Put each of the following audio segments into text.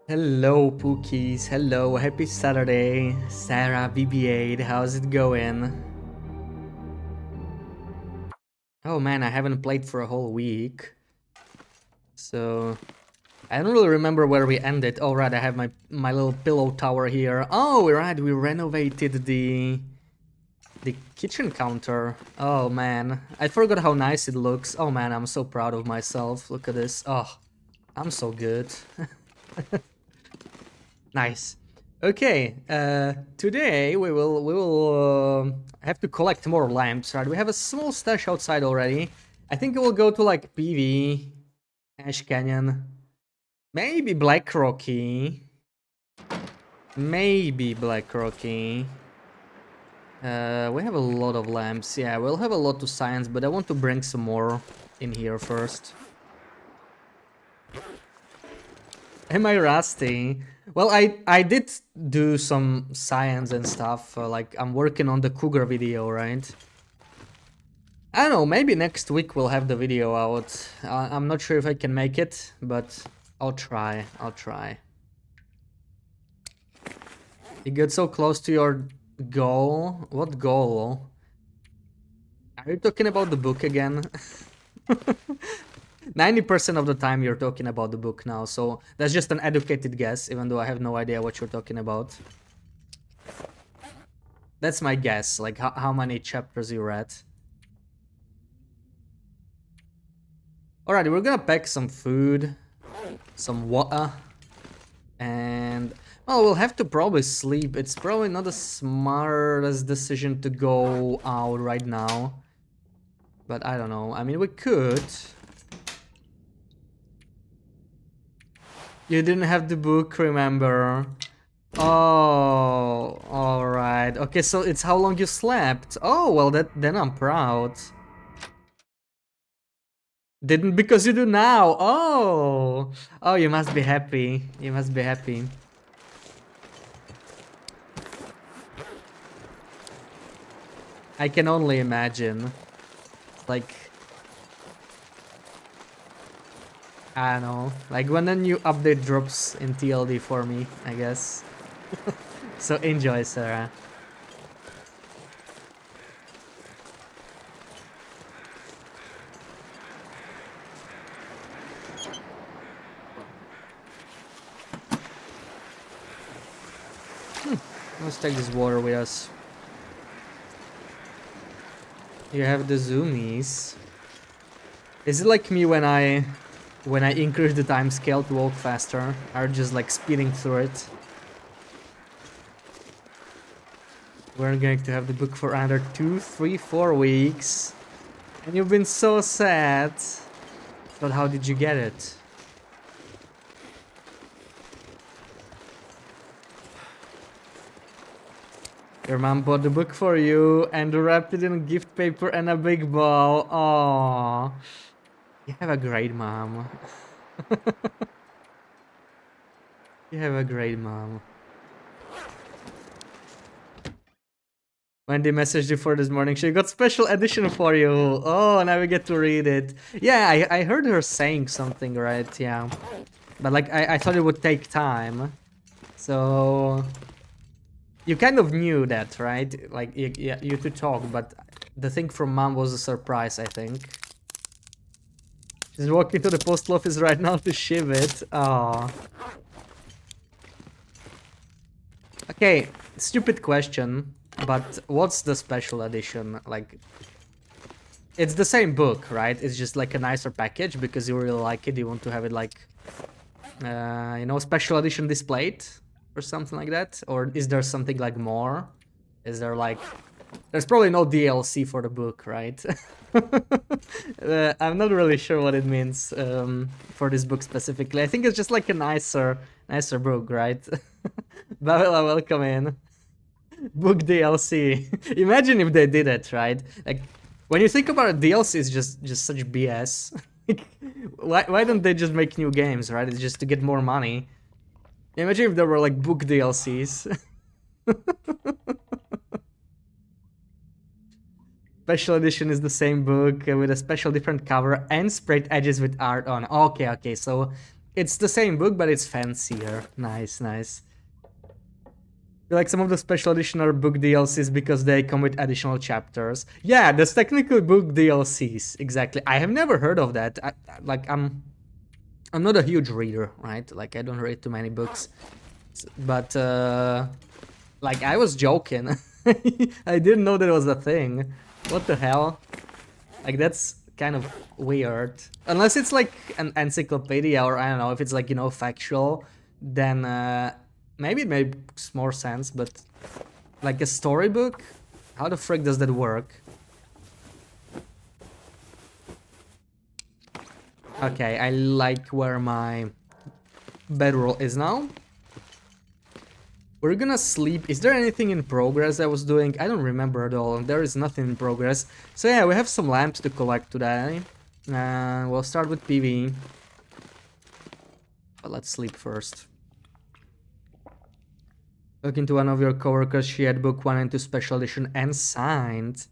Hello, Pookies. Hello, happy Saturday. Sarah, BB8, how's it going? Oh man, I haven't played for a whole week. So, I don't really remember where we ended. Oh, right, I have my little pillow tower here. Oh, right, we renovated the kitchen counter. Oh man, I forgot how nice it looks. Oh man, I'm so proud of myself. Look at this. Oh, I'm so good. Nice. Okay, today we will have to collect more lamps, right? We have a small stash outside already. I think we'll go to like PV, Ash Canyon, maybe Black Rocky, maybe Black Rocky. We have a lot of lamps. Yeah, we'll have a lot to science, but I want to bring some more in here first. Am I rusty? Well, I did do some science and stuff. Like I'm working on the cougar video, right? I don't know. Maybe next week we'll have the video out. I'm not sure if I can make it, but I'll try. I'll try. You get so close to your goal. What goal? Are you talking about the book again? 90% of the time you're talking about the book now, so that's just an educated guess, even though I have no idea what you're talking about. That's my guess, like how many chapters you read. Alright, we're gonna pack some food, some water, and well, we'll have to probably sleep. It's probably not the smartest decision to go out right now, but I don't know. I mean, we could. You didn't have the book, remember? Oh, alright. Okay, so it's how long you slept. Oh, well, then I'm proud. Didn't because you do now. Oh, oh, you must be happy. You must be happy. I can only imagine. Like, I don't know. Like when a new update drops in TLD for me, I guess. So enjoy, Sarah. Let's take this water with us. You have the zoomies. Is it like me when I increase the time scale to walk faster? Are just like speeding through it? We're going to have the book for another 2, 3, 4 weeks. And you've been so sad. But how did you get it? Your mom bought the book for you and wrapped it in gift paper and a big bow. Aww. You have a great mom. You have a great mom. Wendy messaged you for this morning. She got special edition for you. Oh, now we get to read it. Yeah, I heard her saying something, right? Yeah. But like, I thought it would take time. So... You kind of knew that, right? Like, you two talk, but the thing from mom was a surprise, I think. She's walking to the post office right now to ship it. Oh. Okay, stupid question, but what's the special edition? Like, it's the same book, right? It's just like a nicer package because you really like it. You want to have it like, you know, special edition displayed or something like that? Or is there something like more? Is there like... There's probably no DLC for the book, right? I'm not really sure what it means for this book specifically. I think it's just like a nicer book, right? Babila, welcome in. Book DLC. Imagine if they did it, right? Like, when you think about it, DLC is just such BS. Why don't they just make new games, right? It's just to get more money. Imagine if there were like book DLCs. Special edition is the same book with a special different cover and sprayed edges with art on. Okay, so It's the same book, but it's fancier. Nice, nice. Like some of the special edition are book DLCs because they come with additional chapters. Yeah, that's technically book DLCs. Exactly. I have never heard of that. I'm not a huge reader, right? Like I don't read too many books, but like I was joking. I didn't know that was a thing. What the hell? Like that's kind of weird. Unless it's like an encyclopedia or I don't know if it's like, you know, factual, then maybe it makes more sense, but like a storybook? How the frick does that work? Okay, I like where my bedroll is now. We're gonna sleep. Is there anything in progress I was doing? I don't remember at all. There is nothing in progress. So yeah, we have some lamps to collect today. We'll start with PV. But let's sleep first. Talking to one of your coworkers, she had book 1 and 2 special edition and signed.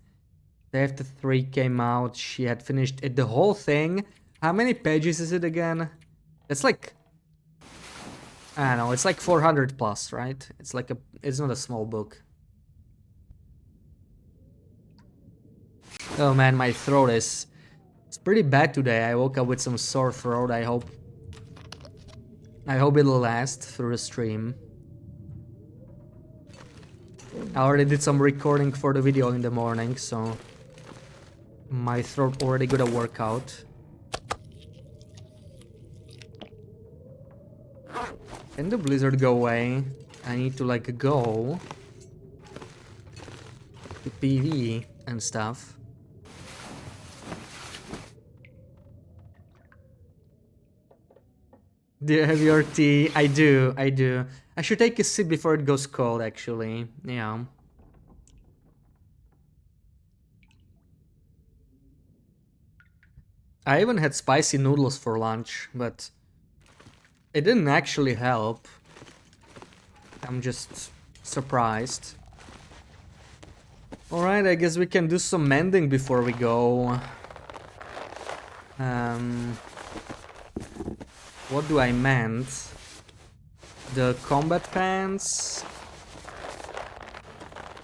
Day after 3 came out, she had finished it, the whole thing. How many pages is it again? It's like... I don't know, it's like 400 plus, right? It's like a... it's not a small book. Oh man, my throat is... it's pretty bad today. I woke up with some sore throat, I hope it'll last through the stream. I already did some recording for the video in the morning, so my throat already got a workout. Can the blizzard go away? I need to like go to PV and stuff. Do you have your tea? I do. I should take a sip before it goes cold, actually. Yeah. I even had spicy noodles for lunch, but it didn't actually help. I'm just surprised. Alright, I guess we can do some mending before we go. What do I mend? The combat pants.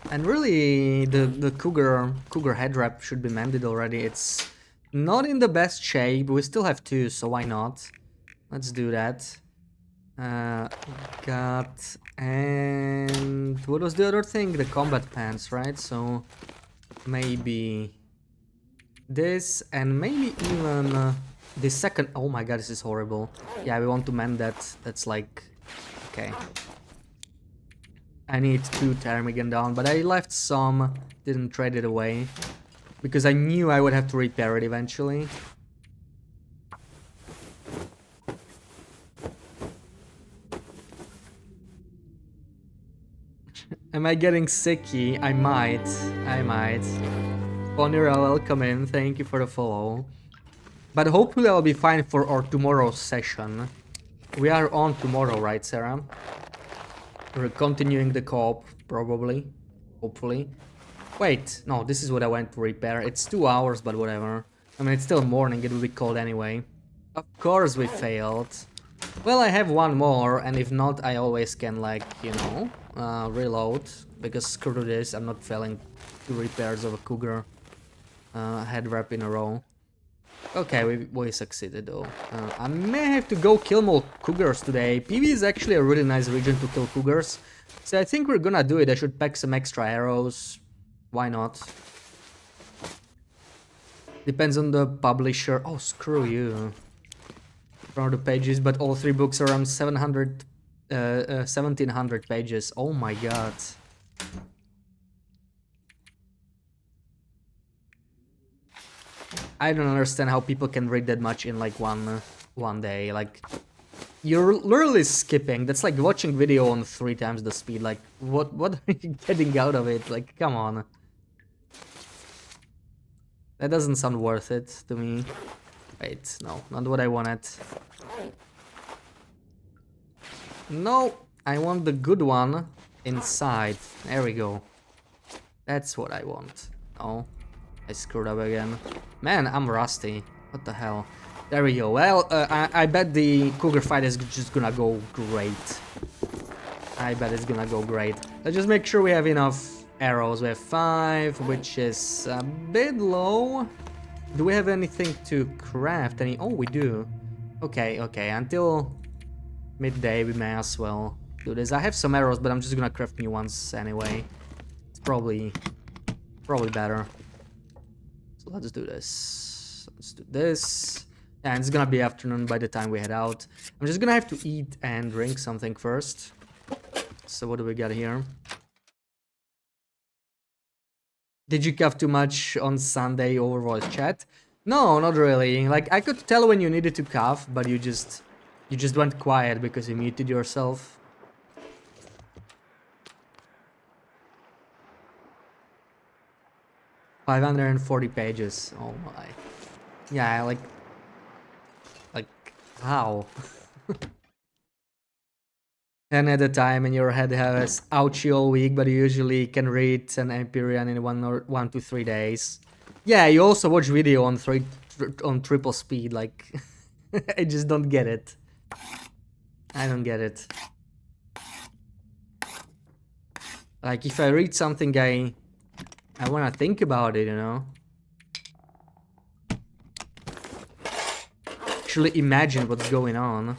And really, the cougar head wrap should be mended already. It's not in the best shape. We still have 2, so why not? Let's do that. Got... and... what was the other thing? The combat pants, right? So maybe this and maybe even the second... oh my god, this is horrible. Yeah, we want to mend that. That's like... okay. I need 2 Ptarmigan down, but I left some, didn't trade it away. Because I knew I would have to repair it eventually. Am I getting sicky? I might. Bonira, welcome in, thank you for the follow. But hopefully I'll be fine for our tomorrow's session. We are on tomorrow, right, Sarah? We're continuing the co-op, probably. Hopefully. Wait, no, this is what I went to repair. It's 2 hours, but whatever. I mean, it's still morning, it will be cold anyway. Of course we failed. Well, I have 1 more, and if not, I always can, like, you know, reload. Because screw this, I'm not failing 2 repairs of a cougar head wrap in a row. Okay, we succeeded though. I may have to go kill more cougars today. PV is actually a really nice region to kill cougars. So I think we're gonna do it. I should pack some extra arrows. Why not? Depends on the publisher. Oh, screw you. For the pages, but all 3 books are around 1700 pages. Oh my god. I don't understand how people can read that much in like one day. Like, you're literally skipping. That's like watching video on 3 times the speed. Like, what are you getting out of it? Like, come on. That doesn't sound worth it to me. Wait, no, not what I wanted. No, I want the good one inside. There we go. That's what I want. Oh, I screwed up again. Man, I'm rusty. What the hell? There we go. Well, I bet the cougar fight is just gonna go great. I bet it's gonna go great. Let's just make sure we have enough arrows. We have 5, which is a bit low. Do we have anything to craft? Oh, we do. Okay, okay. Until midday, we may as well do this. I have some arrows, but I'm just gonna craft new ones anyway. It's probably better. So let's do this. Let's do this. Yeah, and it's gonna be afternoon by the time we head out. I'm just gonna have to eat and drink something first. So what do we got here? Did you cough too much on Sunday over voice chat? No, not really. Like, I could tell when you needed to cough, but you just went quiet because you muted yourself. $540 pages. Oh my. Yeah, like how? And at the time in your head has ouchie all week, but you usually can read an Empyrean in 1 to 3 days. Yeah, you also watch video on triple speed. Like, I just don't get it. I don't get it. Like, if I read something, I wanna think about it, you know. Actually, imagine what's going on.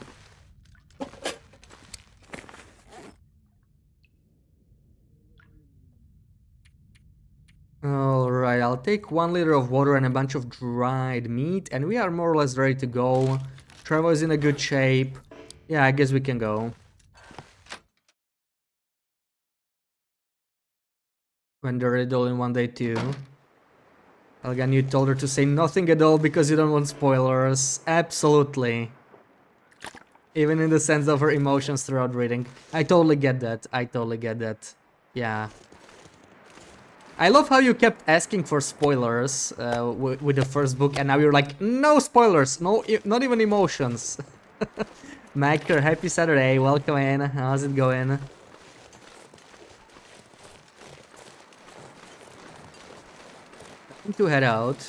Alright, I'll take 1 liter of water and a bunch of dried meat, and we are more or less ready to go. Trevor is in a good shape. Yeah, I guess we can go. When the riddle in 1 day too. Elgan, you told her to say nothing at all because you don't want spoilers. Absolutely. Even in the sense of her emotions throughout reading. I totally get that. I totally get that. Yeah. I love how you kept asking for spoilers with the first book, and now you're like, no spoilers, no, not even emotions. Maker, happy Saturday, welcome in, how's it going? Time to head out.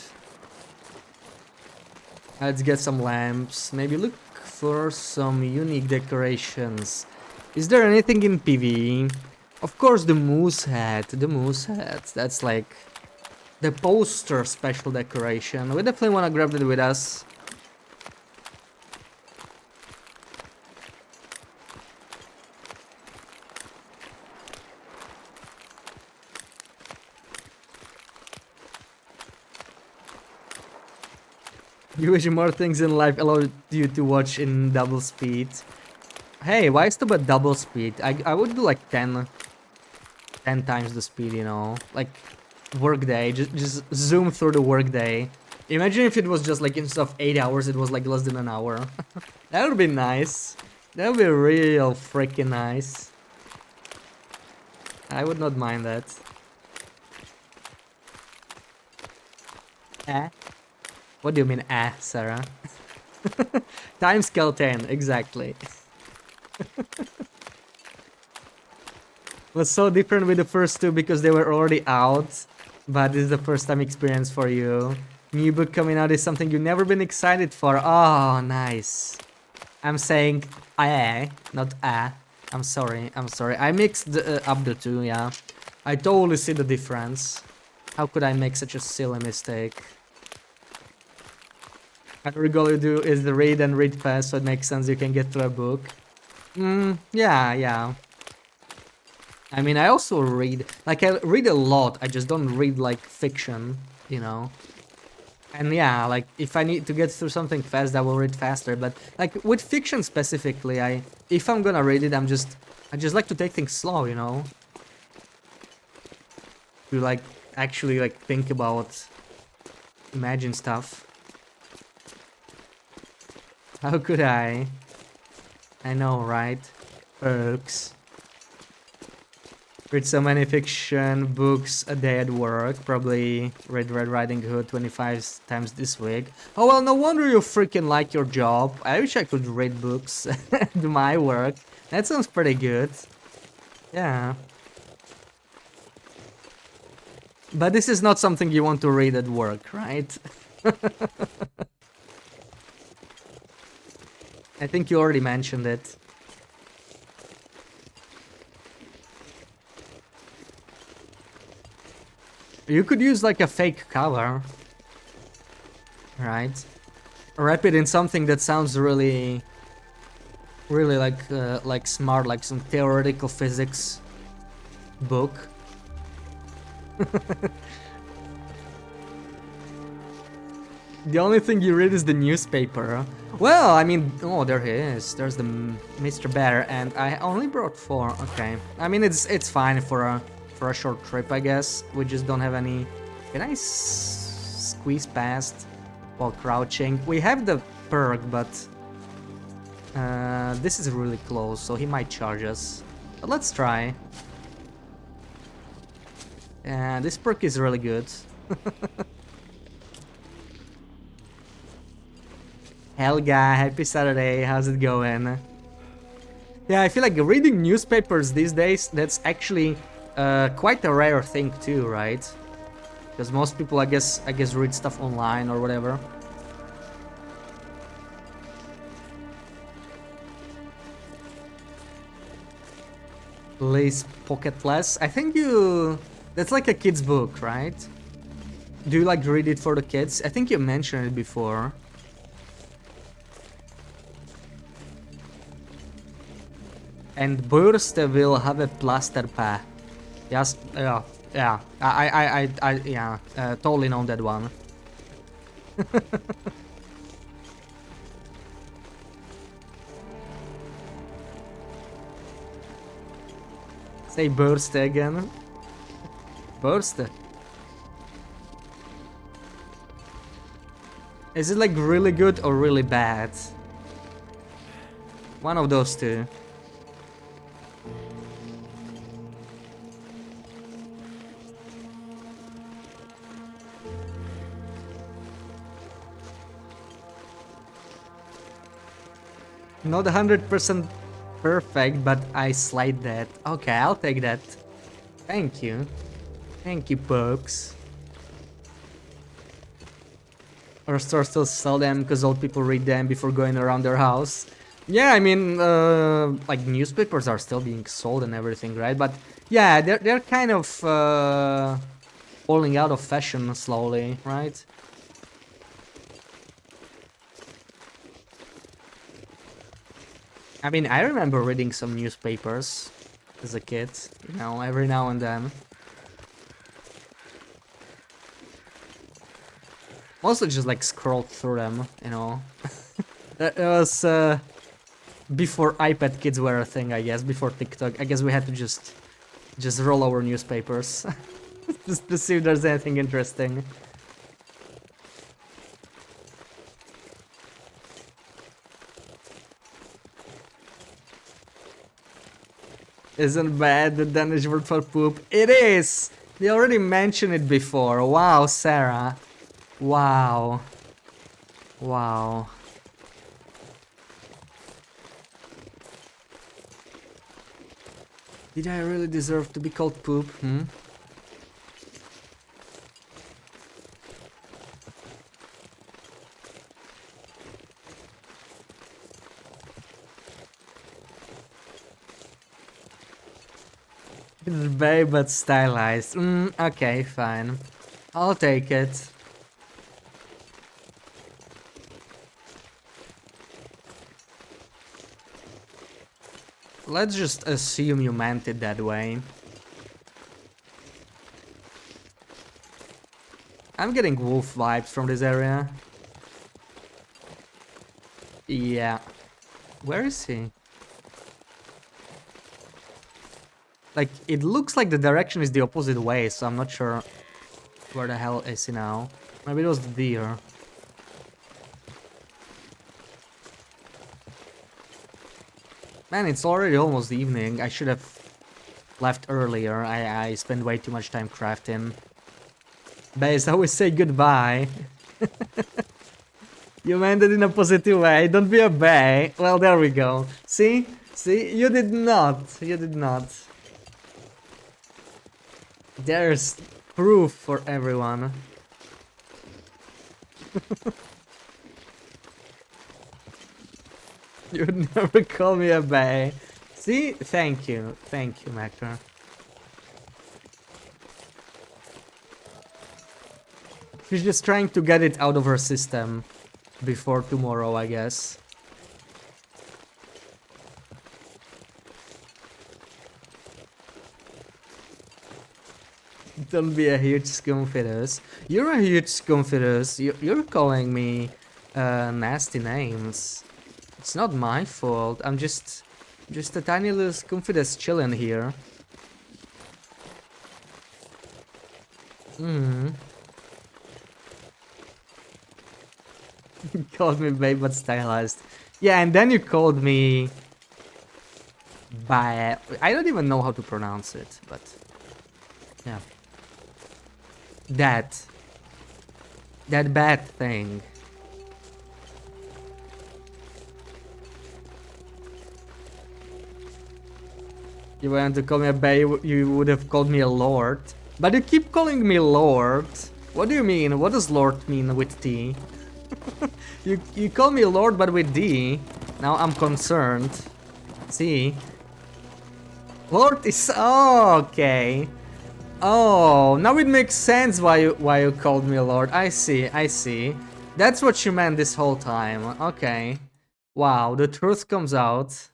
Let's get some lamps, maybe look for some unique decorations. Is there anything in PvE? Of course, the moose hat, that's like the poster special decoration. We definitely want to grab it with us. You wish more things in life allowed you to watch in double speed. Hey, why is it about double speed? I would do like 10 times the speed, you know, like workday, just zoom through the workday. Imagine if it was just like instead of 8 hours, it was like less than an hour. That would be nice. That would be real freaking nice. I would not mind that. Eh? What do you mean, Sarah? Timescale 10, exactly. Was so different with the first two because they were already out, but this is the first time experience for you. New book coming out is something you've never been excited for. Oh, nice. I'm saying not I'm sorry, I mixed up the two, yeah. I totally see the difference. How could I make such a silly mistake? Every goal you do is the read and read fast, so it makes sense you can get through a book. Yeah. I mean, I also read, like, I read a lot, I just don't read, like, fiction, you know? And yeah, like, if I need to get through something fast, I will read faster, but, like, with fiction specifically, if I'm gonna read it, I just like to take things slow, you know? To, like, actually, like, think about, imagine stuff. How could I? I know, right? Perks. Read so many fiction books a day at work. Probably read Red Riding Hood 25 times this week. Oh well, no wonder you freaking like your job. I wish I could read books at my work. That sounds pretty good. Yeah. But this is not something you want to read at work, right? I think you already mentioned it. You could use like a fake cover, right? Wrap it in something that sounds really, really like smart, like some theoretical physics book. The only thing you read is the newspaper. Well, I mean, oh, there he is. There's the Mr. Bear, and I only brought 4. Okay, I mean it's fine for a short trip, I guess. We just don't have any. Can I squeeze past while crouching? We have the perk, but this is really close, so he might charge us. But let's try. Yeah, this perk is really good. Helga, happy Saturday, how's it going? Yeah, I feel like reading newspapers these days, that's actually quite a rare thing too, right? Because most people, I guess read stuff online or whatever. Lace Pocketless, I think that's like a kid's book, right? Do you like read it for the kids? I think you mentioned it before. And Burst will have a plaster pack. Yes, yeah. I yeah, totally know that one. Say Burst again. Burst. Is it like really good or really bad? One of those two. Not 100% perfect, but I slide that. Okay, I'll take that. Thank you. Thank you, folks. Our stores still sell them because old people read them before going around their house. Yeah, I mean, like newspapers are still being sold and everything, right? But yeah, they're kind of falling out of fashion slowly, right? I mean, I remember reading some newspapers as a kid, you know, every now and then. Mostly just like scrolled through them, you know. It was before iPad kids were a thing, I guess, before TikTok. I guess we had to just roll over newspapers just to see if there's anything interesting. Isn't bad the Danish word for poop? It is! They already mentioned it before. Wow, Sarah. Wow. Wow. Did I really deserve to be called poop? It's very but stylized. Okay, fine. I'll take it. Let's just assume you meant it that way. I'm getting wolf vibes from this area. Yeah. Where is he? Like, it looks like the direction is the opposite way, so I'm not sure where the hell is he now. Maybe it was the deer. Man, it's already almost evening. I should have left earlier. I spent way too much time crafting. Base, always say goodbye. You meant it in a positive way. Don't be a bay. Well, there we go. See? See? You did not. You did not. There's proof for everyone. You would never call me a bae. See? Thank you, Macro. She's just trying to get it out of her system before tomorrow, I guess. Don't be a huge scumfidus. You're a huge scumfidus. You're calling me nasty names. It's not my fault. I'm just a tiny little scumfidus chilling here. Hmm. You called me babe but stylized. Yeah, and then you called me by I don't even know how to pronounce it, but yeah. That bad thing. You wanted to call me a babe, you would have called me a lord. But you keep calling me lord. What do you mean? What does lord mean with T? You call me lord but with D. Now I'm concerned. See? Lord is... Oh, okay. Oh, now it makes sense why you called me lord. I see. That's what you meant this whole time. Okay. Wow, the truth comes out.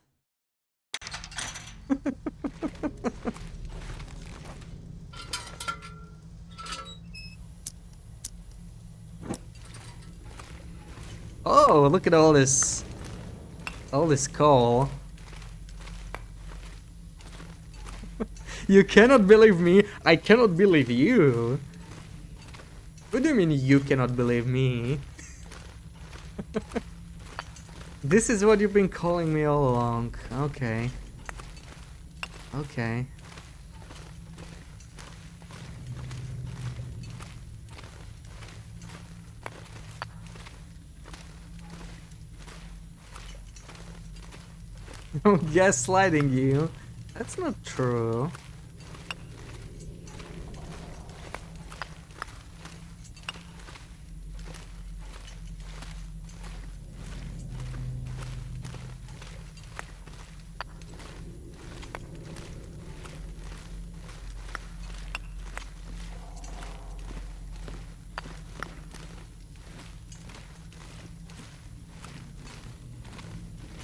Oh, look at all this coal. You cannot believe me, I cannot believe you. What do you mean you cannot believe me? This is what you've been calling me all along. Okay. Okay. I'm gaslighting you. That's not true.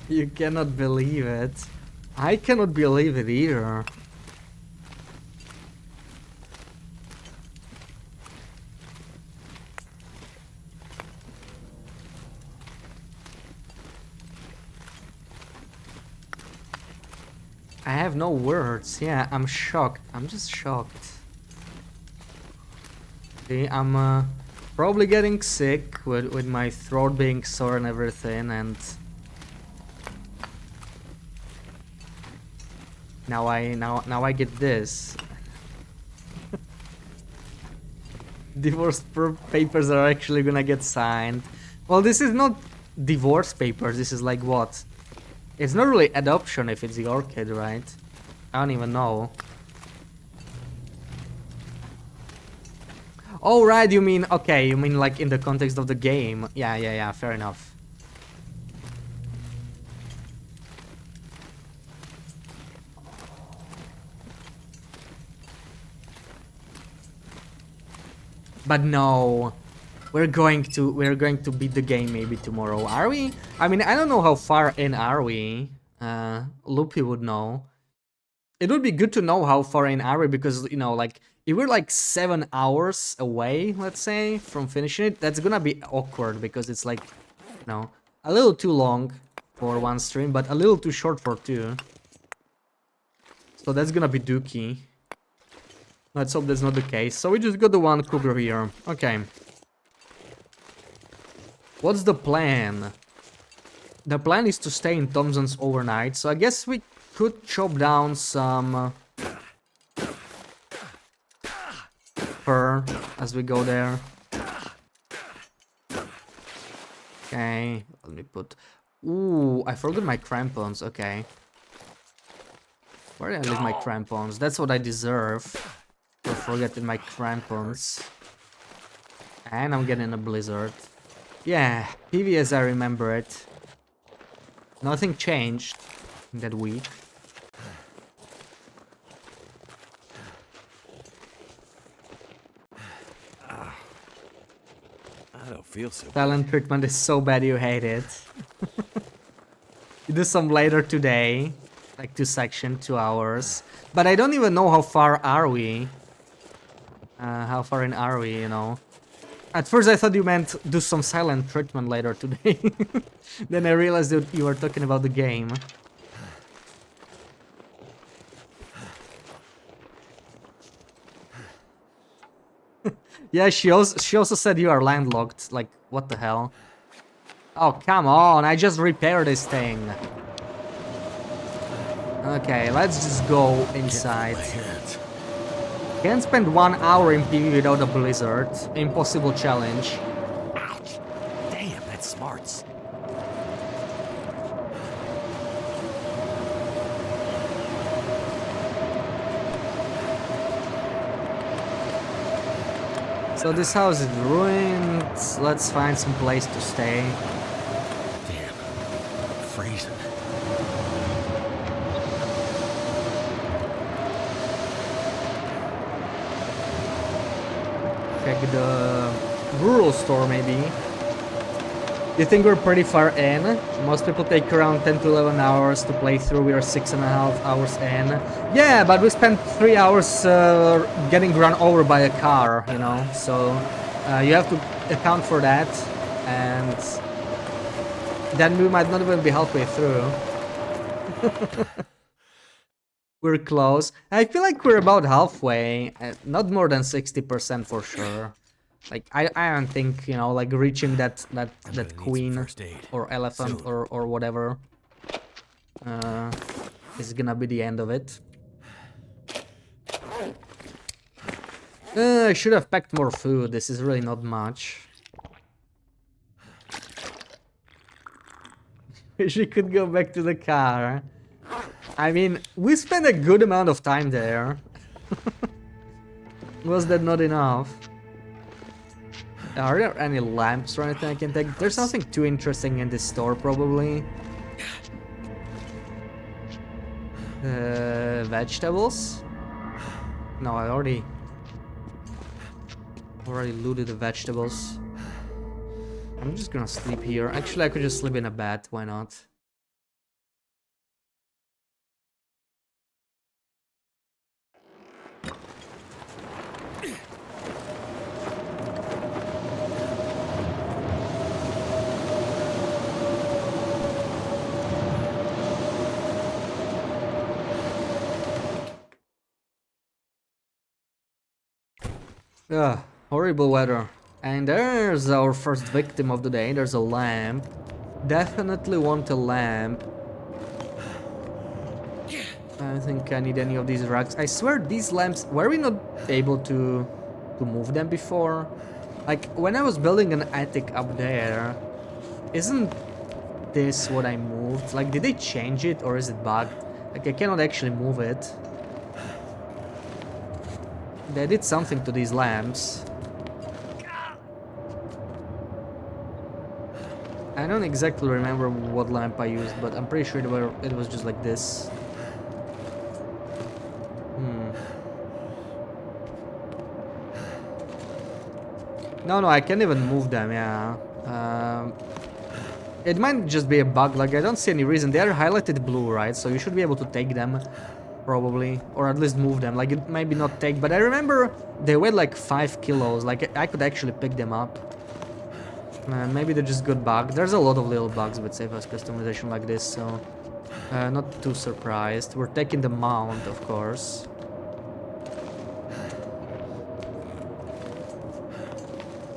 You cannot believe it. I cannot believe it either. I have no words. Yeah, I'm shocked. I'm just shocked. See, I'm probably getting sick with my throat being sore and everything, and now I get this. Divorce papers are actually gonna get signed. Well, this is not divorce papers. This is like what? It's not really adoption if it's your kid, right? I don't even know. Oh, right, you mean, okay, you mean like in the context of the game. Yeah, fair enough. But no, we're going to beat the game maybe tomorrow. Are we? I mean, I don't know how far in are we. Loopy would know. It would be good to know how far in are we, because, you know, like, if we're like 7 hours away, let's say, from finishing it, that's gonna be awkward, because it's like, you know, a little too long for one stream, but a little too short for two. So that's gonna be dookie. Let's hope that's not the case. So we just got the one cougar here. Okay. What's the plan? The plan is to stay in Thompson's overnight, so I guess we could chop down some fur as we go there. Okay, let me put... Ooh, I forgot my crampons, okay. Where did I leave my crampons? That's what I deserve. For forgetting my crampons. And I'm getting a blizzard. Yeah, PV as I remember it. Nothing changed in that week. I don't feel so Silent treatment is so bad you hate it. You do some later today. Like 2 sections, 2 hours. But I don't even know how far are we. How far in are we, you know? At first I thought you meant do some silent treatment later today. Then I realized that you were talking about the game. Yeah, she also said you are landlocked. Like, what the hell? Oh, come on, I just repaired this thing. Okay, let's just go inside. Can't spend 1 hour in PvP without a blizzard. Impossible challenge. Ouch! Damn, that's smarts. So this house is ruined. Let's find some place to stay. Damn, I'm freezing. Check the rural store maybe. You think we're pretty far in? Most people take around 10 to 11 hours to play through. We are 6.5 hours in. Yeah, but we spent 3 hours getting run over by a car, you know? So you have to account for that. And then we might not even be halfway through. We're close. I feel like we're about halfway. Not more than 60% for sure. Like I don't think, you know, like reaching that queen or elephant or whatever is gonna be the end of it. I should have packed more food. This is really not much. Wish we could go back to the car. I mean, we spent a good amount of time there. Was that not enough? Are there any lamps or anything I can take? There's nothing too interesting in this store, probably. Vegetables? No, I already looted the vegetables. I'm just gonna sleep here. Actually, I could just sleep in a bed. Why not? Ugh, horrible weather. And there's our first victim of the day. There's a lamp. Definitely want a lamp. I don't think I need any of these racks. I swear these lamps, were we not able to move them before? Like when I was building an attic up there, isn't this what I moved? Like did they change it or is it bugged? Like I cannot actually move it. They did something to these lamps. I don't exactly remember what lamp I used, but I'm pretty sure it was just like this. No, I can't even move them, yeah. It might just be a bug, like I don't see any reason. They are highlighted blue, right? So you should be able to take them, probably. Or at least move them, like it maybe not take, but I remember they weighed like 5 kilos, like I could actually pick them up. Maybe they're just good bugs. There's a lot of little bugs with safe house customization like this, so... not too surprised. We're taking the mount, of course.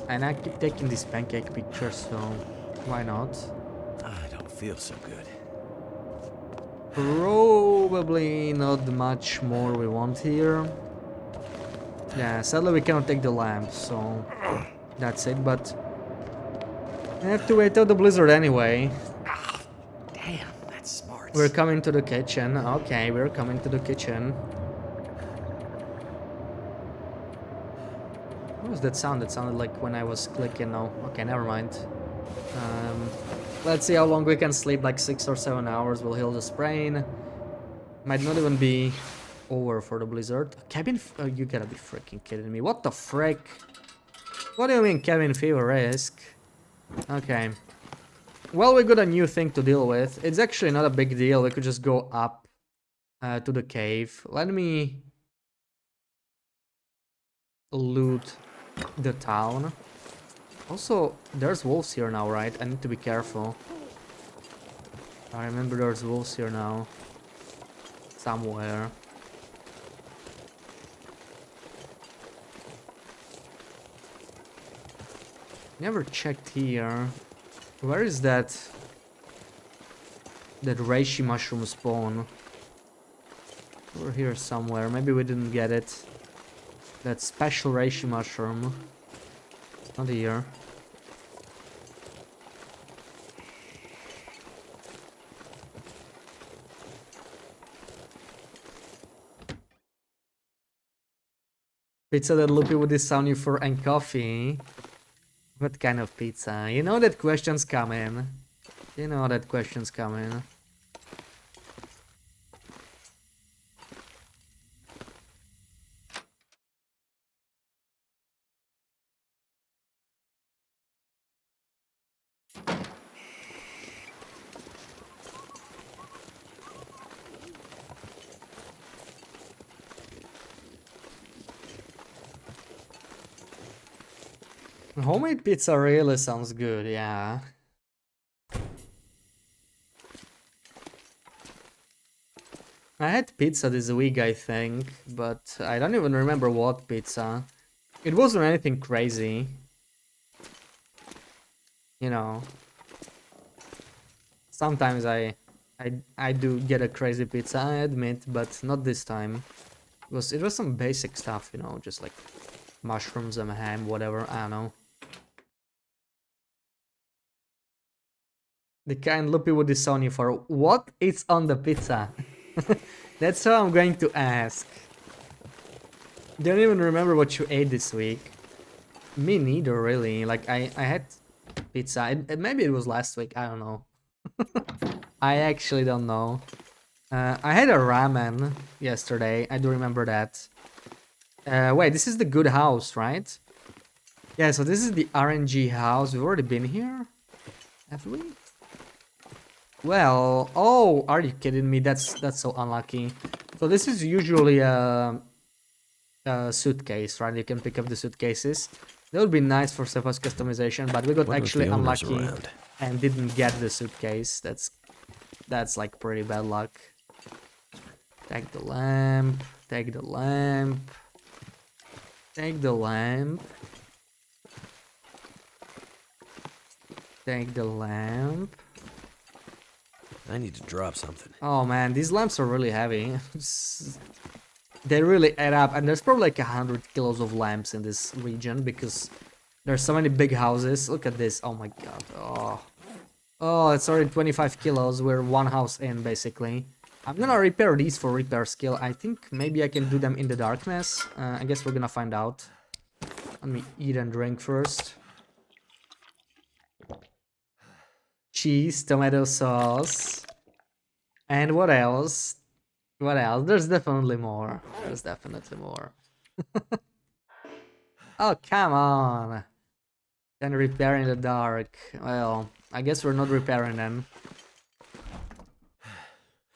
And I keep taking these pancake pictures, so why not? I don't feel so good. Probably not much more we want here. Yeah, sadly we cannot take the lamp, so that's it, but I have to wait out the blizzard anyway. Ah, damn, that's smart. We're coming to the kitchen. Okay, we're coming to the kitchen. What was that sound? That sounded like when I was clicking. No, okay, never mind. Let's see how long we can sleep, like 6 or 7 hours will heal the sprain. Might not even be over for the blizzard. Oh, you gotta be freaking kidding me. What the frick? What do you mean cabin fever risk? Okay. Well, we got a new thing to deal with. It's actually not a big deal. We could just go up to the cave. Let me loot the town. Also, there's wolves here now, right? I need to be careful. I remember there's wolves here now. Somewhere. Never checked here. Where is that reishi mushroom spawn? Over here somewhere. Maybe we didn't get it. That special reishi mushroom. Not here. Pizza that Loopy would disown you for and coffee. What kind of pizza? You know that questions come in. You know that questions come in. Homemade pizza really sounds good, yeah. I had pizza this week, I think, but I don't even remember what pizza. It wasn't anything crazy. You know. Sometimes I do get a crazy pizza, I admit, but not this time. It was some basic stuff, you know, just like mushrooms and ham, whatever, I don't know. The kind Loopy would disown you for what is on the pizza? That's how I'm going to ask. Don't even remember what you ate this week. Me neither, really. Like, I had pizza. Maybe it was last week, I don't know. I actually don't know. I had a ramen yesterday, I do remember that. Wait, this is the good house, right? Yeah, so this is the RNG house. We've already been here? Have we? Well, oh, are you kidding me? That's so unlucky. So this is usually a suitcase, right? You can pick up the suitcases. That would be nice for surface customization, but we got actually unlucky and didn't get the suitcase. That's like pretty bad luck. Take the lamp. Take the lamp. Take the lamp. Take the lamp. I need to drop something. Oh man, these lamps are really heavy. They really add up, and there's probably like 100 kilos of lamps in this region because there's so many big houses. Look at this. Oh my god. Oh, it's already 25 kilos. We're one house in, basically. I'm gonna repair these for repair skill. I think maybe I can do them in the darkness. I guess we're gonna find out. Let me eat and drink first. Cheese, tomato sauce. And what else? What else? There's definitely more. There's definitely more. Oh, come on. Then repair in the dark. Well, I guess we're not repairing them.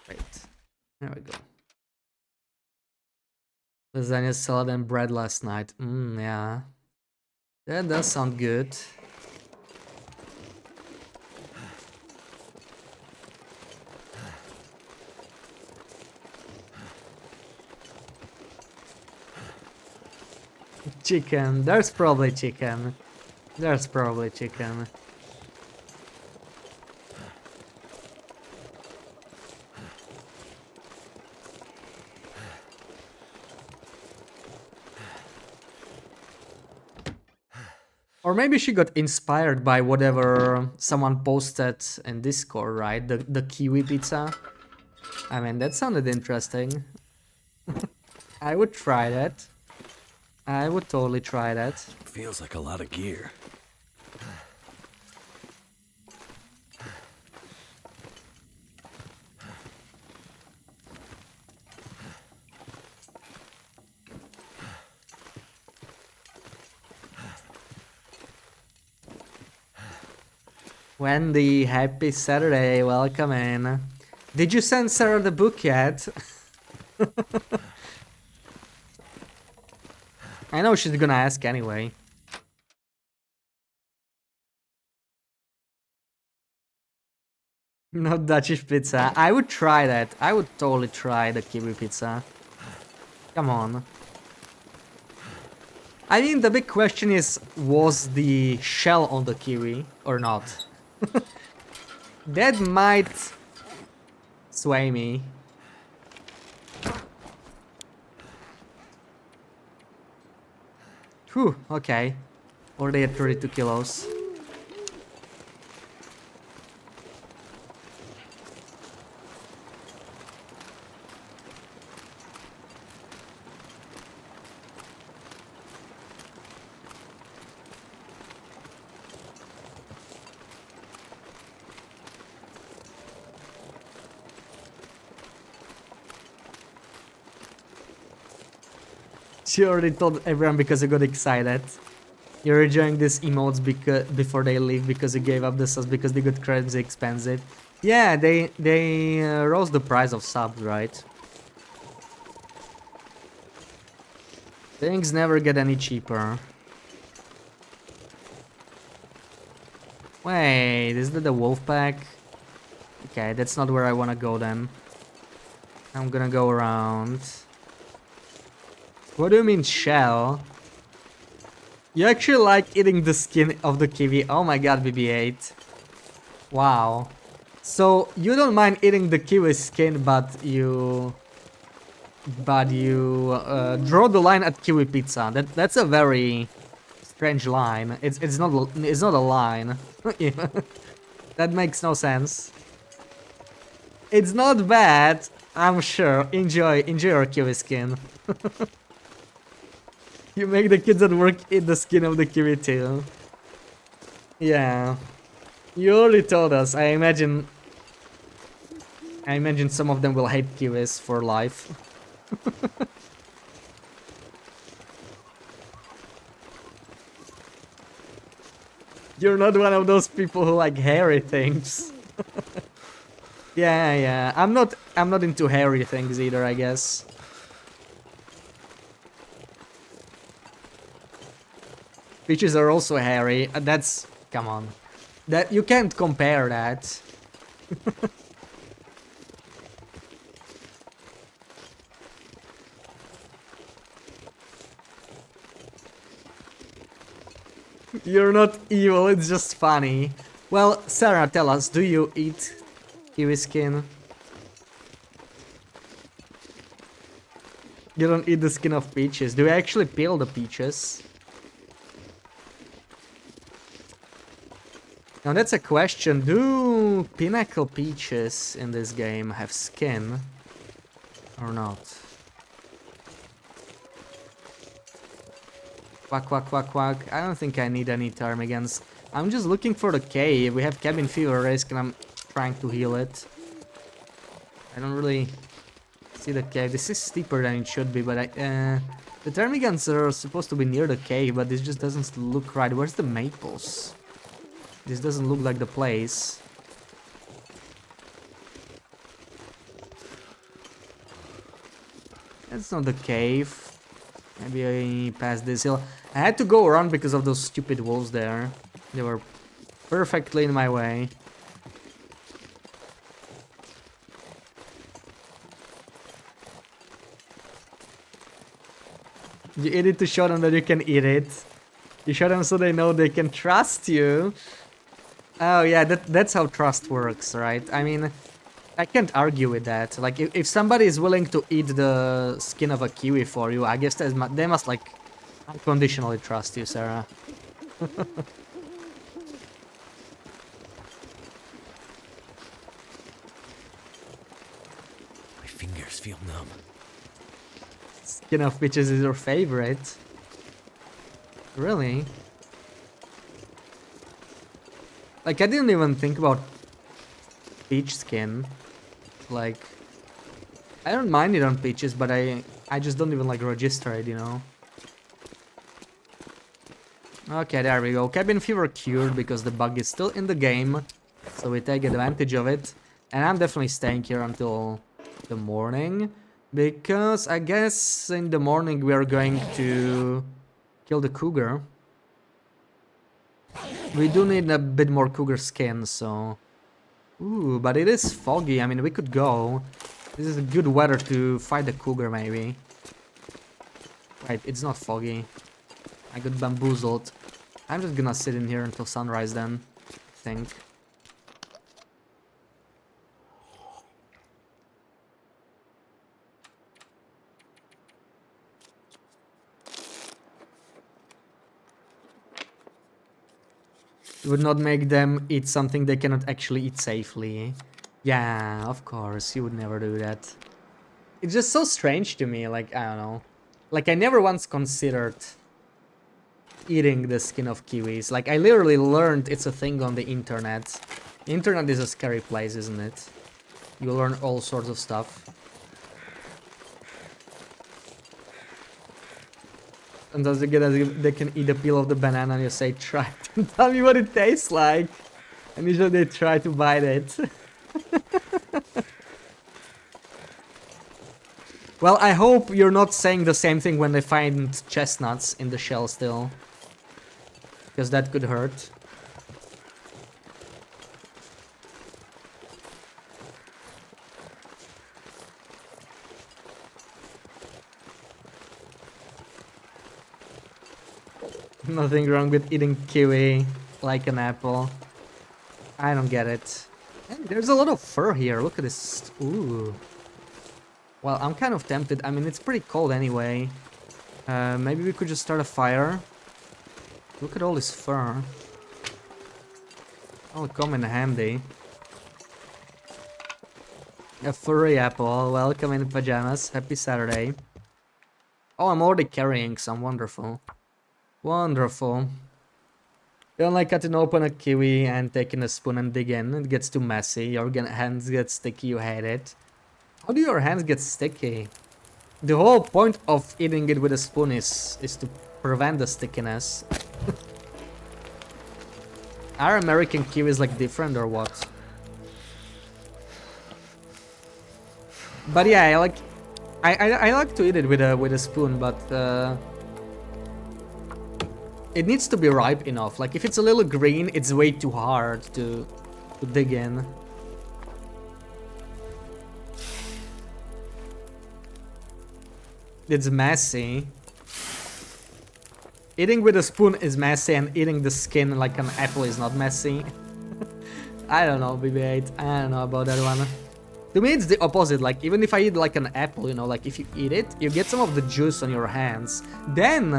Wait. There we go. Lasagna, salad, and bread last night. Yeah. That does sound good. Chicken. There's probably chicken. There's probably chicken. Or maybe she got inspired by whatever someone posted in Discord, right? The kiwi pizza. I mean, that sounded interesting. I would try that. I would totally try that. Feels like a lot of gear. Wendy, happy Saturday, welcome in. Did you send Sarah the book yet? I know she's gonna ask anyway. No Dutchish pizza. I would try that. I would totally try the kiwi pizza. Come on. I mean, the big question is, was the shell on the kiwi or not? That might sway me. Whew, okay. Or they at 32 kilos. She already told everyone because I got excited. You're enjoying these emotes because before they leave because you gave up the subs because they got crazy expensive. Yeah, they rose the price of subs, right? Things never get any cheaper. Wait, is that the wolf pack? Okay, that's not where I wanna go then. I'm gonna go around. What do you mean shell? You actually like eating the skin of the kiwi? Oh my god, BB-8. Wow. So you don't mind eating the kiwi skin, but you draw the line at kiwi pizza. That's a very strange line. It's not a line. Yeah. That makes no sense. It's not bad, I'm sure. Enjoy your kiwi skin. You make the kids at work eat the skin of the kiwi too. Yeah. You already told us. I imagine some of them will hate kiwis for life. You're not one of those people who like hairy things. Yeah. I'm not into hairy things either, I guess. Peaches are also hairy. That's... come on. That you can't compare that. You're not evil, it's just funny. Well, Sarah, tell us, do you eat kiwi skin? You don't eat the skin of peaches. Do you actually peel the peaches? Now that's a question. Do pinnacle peaches in this game have skin? Or not? Quack, quack, quack, quack. I don't think I need any ptarmigans. I'm just looking for the cave. We have cabin fever risk and I'm trying to heal it. I don't really see the cave. This is steeper than it should be, but the ptarmigans are supposed to be near the cave, but this just doesn't look right. Where's the maples? This doesn't look like the place. That's not the cave. Maybe I passed this hill. I had to go around because of those stupid wolves there. They were perfectly in my way. You eat it to show them that you can eat it. You show them so they know they can trust you. Oh yeah, that's how trust works, right? I mean, I can't argue with that. Like, if somebody is willing to eat the skin of a kiwi for you, I guess they must, like, unconditionally trust you, Sarah. My fingers feel numb. Skin of peaches is your favorite? Really? Like, I didn't even think about peach skin. Like, I don't mind it on peaches, but I just don't even like register it, you know? Okay, there we go. Cabin fever cured because the bug is still in the game. So we take advantage of it. And I'm definitely staying here until the morning. Because I guess in the morning we are going to kill the cougar. We do need a bit more cougar skin, so... Ooh, but it is foggy. I mean, we could go. This is good weather to fight the cougar, maybe. Right, it's not foggy. I got bamboozled. I'm just gonna sit in here until sunrise then, I think. It would not make them eat something they cannot actually eat safely. Yeah, of course, you would never do that. It's just so strange to me, like, I don't know. Like, I never once considered eating the skin of kiwis. Like, I literally learned it's a thing on the internet. The internet is a scary place, isn't it? You learn all sorts of stuff. And as you get, they can eat the peel of the banana and you say, try to tell me what it tastes like. And usually they try to bite it. Well, I hope you're not saying the same thing when they find chestnuts in the shell still. Because that could hurt. Nothing wrong with eating kiwi like an apple. I don't get it. Hey, there's a lot of fur here. Look at this. Ooh. Well, I'm kind of tempted. I mean, it's pretty cold anyway. Maybe we could just start a fire. Look at all this fur. That'll come in handy. A furry apple. Welcome in pajamas. Happy Saturday. Oh, I'm already carrying some. Wonderful. Wonderful. You don't like cutting open a kiwi and taking a spoon and dig in. It gets too messy. Your hands get sticky. You hate it. How do your hands get sticky? The whole point of eating it with a spoon is to prevent the stickiness. Are American kiwis like different or what? But yeah, I like to eat it with a spoon, but it needs to be ripe enough. Like if it's a little green, it's way too hard to dig in. It's messy. Eating with a spoon is messy, and eating the skin like an apple is not messy. I don't know, BB8. I don't know about that one. To me, it's the opposite. Like, even if I eat like an apple, you know, like if you eat it, you get some of the juice on your hands. Then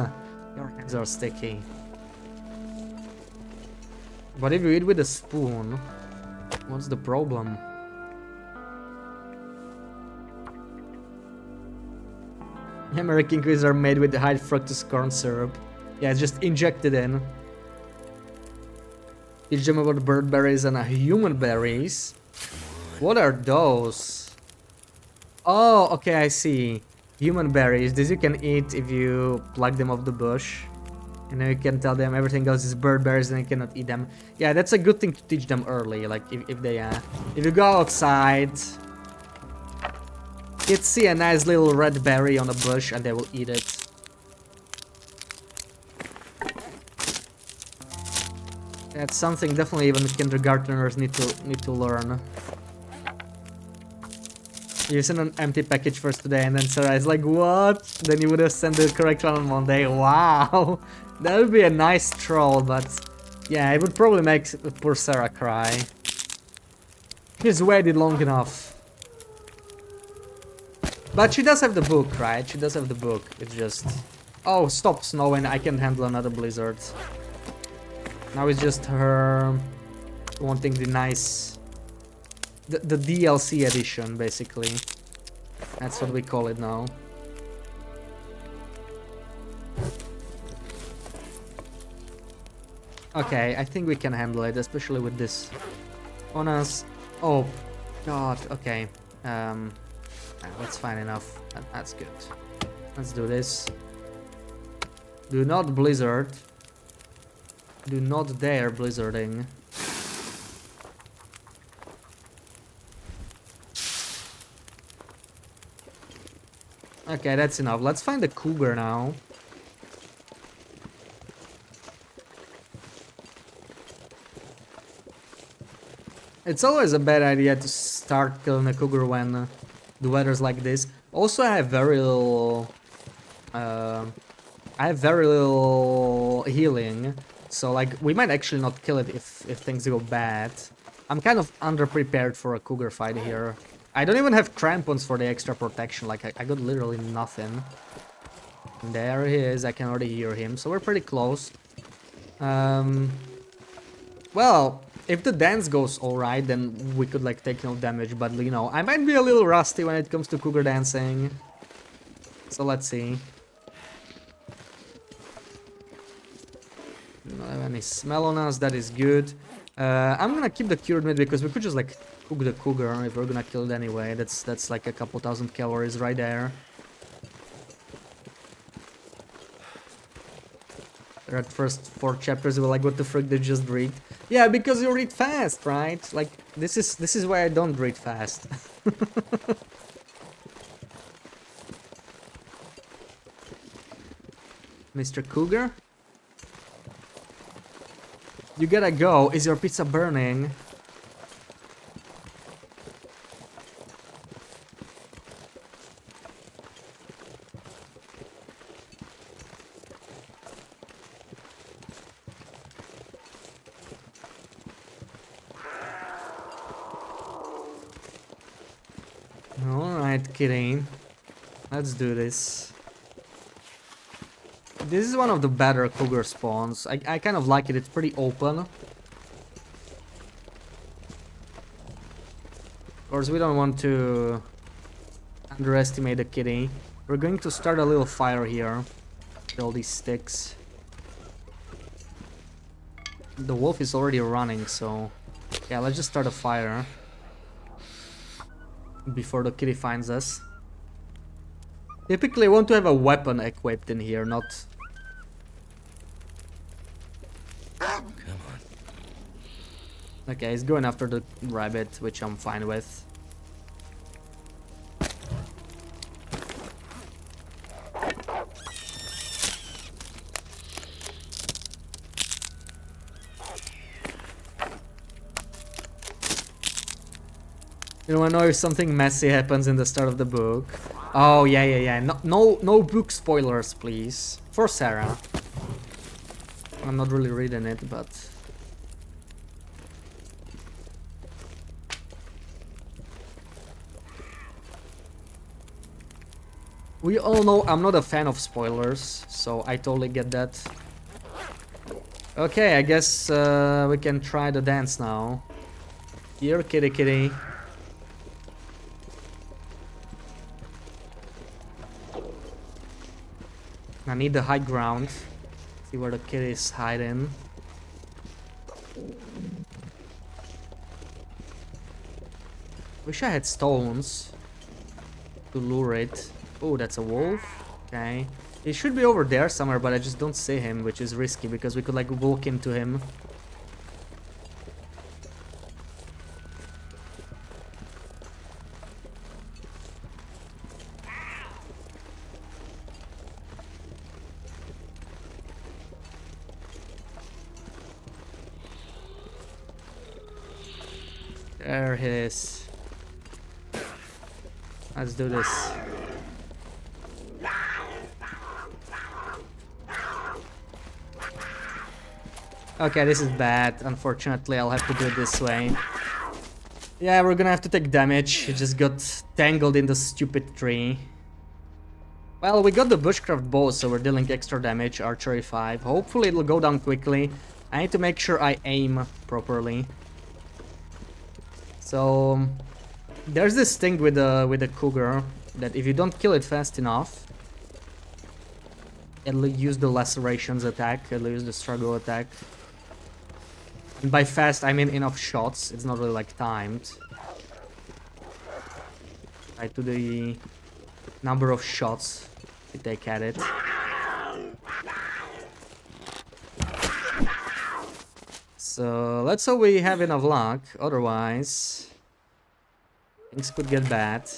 your hands are sticky. But if you eat with a spoon, what's the problem? American kiwis are made with high fructose corn syrup. Yeah, it's just injected in. Teach them about bird berries and human berries. What are those? Oh, okay, I see. Human berries. These you can eat if you pluck them off the bush. And then you can tell them everything else is bird berries and you cannot eat them. Yeah, that's a good thing to teach them early. Like, if you go outside... Kids see a nice little red berry on a bush and they will eat it. That's something definitely even kindergartners need to learn. You send an empty package first today and then Sarah is like, what? Then you would have sent the correct one on Monday. Wow! That would be a nice troll, but yeah, it would probably make poor Sarah cry. She's waited long enough. But she does have the book, right? She does have the book. It's just... Oh, stop snowing. I can handle another blizzard. Now it's just her wanting the nice... The DLC edition, basically. That's what we call it now. Okay, I think we can handle it, especially with this on us. Oh, God, okay. That's fine enough. That's good. Let's do this. Do not blizzard. Do not dare blizzarding. Okay, that's enough. Let's find the cougar now. It's always a bad idea to start killing a cougar when the weather's like this. Also, I have very little healing, so like we might actually not kill it if things go bad. I'm kind of underprepared for a cougar fight here. I don't even have crampons for the extra protection, like I got literally nothing. And there he is, I can already hear him, so we're pretty close. Well, if the dance goes alright, then we could like take no damage, but you know, I might be a little rusty when it comes to cougar dancing. So let's see. Don't have any smell on us, that is good. I'm gonna keep the cured meat because we could just like cook the cougar if we're gonna kill it anyway. That's like a couple thousand calories right there. At first 4 chapters we were like, what the frick did you just read? Yeah, because you read fast, right? Like this is why I don't read fast. Mr. Cougar? You gotta go. Is your pizza burning? Alright, kitty. Let's do this. This is one of the better cougar spawns. I kind of like it. It's pretty open. Of course, we don't want to underestimate the kitty. We're going to start a little fire here with all these sticks. The wolf is already running, so yeah, let's just start a fire before the kitty finds us. Typically I want to have a weapon equipped in here, not... Come on. Okay, he's going after the rabbit, which I'm fine with. You wanna know if something messy happens in the start of the book? Oh yeah. No book spoilers, please. For Sarah. I'm not really reading it, but we all know I'm not a fan of spoilers, so I totally get that. Okay, I guess we can try the dance now. Here, kitty kitty. I need the high ground. See where the kitty is hiding. Wish I had stones to lure it. Oh, that's a wolf. Okay. He should be over there somewhere, but I just don't see him, which is risky because we could like walk into him. There he is. Let's do this. Okay, this is bad. Unfortunately, I'll have to do it this way. Yeah, we're gonna have to take damage. It just got tangled in the stupid tree. Well, we got the bushcraft bow, so we're dealing extra damage. Archery 5. Hopefully it'll go down quickly. I need to make sure I aim properly. So there's this thing with the cougar that if you don't kill it fast enough, it'll use the lacerations attack, it'll use the struggle attack. And by fast I mean enough shots, it's not really like timed. Right, to the number of shots you take at it. So let's hope we have enough luck, otherwise things could get bad.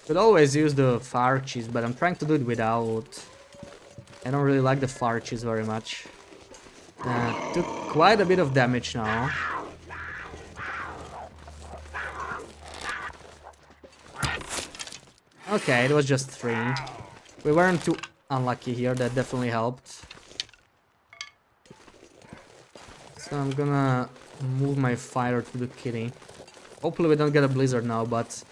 Could always use the fire cheese, but I'm trying to do it without. I don't really like the fire cheese very much. Took quite a bit of damage now. Okay, it was just 3. We weren't too unlucky here, that definitely helped. So I'm gonna move my fire to the kitty. Hopefully we don't get a blizzard now, but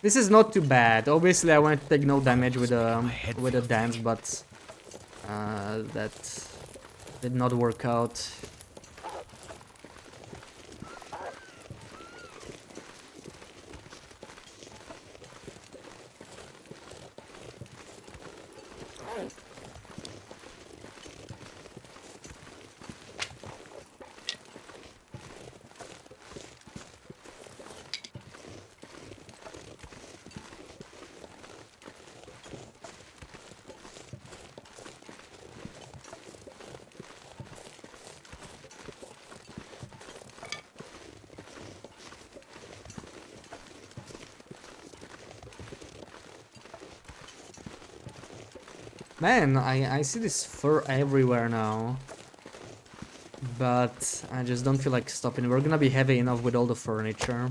this is not too bad. Obviously I wanted to take no damage with a dance, but that did not work out. Man, I see this fur everywhere now. But I just don't feel like stopping. We're gonna be heavy enough with all the furniture.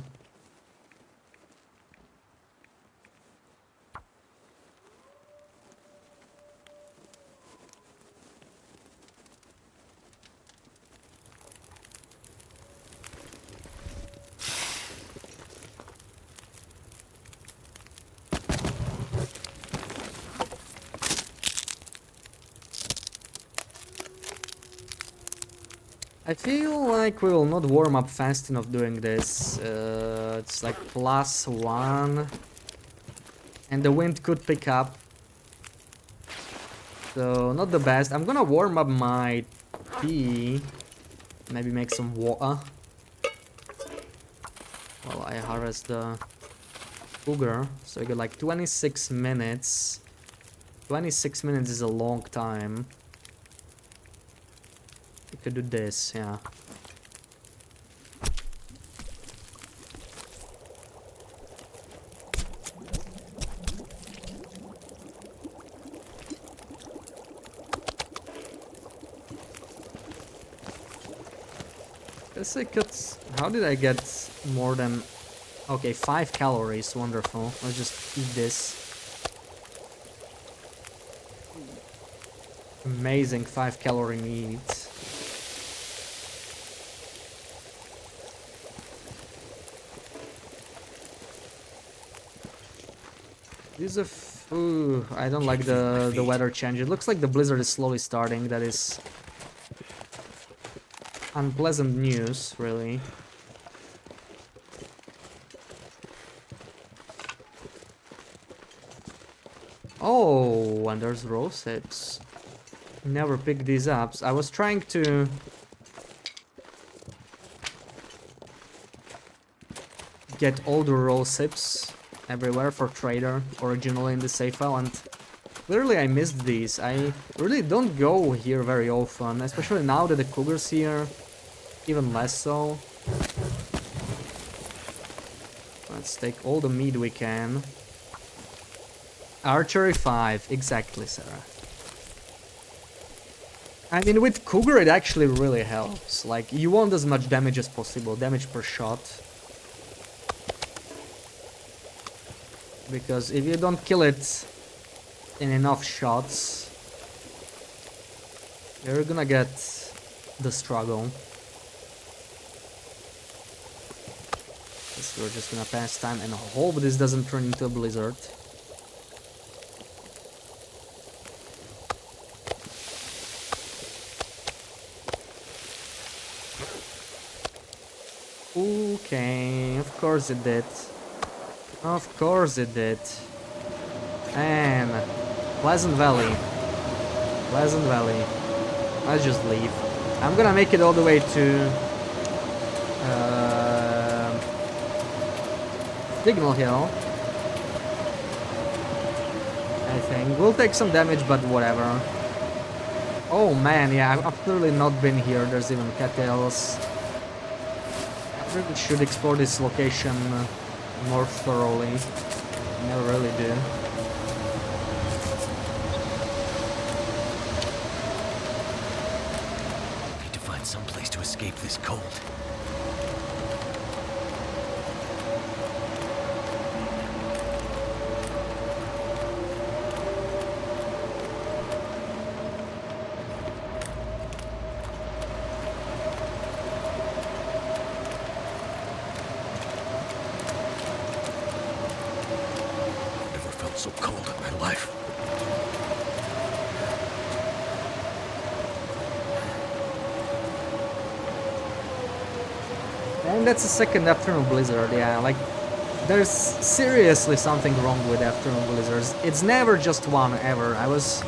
I feel like we will not warm up fast enough doing this. It's like +1. And the wind could pick up. So, not the best. I'm gonna warm up my tea. Maybe make some water. While I harvest the cougar. So I got like 26 minutes. 26 minutes is a long time. We could do this, yeah. Guess I could... How did I get more than... Okay, 5 calories, wonderful. Let's just eat this. Amazing 5-calorie meat. Ooh, I don't like the weather change. It looks like the blizzard is slowly starting. That is unpleasant news, really. Oh, and there's rose hips. Never picked these up. I was trying to get all the rose hips everywhere for trader originally in the save file, and clearly I missed these. I really don't go here very often, especially now that the cougar's here, even less so. Let's take all the meat we can. Archery 5, exactly, Sarah. I mean, with cougar it actually really helps. Like, you want as much damage as possible, damage per shot. Because if you don't kill it in enough shots, you're gonna get the struggle. Guess we're just gonna pass time and hope this doesn't turn into a blizzard. Okay, of course it did. Of course it did. And Pleasant Valley. Pleasant Valley. Let's just leave. I'm gonna make it all the way to Signal Hill. I think we'll take some damage, but whatever. Oh man, yeah, I've clearly not been here. There's even cattails. I really should explore this location more thoroughly. Never really do. Need to find some place to escape this cold. Never felt so cold in my life. And that's the second afternoon blizzard, yeah, like, there's seriously something wrong with afternoon blizzards. It's never just one, ever. I was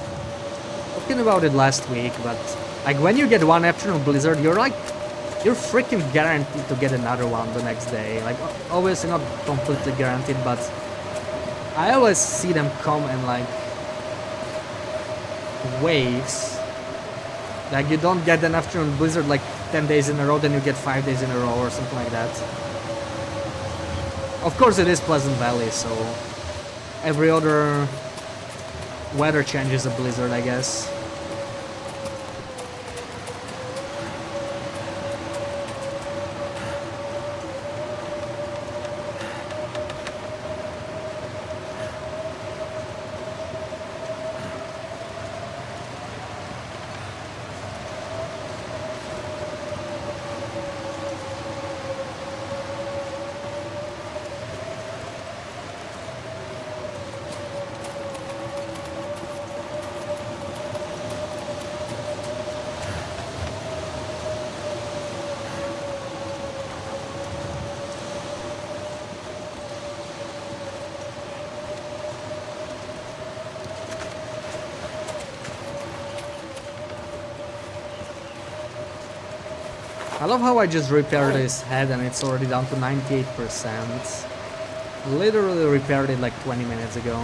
talking about it last week, but, like, when you get one afternoon blizzard, you're freaking guaranteed to get another one the next day. Like, obviously not completely guaranteed, but I always see them come in, like, waves. Like, you don't get an afternoon blizzard, like, 10 days in a row, then you get 5 days in a row or something like that. Of course it is Pleasant Valley, so every other weather change is a blizzard, I guess. I love how I just repaired his head and it's already down to 98%. Literally repaired it like 20 minutes ago.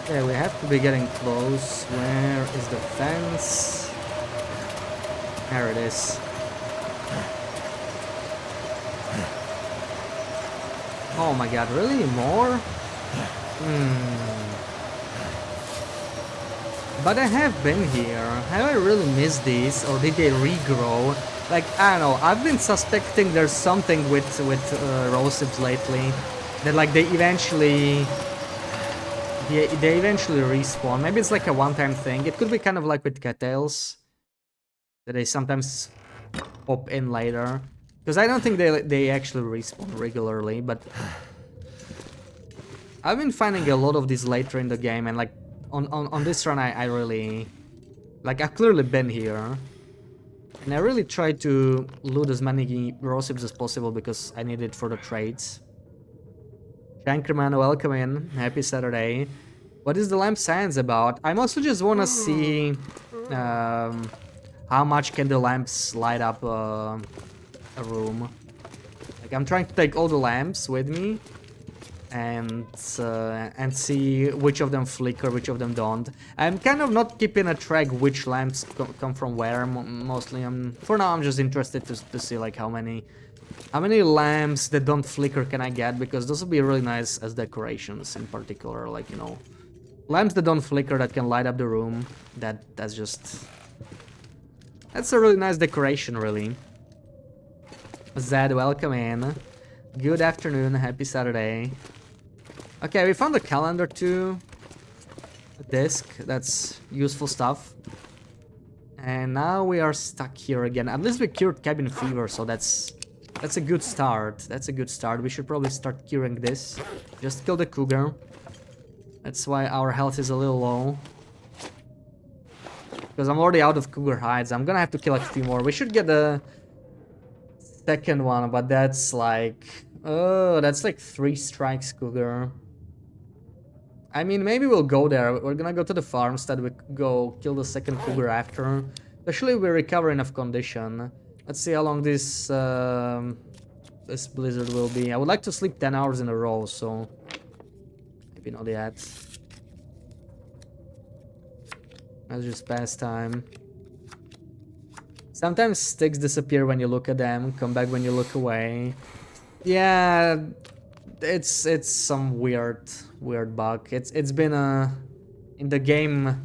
Okay, we have to be getting close. Where is the fence? There it is. Oh my god, really? More? But I have been here. Have I really missed these? Or did they regrow? Like, I don't know. I've been suspecting there's something with Rosebs lately. That like they eventually respawn. Maybe it's like a one-time thing. It could be kind of like with cattails, that they sometimes pop in later. Because I don't think they actually respawn regularly, but I've been finding a lot of these later in the game, and like on this run I really, like, I've clearly been here. And I really try to loot as many Rosebs as possible because I need it for the trades. Shankerman, welcome in. Happy Saturday. What is the lamp science about? I mostly just want to see how much can the lamps light up a room. Like, I'm trying to take all the lamps with me and see which of them flicker, which of them don't. I'm kind of not keeping a track which lamps come from where. Mostly, for now, I'm just interested to see like how many lamps that don't flicker can I get, because those would be really nice as decorations in particular, like, you know, lamps that don't flicker that can light up the room. That's a really nice decoration, really. Zed, welcome in. Good afternoon, happy Saturday. Okay, we found a calendar too. A disc, that's useful stuff. And now we are stuck here again. At least we cured cabin fever, so that's a good start. That's a good start. We should probably start curing this. Just kill the cougar. That's why our health is a little low. Because I'm already out of cougar hides. I'm gonna have to kill a few more. We should get the second one, but that's like... Oh, that's like 3 strikes cougar. I mean, maybe we'll go there. We're gonna go to the farmstead. We go kill the second cougar after. Especially if we recover enough condition. Let's see how long this this blizzard will be. I would like to sleep 10 hours in a row, so maybe not yet. That's just pastime. Sometimes sticks disappear when you look at them, come back when you look away. Yeah, it's some weird bug. It's been in the game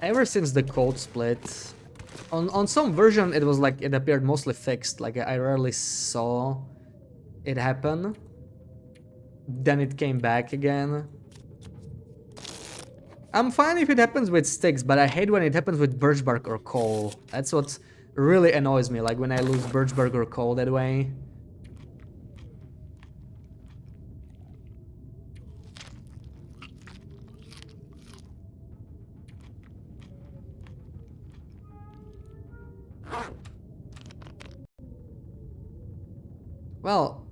ever since the code split. On some version it was like it appeared mostly fixed, like I rarely saw it happen. Then it came back again. I'm fine if it happens with sticks, but I hate when it happens with birch bark or coal. That's what really annoys me, like when I lose birch bark or coal that way. Well,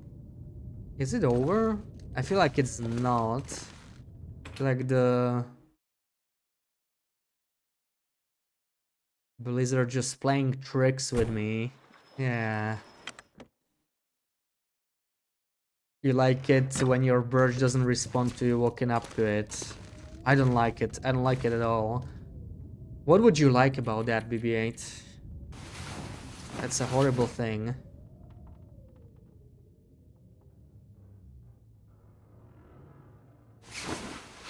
is it over? I feel like it's not. I feel like the Blizzard just playing tricks with me. Yeah. You like it when your bird doesn't respond to you walking up to it. I don't like it. I don't like it at all. What would you like about that, BB-8? That's a horrible thing.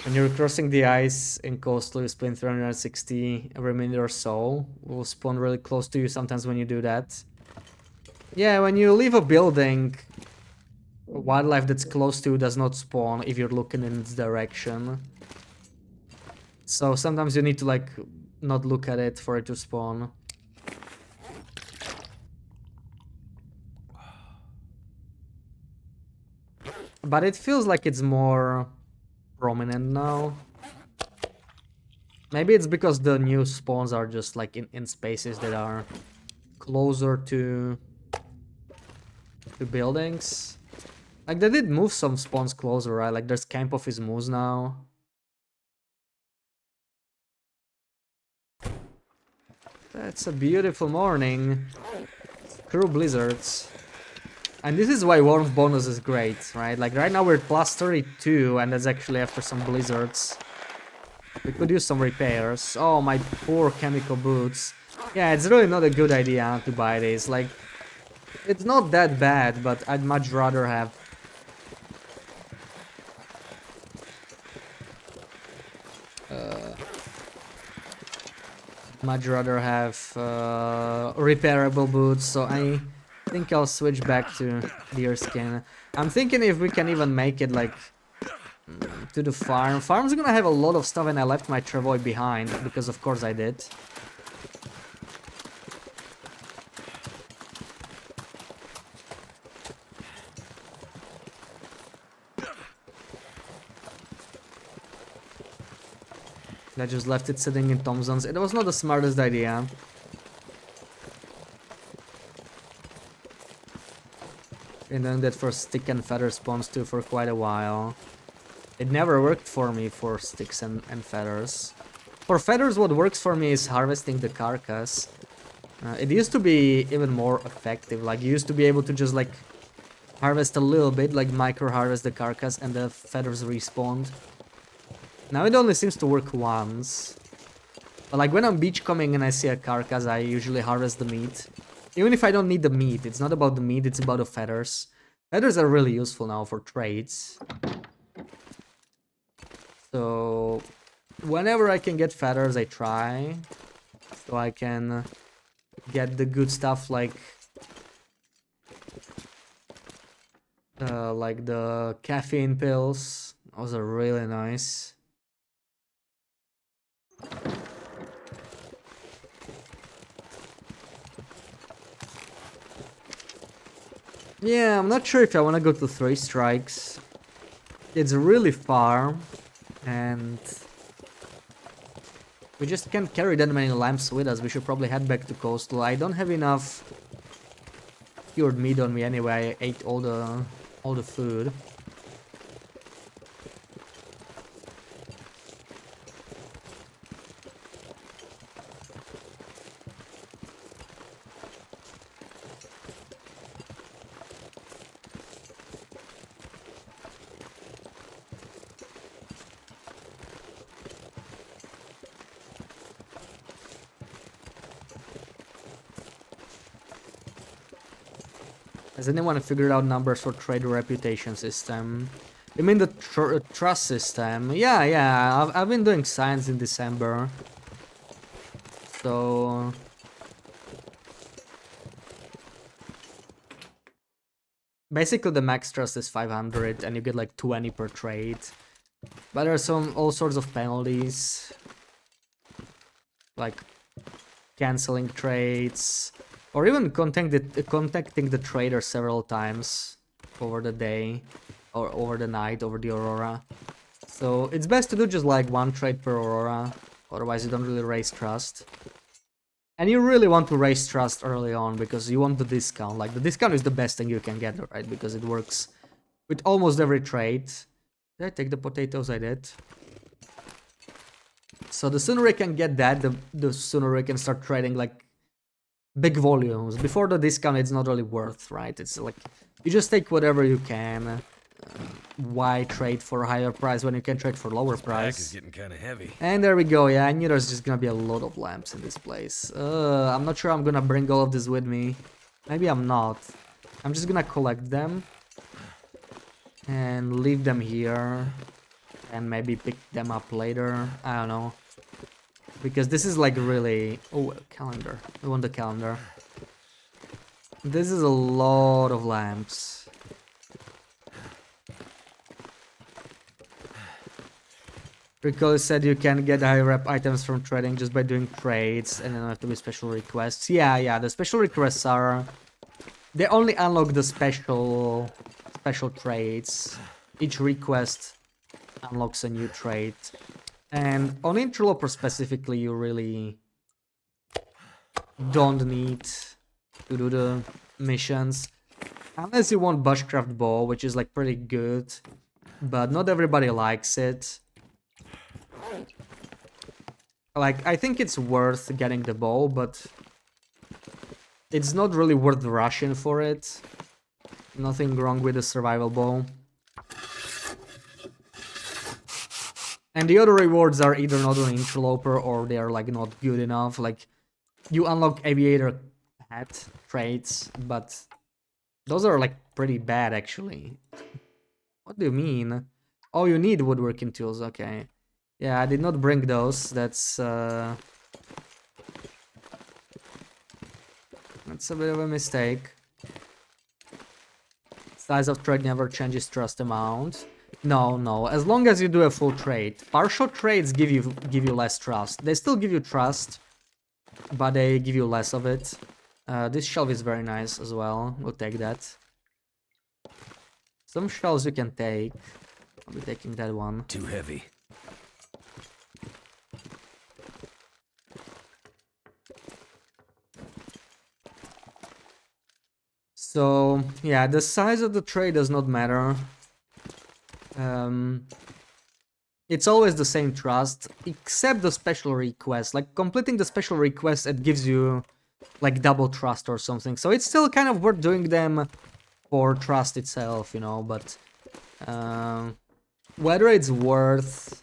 When you're crossing the ice in coastal, you spin 360 every minute or so. Will spawn really close to you sometimes when you do that. Yeah, when you leave a building, wildlife that's close to you does not spawn if you're looking in its direction. So sometimes you need to like not look at it for it to spawn. But it feels like it's more prominent now. Maybe it's because the new spawns are just like in spaces that are closer to buildings. Like they did move some spawns closer, right? Like there's Camp of Ismuz now. That's a beautiful morning. Screw blizzards. And this is why warmth bonus is great, right? Like right now we're at plus 32 and that's actually after some blizzards. We could use some repairs. Oh, my poor chemical boots. Yeah, it's really not a good idea to buy these. Like, it's not that bad, but I'd much rather have... repairable boots, so I think I'll switch back to deerskin. I'm thinking if we can even make it, like, to the farm. Farm's gonna have a lot of stuff and I left my travois behind, because of course I did. I just left it sitting in Thompson's. It was not the smartest idea. Been doing that for stick and feather spawns too for quite a while. It never worked for me for sticks and feathers. For feathers, what works for me is harvesting the carcass. It used to be even more effective. Like, you used to be able to just, like, harvest a little bit, like micro-harvest the carcass, and the feathers respawned. Now it only seems to work once. But, like, when I'm beachcombing and I see a carcass, I usually harvest the meat. Even if I don't need the meat, it's not about the meat, it's about the feathers. Feathers are really useful now for trades. So, whenever I can get feathers, I try. So I can get the good stuff like like the caffeine pills. Those are really nice. Yeah, I'm not sure if I want to go to 3 strikes. It's really far, and we just can't carry that many lamps with us. We should probably head back to coastal. I don't have enough cured meat on me anyway. I ate all the food. Has anyone figured out numbers for trade reputation system? You mean the trust system? Yeah. I've been doing science in December. So... basically the max trust is 500 and you get like 20 per trade. But there are all sorts of penalties. Like canceling trades. Or even contacting the trader several times over the day. Or over the night, over the Aurora. So it's best to do just like 1 trade per Aurora. Otherwise you don't really raise trust. And you really want to raise trust early on because you want the discount. Like the discount is the best thing you can get, right? Because it works with almost every trade. Did I take the potatoes? I did. So the sooner I can get that, the sooner I can start trading like big volumes. Before the discount, it's not really worth, right? It's like you just take whatever you can. Why trade for a higher price when you can trade for lower price? Pack is getting kind of heavy. And there we go. Yeah, I knew there's just gonna be a lot of lamps in this place. I'm not sure I'm gonna bring all of this with me. Maybe I'm not. I'm just gonna collect them and leave them here and maybe pick them up later. I don't know. Because this is like really... oh, a calendar. We want the calendar. This is a lot of lamps. Rico said you can get high rep items from trading just by doing trades and don't have to be special requests. Yeah, the special requests are... they only unlock the special trades. Each request unlocks a new trade. And on Interloper specifically, you really don't need to do the missions. Unless you want Bushcraft Bow, which is like pretty good. But not everybody likes it. Like, I think it's worth getting the bow, but it's not really worth rushing for it. Nothing wrong with the survival bow. And the other rewards are either not an Interloper or they're like not good enough. Like, you unlock Aviator hat traits, but those are like pretty bad actually. What do you mean? Oh, you need woodworking tools, okay. Yeah, I did not bring those. That's a bit of a mistake. Size of trade never changes trust amount. No. As long as you do a full trade. Partial trades give you less trust. They still give you trust, but they give you less of it. This shelf is very nice as well. We'll take that. Some shells you can take. I'll be taking that one. Too heavy. So, yeah, the size of the tray does not matter. It's always the same trust, except the special request. Like, completing the special request, it gives you, like, double trust or something. So it's still kind of worth doing them for trust itself, you know, but... whether it's worth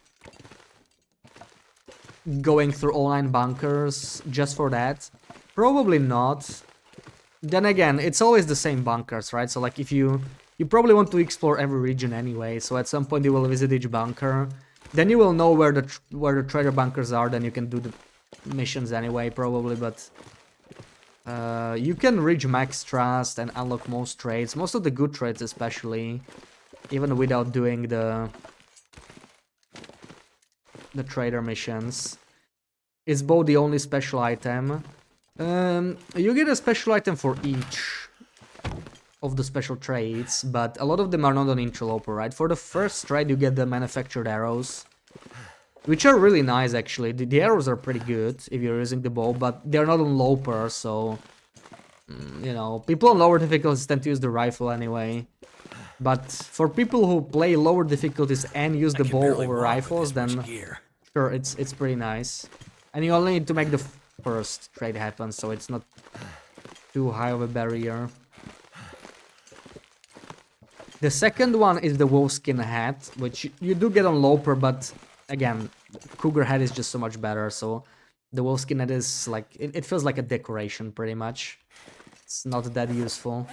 going through online bunkers just for that, probably not. Then again, it's always the same bunkers, right? So like if you probably want to explore every region anyway, so at some point you will visit each bunker, then you will know where the trader bunkers are, then you can do the missions anyway probably, but You can reach max trust and unlock most trades, most of the good trades especially, even without doing the trader missions. Is both the only special item. You get a special item for each of the special trades, but a lot of them are not on Interloper, right? For the first trade you get the manufactured arrows, which are really nice actually. The arrows are pretty good if you're using the bow, but they're not on Loper, so... you know, people on lower difficulties tend to use the rifle anyway. But for people who play lower difficulties and use the bow over rifles, then sure, it's pretty nice. And you only need to make the first trade happen, so it's not too high of a barrier. The second one is the wolfskin hat, which you do get on Loper, but again, cougar hat is just so much better, so the wolfskin hat is like, it feels like a decoration pretty much. It's not that useful.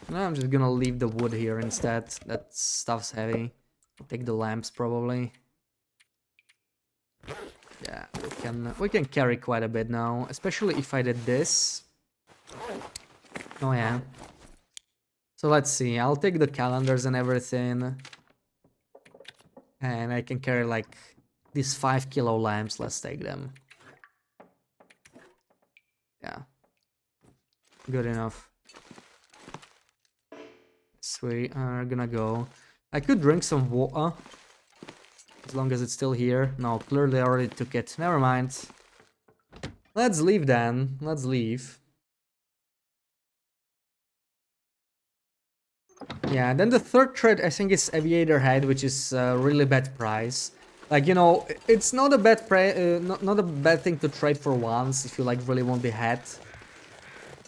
No, I'm just gonna leave the wood here instead. That stuff's heavy. I'll take the lamps probably. Yeah, we can carry quite a bit now, especially if I did this. Oh yeah. So let's see, I'll take the calendars and everything. And I can carry like these 5 kilo lamps, let's take them. Yeah. Good enough. Sweet, we're gonna go. I could drink some water. As long as it's still here. No, clearly I already took it. Never mind. Let's leave then. Let's leave. Yeah, then the third trade I think is Aviator Head, which is a really bad price. Like, you know, it's not a bad not a bad thing to trade for once if you like really want the hat.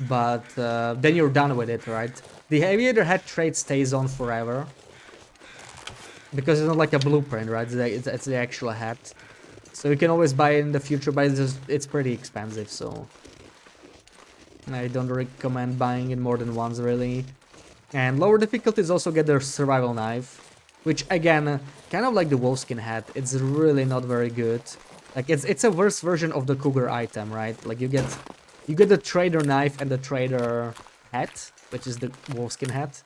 But then you're done with it, right? The Aviator Hat trade stays on forever. Because it's not like a blueprint, right? It's the actual hat. So you can always buy it in the future, but it's pretty expensive, so... I don't recommend buying it more than once, really. And lower difficulties also get their survival knife. Which, again, kind of like the wolfskin hat, it's really not very good. Like, it's a worse version of the cougar item, right? Like, you get the trader knife and the trader hat, which is the wolfskin hat.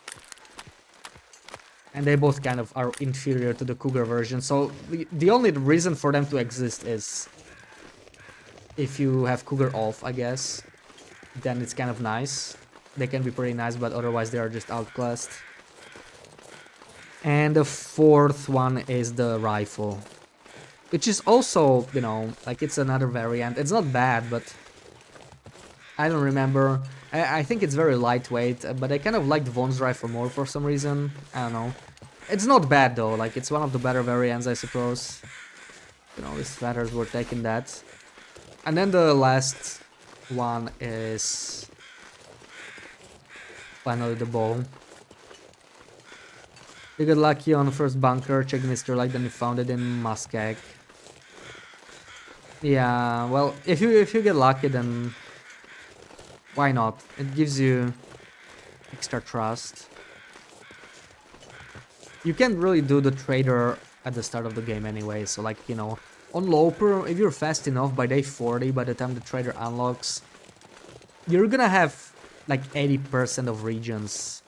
And they both kind of are inferior to the cougar version, so the only reason for them to exist is if you have cougar off, I guess. Then it's kind of nice. They can be pretty nice, but otherwise they are just outclassed. And the fourth one is the rifle, which is also, you know, like it's another variant. It's not bad, but I don't remember. I think it's very lightweight, but I kind of liked Von's rifle more for some reason. I don't know. It's not bad though, like it's one of the better variants, I suppose. You know, these feathers were taking that. And then the last one is finally the bow. You got lucky on the first bunker, check Mr. Light, then you found it in Muskeg. Yeah, well, if you get lucky, then why not? It gives you extra trust. You can't really do the trader at the start of the game anyway, so like, you know, on Loper, if you're fast enough, by day 40, by the time the trader unlocks, you're gonna have like 80% of regions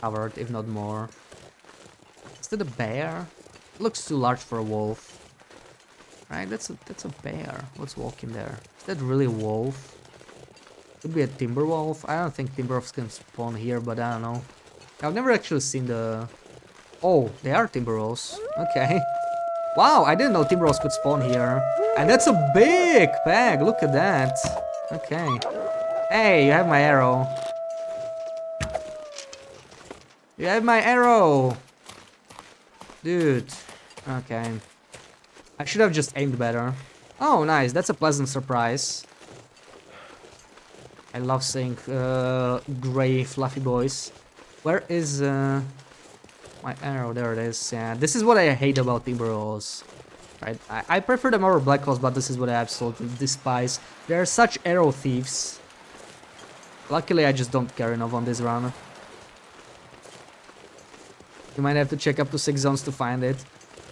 covered, if not more. Is that a bear? It looks too large for a wolf. Right, that's a bear. What's walking there? Is that really a wolf? Could be a timber wolf. I don't think timber wolves can spawn here, but I don't know. I've never actually seen the... Oh, they are timber wolves. Okay. Wow, I didn't know timber wolves could spawn here. And that's a big pack. Look at that. Okay. Hey, you have my arrow. You have my arrow. Dude. Okay. I should have just aimed better. Oh, nice. That's a pleasant surprise. I love seeing gray fluffy boys. Where is my arrow? There it is. Yeah, this is what I hate about timber wolves. Right? I prefer them over black holes, but this is what I absolutely despise. They are such arrow thieves. Luckily, I just don't care enough on this run. You might have to check up to 6 zones to find it.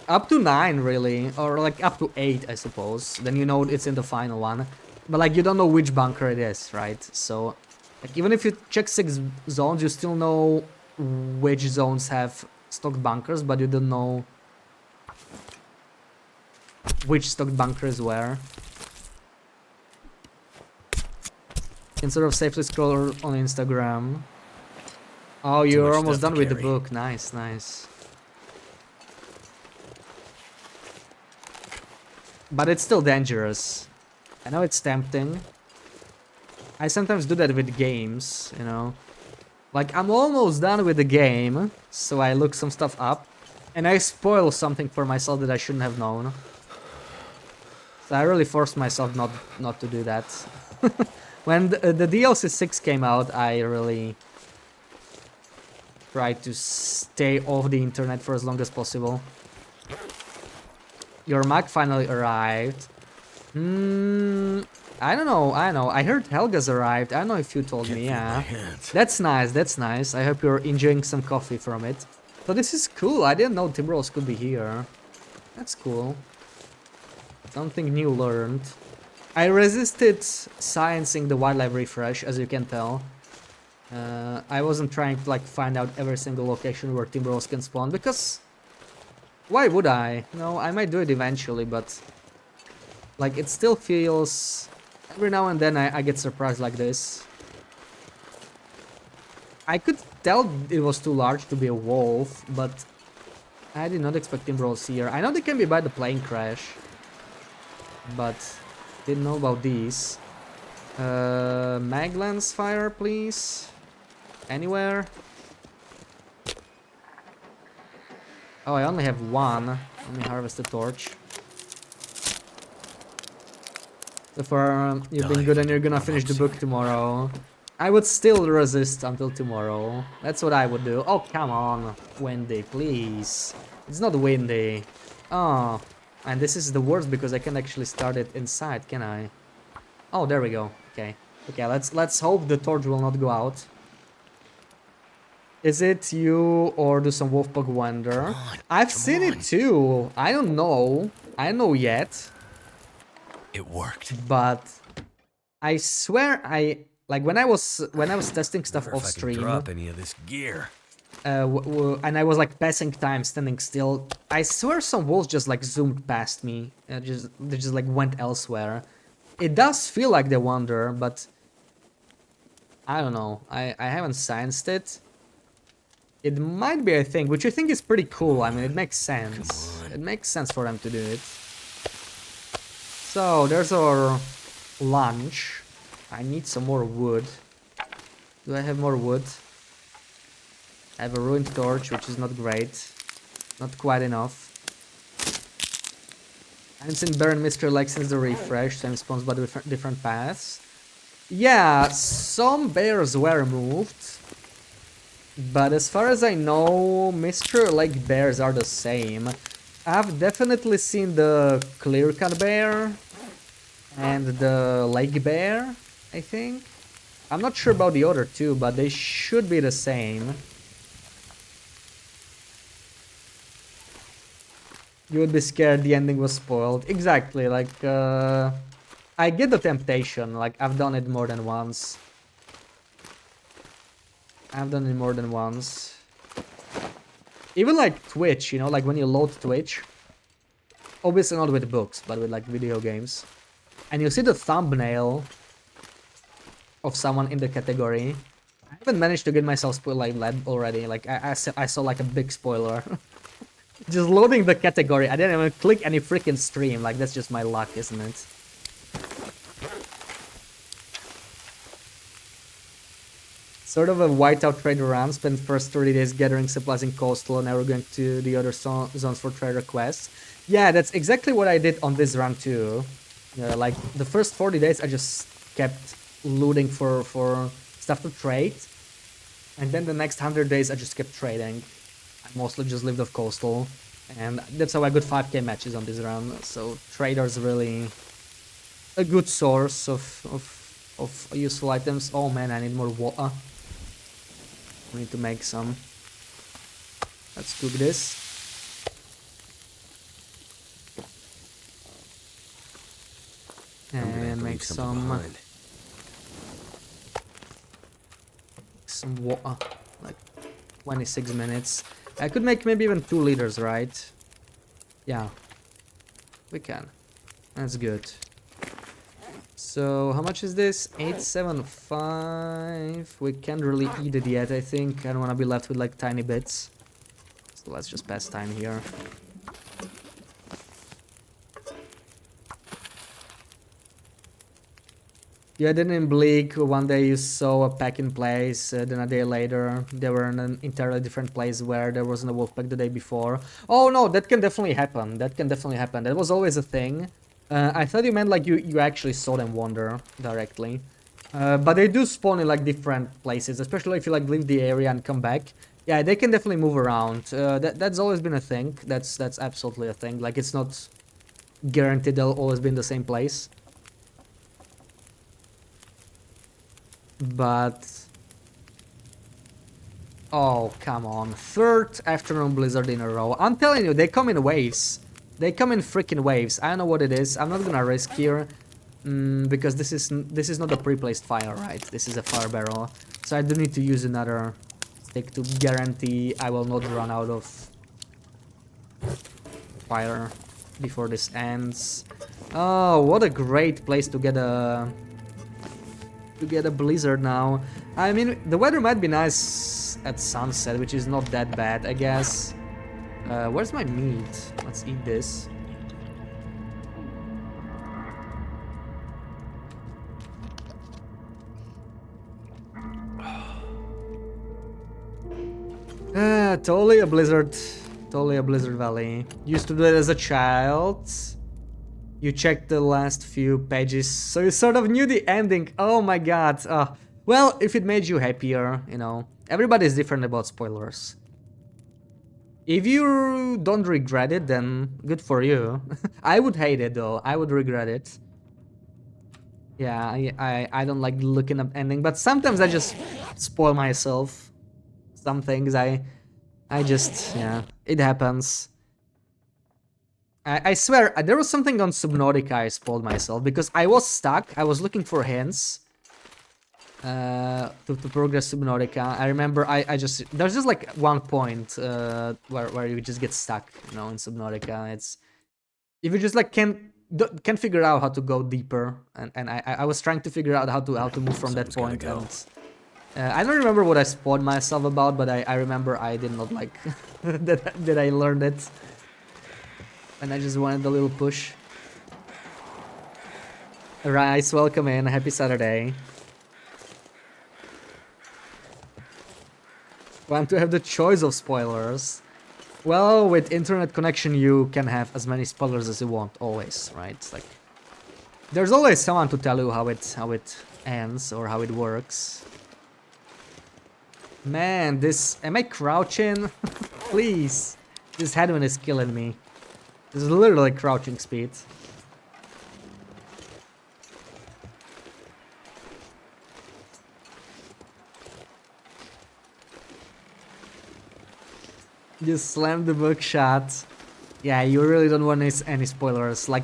Up to 9, really. Or like up to 8, I suppose. Then you know it's in the final one. But like you don't know which bunker it is, right? So like even if you check 6 zones, you still know which zones have stocked bunkers, but you don't know which stocked bunker is where. You can sort of safely scroll on Instagram. Oh, you're much almost stuff done to with the carry. book. Nice, nice. But it's still dangerous. I know it's tempting. I sometimes do that with games, you know. Like, I'm almost done with the game, so I look some stuff up, and I spoil something for myself that I shouldn't have known. So I really forced myself not to do that. When the DLC 6 came out, I really tried to stay off the internet for as long as possible. Your Mac finally arrived. I don't know, I heard Helga's arrived. I don't know if you told Can't me, feel my yeah. hands. That's nice, that's nice. I hope you're enjoying some coffee from it. So this is cool, I didn't know Timberwolves could be here. That's cool. Something new learned. I resisted sciencing the wildlife refresh, as you can tell. I wasn't trying to like find out every single location where Timberwolves can spawn, because... Why would I? No, I might do it eventually, but... Like, it still feels... Every now and then I get surprised like this. I could tell it was too large to be a wolf, but... I did not expect Timberwolves here. I know they can be by the plane crash. But... Didn't know about these. Mag lens fire, please. Anywhere? Oh, I only have one. Let me harvest the torch. So far, you've been good and you're gonna finish the book tomorrow. I would still resist until tomorrow. That's what I would do. Oh, come on, Wendy, please. It's not windy. Oh, and this is the worst because I can actually start it inside, can I? Oh, there we go. Okay. Okay, let's hope the torch will not go out. Is it you or do some Wolfpack wander? I've seen it too. I don't know. I don't know yet. It worked. But I swear like when I was testing stuff Wonder off if I can stream, drop any of this gear. and I was like passing time standing still, I swear some wolves just like zoomed past me, they just like went elsewhere. It does feel like they wander, but I don't know. I haven't sensed it. It might be a thing, which I think is pretty cool. I mean, it makes sense. It makes sense for them to do it. So, there's our lunch. I need some more wood. Do I have more wood? I have a ruined torch, which is not great. Not quite enough. I haven't seen Baron Mystery like since the refresh, so I'm spawns by different paths. Yeah, some bears were moved. But as far as I know, Mr. Lake bears are the same. I've definitely seen the clear-cut bear and the lake bear, I think. I'm not sure about the other two, but they should be the same. You would be scared the ending was spoiled. Exactly, like, I get the temptation, like, I've done it more than once. I've done it more than once. Even like Twitch, you know, like when you load Twitch. Obviously not with books, but with like video games. And you see the thumbnail of someone in the category. I haven't managed to get myself spoiled like that already. Like I saw like a big spoiler. Just loading the category. I didn't even click any freaking stream. Like that's just my luck, isn't it? Sort of a whiteout trader run, spent first 30 days gathering supplies in coastal, and now we're going to the other zones for trader quests. Yeah, that's exactly what I did on this run too. Like the first 40 days I just kept looting for stuff to trade. And then the next 100 days I just kept trading. I mostly just lived off coastal. And that's how I got 5k matches on this run. So trader's really a good source of useful items. Oh man, I need more water. We need to make some. Let's cook this. And make leave something behind. some water, like 26 minutes. I could make maybe even 2 liters, right? Yeah, we can. That's good. So how much is this? 875. We can't really eat it yet, I think. I don't want to be left with like tiny bits. So let's just pass time here. Yeah, then in Bleak, one day you saw a pack in place, then a day later they were in an entirely different place where there wasn't a wolf pack the day before. Oh no, that can definitely happen. That can definitely happen. That was always a thing. I thought you meant like you actually saw them wander directly. But they do spawn in like different places, especially if you like leave the area and come back. Yeah, they can definitely move around. That's always been a thing. That's absolutely a thing. Like it's not guaranteed they'll always be in the same place. But oh, come on. 3rd afternoon blizzard in a row. I'm telling you, they come in waves. They come in freaking waves. I don't know what it is. I'm not gonna risk here. Because this is not a pre-placed fire, right? This is a fire barrel. So I do need to use another stick to guarantee I will not run out of fire before this ends. Oh, what a great place to get a blizzard now. I mean, the weather might be nice at sunset, which is not that bad, I guess. Where's my meat? Let's eat this. Totally a blizzard. Totally a blizzard valley. Used to do it as a child. You checked the last few pages, so you sort of knew the ending. Oh my god. Well, if it made you happier, you know. Everybody's different about spoilers. If you don't regret it, then good for you. I would hate it though. I would regret it. Yeah, I don't like looking up ending, but sometimes I just spoil myself. Some things I just, yeah, it happens. I swear, there was something on Subnautica I spoiled myself because I was stuck. I was looking for hints to progress Subnautica. I remember there's just like one point where you just get stuck, you know, in Subnautica. It's if you just like can't figure out how to go deeper, and I was trying to figure out how to move from that point. And, I don't remember what I spoiled myself about, but I remember I did not like that I learned it. And I just wanted a little push. Rice, welcome in. Happy Saturday. Want to have the choice of spoilers? Well, with internet connection, you can have as many spoilers as you want, always, right? Like, there's always someone to tell you how it ends or how it works. Man, am I crouching? Please. This headwind is killing me. This is literally crouching speed. Just slam the book shut. Yeah, you really don't want any spoilers. Like,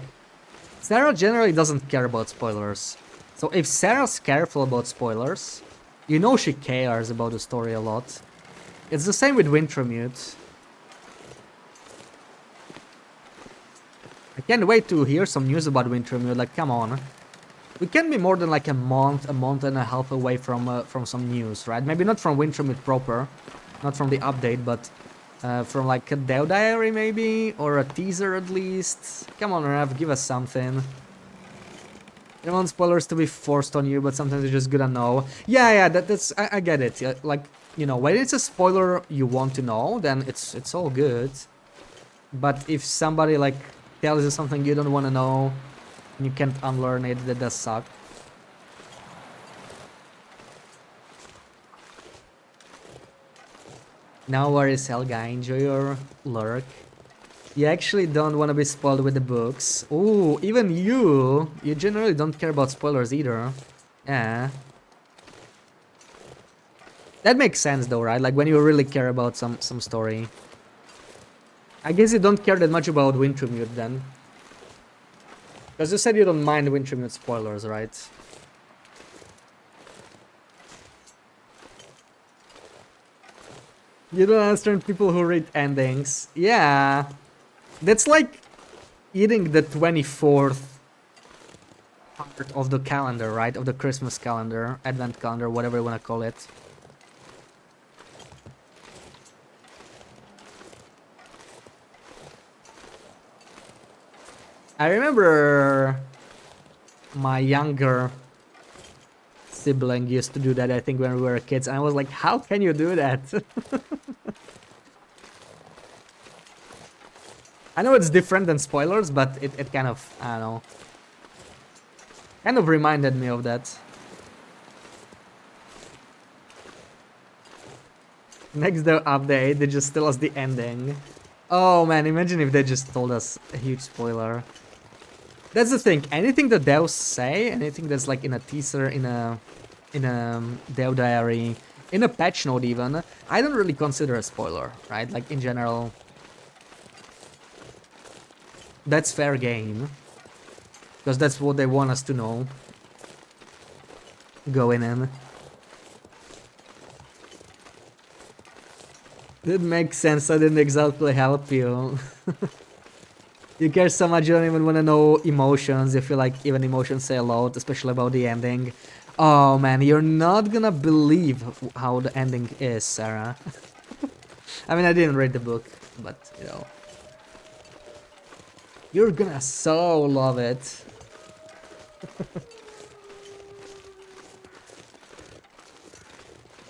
Sarah generally doesn't care about spoilers. So if Sarah's careful about spoilers, you know she cares about the story a lot. It's the same with Wintermute. I can't wait to hear some news about Wintermute, like come on. We can be more than like a month and a half away from some news, right? Maybe not from Wintermute proper, not from the update, but from like a Dev Diary maybe, or a teaser at least. Come on, Rav, give us something. I don't want spoilers to be forced on you, but sometimes it's just good to know. Yeah, that's I get it. Yeah, like, you know, when it's a spoiler you want to know, then it's all good. But if somebody like tells you something you don't want to know, and you can't unlearn it, that does suck. No worries, Helga, enjoy your lurk. You actually don't want to be spoiled with the books. Ooh, even you generally don't care about spoilers either. Yeah. That makes sense though, right? Like when you really care about some story. I guess you don't care that much about Wintermute then. Because you said you don't mind Wintermute spoilers, right? You don't understand people who read endings. Yeah. That's like eating the 24th part of the calendar, right? Of the Christmas calendar, Advent calendar, whatever you want to call it. I remember my younger sibling used to do that, I think, when we were kids, and I was like, how can you do that? I know it's different than spoilers, but it kind of, I don't know, kind of reminded me of that. Next update, they just tell us the ending. Oh man, imagine if they just told us a huge spoiler. That's the thing, anything that devs say, anything that's like in a teaser, in a dev diary, in a patch note even, I don't really consider a spoiler, right? Like in general, that's fair game. Because that's what they want us to know. Going in. That makes sense, I didn't exactly help you. You care so much you don't even want to know emotions. You feel like even emotions say a lot, especially about the ending. Oh man, you're not gonna believe how the ending is, Sarah. I mean, I didn't read the book, but you know. You're gonna so love it.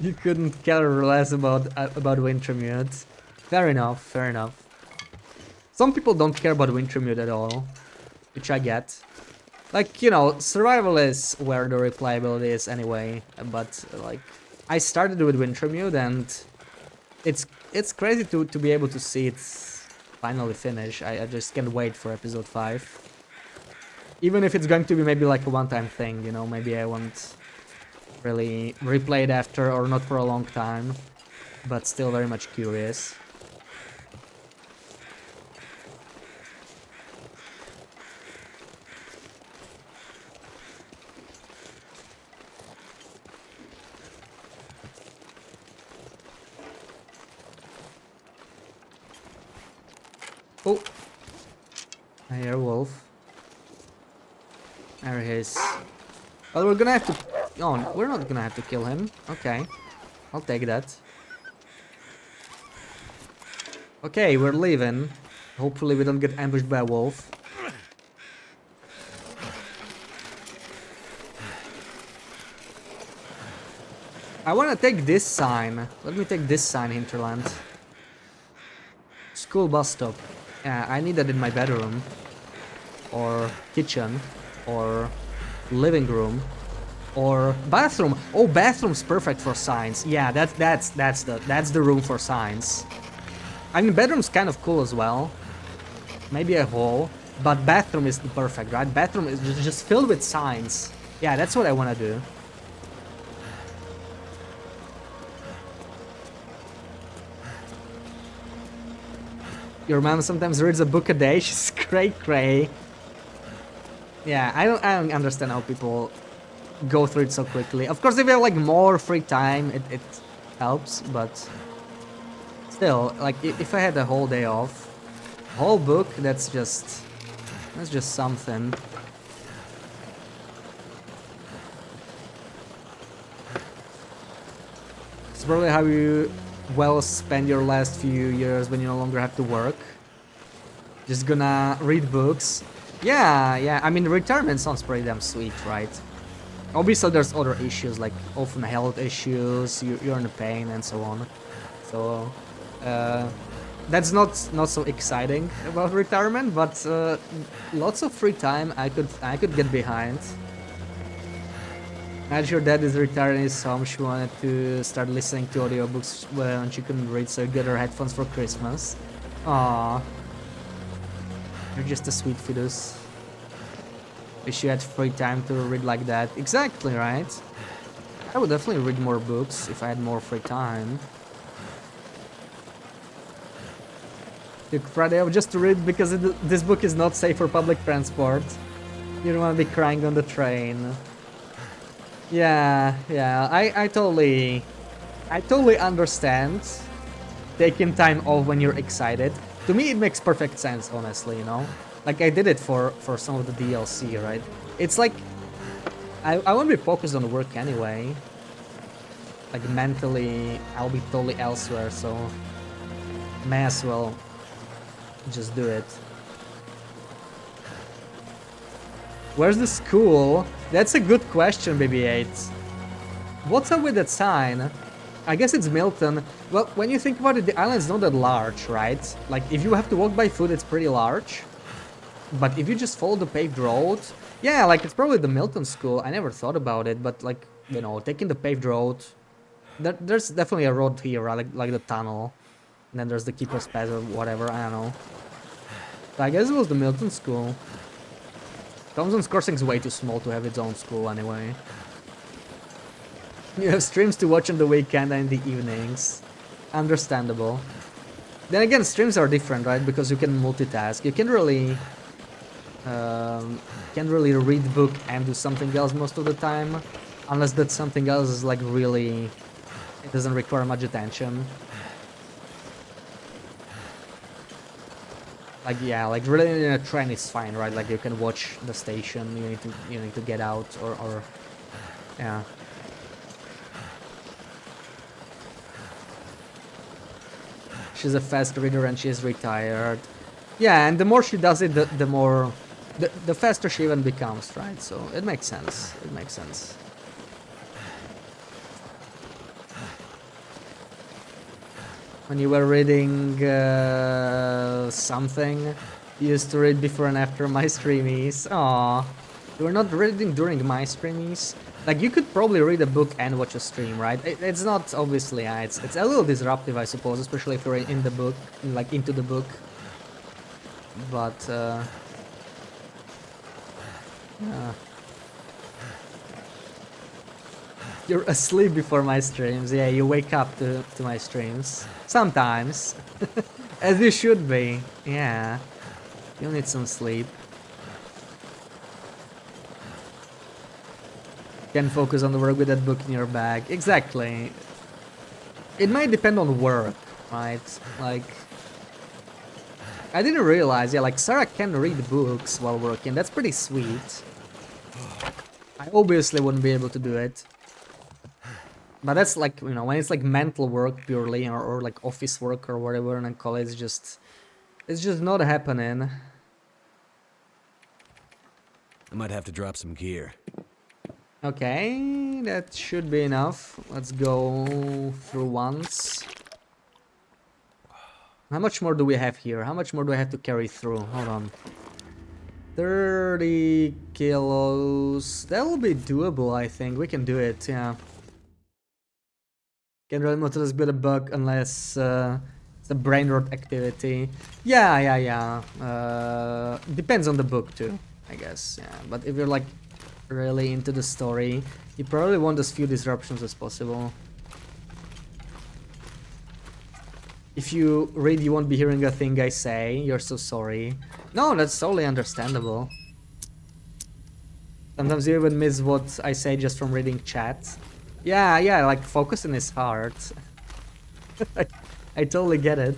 You couldn't care less about Wintermute. Fair enough, fair enough. Some people don't care about Wintermute at all, which I get. Like, you know, survival is where the replayability is anyway, but like, I started with Wintermute and it's crazy to be able to see it finally finish. I just can't wait for episode 5. Even if it's going to be maybe like a one-time thing, you know, maybe I won't really replay it after or not for a long time, but still very much curious. Oh, I hear a wolf. There he is. Well, we're gonna have to... Oh, we're not gonna have to kill him. Okay, I'll take that. Okay, we're leaving. Hopefully we don't get ambushed by a wolf. I wanna take this sign. Let me take this sign, Hinterland. School bus stop. Yeah, I need that in my bedroom. Or kitchen. Or living room. Or bathroom. Oh, bathroom's perfect for signs. Yeah, that's the room for signs. I mean, bedroom's kind of cool as well. Maybe a hall, but bathroom is the perfect, right? Bathroom is just filled with signs. Yeah, that's what I want to do. Your mom sometimes reads a book a day. She's cray. Yeah, I don't understand how people go through it so quickly. Of course, if you have like more free time, it helps, but still, like if I had a whole day off, whole book, that's just something. It's probably how you well spend your last few years when you no longer have to work. Just gonna read books. Yeah, I mean, retirement sounds pretty damn sweet, right? Obviously, there's other issues, like often health issues, you're in pain and so on. So, that's not so exciting about retirement, but lots of free time I could get behind. As your dad is retiring his home, she wanted to start listening to audiobooks when she couldn't read, so get her headphones for Christmas. Aww. You're just a sweet fetus. Wish you had free time to read like that. Exactly, right? I would definitely read more books if I had more free time. Took Friday off just to read because this book is not safe for public transport. You don't want to be crying on the train. Yeah, yeah, I totally understand taking time off when you're excited. To me, it makes perfect sense, honestly, you know? Like, I did it for some of the DLC, right? It's like, I won't be focused on work anyway. Like, mentally, I'll be totally elsewhere, so may as well just do it. Where's the school? That's a good question, BB-8. What's up with that sign? I guess it's Milton. Well, when you think about it, the island's not that large, right? Like, if you have to walk by foot, it's pretty large. But if you just follow the paved road... Yeah, like, it's probably the Milton School. I never thought about it, but, like, you know, taking the paved road... There's definitely a road here, right? Like the tunnel. And then there's the Keeper's Path or whatever, I don't know. So I guess it was the Milton School. Thompson's Crossing's way too small to have its own school anyway. You have streams to watch on the weekend and in the evenings. Understandable. Then again, streams are different, right? Because you can multitask. You can't really read the book and do something else most of the time. Unless that something else is like really... It doesn't require much attention. Like, yeah, like really in a train is fine, right? Like you can watch the station, you need to get out or yeah. She's a fast reader and she's retired. Yeah, and the more she does it, the more the faster she even becomes, right? So it makes sense. It makes sense. When you were reading something, you used to read before and after my streamies. Aww. You were not reading during my streamies? Like, you could probably read a book and watch a stream, right? It's not, obviously, it's a little disruptive, I suppose, especially if you're in the book, like, into the book. But, yeah. You're asleep before my streams. Yeah, you wake up to my streams. Sometimes. As you should be. Yeah. You need some sleep. Can focus on the work with that book in your bag. Exactly. It might depend on work, right? Like... I didn't realize, yeah, like Sarah can read books while working. That's pretty sweet. I obviously wouldn't be able to do it. But that's like, you know, when it's like mental work purely or like office work or whatever and call it, it's just not happening. I might have to drop some gear. Okay, that should be enough. Let's go through once. How much more do we have here? How much more do I have to carry through? Hold on. 30 kilos. That will be doable, I think. We can do it, yeah. Can't really notice a bug unless it's a brain rot activity. Yeah. Depends on the book too, I guess. Yeah, but if you're like really into the story, you probably want as few disruptions as possible. If you read, you won't be hearing a thing I say. You're so sorry. No, that's totally understandable. Sometimes you even miss what I say just from reading chat. Yeah, like focusing is hard. I totally get it.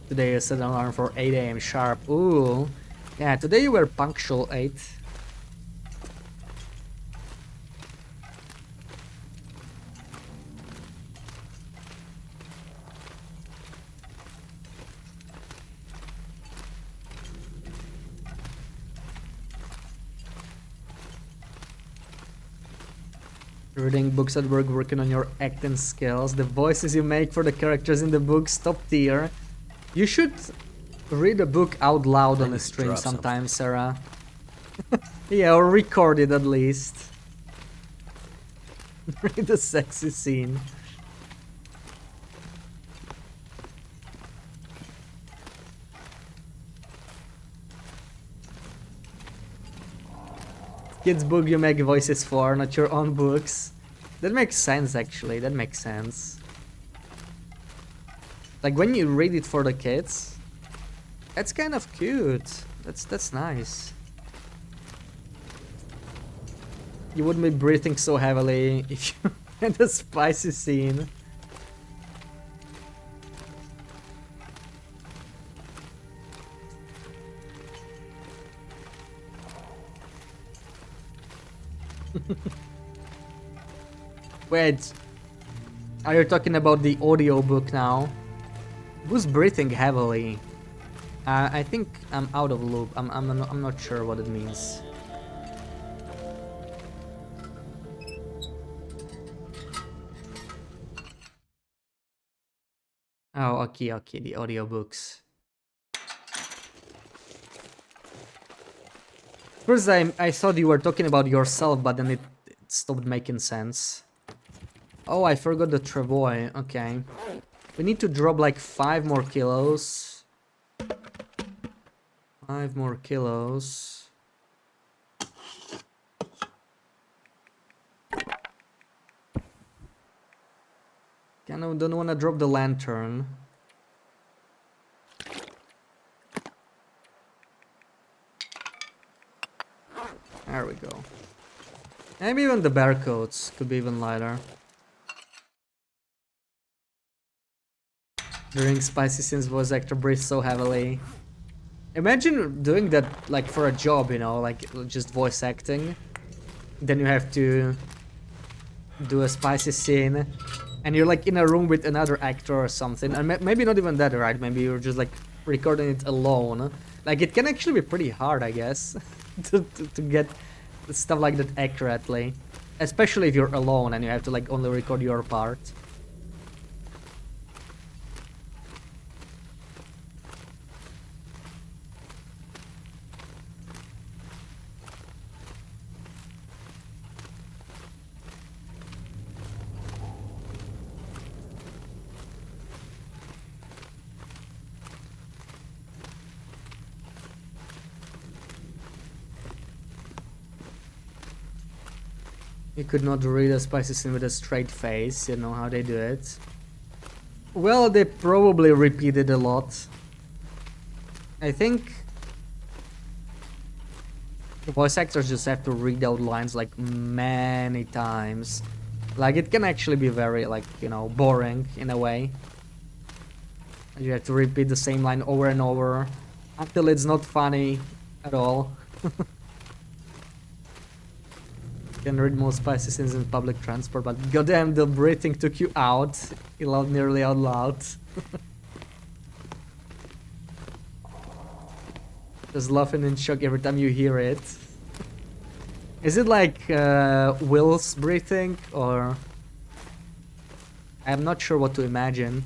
Today you set an alarm for 8 AM sharp. Ooh. Yeah, today you were punctual 8. Reading books at work, working on your acting skills. The voices you make for the characters in the books, top tier. You should read a book out loud on a stream sometime, Sarah. Yeah, or record it at least. Read the sexy scene. Kids' book you make voices for, not your own books. That makes sense, actually. That makes sense. Like when you read it for the kids, that's kind of cute. That's nice. You wouldn't be breathing so heavily if you had a spicy scene. Wait, are you talking about the audiobook now? Who's breathing heavily? I think I'm out of loop. I'm not sure what it means. Oh, okay, the audiobooks. First I thought you were talking about yourself, but then it stopped making sense. Oh, I forgot the travois. Okay. We need to drop like 5 more kilos. 5 more kilos. Don't wanna drop the lantern. There we go. Maybe even the bear coats could be even lighter. During spicy scenes, voice actor breathes so heavily. Imagine doing that like for a job, you know, like just voice acting. Then you have to do a spicy scene, and you're like in a room with another actor or something, and maybe not even that, right? Maybe you're just like recording it alone. Like it can actually be pretty hard, I guess, to get stuff like that accurately, especially if you're alone and you have to like only record your part. You could not read a spicy scene with a straight face, you know how they do it. Well, they probably repeated a lot. I think the voice actors just have to read out lines like many times. Like it can actually be very like, you know, boring in a way. You have to repeat the same line over and over until it's not funny at all. Can read more spicy scenes in public transport, but goddamn, the breathing took you out. Nearly out loud. Just laughing in shock every time you hear it. Is it like Will's breathing, or I'm not sure what to imagine.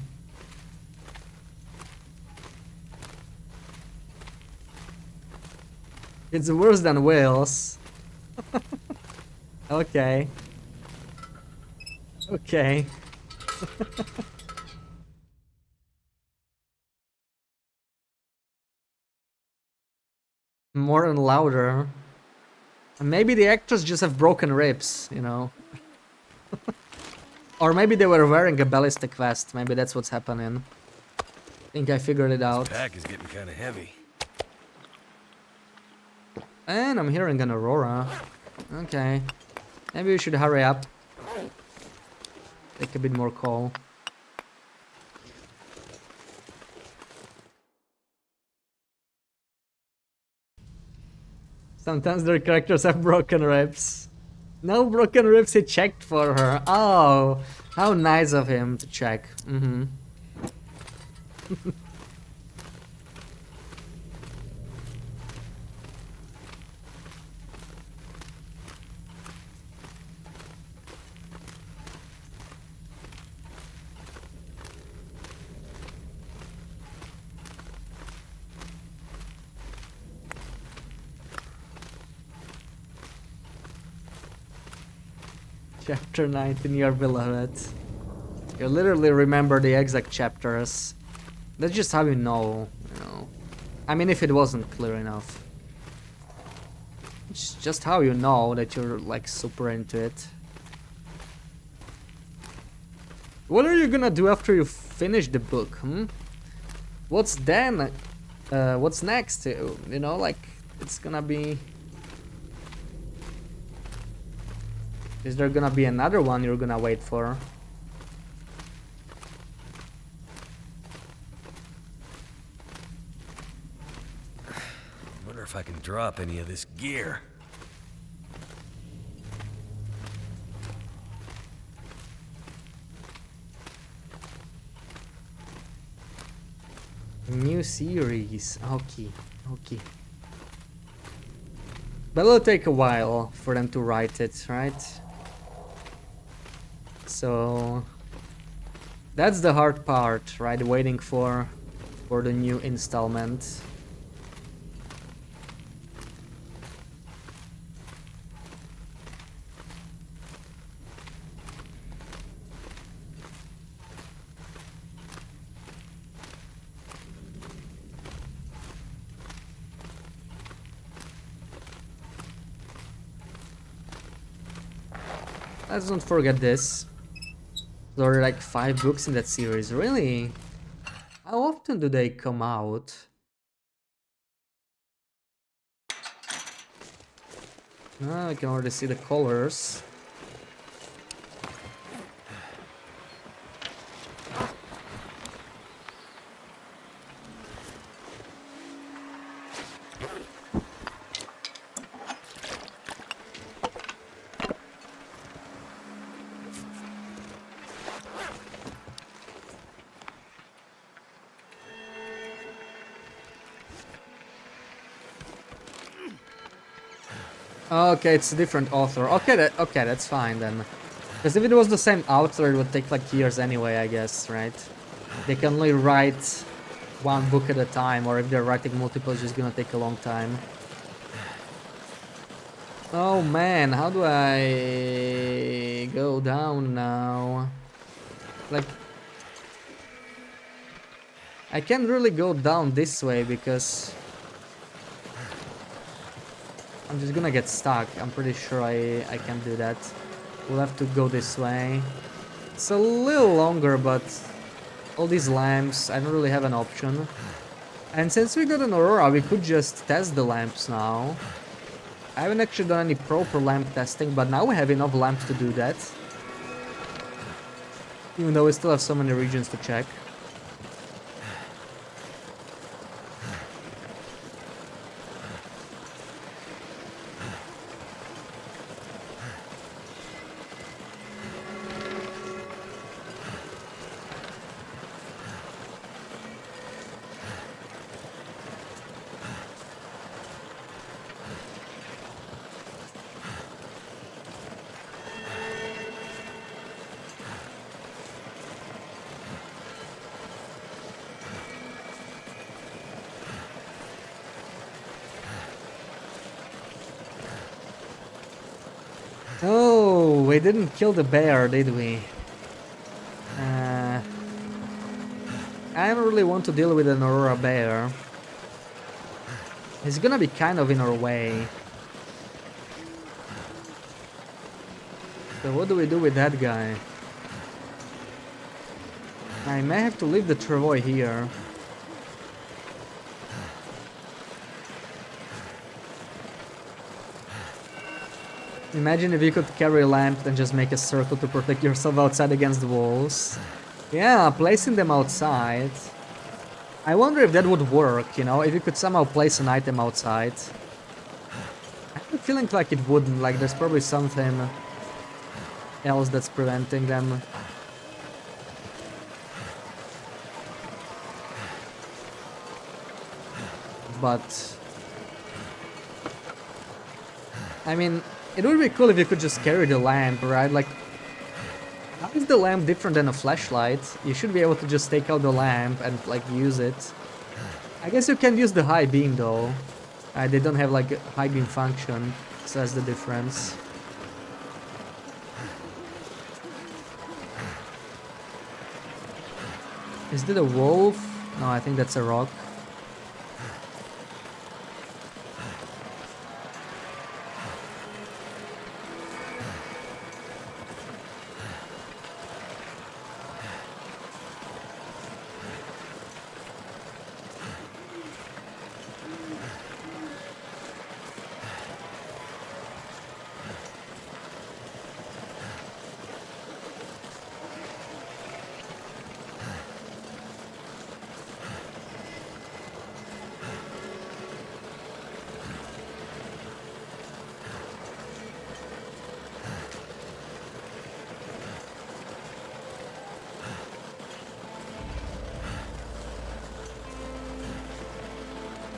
It's worse than Will's. Okay. Okay. More and louder. And maybe the actors just have broken ribs, you know. Or maybe they were wearing a ballistic vest. Maybe that's what's happening. I think I figured it out. This pack is getting kind of heavy. And I'm hearing an aurora. Okay. Maybe we should hurry up. Take a bit more call. Sometimes their characters have broken ribs. No broken ribs, he checked for her. Oh, how nice of him to check. Mm-hmm. Chapter 19, your beloved. You literally remember the exact chapters. That's just how you know, you know. I mean, if it wasn't clear enough. It's just how you know that you're like super into it. What are you gonna do after you finish the book. What's then? What's next? You know, like it's gonna be. Is there gonna be another one you're gonna wait for? Wonder if I can drop any of this gear. New series. Okay. But it'll take a while for them to write it, right? So that's the hard part, right? Waiting for the new installment. Let's not forget this. There are like 5 books in that series, really? How often do they come out? I can already see the colors. Okay, it's a different author. Okay, that's fine then. Because if it was the same author, it would take like years anyway, I guess, right? They can only write one book at a time, or if they're writing multiple, it's just gonna take a long time. Oh man, how do I go down now? Like, I can't really go down this way because I'm just gonna get stuck. I'm pretty sure I can't do that. We'll have to go this way. It's a little longer, but all these lamps, I don't really have an option. And since we got an Aurora, we could just test the lamps now. I haven't actually done any proper lamp testing, but now we have enough lamps to do that. Even though we still have so many regions to check. Oh, we didn't kill the bear, did we? I don't really want to deal with an Aurora bear. He's gonna be kind of in our way. So what do we do with that guy? I may have to leave the Travois here. Imagine if you could carry a lamp and just make a circle to protect yourself outside against the walls. Yeah, placing them outside. I wonder if that would work, you know, if you could somehow place an item outside. I have a feeling like it wouldn't, like there's probably something else that's preventing them. But I mean, it would be cool if you could just carry the lamp, right? Like, how is the lamp different than a flashlight? You should be able to just take out the lamp and, like, use it. I guess you can use the high beam, though. They don't have, like, a high beam function, so that's the difference. Is that a wolf? No, I think that's a rock.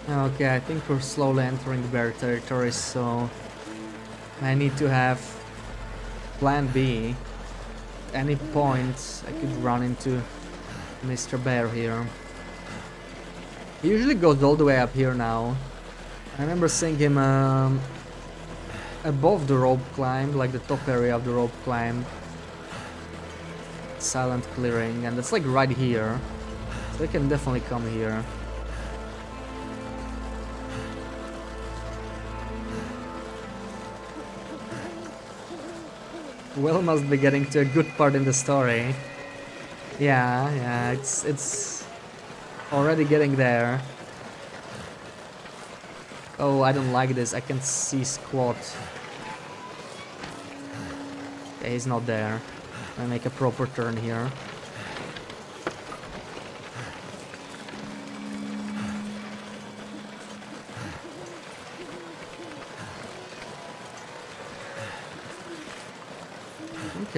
Okay, I think we're slowly entering bear territory, so I need to have plan B. At any point I could run into Mr. Bear here. He usually goes all the way up here now. I remember seeing him above the rope climb, like the top area of the rope climb. Silent clearing, and that's like right here. So they can definitely come here. Will must be getting to a good part in the story. Yeah, it's already getting there. Oh, I don't like this. I can see Squat. Yeah, he's not there. I make a proper turn here.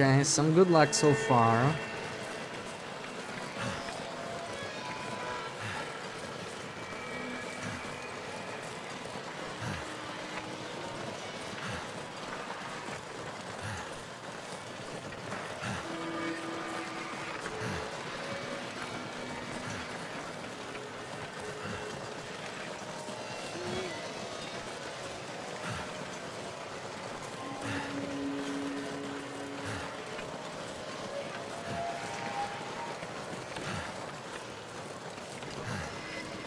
Okay, some good luck so far.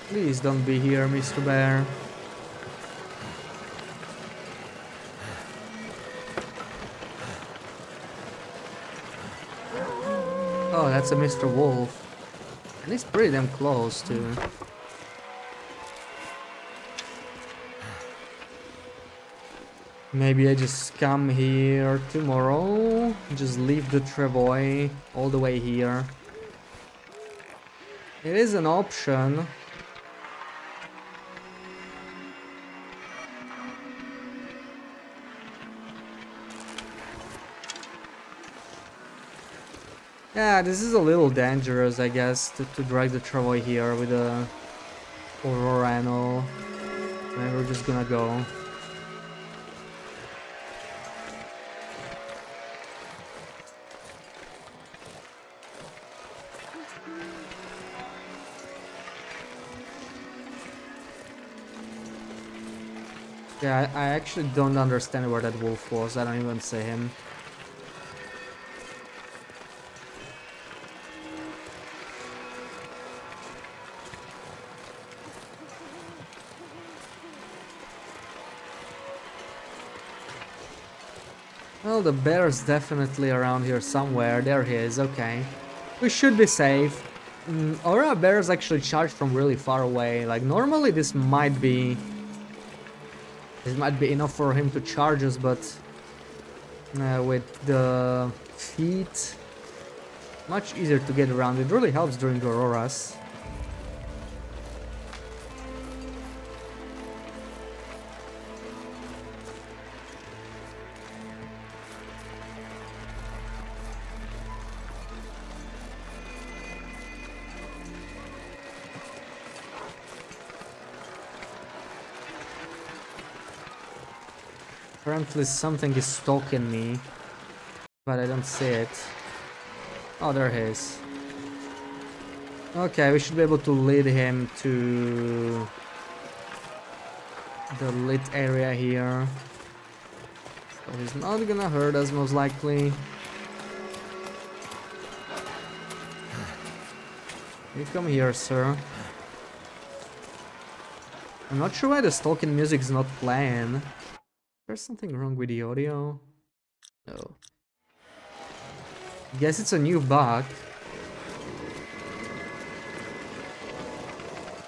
Please don't be here, Mr. Bear. Oh, that's a Mr. Wolf. And he's pretty damn close, too. Maybe I just come here tomorrow. Just leave the Travois all the way here. It is an option. Yeah, this is a little dangerous, I guess, to drag the Travois here with a Aurora and all. And we're just gonna go. Yeah, I actually don't understand where that wolf was. I don't even see him. Well, the bear's definitely around here somewhere. There he is, okay. We should be safe. Aurora bears actually charge from really far away. Like, normally this might be enough for him to charge us, but with the feet, much easier to get around. It really helps during Auroras. Apparently something is stalking me, but I don't see it. Oh, there he is. Okay, we should be able to lead him to the lit area here. So he's not gonna hurt us, most likely. You come here, sir. I'm not sure why the stalking music is not playing. There's something wrong with the audio? No. Guess it's a new bug.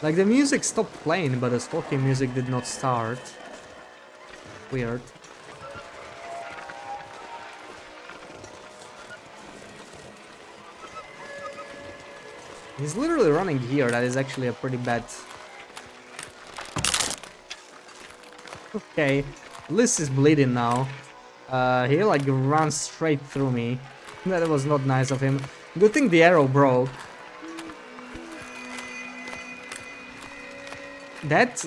Like, the music stopped playing, but the stalking music did not start. Weird. He's literally running here. That is actually a pretty bad... Okay. Liz is bleeding now. He like runs straight through me. That was not nice of him. Good thing the arrow broke. That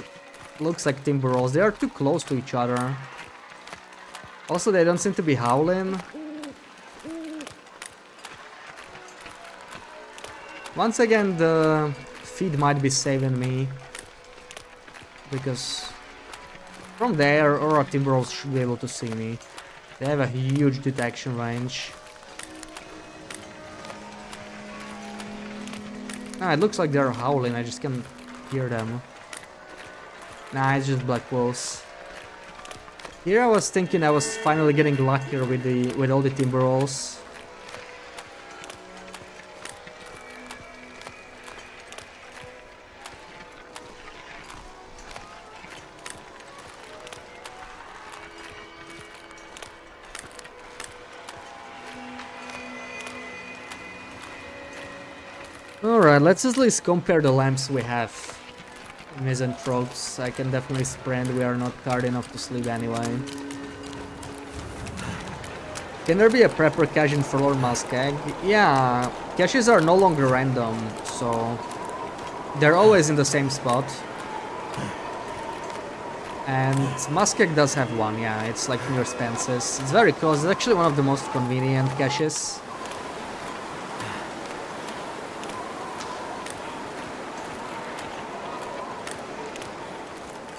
looks like timber rolls. They are too close to each other. Also, they don't seem to be howling. Once again, the feed might be saving me. Because from there, Aurora timber rolls should be able to see me. They have a huge detection range. Ah, it looks like they're howling, I just can't hear them. Nah, it's just black wolves. Here I was thinking I was finally getting luckier with all the timber rolls. Alright, let's at least compare the lamps we have. Misanthropes, I can definitely sprint, we are not tired enough to sleep anyway. Can there be a prepper cache in Forlorn Muskeg? Yeah, caches are no longer random, so they're always in the same spot. And Muskeg does have one, yeah, it's like near Spence's. It's very close, it's actually one of the most convenient caches.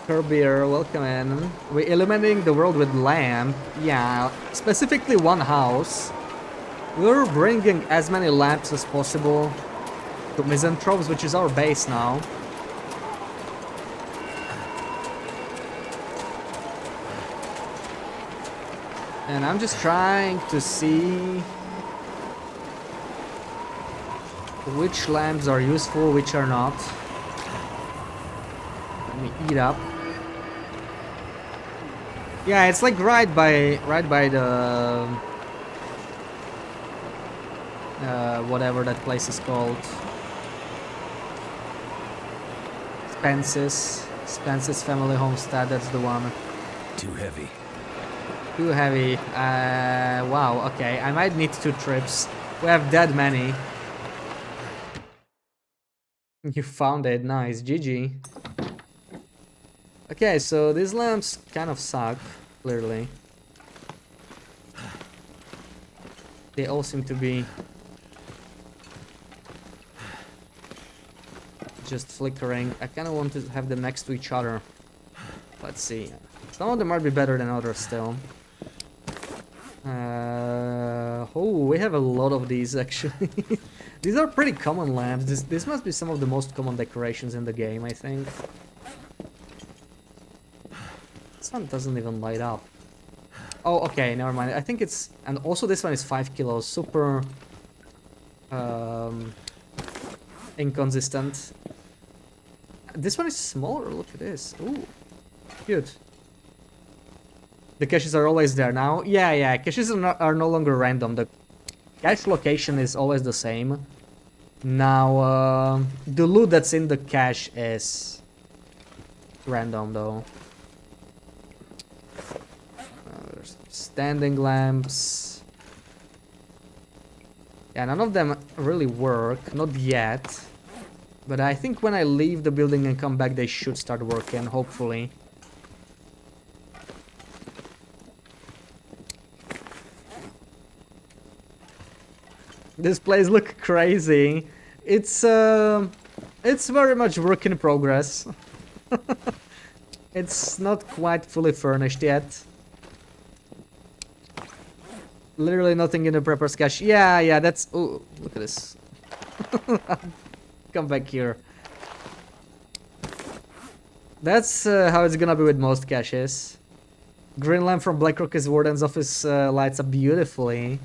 Kerbeer, welcome in. We're illuminating the world with lamp. Yeah, specifically one house. We're bringing as many lamps as possible to Misanthropes, which is our base now. And I'm just trying to see which lamps are useful, which are not. Let me eat up. Yeah, it's like right by the whatever that place is called. Spence's family homestead, that's the one. Too heavy. Too heavy. Wow, okay. I might need 2 trips. We have that many. You found it, nice, GG. Okay, so these lamps kind of suck, clearly. They all seem to be just flickering. I kind of want to have them next to each other. Let's see. Some of them might be better than others still. Oh, we have a lot of these actually. These are pretty common lamps. This must be some of the most common decorations in the game, I think. This one doesn't even light up. Oh, okay, never mind. I think it's... And also this one is 5 kilos. Super... inconsistent. This one is smaller. Look at this. Ooh. Cute. The caches are always there now. Yeah, caches are no longer random. The cache location is always the same. Now, the loot that's in the cache is random, though. There's standing lamps. Yeah, none of them really work. Not yet. But I think when I leave the building and come back, they should start working, hopefully. This place looks crazy. It's very much work in progress. It's not quite fully furnished yet. Literally nothing in the prepper's cache. Yeah, that's... Oh, look at this. Come back here. That's how it's gonna be with most caches. Green lamp from Blackrock's warden's office lights up beautifully.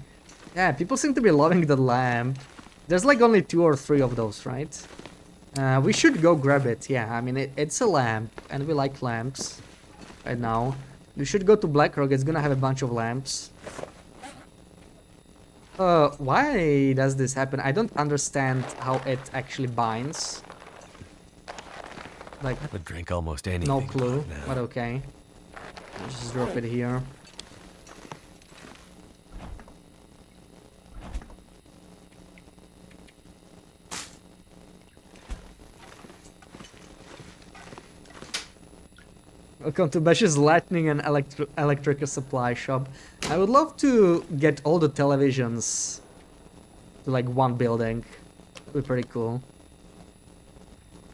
Yeah, people seem to be loving the lamp. There's like only 2 or 3 of those, right? We should go grab it. Yeah, I mean, it's a lamp, and we like lamps right now. We should go to Blackrock. It's gonna have a bunch of lamps. Why does this happen? I don't understand how it actually binds. Like, I would drink almost anything. no clue, now. but okay. Just drop it here. Welcome to Bash's Lightning and Electrical Supply Shop. I would love to get all the televisions to like one building. Would be pretty cool.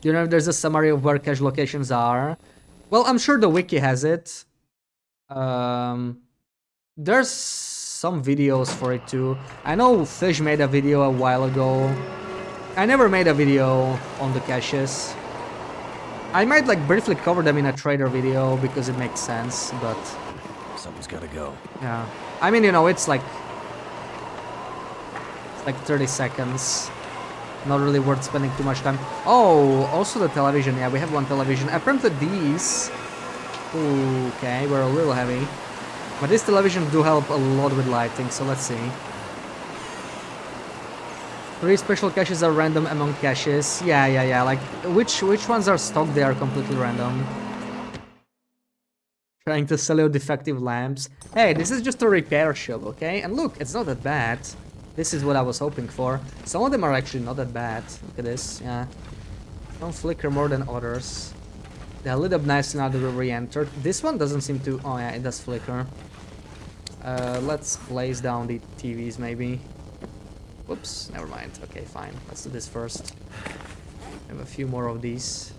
Do you know if there's a summary of where cache locations are? Well, I'm sure the wiki has it. There's some videos for it too. I know Fish made a video a while ago. I never made a video on the caches. I might like briefly cover them in a trader video because it makes sense, but Something's gotta go. yeah. I mean, you know, it's like 30 seconds. Not really worth spending too much time. Oh, also the television. Yeah, we have one television. Apparently these... Okay, we're a little heavy. But these televisions do help a lot with lighting, so let's see. 3 special caches are random among caches. Yeah. Like, which ones are stock? They are completely random. Trying to sell you defective lamps. Hey, this is just a repair shop, okay? And look, it's not that bad. This is what I was hoping for. Some of them are actually not that bad. Look at this, yeah. Don't flicker more than others. They lit up nicely now that we re-entered. This one doesn't seem to... Oh yeah, it does flicker. Let's place down the TVs maybe. Whoops, never mind. Okay, fine. Let's do this first. I have a few more of these.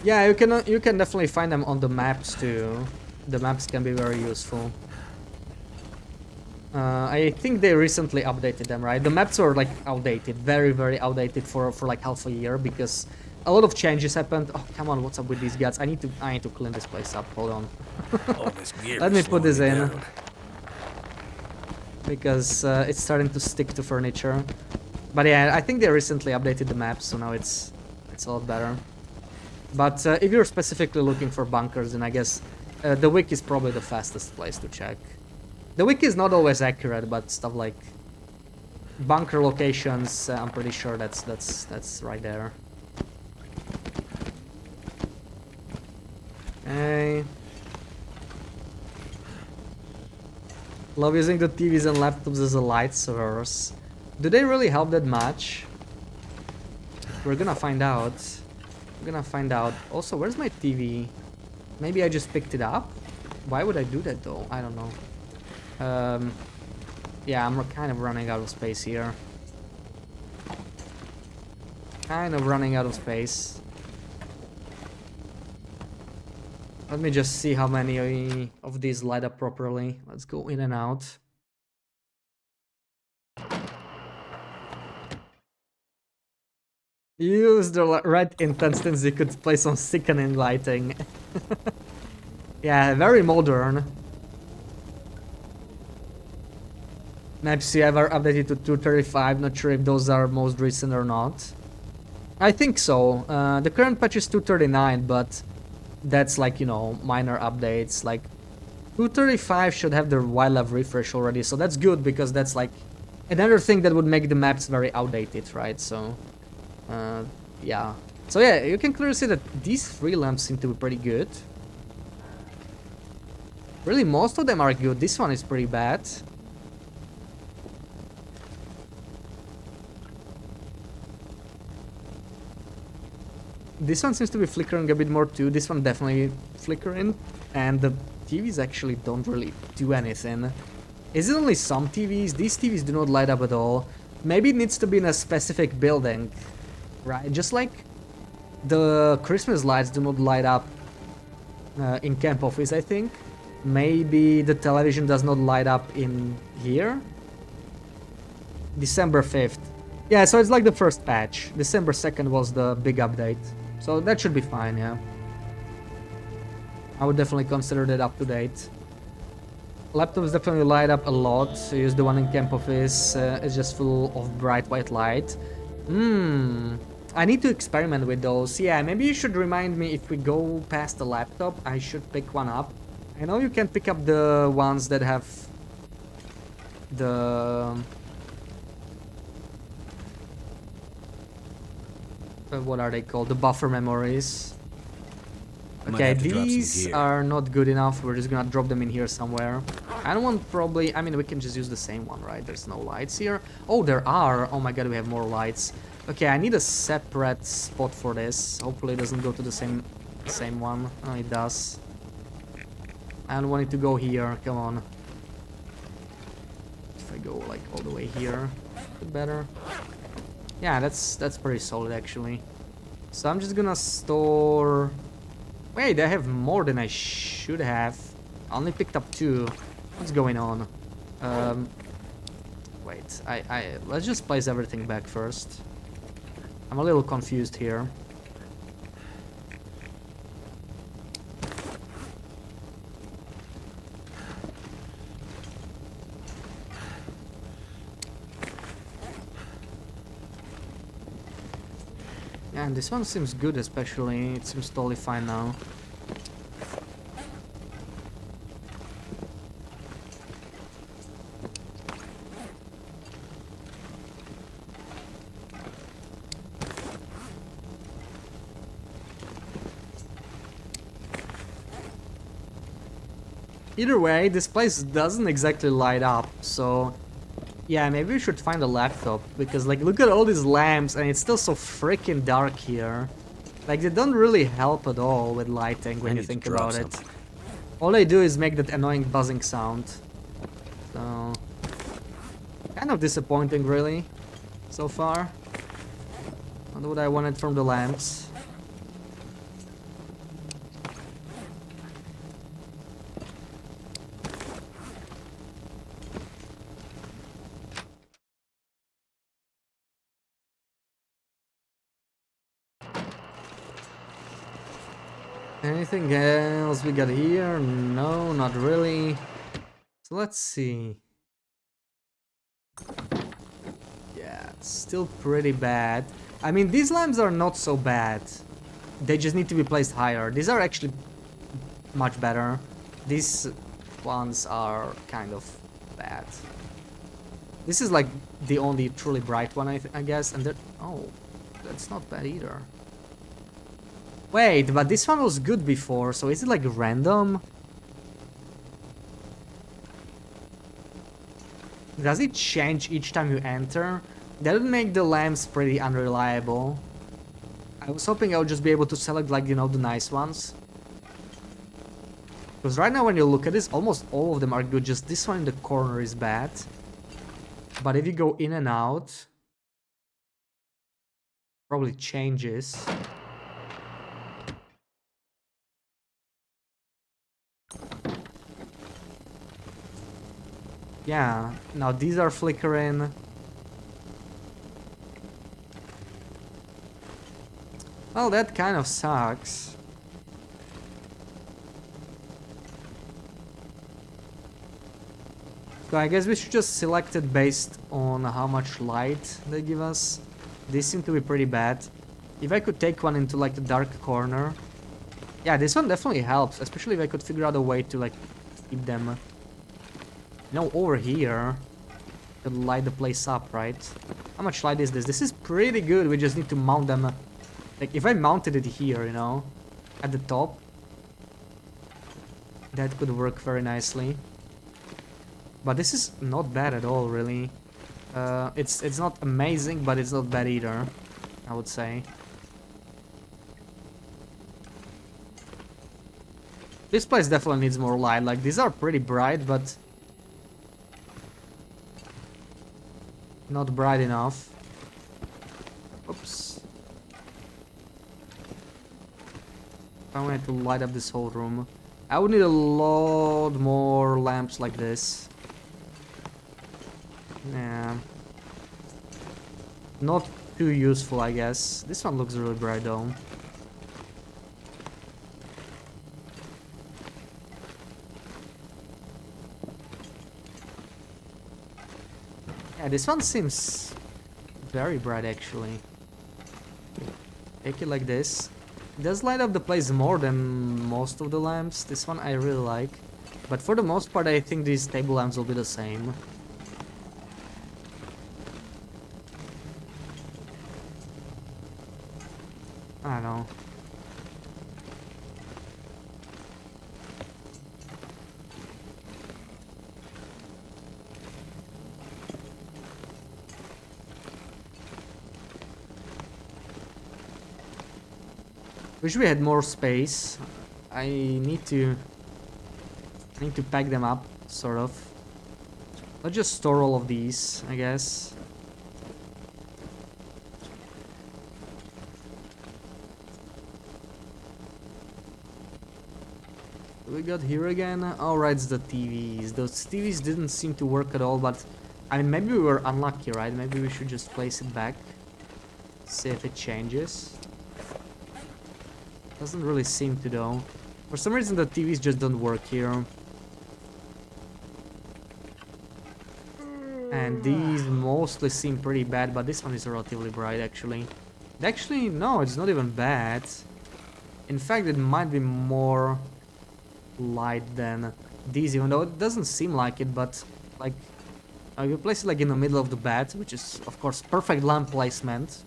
Yeah, you can definitely find them on the maps too. The maps can be very useful. I think they recently updated them, right? The maps were like outdated, very outdated for like half a year because a lot of changes happened. Oh, come on, what's up with these guys? I need to clean this place up. Hold on. All this gear Let me is put this slowing in me down. because it's starting to stick to furniture. But yeah, I think they recently updated the maps, so now it's a lot better. But if you're specifically looking for bunkers, then I guess the wiki is probably the fastest place to check. The wiki is not always accurate, but stuff like bunker locations, I'm pretty sure that's right there. Okay. Love using the TVs and laptops as a light source. Do they really help that much? We're gonna find out. We're gonna find out. Also, where's my TV? Maybe I just picked it up? Why would I do that though? I don't know. Yeah, I'm kind of running out of space here. Kind of running out of space. Let me just see how many of these light up properly. Let's go in and out. Use the right instance, you could play some sickening lighting. Yeah, very modern. Maps you ever updated to 235, not sure if those are most recent or not. I think so. The current patch is 239, but that's like, you know, minor updates. Like 235 should have the wildlife refresh already, so that's good because that's like another thing that would make the maps very outdated, right? So yeah. So yeah, you can clearly see that these 3 lamps seem to be pretty good. Really, most of them are good. This one is pretty bad. This one seems to be flickering a bit more too. This one definitely flickering. And the TVs actually don't really do anything. Is it only some TVs? These TVs do not light up at all. Maybe it needs to be in a specific building. Right, just like the Christmas lights do not light up in camp office, I think. Maybe the television does not light up in here. December 5th. Yeah, so it's like the first patch. December 2nd was the big update. So that should be fine, yeah. I would definitely consider that up to date. Laptops definitely light up a lot. So use the one in camp office. It's just full of bright white light. I need to experiment with those. Yeah, maybe you should remind me if we go past the laptop, I should pick one up. I know you can pick up the ones that have the... what are they called? The buffer memories. Might Okay, have to drop some these gear. are not good enough. We're just gonna drop them in here somewhere. I don't want probably... I mean, we can just use the same one, right? There's no lights here. Oh, there are. Oh my god, we have more lights. Okay, I need a separate spot for this. Hopefully it doesn't go to the same one. Oh, it does. I don't want it to go here. Come on. If I go like all the way here, better. Yeah, that's pretty solid actually. So I'm just gonna store... Wait, I have more than I should have. I only picked up 2. What's going on? Wait, let's just place everything back first. I'm a little confused here. Yeah, and this one seems good especially. It seems totally fine now. Either way, this place doesn't exactly light up, so... Yeah, maybe we should find a laptop, because like, look at all these lamps and it's still so freaking dark here. Like, they don't really help at all with lighting when you think about it. All they do is make that annoying buzzing sound. So... kind of disappointing, really, so far. Not what I wanted from the lamps. Anything else we got here? No, not really. So let's see. Yeah, it's still pretty bad. I mean, these lamps are not so bad. They just need to be placed higher. These are actually much better. These ones are kind of bad. This is like the only truly bright one, I guess. And that... oh, that's not bad either. Wait, but this one was good before, so is it like random? Does it change each time you enter? That would make the lamps pretty unreliable. I was hoping I would just be able to select, like, you know, the nice ones. Because right now when you look at this, almost all of them are good, just this one in the corner is bad. But if you go in and out, probably changes. Yeah, now these are flickering. Well, that kind of sucks. So I guess we should just select it based on how much light they give us. These seem to be pretty bad. If I could take one into like the dark corner. Yeah, this one definitely helps, especially if I could figure out a way to like keep them... No, over here. Could light the place up, right? How much light is this? This is pretty good. We just need to mount them. Like, if I mounted it here, you know, at the top, that could work very nicely. But this is not bad at all, really. It's not amazing, but it's not bad either, I would say. This place definitely needs more light. Like, these are pretty bright, but not bright enough. Oops. I wanted to light up this whole room. I would need a lot more lamps like this. Yeah. Not too useful, I guess. This one looks really bright though. Yeah, this one seems very bright actually. Take it like this. It does light up the place more than most of the lamps. This one I really like. But for the most part I think these table lamps will be the same. I don't know. Wish we had more space. I need to pack them up, sort of. Let's just store all of these, I guess. What we got here again? Alright, it's the TVs. Those TVs didn't seem to work at all, but I mean, maybe we were unlucky, right? Maybe we should just place it back. See if it changes. Doesn't really seem to though. For some reason the TVs just don't work here. And these mostly seem pretty bad, but this one is relatively bright actually. Actually, no, it's not even bad. In fact, it might be more light than these, even though it doesn't seem like it, but like you place it like in the middle of the bed, which is of course perfect lamp placement.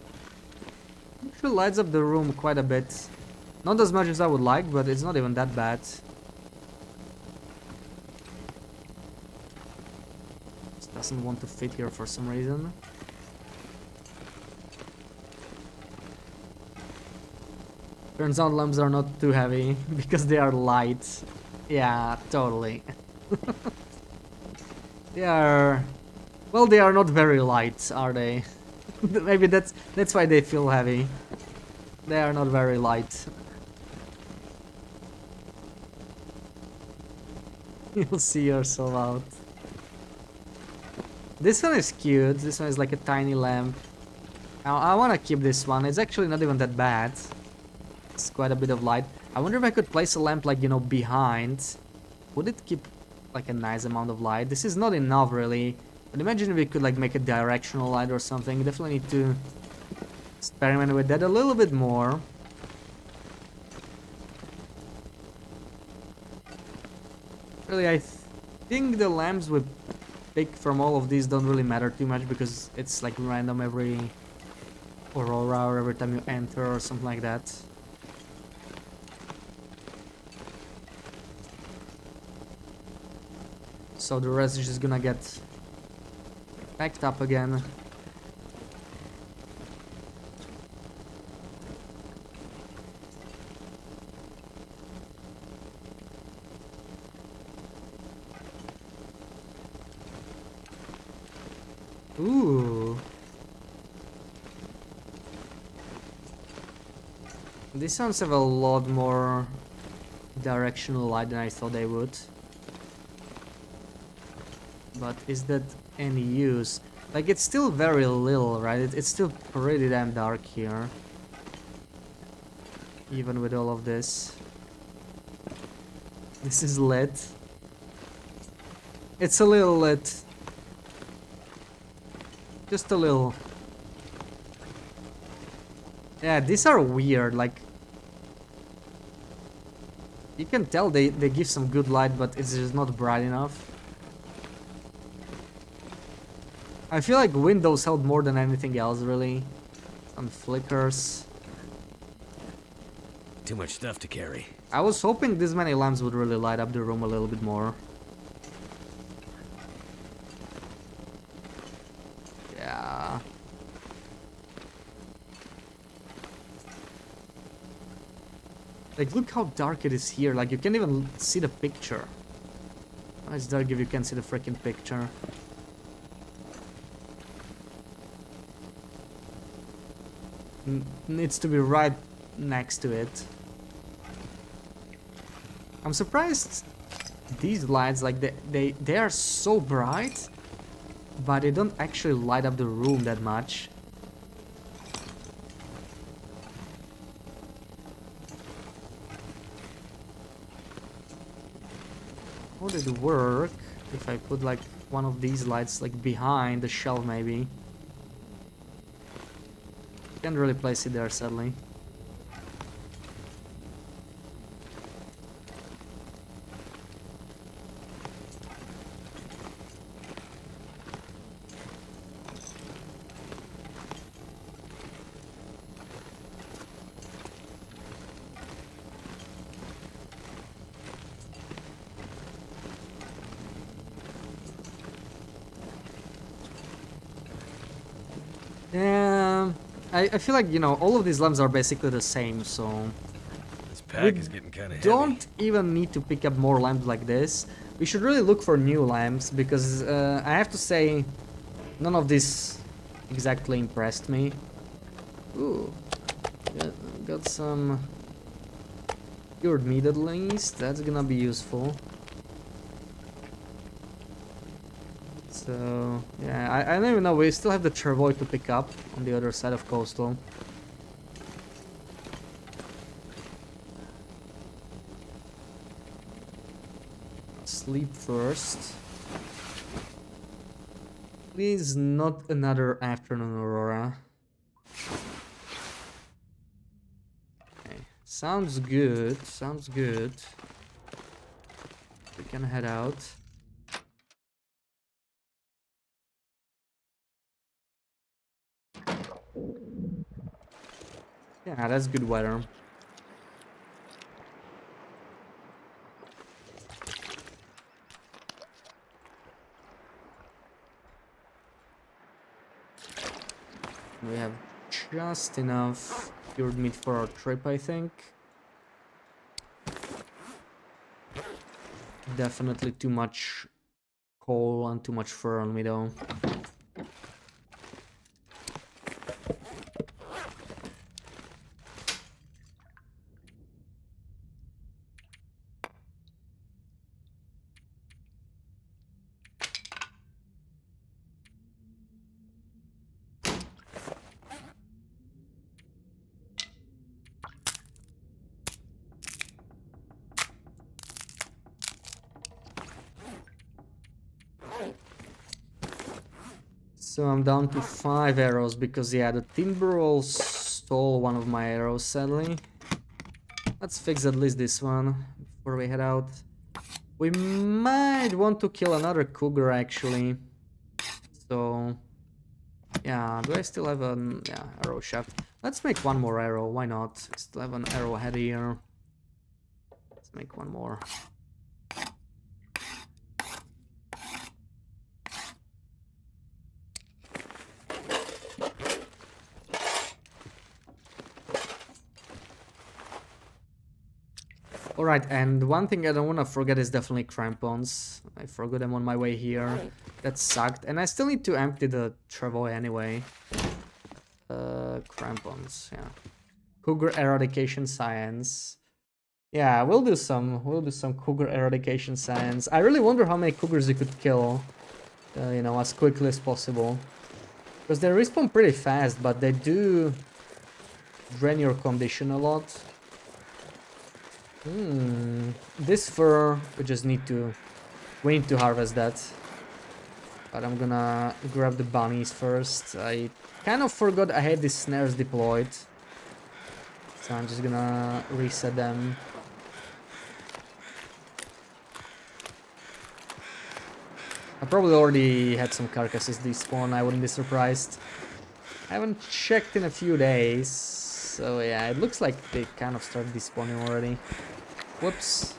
Actually lights up the room quite a bit. Not as much as I would like, but it's not even that bad. Just doesn't want to fit here for some reason. Turns out lamps are not too heavy because they are light. Yeah, totally. They are... Well, they are not very light, are they? Maybe that's why they feel heavy. They are not very light. You'll see yourself out. This one is cute. This one is like a tiny lamp. Now, I want to keep this one. It's actually not even that bad. It's quite a bit of light. I wonder if I could place a lamp like, you know, behind. Would it keep like a nice amount of light? This is not enough really. But imagine if we could like make a directional light or something. Definitely need to experiment with that a little bit more. Really, I think the lamps we pick from all of these don't really matter too much because it's like random every aurora or every time you enter or something like that. So the rest is just gonna get packed up again. Ooh. These ones have a lot more directional light than I thought they would. But is that any use? Like, it's still very little, right? It's still pretty damn dark here. Even with all of this. This is lit. It's a little lit. Just a little. Yeah, these are weird, like... You can tell they give some good light, but it's just not bright enough. I feel like windows help more than anything else, really. Some flickers. Too much stuff to carry. I was hoping this many lamps would really light up the room a little bit more. Yeah. Like, look how dark it is here. Like, you can't even see the picture. Oh, it's dark if you can't see the freaking picture. Needs to be right next to it. I'm surprised these lights, like they are so bright, but they don't actually light up the room that much. How would it work if I put like one of these lights like behind the shelf maybe? Can't really place it there, sadly. Yeah, I feel like, you know, all of these lamps are basically the same, so This we pack is getting kind of heavy. don't even need to pick up more lamps like this. We should really look for new lamps, because I have to say, none of this exactly impressed me. Ooh, got some cured meat at least, that's gonna be useful. So, yeah, I don't even know, we still have the Travoy to pick up on the other side of Coastal. Sleep first. Please, not another afternoon aurora. Okay. Sounds good, sounds good. We can head out. Yeah, that's good weather. We have just enough cured meat for our trip, I think. Definitely too much coal and too much fur on me though. So I'm down to 5 arrows because, yeah, the timber stole one of my arrows, sadly. Let's fix at least this one before we head out. We might want to kill another cougar, actually. So, yeah, do I still have an arrow shaft? Let's make one more arrow, why not? Still have an arrowhead here. Let's make one more. Alright, and one thing I don't want to forget is definitely crampons. I forgot them on my way here. That sucked. And I still need to empty the Travoy anyway. Crampons, yeah. Cougar eradication science. Yeah, we'll do some cougar eradication science. I really wonder how many cougars you could kill, you know, as quickly as possible. Because they respawn pretty fast, but they do drain your condition a lot. This fur, we need to harvest that. But I'm gonna grab the bunnies first. I kind of forgot I had these snares deployed. So I'm just gonna reset them. I probably already had some carcasses despawn, I wouldn't be surprised. I haven't checked in a few days. So yeah, it looks like they kind of started despawning already. Whoops.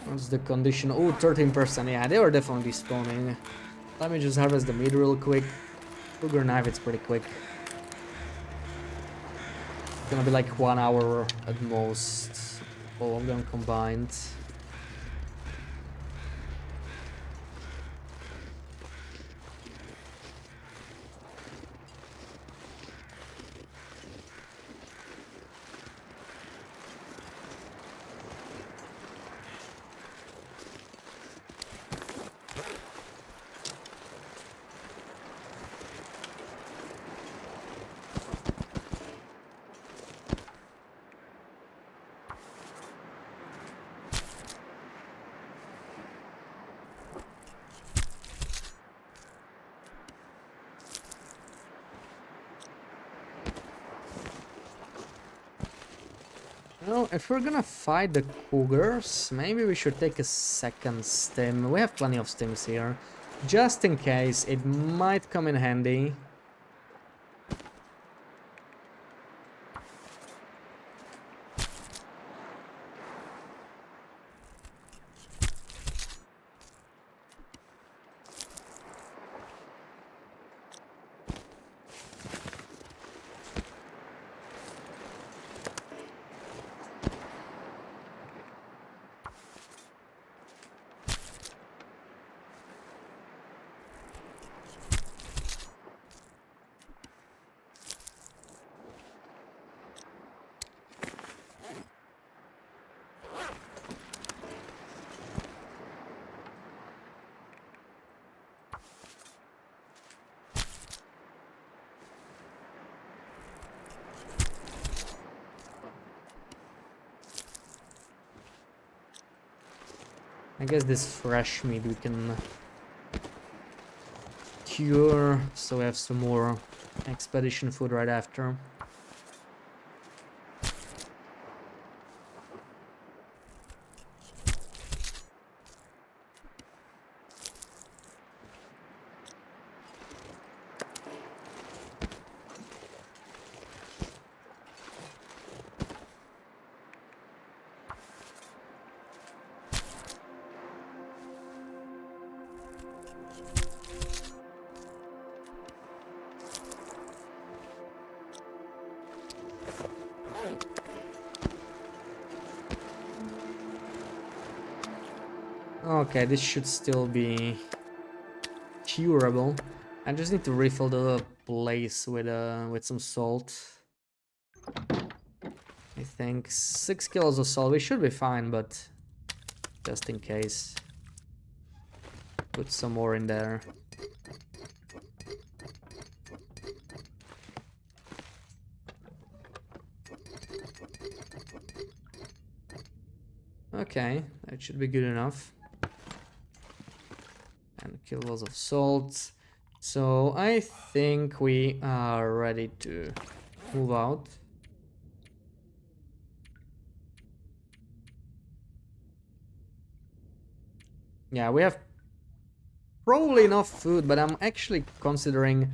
What's the condition? Oh, 13%. Yeah, they were definitely despawning. Let me just harvest the meat real quick. Cougar knife, it's pretty quick. It's gonna be like 1 hour at most. All of them combined. Well, if we're gonna fight the cougars, maybe we should take a second stim. We have plenty of stims here. Just in case, it might come in handy. I guess this fresh meat we can cure, so we have some more expedition food right after. Okay, this should still be curable. I just need to refill the place with some salt. I think 6 kilos of salt. We should be fine, but just in case, put some more in there. Okay, that should be good enough. And kilos of salt. So I think we are ready to move out. Yeah, we have probably enough food, but I'm actually considering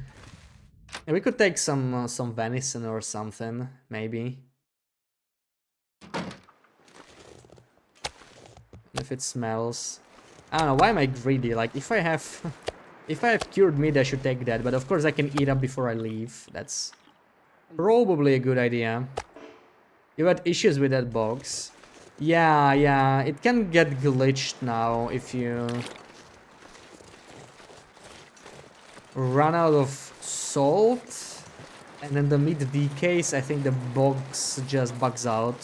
we could take some venison or something, maybe. If it smells. I don't know, why am I greedy? Like, if I have cured meat, I should take that, but of course I can eat up before I leave. That's probably a good idea. You had issues with that box. Yeah, it can get glitched now if you run out of salt and then the meat decays. I think the box just bugs out.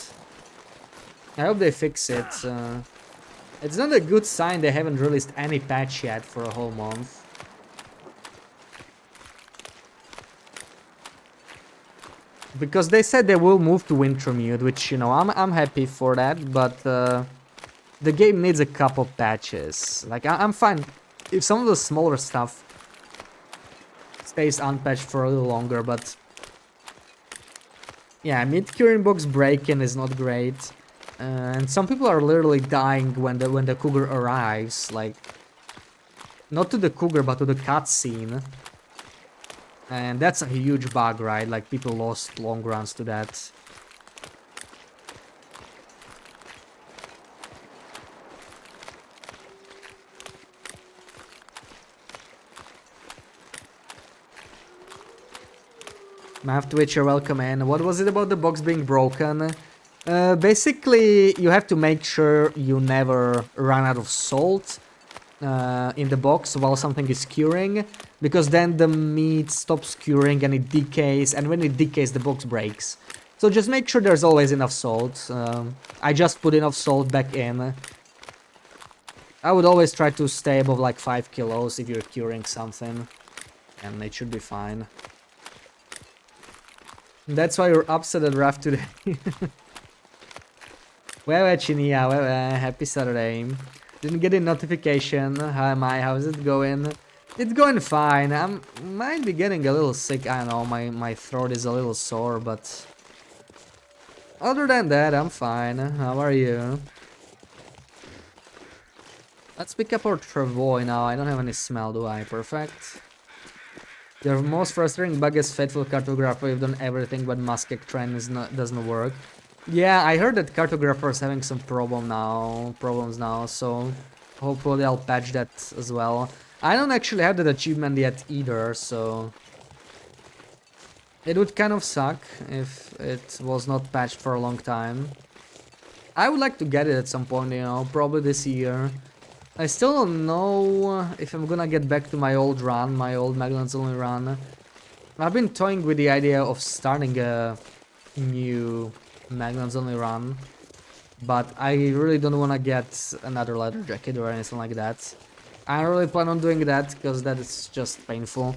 I hope they fix it. It's not a good sign they haven't released any patch yet for a whole month. Because they said they will move to Wintermute, which, you know, I'm happy for that, but the game needs a couple patches. Like, I'm fine if some of the smaller stuff stays unpatched for a little longer, but yeah, mid-curing box break-in is not great. And some people are literally dying when the cougar arrives, like, not to the cougar but to the cutscene. And that's a huge bug, right? Like, people lost long runs to that. Mav Twitch, you're welcome in. What was it about the box being broken? Basically, you have to make sure you never run out of salt in the box while something is curing, because then the meat stops curing and it decays, and when it decays the box breaks. So just make sure there's always enough salt. I just put enough salt back in. I would always try to stay above like 5 kilos if you're curing something, and it should be fine. That's why you're upset at Raf today. Well, Chinia, happy Saturday. Didn't get a notification. Hi, how's it going? It's going fine. I might be getting a little sick. I don't know, my throat is a little sore, but Other than that, I'm fine. How are you? Let's pick up our Travoy now. I don't have any smell, do I? Perfect. Your most frustrating bug is Faithful Cartographer. You've done everything, but Musket Trend doesn't work. Yeah, I heard that Cartographer is having some problems now, so hopefully I'll patch that as well. I don't actually have that achievement yet either, so it would kind of suck if it was not patched for a long time. I would like to get it at some point, you know, probably this year. I still don't know if I'm gonna get back to my old run, my old Maglan's Only run. I've been toying with the idea of starting a new Maglan's Only run, but I really don't want to get another leather jacket or anything like that. I don't really plan on doing that because that is just painful.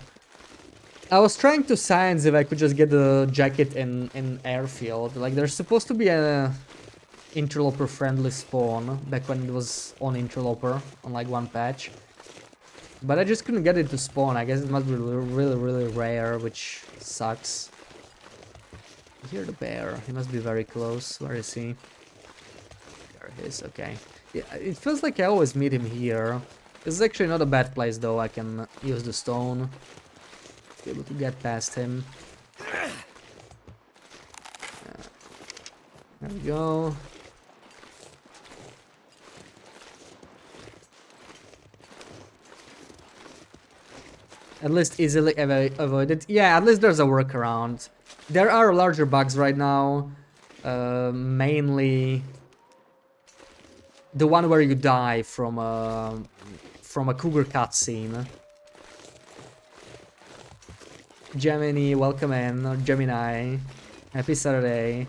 I was trying to science if I could just get the jacket in airfield. Like there's supposed to be a interloper friendly spawn back when it was on interloper on like one patch, but I just couldn't get it to spawn. I guess it must be really rare, which sucks. I hear the bear. He must be very close. Where is he? There he is. Okay. Yeah, it feels like I always meet him here. This is actually not a bad place though. I can use the stone to be able to get past him. There we go. At least easily avoided. Yeah, at least there's a workaround. There are larger bugs right now. Mainly the one where you die from a cougar cutscene. Gemini, welcome in. Or Gemini. Happy Saturday.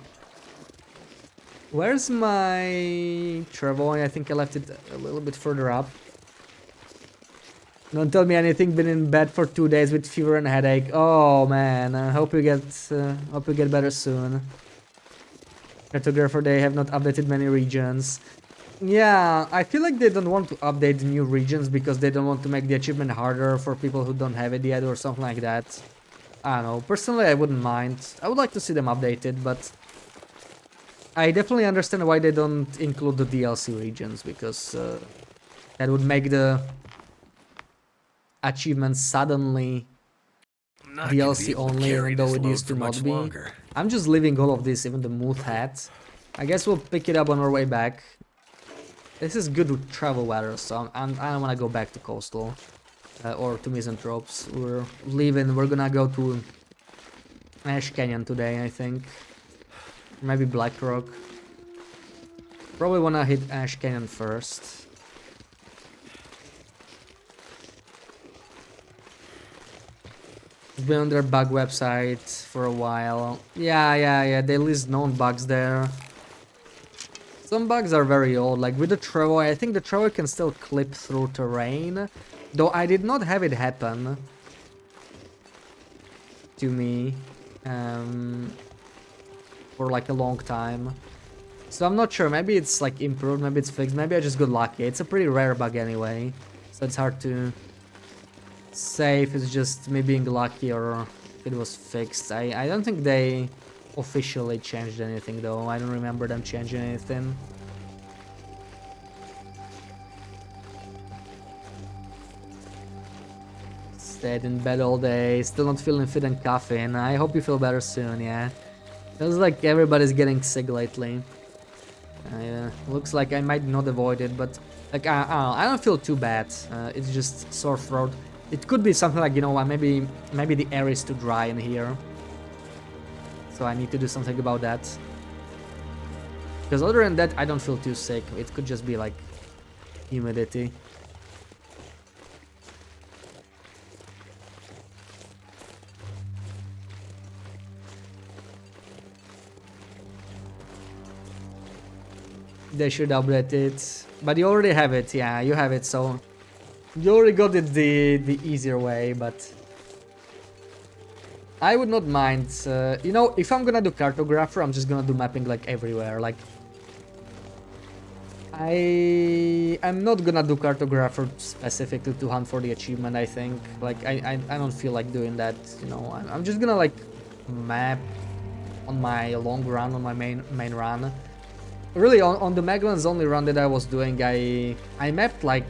Where's my Travoy? I think I left it a little bit further up. Don't tell me anything. Been in bed for 2 days with fever and headache. Oh man, I hope you get better soon. Cartographer, they have not updated many regions. Yeah, I feel like they don't want to update new regions because they don't want to make the achievement harder for people who don't have it yet or something like that. I don't know. Personally, I wouldn't mind. I would like to see them updated, but I definitely understand why they don't include the DLC regions, because that would make the achievements suddenly DLC only, even though it used to not be. Longer. I'm just leaving all of this, even the Moth hat. I guess we'll pick it up on our way back. This is good with travel weather, so I don't want to go back to Coastal or to Misanthropes. We're leaving. We're gonna go to Ash Canyon today, I think. Maybe Blackrock. Probably wanna hit Ash Canyon first. It's been on their bug website for a while. Yeah, they list known bugs there. Some bugs are very old, like with the Travoy. I think the Travoy can still clip through terrain, though I did not have it happen to me for like a long time. So I'm not sure, maybe it's like improved, maybe it's fixed, maybe I just got lucky. It's a pretty rare bug anyway, so it's hard to say if it's just me being lucky or if it was fixed. I don't think they officially changed anything though. I don't remember them changing anything. Stayed in bed all day, still not feeling fit and coughing. I hope you feel better soon, yeah. Feels like everybody's getting sick lately. Looks like I might not avoid it, but like I don't feel too bad. It's just sore throat. It could be something like, you know what, maybe the air is too dry in here. So I need to do something about that. Because other than that, I don't feel too sick. It could just be like humidity. They should update it. But you already have it, yeah, you have it, so you already got it the easier way, but I would not mind. You know, if I'm gonna do Cartographer, I'm just gonna do mapping like everywhere. Like, I'm not gonna do Cartographer specifically to hunt for the achievement, I think. Like, I don't feel like doing that, you know. I'm just gonna like map on my long run, on my main run. Really, on the Megalons only run that I was doing, I mapped like,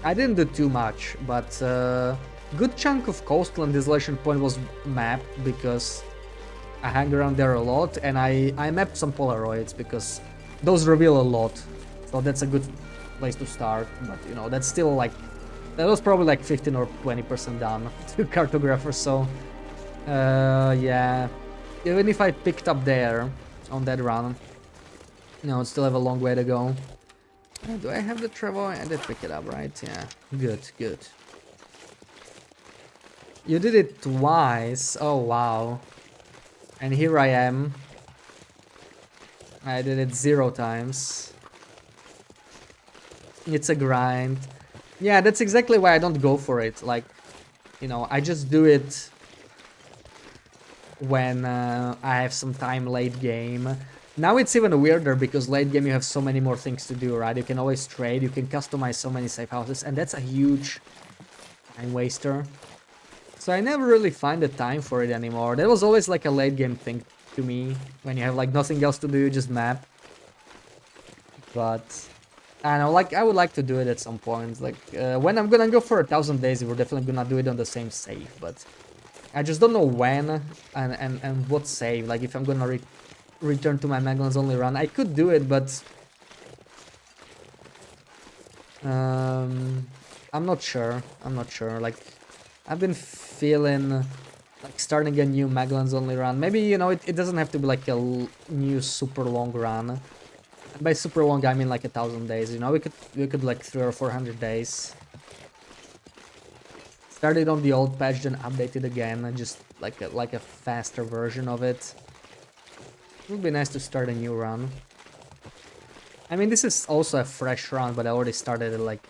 I didn't do too much, but good chunk of Coastal and Desolation Point was mapped because I hang around there a lot, and I mapped some Polaroids because those reveal a lot, so that's a good place to start. But you know, that's still like, that was probably like 15 or 20% done to Cartographer, so yeah, even if I picked up there on that run, you know, I still have a long way to go. Do I have the Travois? I did pick it up, right? Yeah, good, good. You did it twice. Oh, wow. And here I am. I did it 0 times. It's a grind. Yeah, that's exactly why I don't go for it. Like, you know, I just do it when I have some time late game. Now it's even weirder because late game you have so many more things to do, right? You can always trade, you can customize so many safe houses, and that's a huge time waster. So I never really find the time for it anymore. That was always like a late game thing to me, when you have like nothing else to do, you just map. But I don't know, like I would like to do it at some point. Like when I'm gonna go for 1,000 days, we're definitely gonna do it on the same save, but I just don't know when and what save. Like if I'm gonna return to my Magnons only run, I could do it, but I'm not sure. I'm not sure. Like I've been feeling like starting a new Maglans only run. Maybe, you know, it doesn't have to be like a new super long run. And by super long, I mean like 1,000 days. You know, we could like 300 or 400 days. Started on the old patch, then updated again, and just like a faster version of it. It would be nice to start a new run. I mean, this is also a fresh run, but I already started it like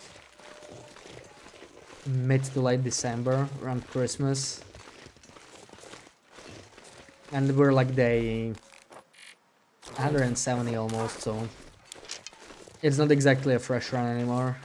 mid to late December, around Christmas. And we're like day 170 almost, so it's not exactly a fresh run anymore.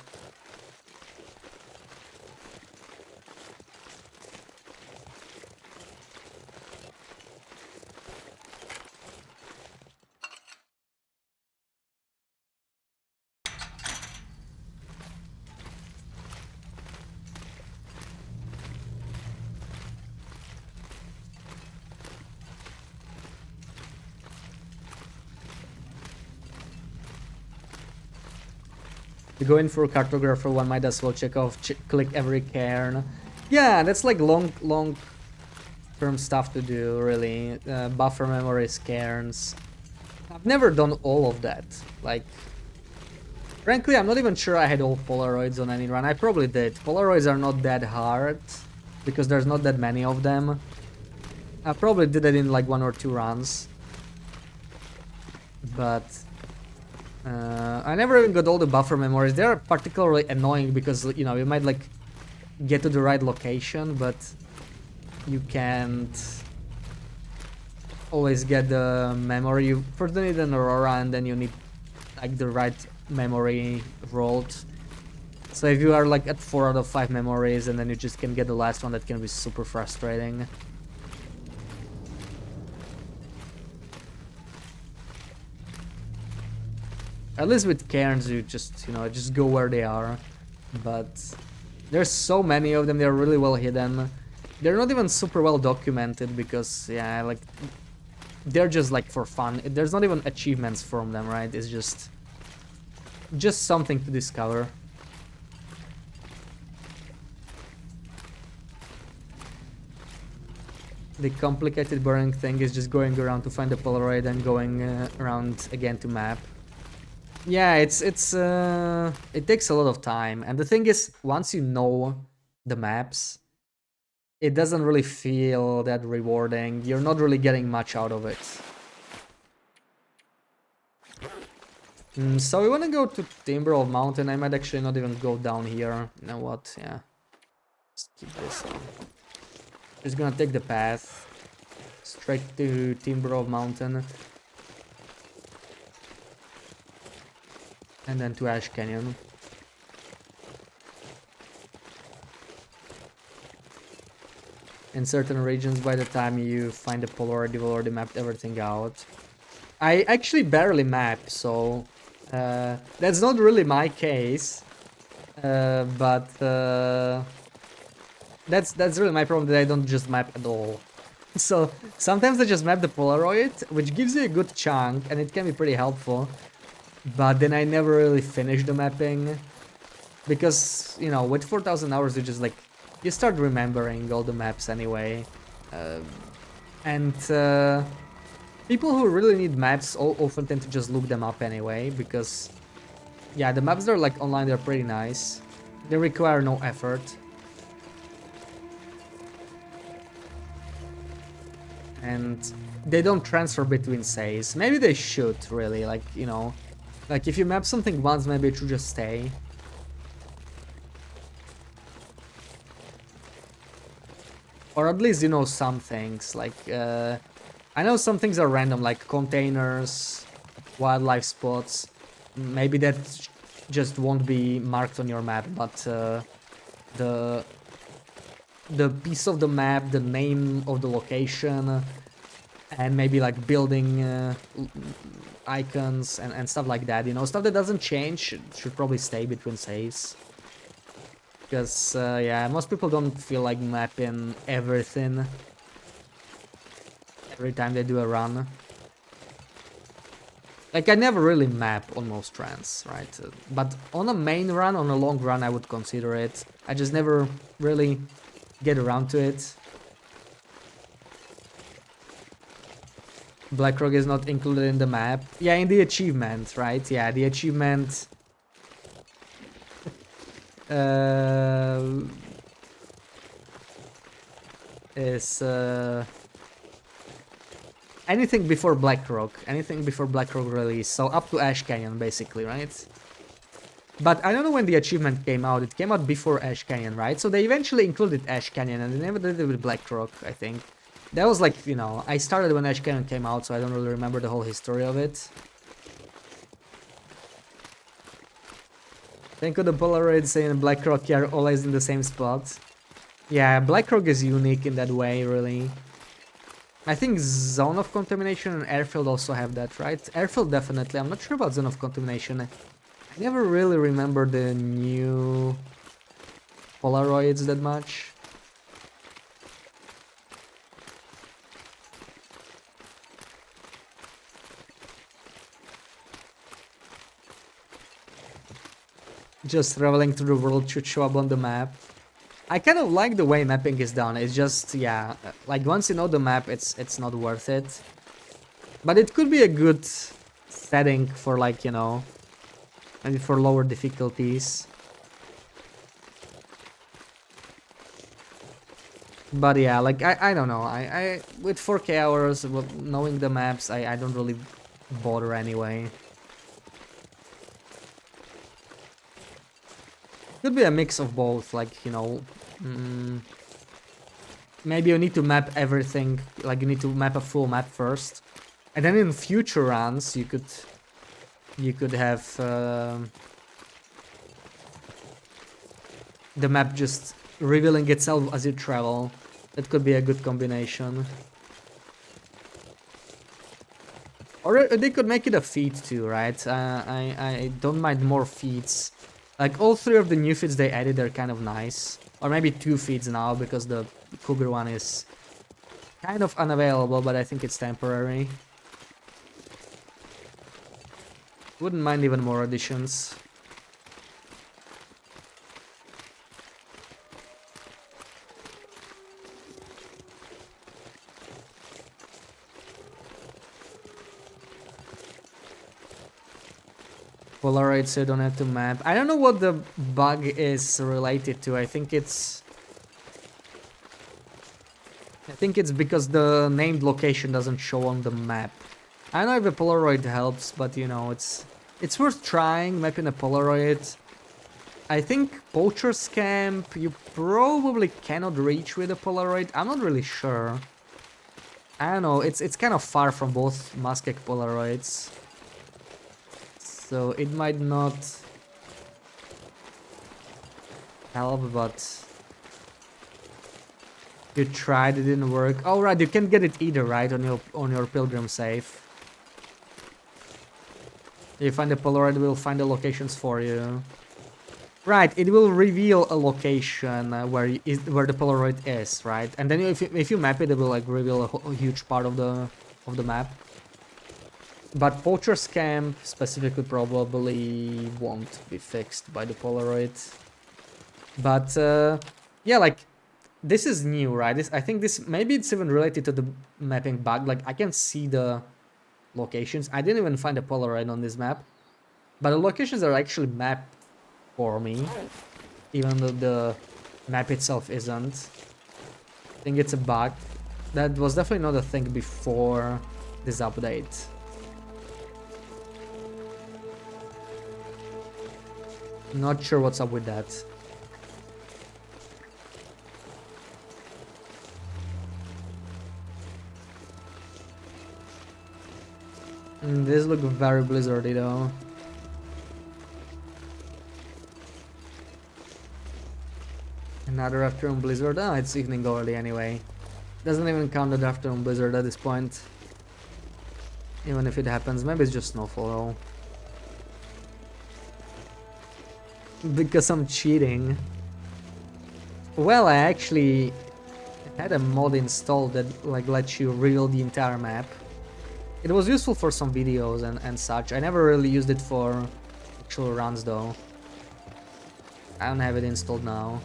To go in for Cartographer, one might as well click every cairn. Yeah, that's like long term stuff to do, really. Buffer memories, cairns. I've never done all of that. Like, frankly, I'm not even sure I had all Polaroids on any run. I probably did. Polaroids are not that hard because there's not that many of them. I probably did it in like 1 or 2 runs. But I never even got all the buffer memories. They're particularly annoying because, you know, you might like get to the right location, but you can't always get the memory. You first need an Aurora and then you need like the right memory rolled. So if you are like at 4 out of 5 memories and then you just can get the last one, that can be super frustrating. At least with cairns, you just, you know, just go where they are. But there's so many of them, they're really well hidden. They're not even super well documented because, yeah, like, they're just like for fun. There's not even achievements from them, right? It's just something to discover. The complicated boring thing is just going around to find a Polaroid and going around again to map. Yeah, it takes a lot of time, and the thing is, once you know the maps, it doesn't really feel that rewarding. You're not really getting much out of it. So we want to go to Timber of Mountain. I might actually not even go down here. You know what? Yeah, let's keep this on. Just gonna take the path straight to Timber of Mountain. And then to Ash Canyon. in certain regions by the time you find the Polaroid. You've already mapped everything out. I actually barely map, so that's not really my case. But that's really my problem, that I don't just map at all. So sometimes I just map the Polaroid, which gives you a good chunk, and it can be pretty helpful. But then I never really finish the mapping, because, you know, with 4,000 hours, you just like, you start remembering all the maps anyway. And people who really need maps often tend to just look them up anyway, because, yeah, the maps that are like online, they're pretty nice. They require no effort. And they don't transfer between saves. Maybe they should, really, like, you know, like if you map something once, maybe it should just stay. Or at least, you know, some things, like, I know some things are random, like containers, wildlife spots. Maybe that just won't be marked on your map, but the piece of the map, the name of the location, and maybe like building icons and stuff like that, you know, stuff that doesn't change should probably stay between saves. Because, yeah, most people don't feel like mapping everything every time they do a run. Like, I never really map on most runs, right? But on a main run, on a long run, I would consider it. I just never really get around to it. Blackrock is not included in the map. Yeah, in the achievement, right? Yeah, the achievement... is anything before Blackrock release, so up to Ash Canyon basically, right? But I don't know when the achievement came out. It came out before Ash Canyon, right? So they eventually included Ash Canyon, and they never did it with Blackrock, I think. That was like, you know, I started when Ash Canyon came out, so I don't really remember the whole history of it. Think of the Polaroids saying Blackrock are always in the same spot. Yeah, Blackrock is unique in that way, really. I think Zone of Contamination and Airfield also have that, right? Airfield definitely. I'm not sure about Zone of Contamination. I never really remember the new Polaroids that much. Just traveling through the world should show up on the map. I kind of like the way mapping is done. It's just, yeah, like once you know the map, it's not worth it. But it could be a good setting for, like, you know, maybe for lower difficulties. But yeah, like, I don't know. I with 4K hours, knowing the maps, I don't really bother anyway. Could be a mix of both, like, you know, maybe you need to map everything, like you need to map a full map first, and then in future runs you could have the map just revealing itself as you travel. That could be a good combination. Or they could make it a feat too, right? I don't mind more feats. Like, all 3 of the new feats they added are kind of nice. Or maybe 2 feats now, because the Cougar one is kind of unavailable, but I think it's temporary. Wouldn't mind even more additions. Polaroid, so you don't have to map. I don't know what the bug is related to. I think it's because the named location doesn't show on the map. I don't know if a Polaroid helps, but, you know, it's worth trying, mapping a Polaroid. I think Poacher's Camp you probably cannot reach with a Polaroid. I'm not really sure. I don't know, it's kind of far from both Muskeg Polaroids. So it might not help, but You tried, it didn't work. Oh right, you can get it either, right, on your pilgrim save. You find the Polaroid, it will find the locations for you. Right, it will reveal a location where the Polaroid is, right? And then if you map it, it will like reveal a huge part of the map. But Poacher's Camp specifically probably won't be fixed by the Polaroid. But yeah, like this is new, right? I think this maybe it's even related to the mapping bug. Like I can see the locations. I didn't even find a Polaroid on this map, but the locations are actually mapped for me, even though the map itself isn't. I think it's a bug. That was definitely not a thing before this update. Not sure what's up with that. This looks very blizzardy though. Another afternoon blizzard. Oh, it's evening already anyway. Doesn't even count the afternoon blizzard at this point. Even if it happens, maybe it's just snowfall. Because I'm cheating. Well, I actually had a mod installed that like lets you reveal the entire map. It was useful for some videos and such. I never really used it for actual runs though. I don't have it installed now.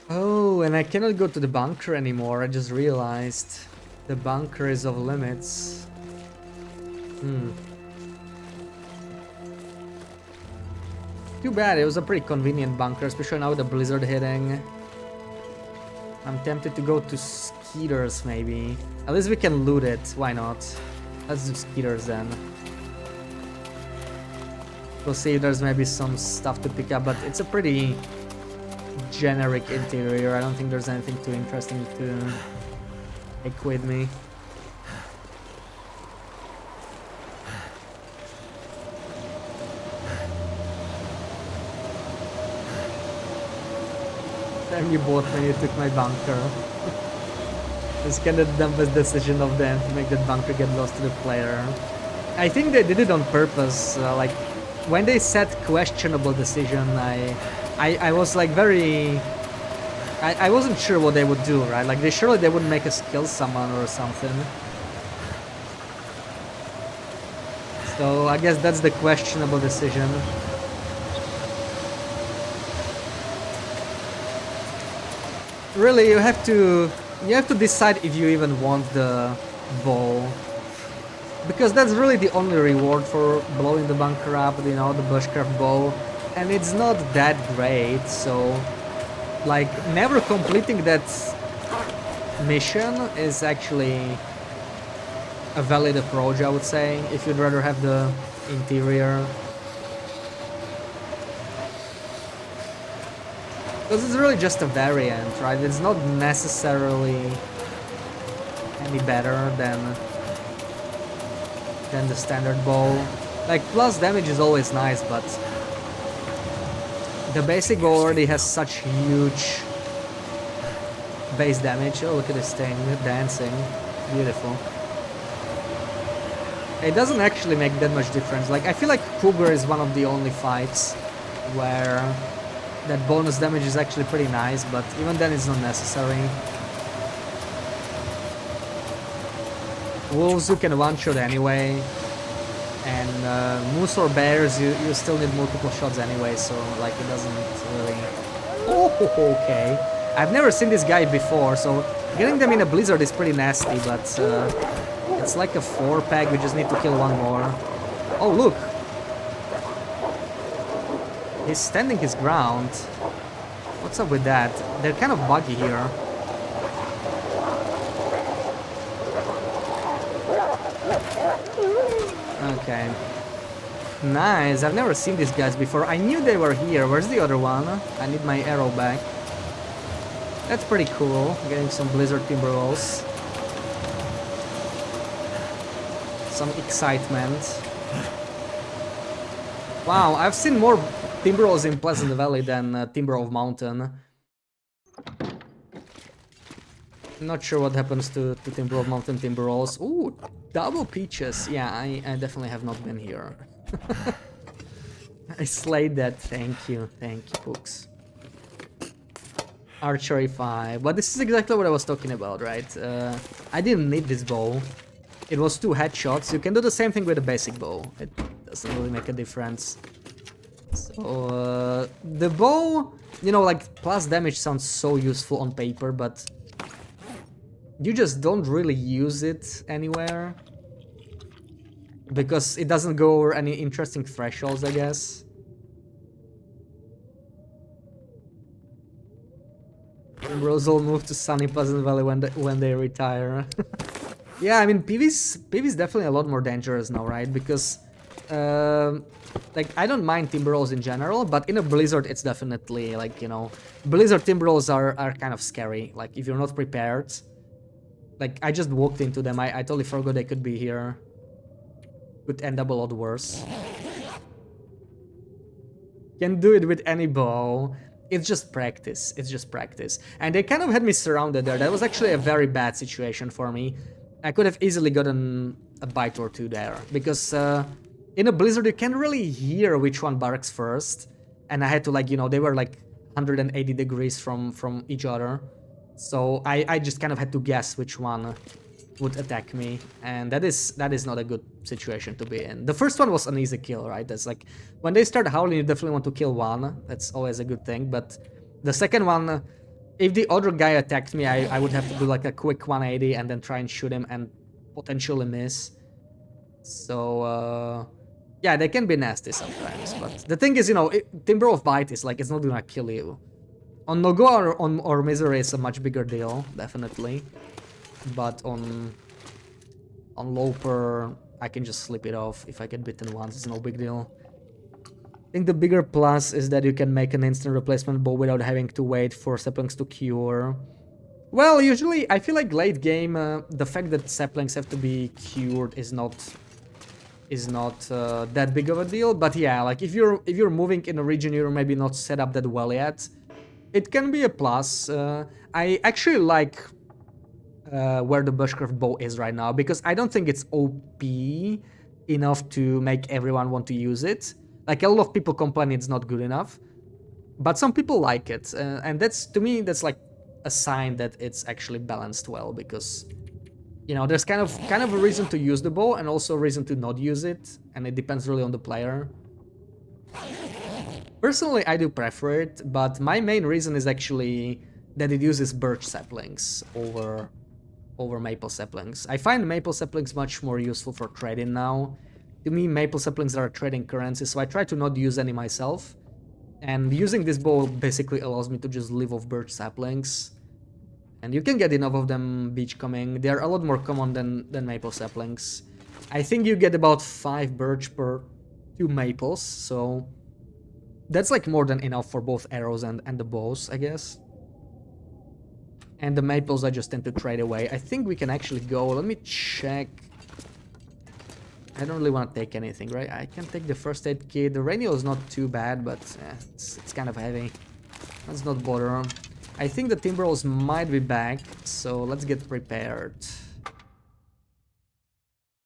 Oh, and I cannot go to the bunker anymore. I just realized the bunker is off limits. Too bad. It was a pretty convenient bunker, especially now with the blizzard hitting. I'm tempted to go to Skeeters maybe. At least we can loot it. Why not? Let's do Skeeters then. We'll see if there's maybe some stuff to pick up, but it's a pretty generic interior. I don't think there's anything too interesting to take with me. Damn, you bought when you took my bunker. It's kind of the dumbest decision of them to make that bunker get lost to the player. I think they did it on purpose. Like when they said questionable decision, I was like very... I wasn't sure what they would do, right? Like surely they wouldn't make us kill someone or something. So I guess that's the questionable decision. Really, you have to decide if you even want the bow. Because that's really the only reward for blowing the bunker up, you know, the bushcraft bow. And it's not that great, so like never completing that mission is actually a valid approach, I would say, if you'd rather have the interior. Because it's really just a variant, right? It's not necessarily any better than the standard bow. Like plus damage is always nice, but the basic bow already has such huge base damage. Oh, look at this thing dancing. Beautiful. It doesn't actually make that much difference. Like I feel like Cougar is one of the only fights where that bonus damage is actually pretty nice, but even then it's not necessary. Wolves you can one-shot anyway, and moose or bears you still need multiple shots anyway, so like it doesn't really... Oh, okay. I've never seen this guy before, so getting them in a blizzard is pretty nasty, but it's like a 4-pack, we just need to kill one more. Oh, look! He's standing his ground. What's up with that? They're kind of buggy here. Okay. Nice, I've never seen these guys before. I knew they were here. Where's the other one? I need my arrow back. That's pretty cool, getting some Blizzard Timberwolves. Some excitement. Wow, I've seen more Timberwolves in Pleasant Valley than Timberwolf Mountain. Not sure what happens to Timberwolf Mountain Timberwolves. Ooh, double peaches. Yeah, I definitely have not been here. I slayed that. Thank you, Books. Archery 5. But this is exactly what I was talking about, right? I didn't need this bow. It was 2 headshots. You can do the same thing with a basic bow. It doesn't really make a difference. So, the bow, you know, like, plus damage sounds so useful on paper, but you just don't really use it anywhere. Because it doesn't go over any interesting thresholds, I guess. Bros all move to sunny Pleasant Valley when they retire. Yeah, I mean, Pv's definitely a lot more dangerous now, right? Because, like, I don't mind Timberwolves in general, but in a Blizzard, it's definitely, like, you know, Blizzard Timberwolves are kind of scary. Like, if you're not prepared. Like, I just walked into them. I totally forgot they could be here. Could end up a lot worse. Can do it with any bow. It's just practice. It's just practice. And they kind of had me surrounded there. That was actually a very bad situation for me. I could have easily gotten a bite or two there. Because in a Blizzard, you can't really hear which one barks first. And I had to, like, you know, they were like 180 degrees from each other. So I just kind of had to guess which one would attack me, and that is not a good situation to be in. The first one was an easy kill, right? That's like, when they start howling, you definitely want to kill one. That's always a good thing, but the second one, if the other guy attacked me, I would have to do like a quick 180 and then try and shoot him and potentially miss. So, yeah, they can be nasty sometimes, but the thing is, you know, Timberwolf Bite is like, it's not gonna kill you. On Nogoa or Misery, it's a much bigger deal, definitely. But on Loper, I can just slip it off. If I get bitten once, it's no big deal. I think the bigger plus is that you can make an instant replacement bow without having to wait for saplings to cure. Well, usually, I feel like late game, the fact that saplings have to be cured is not that big of a deal. But yeah, like if you're moving in a region you're maybe not set up that well yet, it can be a plus. I actually like where the Bushcraft bow is right now, because I don't think it's OP enough to make everyone want to use it. Like, a lot of people complain it's not good enough, but some people like it, and that's, to me, that's like a sign that it's actually balanced well, because, you know, there's kind of a reason to use the bow and also a reason to not use it, and it depends really on the player. Personally, I do prefer it, but my main reason is actually that it uses birch saplings over maple saplings. I find maple saplings much more useful for trading now. To me, maple saplings are a trading currency, so I try to not use any myself. And using this bow basically allows me to just live off birch saplings. And you can get enough of them beachcombing. They're a lot more common than maple saplings. I think you get about 5 birch per 2 maples, so that's like more than enough for both arrows and the bows, I guess. And the maples I just tend to trade away. I think we can actually go. Let me check. I don't really want to take anything, right? I can take the first aid kit. The radio is not too bad, but it's kind of heavy. Let's not bother. I think the Timberwolves might be back, so let's get prepared.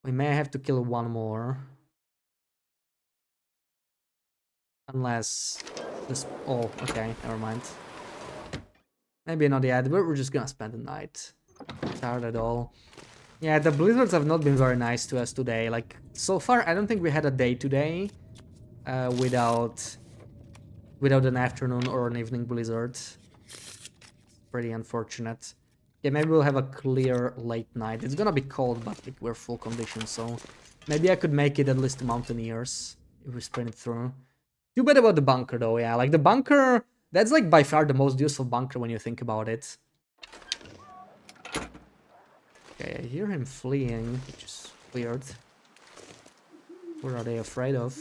We may have to kill one more. Unless this... Oh, okay, never mind. Maybe not yet, but we're just gonna spend the night. Not tired at all. Yeah, the blizzards have not been very nice to us today. Like, so far, I don't think we had a day today without an afternoon or an evening blizzard. Pretty unfortunate. Yeah, maybe we'll have a clear late night. It's gonna be cold, but we're full condition, so maybe I could make it at least to Mountaineers if we sprint it through. Too bad about the bunker, though. Yeah, like the bunker That's like by far the most useful bunker when you think about it. Okay, I hear him fleeing, which is weird. What are they afraid of?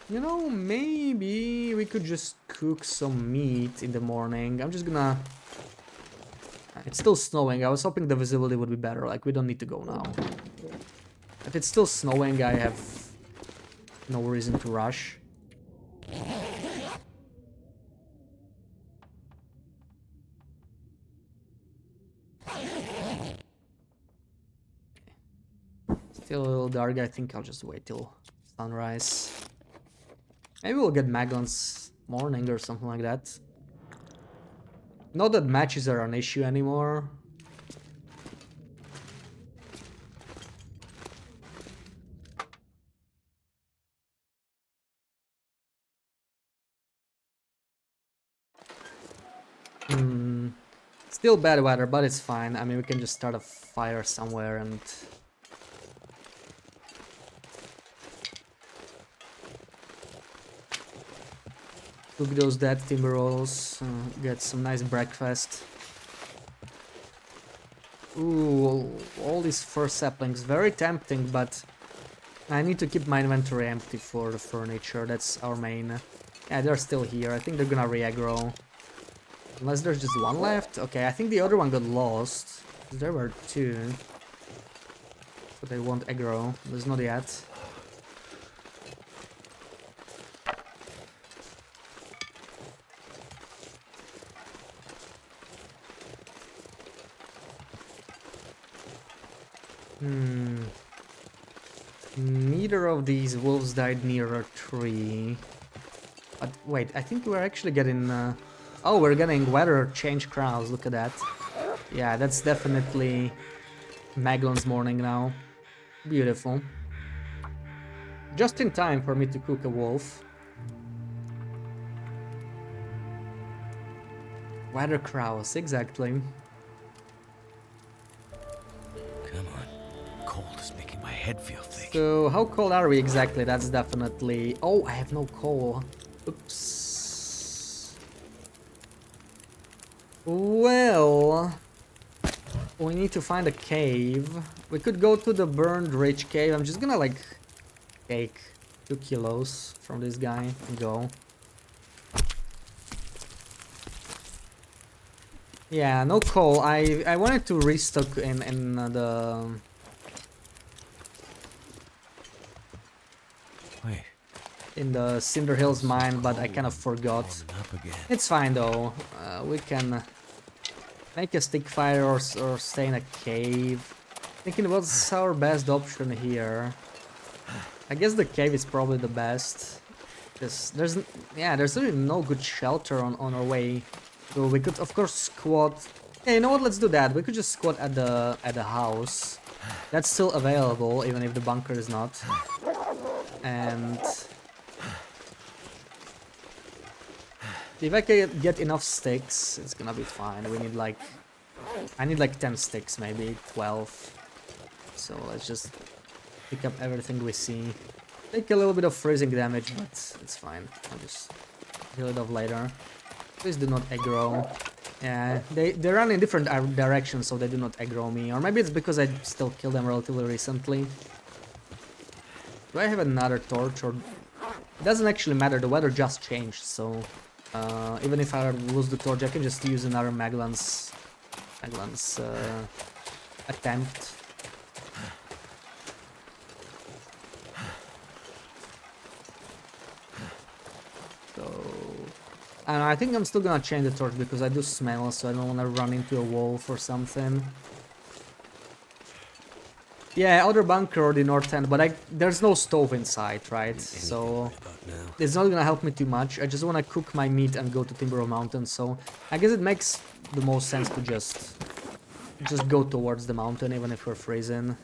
You know, maybe we could just cook some meat in the morning. I'm just gonna... It's still snowing. I was hoping the visibility would be better. Like, we don't need to go now. If it's still snowing, I have no reason to rush. Still a little dark. I think I'll just wait till sunrise. Maybe we'll get Maglans morning or something like that. Not that matches are an issue anymore. Still bad weather, but it's fine. I mean, we can just start a fire somewhere and... cook those dead timber rolls, get some nice breakfast. Ooh, all these fir saplings, very tempting, but I need to keep my inventory empty for the furniture. That's our main... Yeah, they're still here. I think they're gonna re-aggro. Unless there's just one left. Okay, I think the other one got lost. There were two. But they won't aggro. There's not yet. Neither of these wolves died near a tree. But wait, I think we're actually getting... Oh, we're getting weather change crowds, look at that. Yeah, that's definitely Maglan's morning now. Beautiful. Just in time for me to cook a wolf. Weather crows, exactly. Come on. Cold is making my head feel thick. So, how cold are we exactly? That's definitely... Oh, I have no coal. Oops. Well... We need to find a cave. We could go to the burned rich cave. I'm just gonna, like, take 2 kilos from this guy and go. Yeah, no coal. I wanted to restock in the... Wait. In the Cinder Hills mine, but I kind of forgot. It's fine though. We can make a stick fire or stay in a cave. Thinking what's our best option here. I guess the cave is probably the best. Because there's really no good shelter on our way. So we could of course squat. Hey, you know what? Let's do that. We could just squat at the house. That's still available, even if the bunker is not. And if I can get enough sticks, it's gonna be fine. We need like... I need like 10 sticks, maybe 12. So let's just pick up everything we see. Take a little bit of freezing damage, but it's fine. I'll just heal it off later. Please do not aggro. Yeah, they run in different directions, so they do not aggro me. Or maybe it's because I still killed them relatively recently. Do I have another torch? Or... It doesn't actually matter, the weather just changed, so... even if I lose the torch, I can just use another Maglan's attempt. So... I think I'm still gonna change the torch because I do smell, so I don't wanna run into a wolf or something. Yeah, other bunker or the north end, but there's no stove inside, right? So it's not gonna help me too much. I just wanna cook my meat and go to Timber Mountain, so I guess it makes the most sense to just go towards the mountain, even if we're freezing.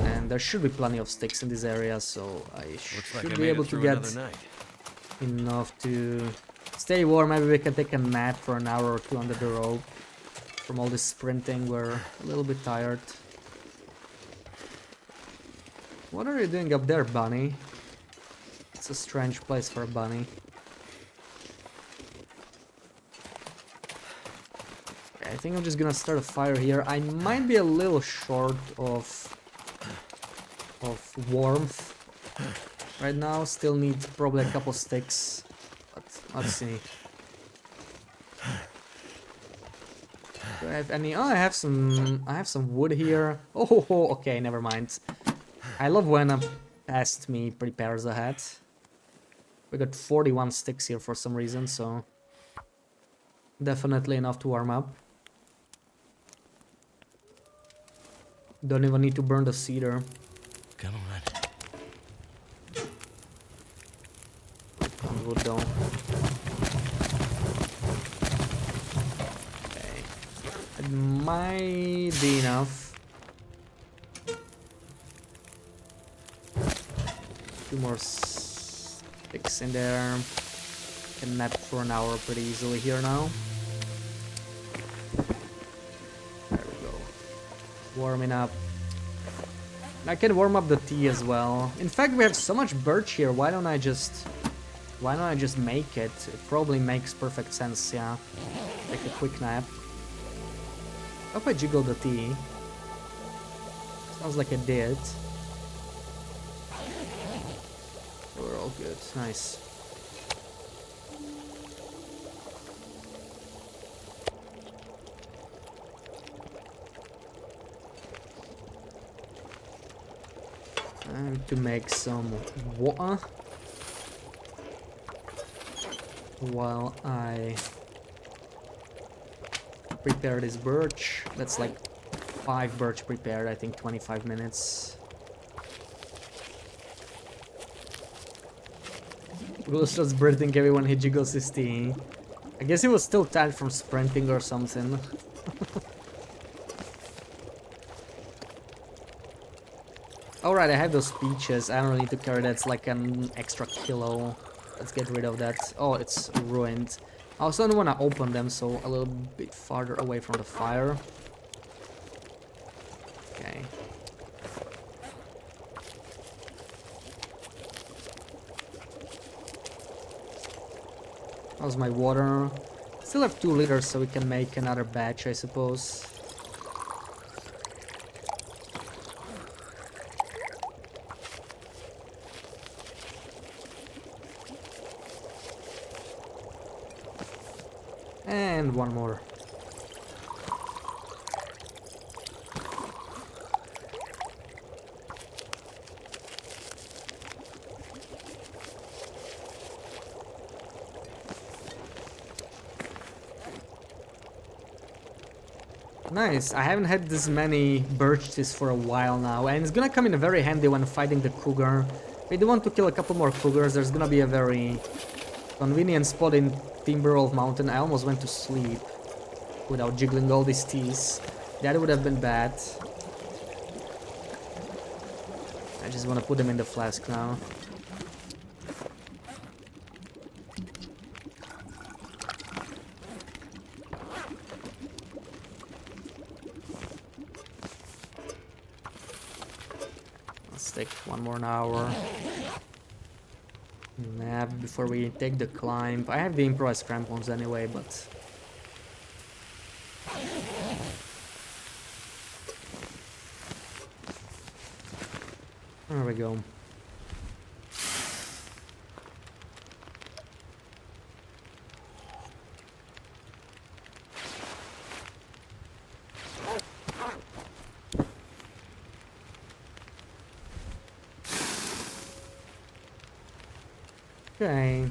And there should be plenty of sticks in this area, so I should be able to get enough to stay warm. Maybe we can take a nap for an hour or two under the rope. From all this sprinting, we're a little bit tired. What are you doing up there, bunny? It's a strange place for a bunny. I think I'm just gonna start a fire here. I might be a little short of warmth right now. Still need probably a couple sticks, but let's see. Do I have any? Oh, I have some wood here. Oh, okay, never mind. I love when a past me prepares ahead. We got 41 sticks here for some reason, so definitely enough to warm up. Don't even need to burn the cedar. Come on. Wood though. Okay. It might be enough. 2 more sticks in there. Can nap for an hour pretty easily here now. There we go. Warming up. I can warm up the tea as well. In fact, we have so much birch here. Why don't I just make it? It probably makes perfect sense, yeah. Take a quick nap. Hope I jiggle the tea. Sounds like I did. We're all good. Nice. Time to make some water while I prepare this birch. That's like 5 birch prepared, I think 25 minutes. Will starts breathing every when he jiggles his tea. I guess he was still tired from sprinting or something. Alright, I have those peaches. I don't need to carry that. It's like an extra kilo. Let's get rid of that. Oh, it's ruined. I also don't want to open them, so a little bit farther away from the fire. Okay. How's my water? Still have 2 liters, so we can make another batch, I suppose. And 1 more. Nice, I haven't had this many birches for a while now, and it's gonna come in very handy when fighting the cougar. If we do want to kill a couple more cougars, there's gonna be a very convenient spot in Timberwolf Mountain. I almost went to sleep without jiggling all these teas. That would have been bad. I just want to put them in the flask now. Let's take 1 more hour. Nap before we take the climb. I have the improvised crampons anyway, but there we go. Okay,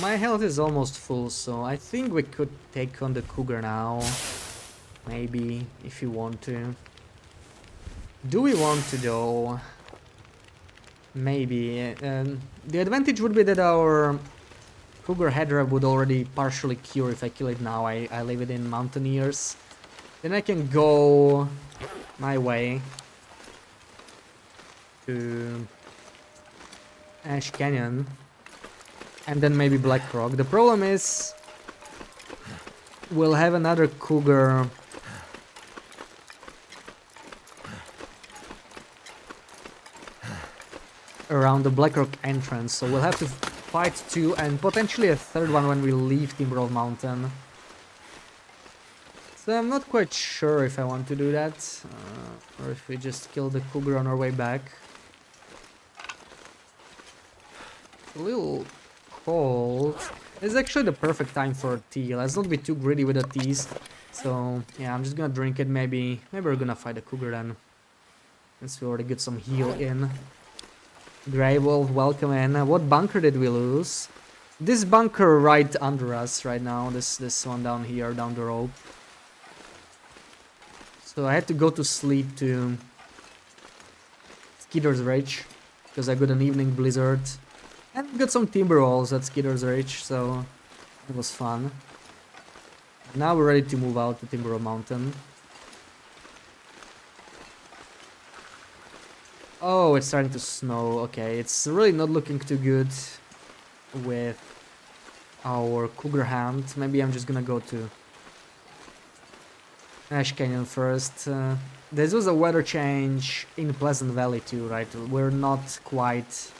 my health is almost full, so I think we could take on the cougar now. Maybe, if you want to. Do we want to though? Maybe. The advantage would be that our cougar Hedra would already partially cure if I kill it now. I leave it in Mountaineers. Then I can go my way to Ash Canyon. And then maybe Black Rock. The problem is we'll have another cougar around the Black Rock entrance, so we'll have to fight 2 and potentially a 3rd one when we leave Timberwolf Mountain. So I'm not quite sure if I want to do that, or if we just kill the cougar on our way back. It's a little cold. It's actually the perfect time for a tea. Let's not be too greedy with the teas. So yeah, I'm just gonna drink it. Maybe we're gonna fight the cougar then. Since we already get some heal in. Grey Wolf, welcome in. What bunker did we lose? This bunker right under us right now. This one down here, down the rope. So I had to go to sleep to Skeeter's Ridge because I got an evening blizzard and got some timber rolls at Skeeter's Ridge, so it was fun. Now we're ready to move out to Timber Mountain. Oh, it's starting to snow. Okay, it's really not looking too good with our cougar hand. Maybe I'm just gonna go to Ash Canyon first. This was a weather change in Pleasant Valley too, right? We're not quite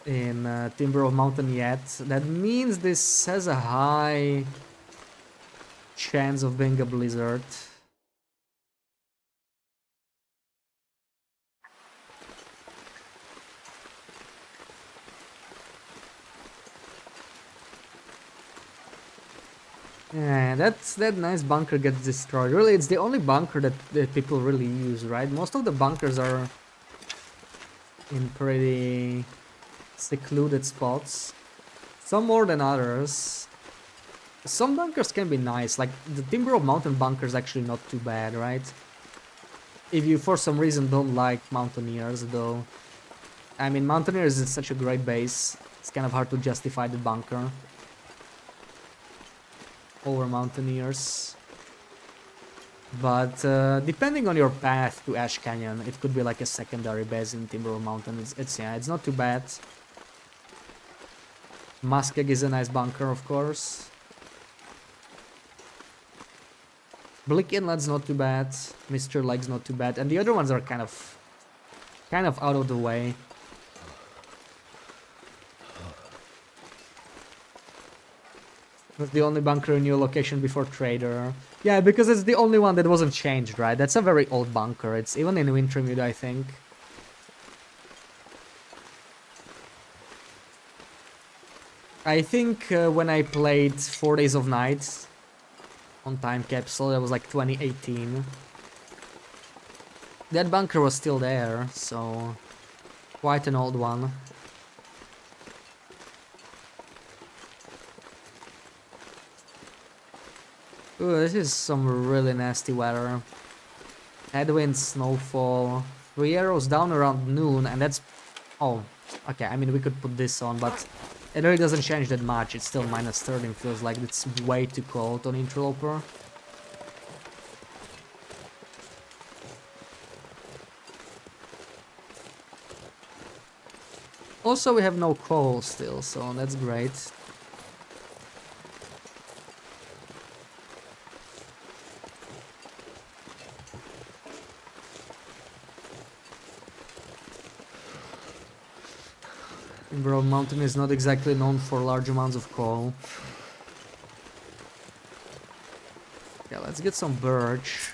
in Timber Mountain yet. That means this has a high chance of being a blizzard. Yeah, that nice bunker gets destroyed. Really, it's the only bunker that people really use, right? Most of the bunkers are in pretty secluded spots. Some more than others. Some bunkers can be nice, like the Timber Mountain bunker is actually not too bad, right? If you for some reason don't like Mountaineers, though. I mean, Mountaineers is such a great base, it's kind of hard to justify the bunker over Mountaineers. But depending on your path to Ash Canyon, it could be like a secondary base in Timber Mountain. It's not too bad. Muskeg is a nice bunker, of course. Blick Inlet's not too bad. Mr. Leg's not too bad, and the other ones are kind of out of the way. That's the only bunker in your location before Trader. Yeah, because it's the only one that wasn't changed, right? That's a very old bunker. It's even in Wintermute, I think. I think when I played 4 Days of Night on Time Capsule, that was like 2018. That bunker was still there, so quite an old one. Ooh, this is some really nasty weather. Headwind, snowfall, 3 arrows down around noon, and that's... Oh, okay, I mean we could put this on, but it really doesn't change that much. It's still minus 13, feels like it's way too cold on Interloper. Also, we have no coal still, so that's great. Timber Mountain is not exactly known for large amounts of coal. Yeah, let's get some birch.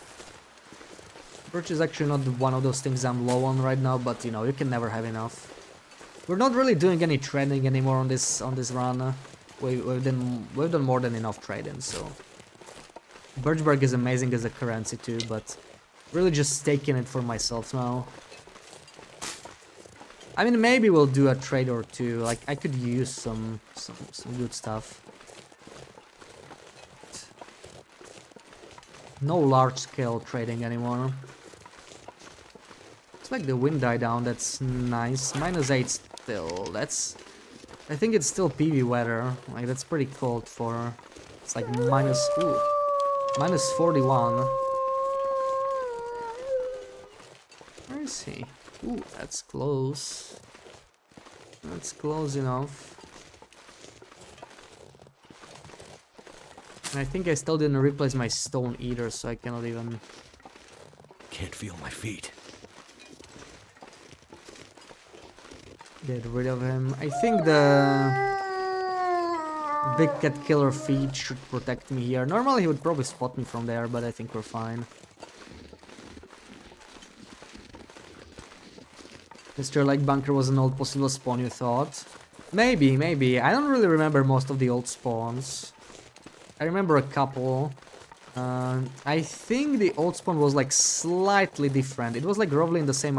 Birch is actually not one of those things I'm low on right now, but you know, you can never have enough. We're not really doing any trading anymore on this run. We've done more than enough trading, so Birchbark is amazing as a currency too, but really just taking it for myself now. I mean, maybe we'll do a trade or two. Like, I could use some good stuff. No large-scale trading anymore. It's like the wind died down. That's nice. -8 still. That's... I think it's still PV weather. Like, that's pretty cold for... It's like minus... Ooh. Minus 41. Where is he? Ooh, that's close. That's close enough. And I think I still didn't replace my stone either, so I cannot even... Can't feel my feet. Get rid of him. I think Big cat killer feet should protect me here. Normally he would probably spot me from there, but I think we're fine. Mr. Lake Bunker was an old possible spawn, you thought? Maybe, maybe. I don't really remember most of the old spawns. I remember a couple. I think the old spawn was like slightly different. It was like roughly in the same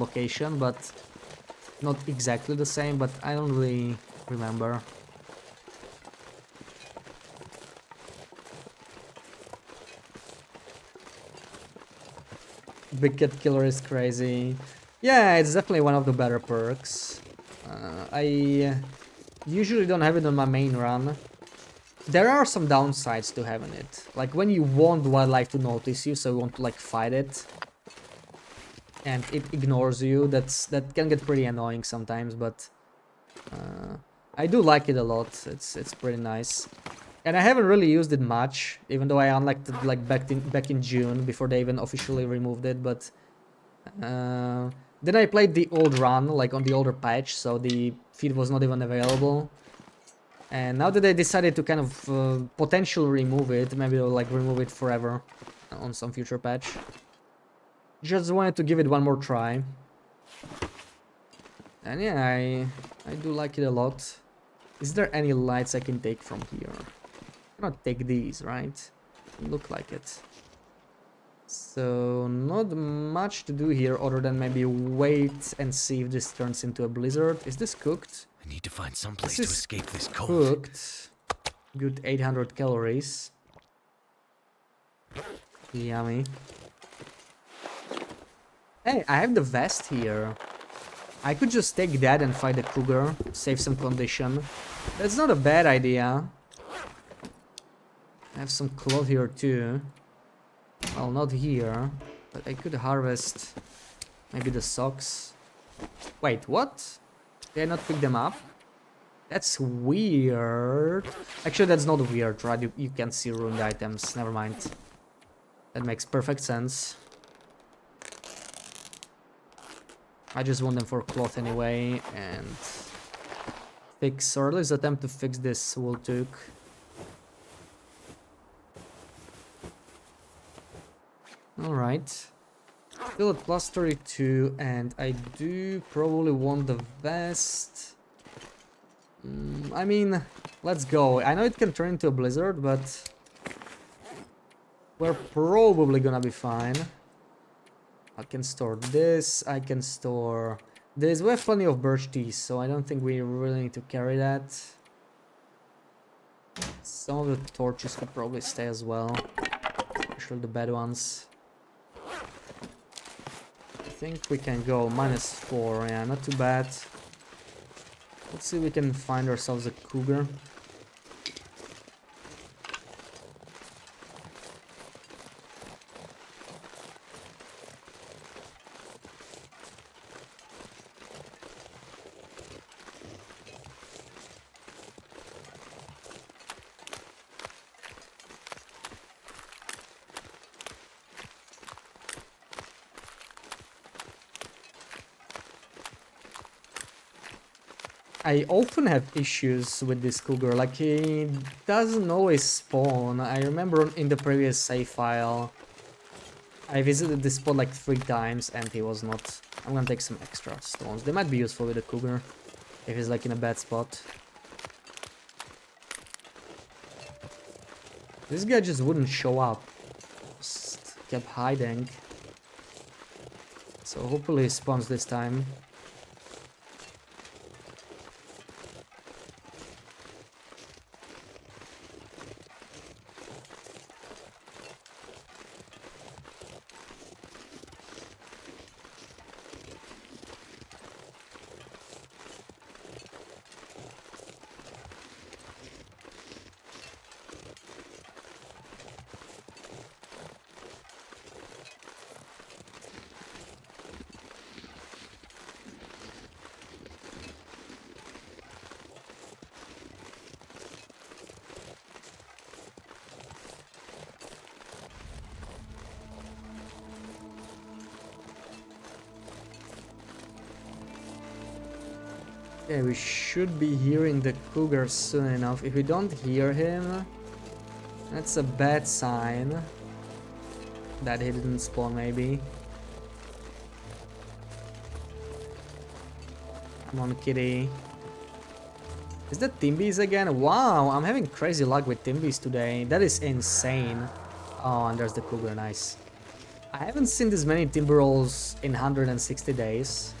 location, but not exactly the same. But I don't really remember. Big Cat Killer is crazy. Yeah, it's definitely one of the better perks. I usually don't have it on my main run. There are some downsides to having it. Like when you want wildlife to notice you, so you want to like fight it, and it ignores you. That can get pretty annoying sometimes, but I do like it a lot. It's pretty nice. And I haven't really used it much, even though I unlocked it like back in June before they even officially removed it. But then I played the old run, like on the older patch, so the feed was not even available. And now that they decided to kind of potentially remove it, maybe they'll like remove it forever on some future patch. Just wanted to give it one more try. And yeah, I do like it a lot. Is there any lights I can take from here? I cannot take these, right? Look like it. So not much to do here other than maybe wait and see if this turns into a blizzard. Is this cooked? I need to find some place to escape this cold. Cooked. Good 800 calories. Yummy. Hey, I have the vest here. I could just take that and fight the cougar, save some condition. That's not a bad idea. I have some cloth here too. Well, not here, but I could harvest maybe the socks. Wait, what? Did I not pick them up? That's weird. Actually, that's not weird, right? You can see ruined items. Never mind. That makes perfect sense. I just want them for cloth anyway, and fix, or at least attempt to fix this wool toque. Alright. Still at plus 32, and I do probably want the vest. I mean, let's go. I know it can turn into a blizzard, but we're probably gonna be fine. I can store this, I can store this. We have plenty of birch teas, so I don't think we really need to carry that. Some of the torches could probably stay as well, especially the bad ones. I think we can go -4, yeah, not too bad. Let's see if we can find ourselves a cougar. I often have issues with this cougar, like he doesn't always spawn. I remember in the previous save file, I visited this spot like 3 times and he was not. I'm gonna take some extra stones. They might be useful with the cougar if he's like in a bad spot. This guy just wouldn't show up. Just kept hiding. So hopefully he spawns this time. Yeah, we should be hearing the cougar soon enough. If we don't hear him, that's a bad sign that he didn't spawn, maybe. Come on, kitty. Is that Timbies again? Wow, I'm having crazy luck with Timbies today. That is insane. Oh, and there's the cougar, nice. I haven't seen this many Timberwolves in 160 days.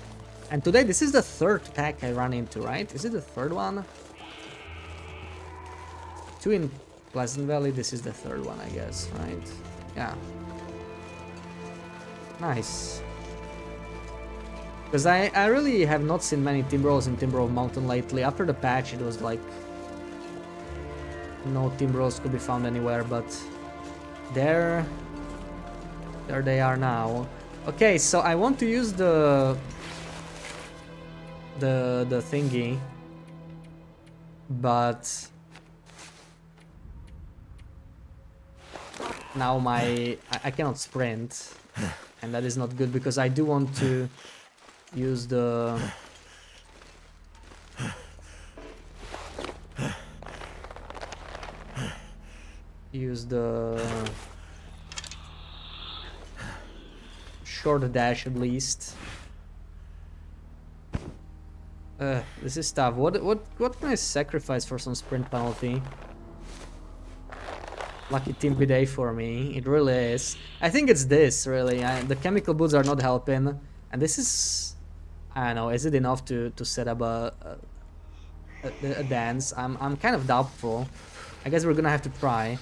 And today, this is the third pack I run into, right? Is it the third one? 2 in Pleasant Valley, this is the third one, I guess, right? Yeah. Nice. Because I really have not seen many Timberwolves in Timberwolf Mountain lately. After the patch, it was like... no Timberwolves could be found anywhere, but... There they are now. Okay, so I want to use the thingy, but now I cannot sprint, and that is not good because I do want to use the short dash at least. This is tough. What can I sacrifice for some sprint penalty? Lucky Timby day for me. It really is. I think it's this, really. The chemical boots are not helping. And this is... I don't know, is it enough to set up a dance? I'm kind of doubtful. I guess we're gonna have to try.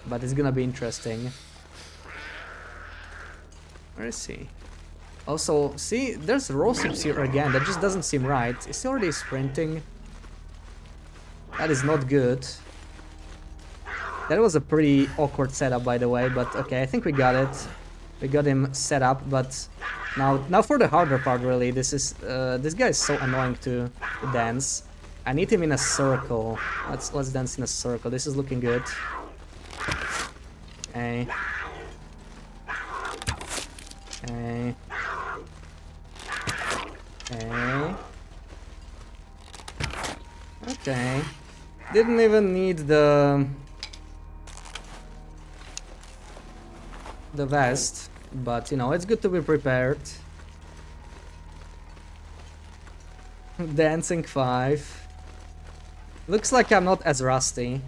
But it's gonna be interesting. Where is he? Also, see, there's Rosips here again. That just doesn't seem right. Is he already sprinting? That is not good. That was a pretty awkward setup, by the way, but okay, I think we got it. We got him set up, but now for the harder part, really. This guy is so annoying to dance. I need him in a circle. Let's dance in a circle. This is looking good. Okay. Okay. Okay. Okay. Didn't even need the vest, but you know, it's good to be prepared. Dancing 5. Looks like I'm not as rusty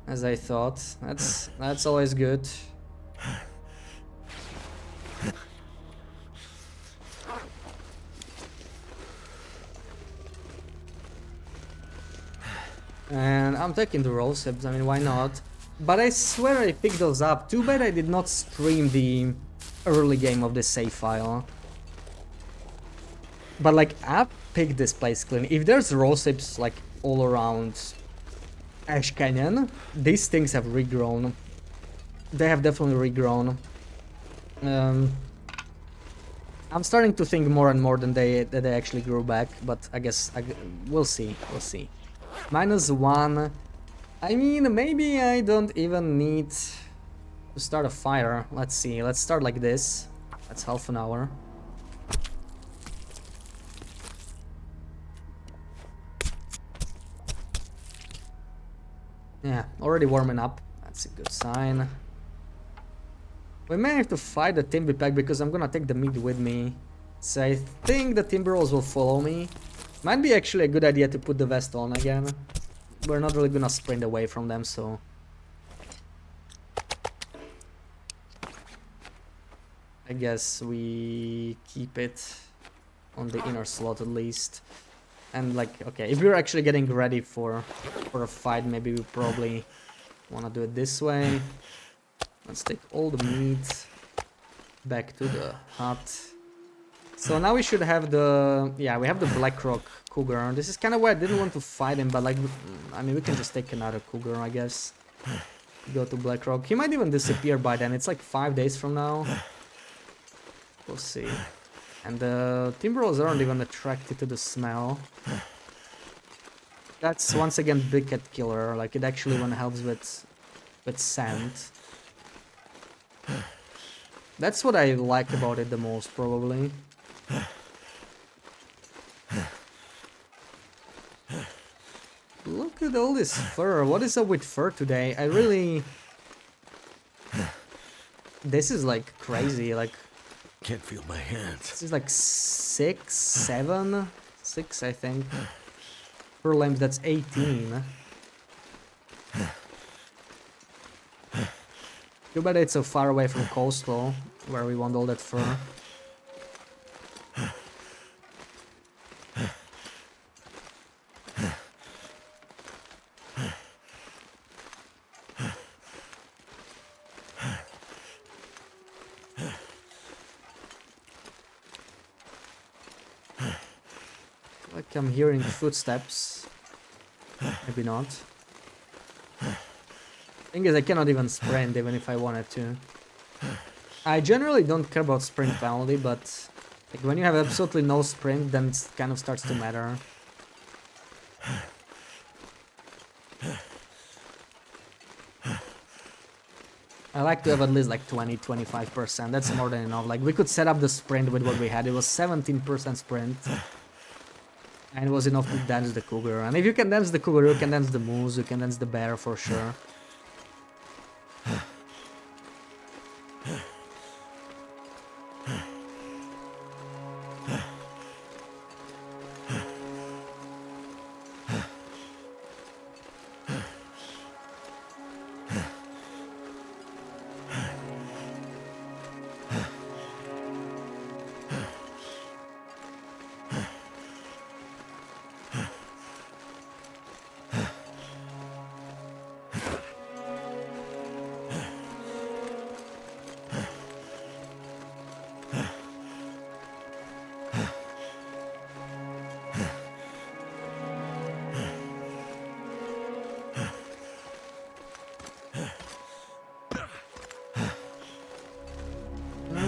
as I thought. That's always good. And I'm taking the Rosips, I mean, why not? But I swear I picked those up. Too bad I did not stream the early game of the save file. But like, I picked this place clean. If there's Rosips like all around Ash Canyon, these things have regrown. They have definitely regrown. I'm starting to think more and more that they actually grew back, but I guess we'll see. We'll see. -1. I mean, maybe I don't even need to start a fire. Let's see. Let's start like this. That's half an hour. Yeah, already warming up. That's a good sign. We may have to fight the Timby pack because I'm gonna take the meat with me. So I think the Timberwolves will follow me. Might be actually a good idea to put the vest on again. We're not really gonna sprint away from them, so... I guess we keep it on the inner slot at least. And like, okay, if we're actually getting ready for a fight, maybe we probably wanna do it this way. Let's take all the meat back to the hut. So now we should have the... yeah, we have the Blackrock Cougar. This is kind of why I didn't want to fight him, but like, I mean, we can just take another Cougar, I guess. Go to Blackrock. He might even disappear by then. It's like 5 days from now. We'll see. And the Timberwolves aren't even attracted to the smell. That's once again Big Cat Killer. Like, it actually even helps with scent. That's what I like about it the most, probably. Look at all this fur. What is up with fur today? I really... This is like crazy, like... Can't feel my hands. This is like 6, 7? 6, I think. Per lamp, that's 18. Too bad it's so far away from coastal, where we want all that fur. Like I'm hearing footsteps. Maybe not. Thing is, I cannot even sprint even if I wanted to. I generally don't care about sprint penalty, but like when you have absolutely no sprint, then it kind of starts to matter. I like to have at least like 20-25%. That's more than enough. Like we could set up the sprint with what we had. It was 17% sprint. And it was enough to dance the cougar. And if you can dance the cougar, you can dance the moose, you can dance the bear for sure.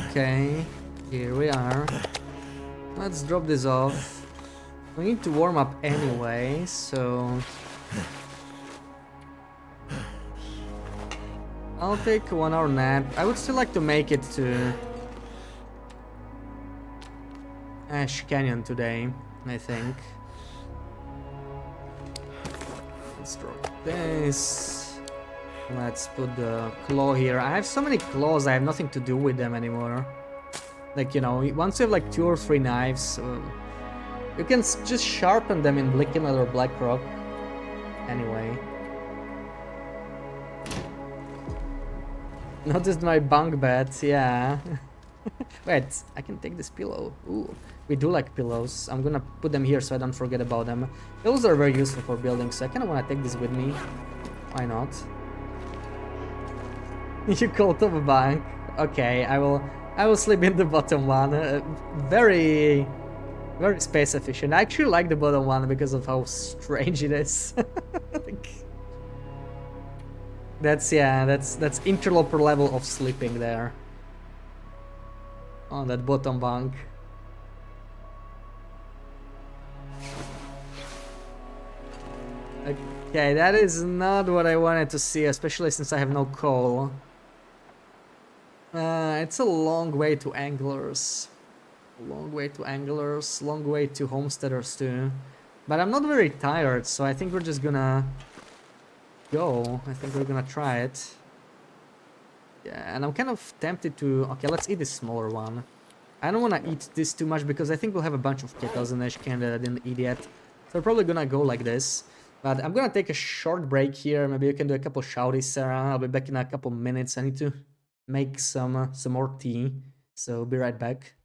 Okay, here we are. Let's drop this off. We need to warm up anyway, so... I'll take a 1 hour nap. I would still like to make it to Ash Canyon today, I think. Let's drop this. Let's put the claw here. I have so many claws, I have nothing to do with them anymore. Like, you know, once you have like 2 or 3 knives, you can just sharpen them in Blicknut or Blackrock. Anyway. Noticed my bunk bed, yeah. Wait, I can take this pillow. Ooh, we do like pillows. I'm gonna put them here so I don't forget about them. Pillows are very useful for building, so I kinda wanna take this with me. Why not? You call it a bank. Okay, I will sleep in the bottom one. Very space efficient. I actually like the bottom one because of how strange it is. Like, that's interloper level of sleeping there. On that bottom bunk. Okay, that is not what I wanted to see, especially since I have no coal. It's a long way to anglers. Long way to anglers, long way to homesteaders too. But I'm not very tired, so I think we're just gonna go. I think we're gonna try it. Yeah, and I'm kind of tempted to... Okay, let's eat this smaller one. I don't want to eat this too much because I think we'll have a bunch of kettles in Ashcan that I didn't eat yet. So we're probably gonna go like this. But I'm gonna take a short break here. Maybe you can do a couple shouties, Sarah. I'll be back in a couple minutes. I need to make some more tea. So be right back.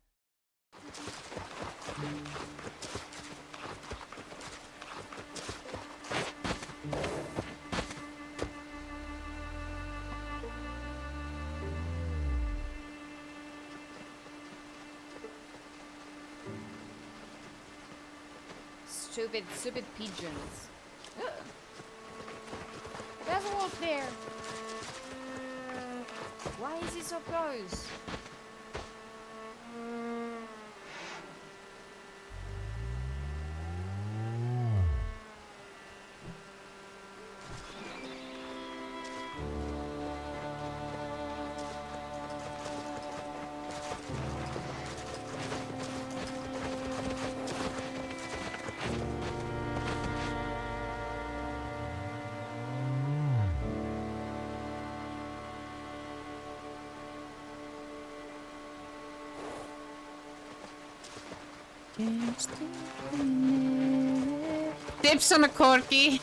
Stupid pigeons. Ugh. There's a wolf there. Why is he so close? Dips on a corky.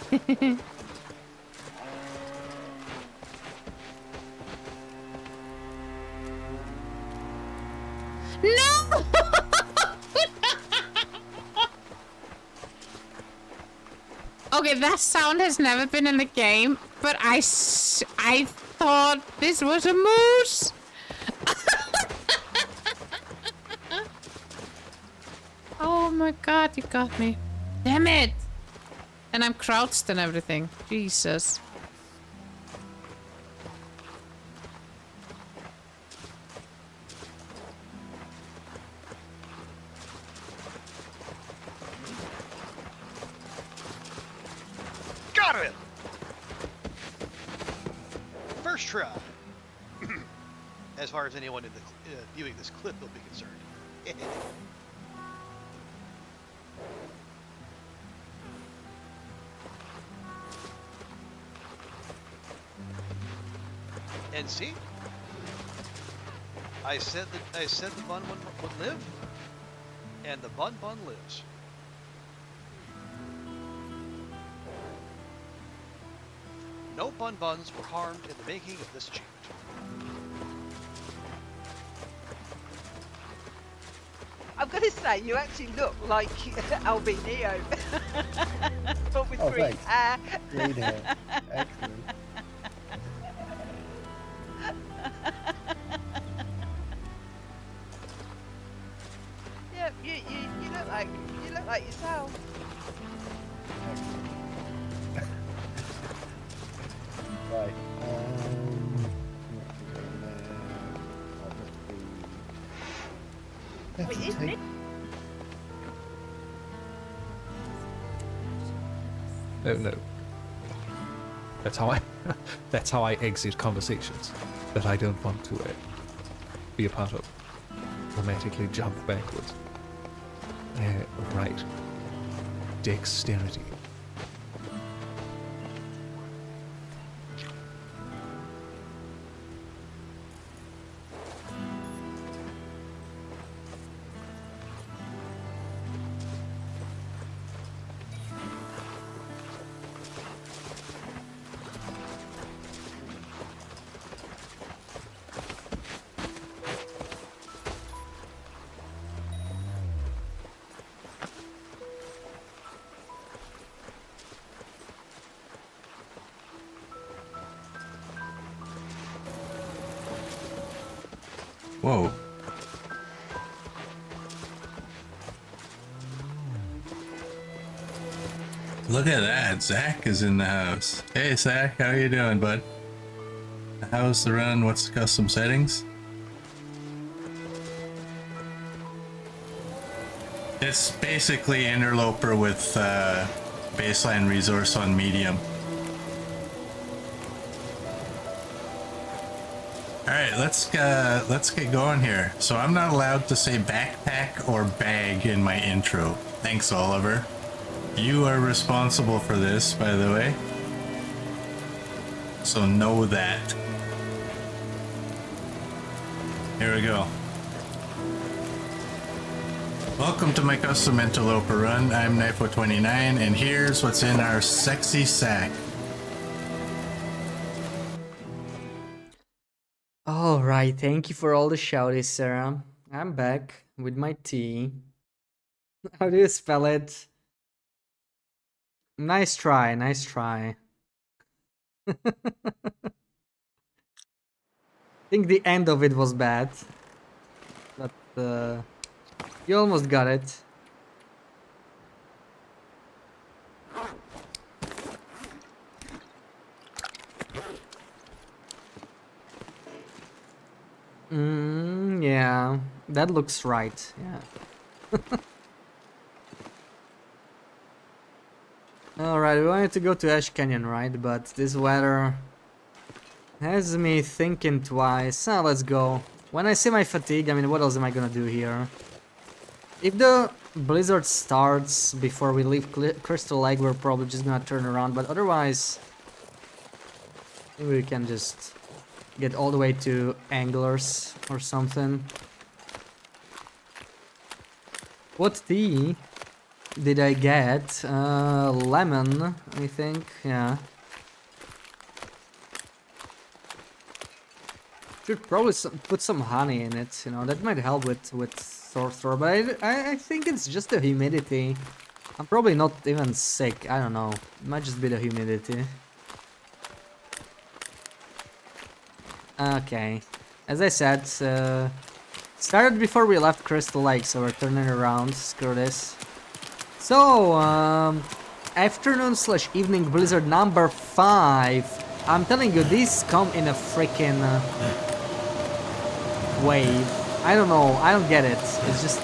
No! Okay, that sound has never been in the game, but I thought this was a moose. Oh my god, you got me. Damn it! And I'm crouched and everything. Jesus. Got it! First try. As far as anyone in the viewing this clip will be concerned. And see, I said the bun would live, and the bun lives. No buns were harmed in the making of this achievement. I'm gonna say you actually look like Albineo, but with green thanks. hair. Green hair. Excellent. Yeah, you look like yourself. Right. Wait, isn't it? Oh no. That's how I that's how I exit conversations that I don't want to be a part of. Dramatically jump backwards. Right. Dexterity. Whoa. Look at that. Zach is in the house. Hey, Zach. How you doing, bud? How's the run? What's the custom settings? It's basically Interloper with baseline resource on medium. Alright, let's get going here. So I'm not allowed to say backpack or bag in my intro. Thanks, Oliver. You are responsible for this, by the way. So know that. Here we go. Welcome to my custom Interloper run. I'm Knifo29, and here's what's in our sexy sack. Alright, thank you for all the shouties, Sarah. I'm back with my tea. How do you spell it? Nice try, nice try. I think the end of it was bad. But you almost got it. Yeah, that looks right, yeah. Alright, we wanted to go to Ash Canyon, right? But this weather has me thinking twice. Let's go. When I see my fatigue, I mean, what else am I gonna do here? If the blizzard starts before we leave Crystal Lake, we're probably just gonna turn around, but otherwise, I think we can just get all the way to Anglers or something. What tea did I get? Lemon, I think. Yeah. Should probably put some honey in it. You know, that might help with sore throat. But I think it's just the humidity. I'm probably not even sick. I don't know. It might just be the humidity. Okay. As I said, started before we left Crystal Lake, so we're turning around. Screw this. So, afternoon/evening blizzard number 5. I'm telling you, these come in a freaking wave. I don't know. I don't get it. It's just.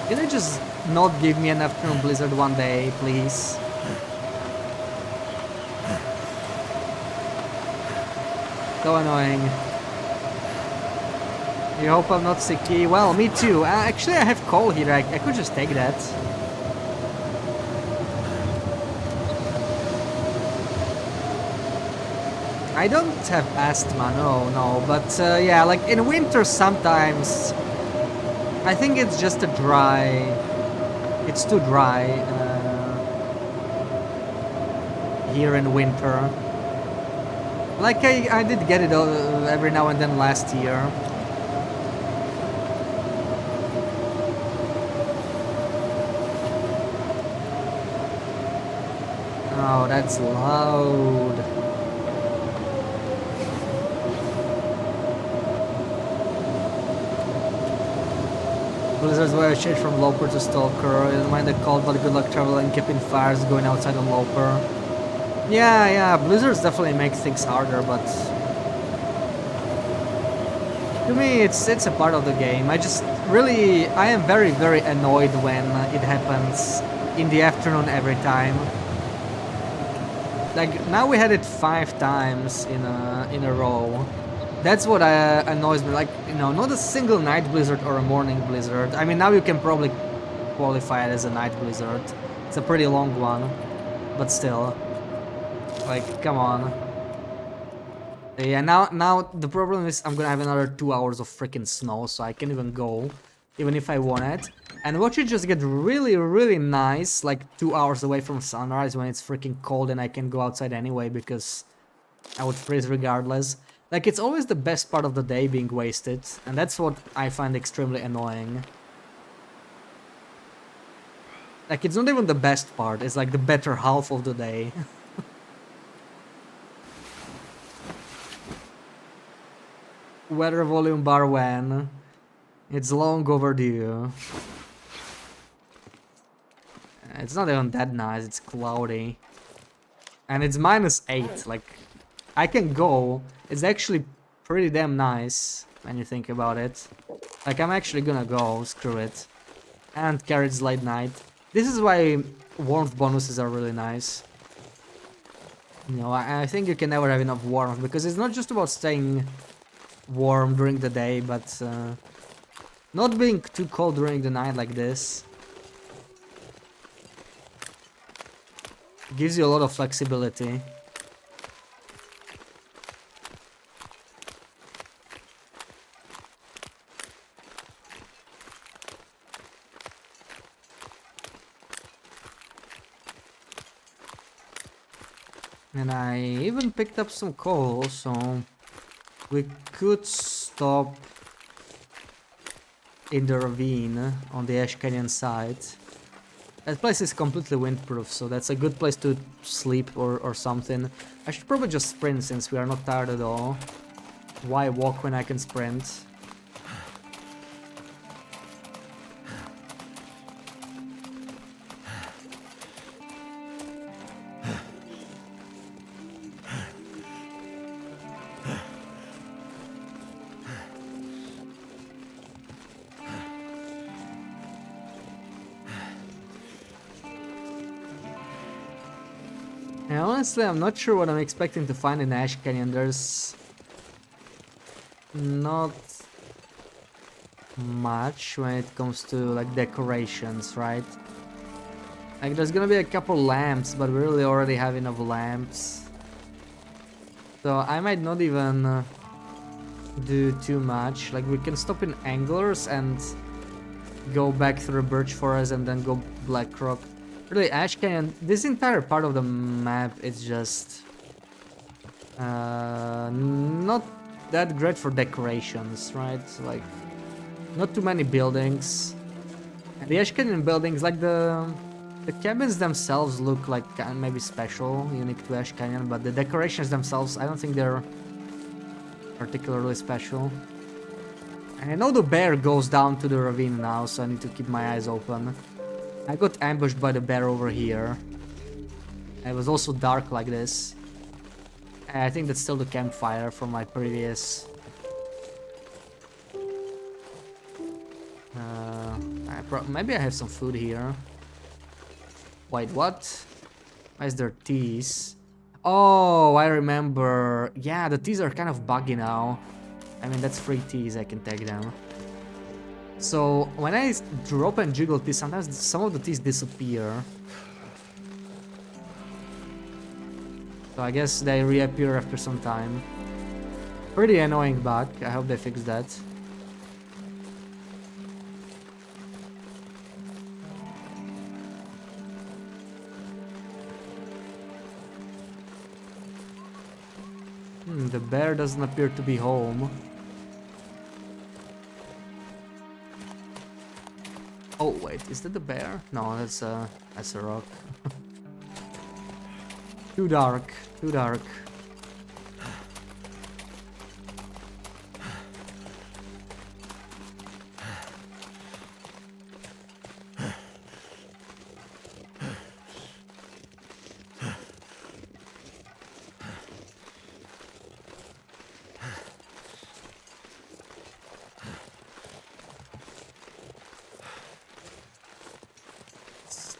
Can you just not give me an afternoon blizzard one day, please? So annoying. You hope I'm not sicky. Well, me too. Actually, I have coal here. I could just take that. I don't have asthma, no. But yeah, like in winter sometimes. I think it's just a dry. It's too dry here in winter. Like I did get it every now and then last year. Oh, that's loud. Blizzards were changed from Loper to Stalker. I don't mind the cold, but good luck traveling, keeping fires going outside on Loper. Yeah, blizzards definitely make things harder, but to me it's a part of the game. I am very annoyed when it happens in the afternoon every time. Like now we had it 5 times in a row. That's what annoys me. Like, you know, not a single night blizzard or a morning blizzard. I mean, now you can probably qualify it as a night blizzard. It's a pretty long one, but still. Like, come on. Yeah, now the problem is I'm gonna have another 2 hours of freaking snow, so I can't even go, even if I want it. And watch it just get really nice, like 2 hours away from sunrise when it's freaking cold and I can go outside anyway because I would freeze regardless. Like, it's always the best part of the day being wasted, and that's what I find extremely annoying. Like, it's not even the best part, it's like the better half of the day. Weather volume bar when? It's long overdue. It's not even that nice, it's cloudy. And it's -8, like, I can go. It's actually pretty damn nice when you think about it. Like, I'm actually gonna go, screw it. And Carriage Late Night. This is why warmth bonuses are really nice. You know, I think you can never have enough warmth, because it's not just about staying warm during the day, but not being too cold during the night like this. Gives you a lot of flexibility. And I even picked up some coal, so we could stop in the ravine on the Ash Canyon side. That place is completely windproof, so that's a good place to sleep or something. I should probably just sprint since we are not tired at all. Why walk when I can sprint? Honestly, I'm not sure what I'm expecting to find in Ash Canyon. There's not much when it comes to like decorations, right? Like there's gonna be a couple lamps, but we really already have enough lamps. So I might not even do too much. Like we can stop in Anglers and go back through Birch Forest and then go Black Rock. Really, Ash Canyon, this entire part of the map is just not that great for decorations, right? Like, not too many buildings. And the Ash Canyon buildings, like the cabins themselves look like maybe special, unique to Ash Canyon, but the decorations themselves, I don't think they're particularly special. And I know the bear goes down to the ravine now, so I need to keep my eyes open. I got ambushed by the bear over here. It was also dark like this. And I think that's still the campfire from my previous... maybe I have some food here. Wait, what? Why is there teas? Oh, I remember. Yeah, the teas are kind of buggy now. I mean, that's free teas, I can take them. So, when I drop and jiggle teas, sometimes some of the teas disappear. So I guess they reappear after some time. Pretty annoying bug, I hope they fix that. The bear doesn't appear to be home. Oh wait, is that the bear? No, that's a rock. Too dark, too dark.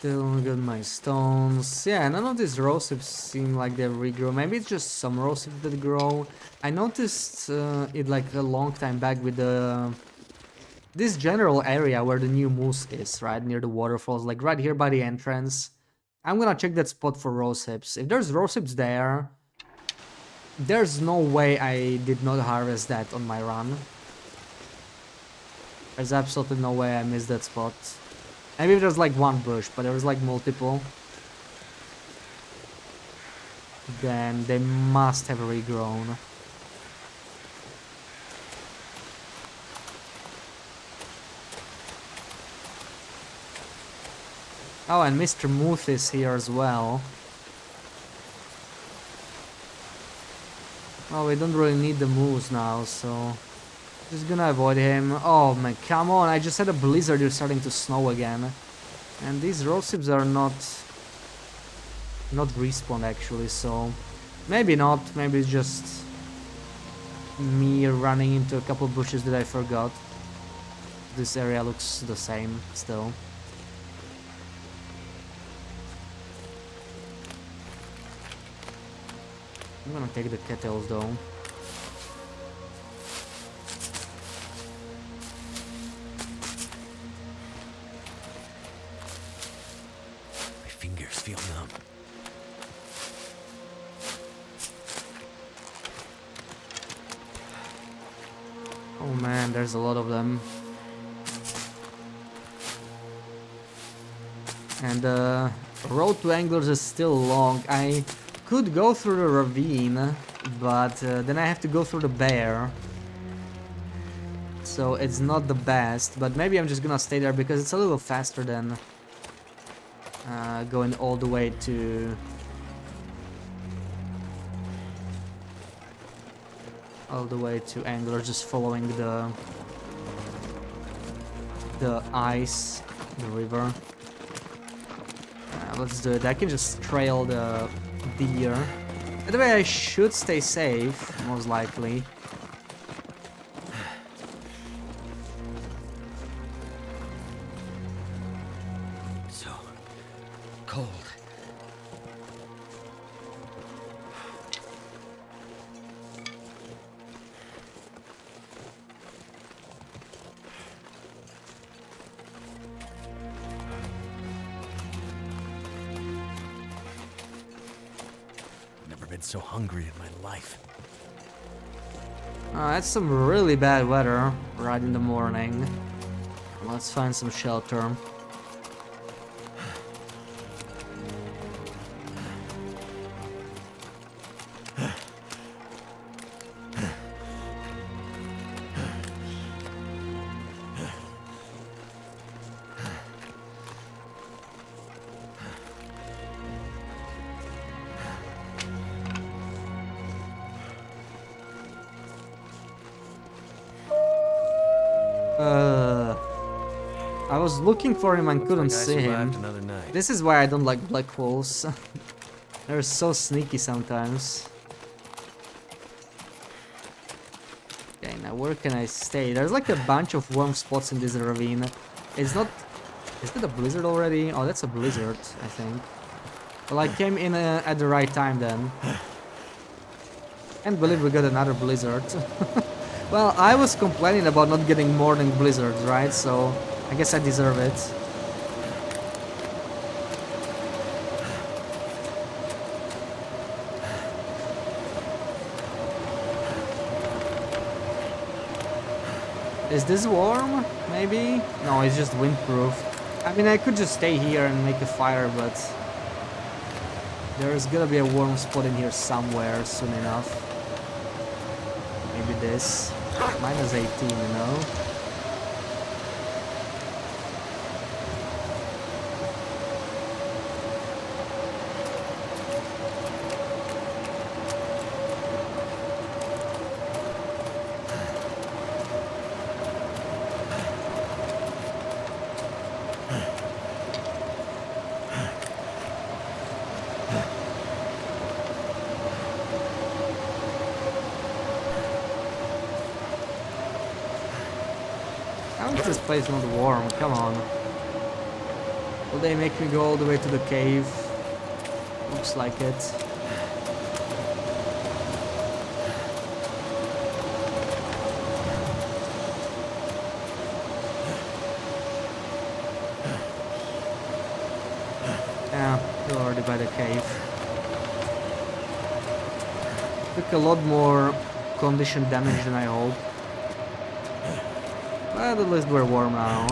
Still got my stones. Yeah, none of these rose hips seem like they regrow. Maybe it's just some rose hips that grow. I noticed it like a long time back with the this general area where the new moose is, right near the waterfalls, like right here by the entrance. I'm gonna check that spot for rose hips. If there's rose hips there, there's no way I did not harvest that on my run. There's absolutely no way I missed that spot. Maybe there's like one bush, but there was like multiple. Then they must have regrown. Oh, and Mr. Muth is here as well. Oh, we don't really need the moose now, so... just gonna avoid him. Oh man, come on, I just had a blizzard, it's starting to snow again. And these rose hips are not respawned actually, so... maybe not, maybe it's just... me running into a couple bushes that I forgot. This area looks the same still. I'm gonna take the kettles though. My fingers feel numb. Oh man, there's a lot of them. And the road to Anglers is still long. I could go through the ravine, but then I have to go through the bear. So it's not the best, but maybe I'm just gonna stay there because it's a little faster than going all the way to... Anglers, just following the ice, the river. Let's do it. I can just trail the deer. By the way, I should stay safe, most likely. So cold. So hungry in my life. That's some really bad weather right in the morning. Let's Let's find some shelter. I was looking for him and Looks couldn't like I see survived him. another night. This is why I don't like black holes. They're so sneaky sometimes. Okay, now where can I stay? There's like a bunch of warm spots in this ravine. It's not... Is that a blizzard already? Oh, that's a blizzard, I think. Well, I came in at the right time then. Can't believe we got another blizzard. Well, I was complaining about not getting more than blizzards, right? So, I guess I deserve it. Is this warm? Maybe? No, it's just windproof. I mean, I could just stay here and make a fire, but... There's gonna be a warm spot in here somewhere soon enough. Maybe this. Minus 18, you know? How is this place not warm? Come on. Will they make me go all the way to the cave? Looks like it. Yeah, we're already by the cave. Took a lot more condition damage than I hoped. But at least we're warm now.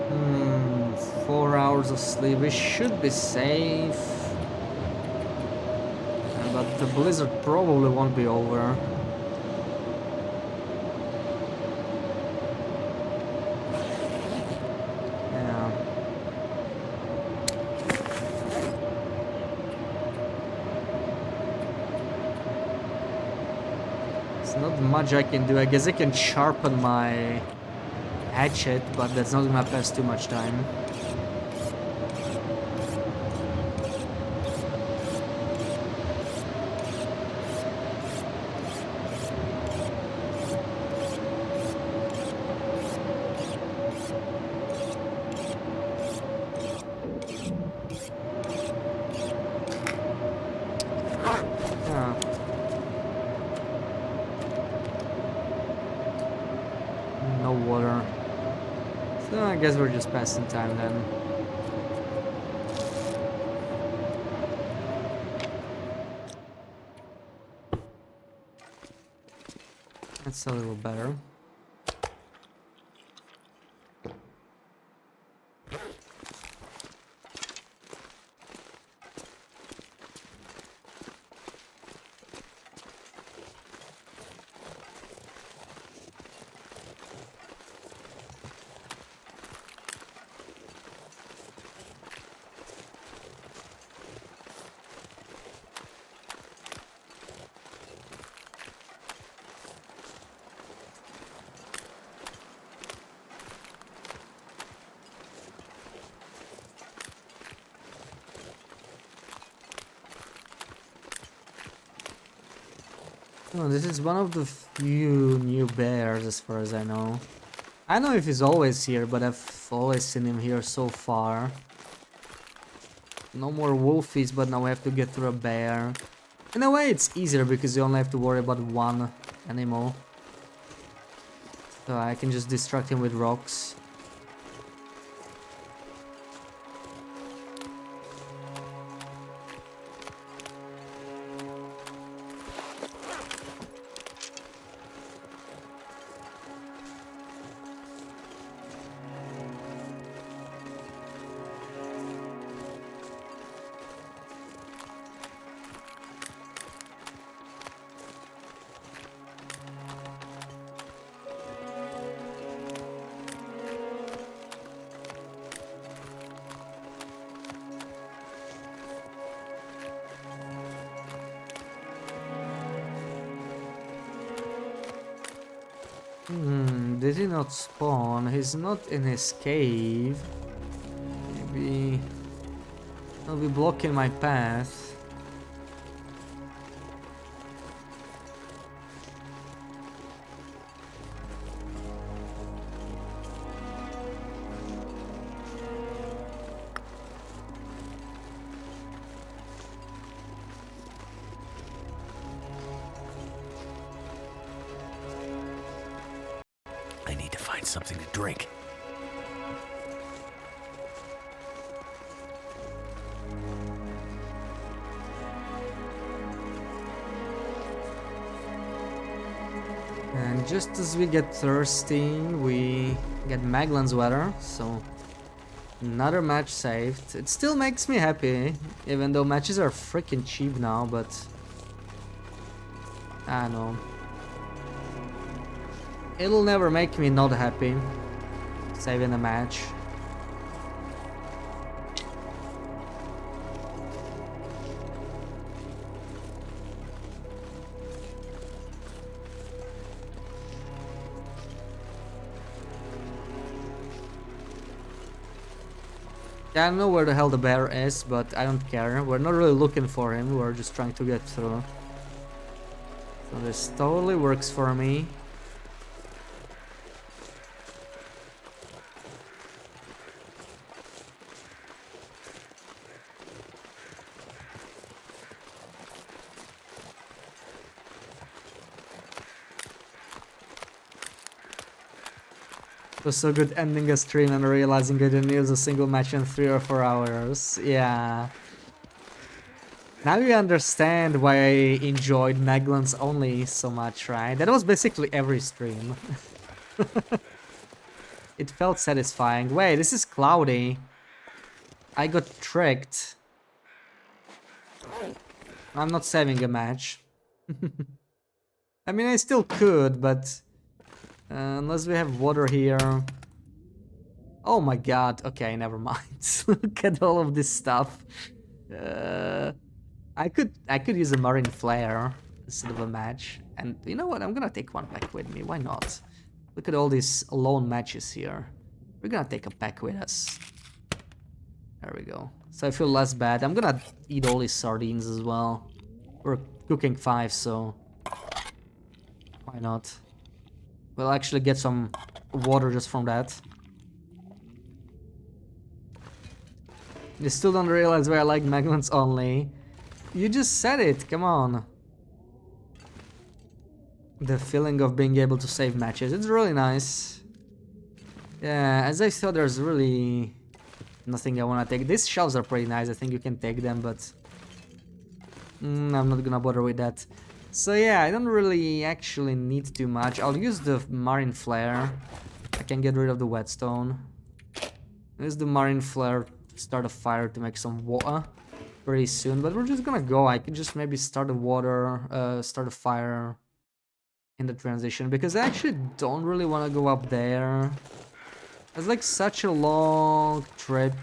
Hmm, 4 hours of sleep. We should be safe. But the blizzard probably won't be over. Yeah. There's not much I can do. I guess I can sharpen my hatchet, but that's not gonna pass too much time. Yeah. No water. So I guess we're just passing time then. That's a little better. Oh, this is one of the few new bears as far as I know. I don't know if he's always here, but I've always seen him here so far. No more wolfies, but now we have to get through a bear. In a way it's easier because you only have to worry about one animal. So I can just distract him with rocks. Did he not spawn? He's not in his cave. Maybe he'll be blocking my path. I need to find something to drink. And just as we get thirsty, we get Maglan's weather, so another match saved. It still makes me happy, even though matches are freaking cheap now, but I don't know. It'll never make me not happy saving a match. Yeah, I don't know where the hell the bear is, but I don't care. We're not really looking for him, we're just trying to get through. So this totally works for me. It was so good ending a stream and realizing I didn't use a single match in 3 or 4 hours. Yeah. Now you understand why I enjoyed Maglan's only so much, right? That was basically every stream. It felt satisfying. Wait, this is cloudy. I got tricked. I'm not saving a match. I mean, I still could, but unless we have water here. Oh my god. Okay, never mind. Look at all of this stuff. I could use a marine flare instead of a match. And you know what? I'm gonna take one pack with me. Why not? Look at all these lone matches here. We're gonna take a pack with us. There we go. So I feel less bad. I'm gonna eat all these sardines as well. We're cooking 5, so why not? We'll actually get some water just from that. You still don't realize why I like Maglan's only. You just said it, come on. The feeling of being able to save matches, it's really nice. Yeah, as I thought, there's really nothing I want to take. These shells are pretty nice, I think you can take them, but I'm not gonna bother with that. So yeah, I don't really actually need too much. I'll use the marine flare. I can get rid of the whetstone. Use the marine flare to start a fire to make some water pretty soon. But we're just gonna go. I could just maybe start start a fire in the transition, because I actually don't really want to go up there. It's like such a long trip,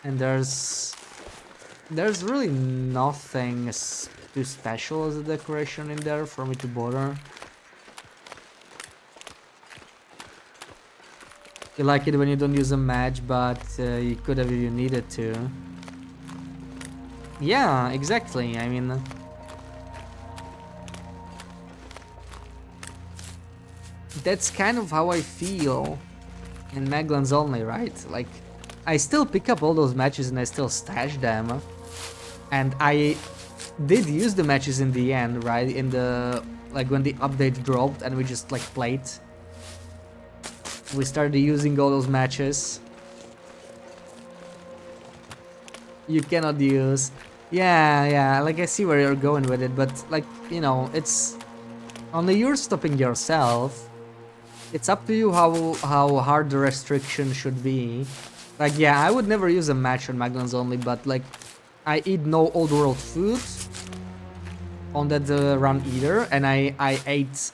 and there's really nothing too special as a decoration in there for me to bother. You like it when you don't use a match, but you could have if you needed to. Yeah, exactly. I mean, that's kind of how I feel in Maglands only, right? Like, I still pick up all those matches and I still stash them. And I did use the matches in the end, right? In the, like, when the update dropped and we just, like, played. We started using all those matches. You cannot use... Yeah, like, I see where you're going with it, but, like, you know, it's... Only you're stopping yourself. It's up to you how hard the restriction should be. Like, yeah, I would never use a match on Maglands only, but, like, I eat no old world food on that run either, and I ate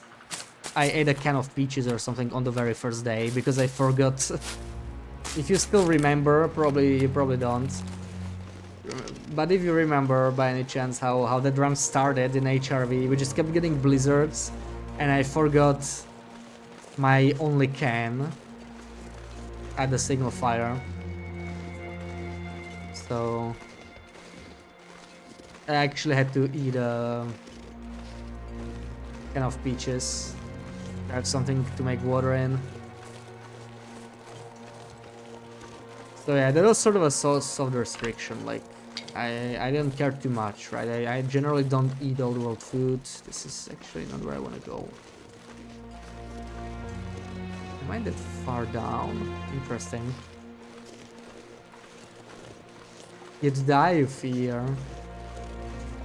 a can of peaches or something on the very first day because I forgot. If you still remember, you probably don't. But if you remember by any chance how that run started in HRV, we just kept getting blizzards, and I forgot my only can at the signal fire. So I actually had to eat a can of peaches. I have something to make water in. So yeah, that was sort of a soft restriction. Like, I didn't care too much, right? I generally don't eat old world food. This is actually not where I want to go. Am I that far down? Interesting. You'd die, you fear.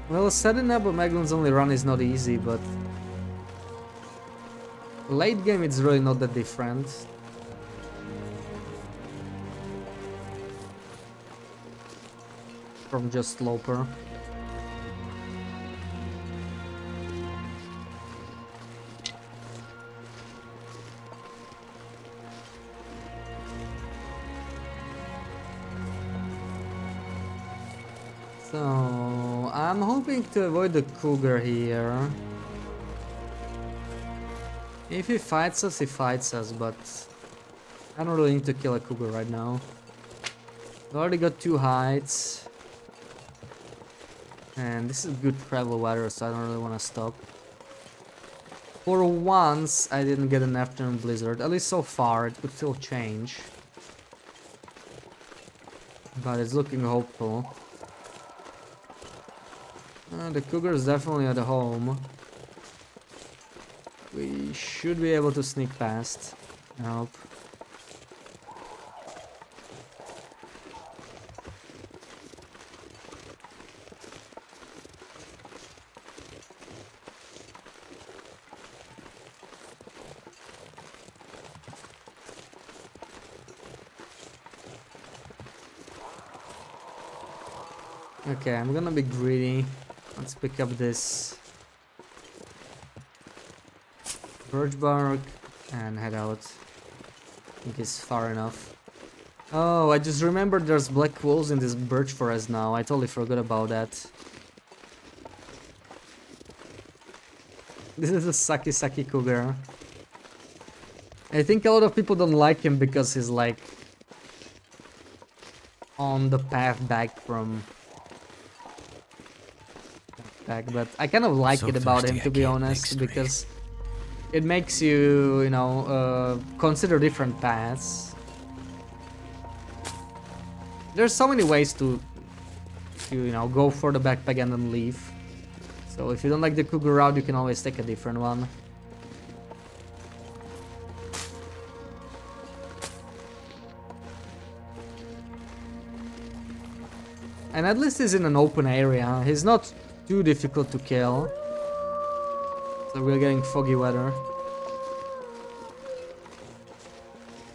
Well, setting up a Maglands only run is not easy, but late game it's really not that different. From just Sloper. So, I'm hoping to avoid the cougar here. If he fights us, he fights us, but I don't really need to kill a cougar right now. We already got 2 heights. And this is good travel weather, so I don't really want to stop. For once, I didn't get an afternoon blizzard. At least so far, it could still change. But it's looking hopeful. The cougar is definitely at home. We should be able to sneak past. I hope. Okay, I'm gonna be greedy. Let's pick up this birch bark and head out. I think it's far enough. Oh, I just remembered there's black wolves in this birch forest now. I totally forgot about that. This is a sucky cougar. I think a lot of people don't like him because he's like on the path back from but I kind of like it about him, to be honest, because it makes you, you know, consider different paths. There's so many ways to you know, go for the backpack and then leave. So if you don't like the cougar route, you can always take a different one. And at least he's in an open area. He's not too difficult to kill. So we're getting foggy weather.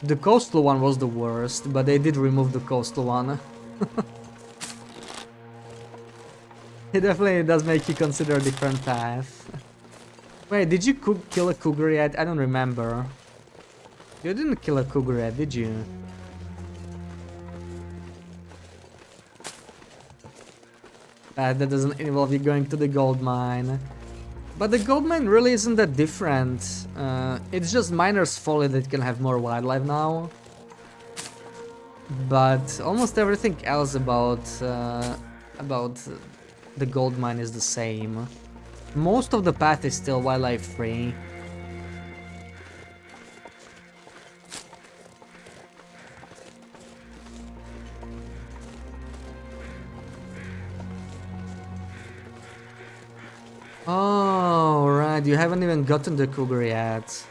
The coastal one was the worst, but they did remove the coastal one. It definitely does make you consider a different path. Wait, did you kill a cougar yet? I don't remember. You didn't kill a cougar yet, did you? That doesn't involve you going to the gold mine. But the gold mine really isn't that different. It's just Miner's Folly that can have more wildlife now. But almost everything else about the gold mine is the same. Most of the path is still wildlife free. Oh, right, you haven't even gotten the cougar yet.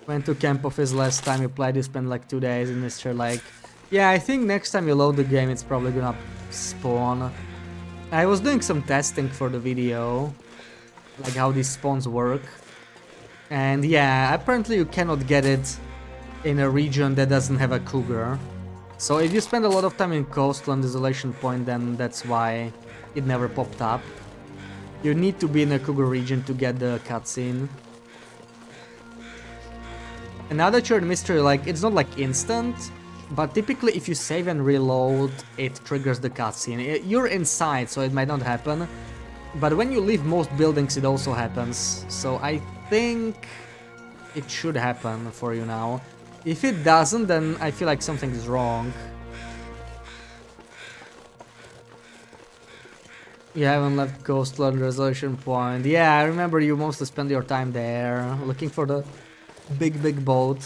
Went to Camp Office last time you played, you spent like 2 days in Mr. Lake. Yeah, I think next time you load the game it's probably gonna spawn. I was doing some testing for the video, like how these spawns work. And yeah, apparently you cannot get it in a region that doesn't have a cougar. So if you spend a lot of time in Coastland Isolation Point, then that's why it never popped up. You need to be in a cougar region to get the cutscene. And now that you're in Mystery Lake, it's not like instant, but typically if you save and reload, it triggers the cutscene. You're inside, so it might not happen, but when you leave most buildings it also happens. So I think it should happen for you now. If it doesn't, then I feel like something is wrong. You haven't left Coastland Resolution Point. Yeah, I remember you mostly spend your time there, looking for the big boat.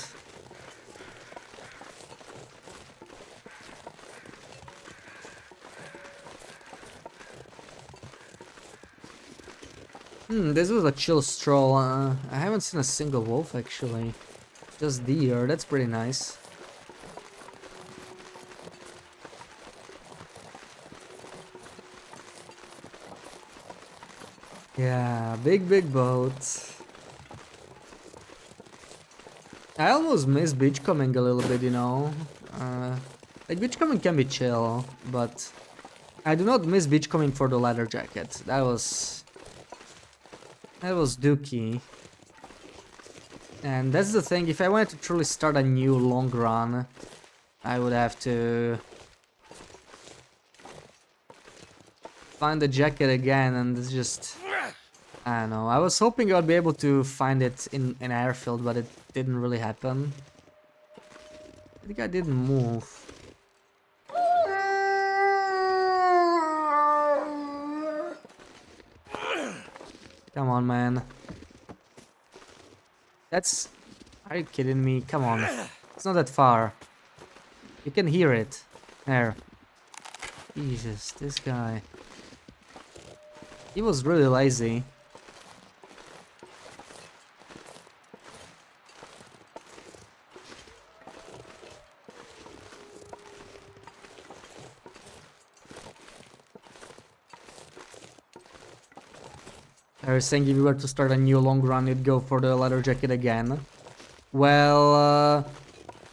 This was a chill stroll. I haven't seen a single wolf actually. Just deer, that's pretty nice. Yeah, big boat. I almost miss beachcombing a little bit, you know. Like beachcombing can be chill, but I do not miss beachcombing for the leather jacket. That was dookie. And that's the thing, if I wanted to truly start a new long run, I would have to find the jacket again, and it's just, I don't know. I was hoping I'd be able to find it in an airfield, but it didn't really happen. I think I didn't move. Come on, man. That's... Are you kidding me? Come on. It's not that far. You can hear it. There. Jesus, this guy. He was really lazy. I was saying if you were to start a new long run, you'd go for the leather jacket again. Well,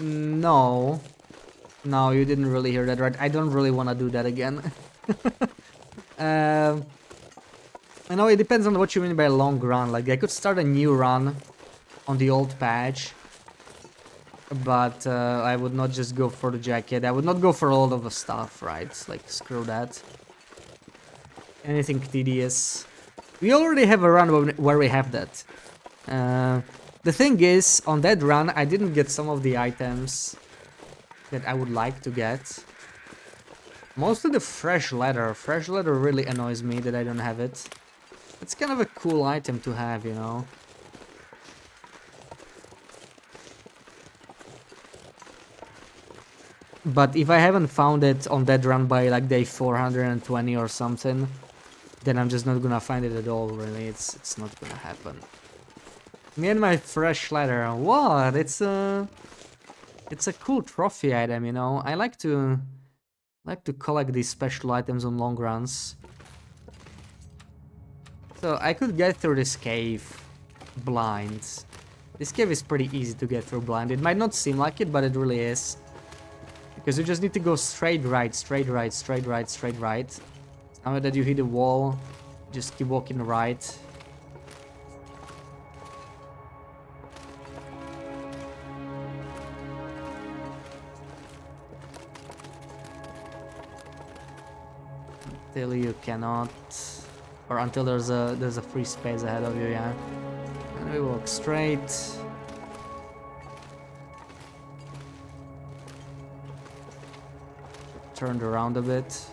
no. No, you didn't really hear that right. I don't really want to do that again. I know it depends on what you mean by long run. Like, I could start a new run on the old patch, but I would not just go for the jacket. I would not go for all of the stuff, right? Like, screw that. Anything tedious. We already have a run where we have that. The thing is, on that run, I didn't get some of the items that I would like to get. Mostly the fresh leather. Fresh leather really annoys me that I don't have it. It's kind of a cool item to have, you know. But if I haven't found it on that run by like day 420 or something, then I'm just not gonna find it at all, really. It's not gonna happen. Me and my fresh leather. What? It's a cool trophy item, you know. I like to collect these special items on long runs. So I could get through this cave blind. This cave is pretty easy to get through blind. It might not seem like it, but it really is. Because you just need to go straight right, straight right, straight right, straight right. Now that you hit the wall, just keep walking right. Until you cannot, or until there's a free space ahead of you, yeah. And we walk straight. Turned around a bit.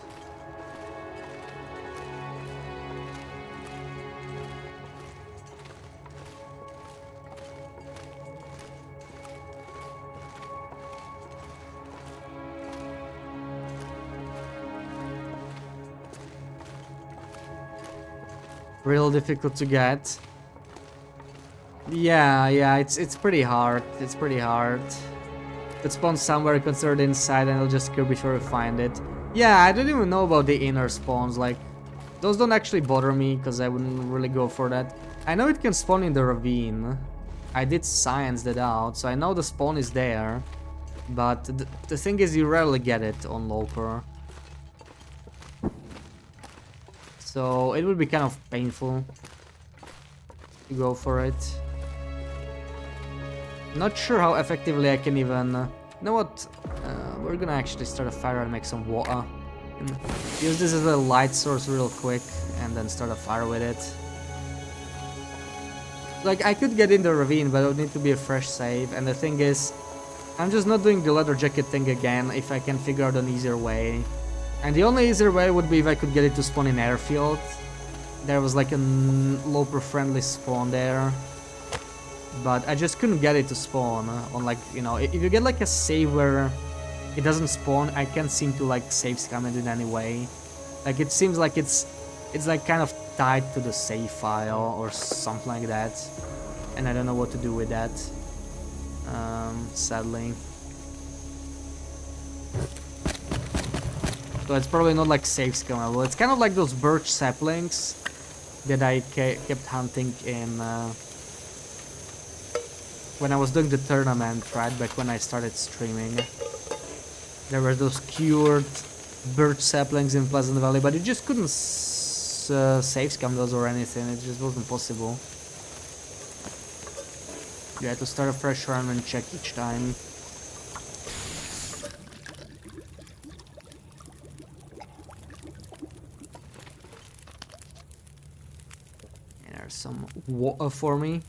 real difficult to get. Yeah, it's pretty hard. It's pretty hard. It spawns somewhere considered inside and it'll just kill before you find it. Yeah, I didn't even know about the inner spawns. Like, those don't actually bother me because I wouldn't really go for that. I know it can spawn in the ravine. I did science that out, so I know the spawn is there. But the thing is, you rarely get it on Loper. So it would be kind of painful to go for it. Not sure how effectively I can even... you know what? We're gonna actually start a fire and make some water. And use this as a light source real quick and then start a fire with it. Like, I could get in the ravine, but it would need to be a fresh save. And the thing is, I'm just not doing the leather jacket thing again if I can figure out an easier way. And the only easier way would be if I could get it to spawn in airfield. There was like a Loper friendly spawn there. But I just couldn't get it to spawn on, like, you know, if you get like a save where it doesn't spawn, I can't seem to like save scam it in any way. Like, it seems like it's like kind of tied to the save file or something like that. And I don't know what to do with that. Sadly. So it's probably not like save scammable. It's kind of like those birch saplings that I kept hunting in when I was doing the tournament, right, back when I started streaming. There were those cured birch saplings in Pleasant Valley, but you just couldn't save scam those or anything. It just wasn't possible. You had to start a fresh run and check each time. And there's some water for me.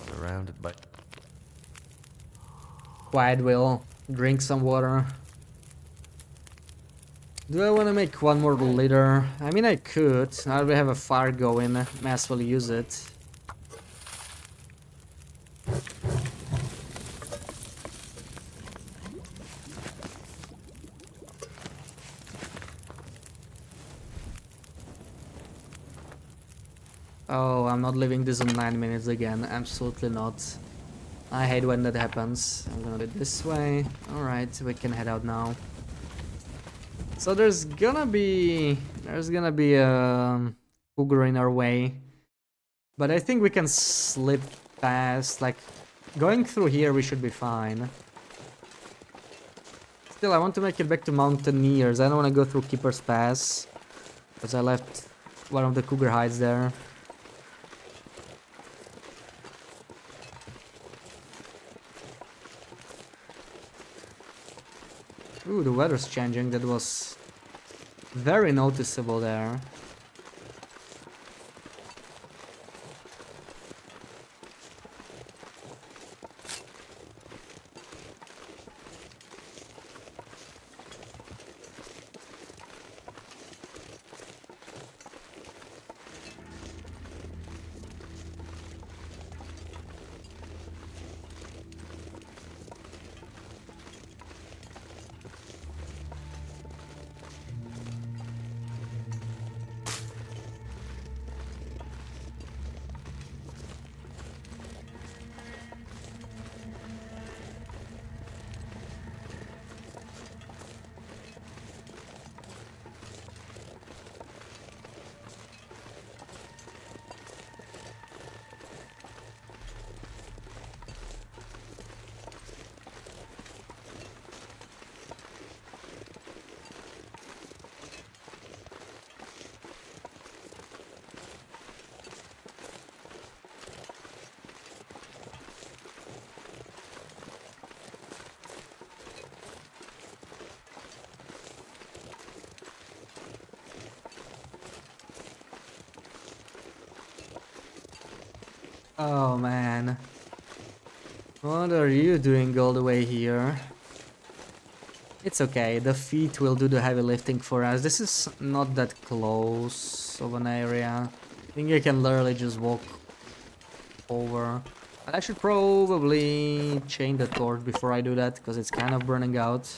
Surrounded by... Quiet, Will. Drink some water. Do I want to make one more litter? I mean, I could. Now that we have a fire going, may as well use it. Oh, I'm not leaving this on 9 minutes again. Absolutely not. I hate when that happens. I'm gonna do it this way. Alright, we can head out now. So there's gonna be a cougar in our way. But I think we can slip past, like, going through here we should be fine. Still, I want to make it back to Mountaineers. I don't want to go through Keeper's Pass, because I left one of the cougar hides there. Ooh, the weather's changing. That was very noticeable there. Oh man. What are you doing all the way here? It's okay, the feet will do the heavy lifting for us. This is not that close of an area. I think you can literally just walk over. I should probably chain the torch before I do that, because it's kind of burning out.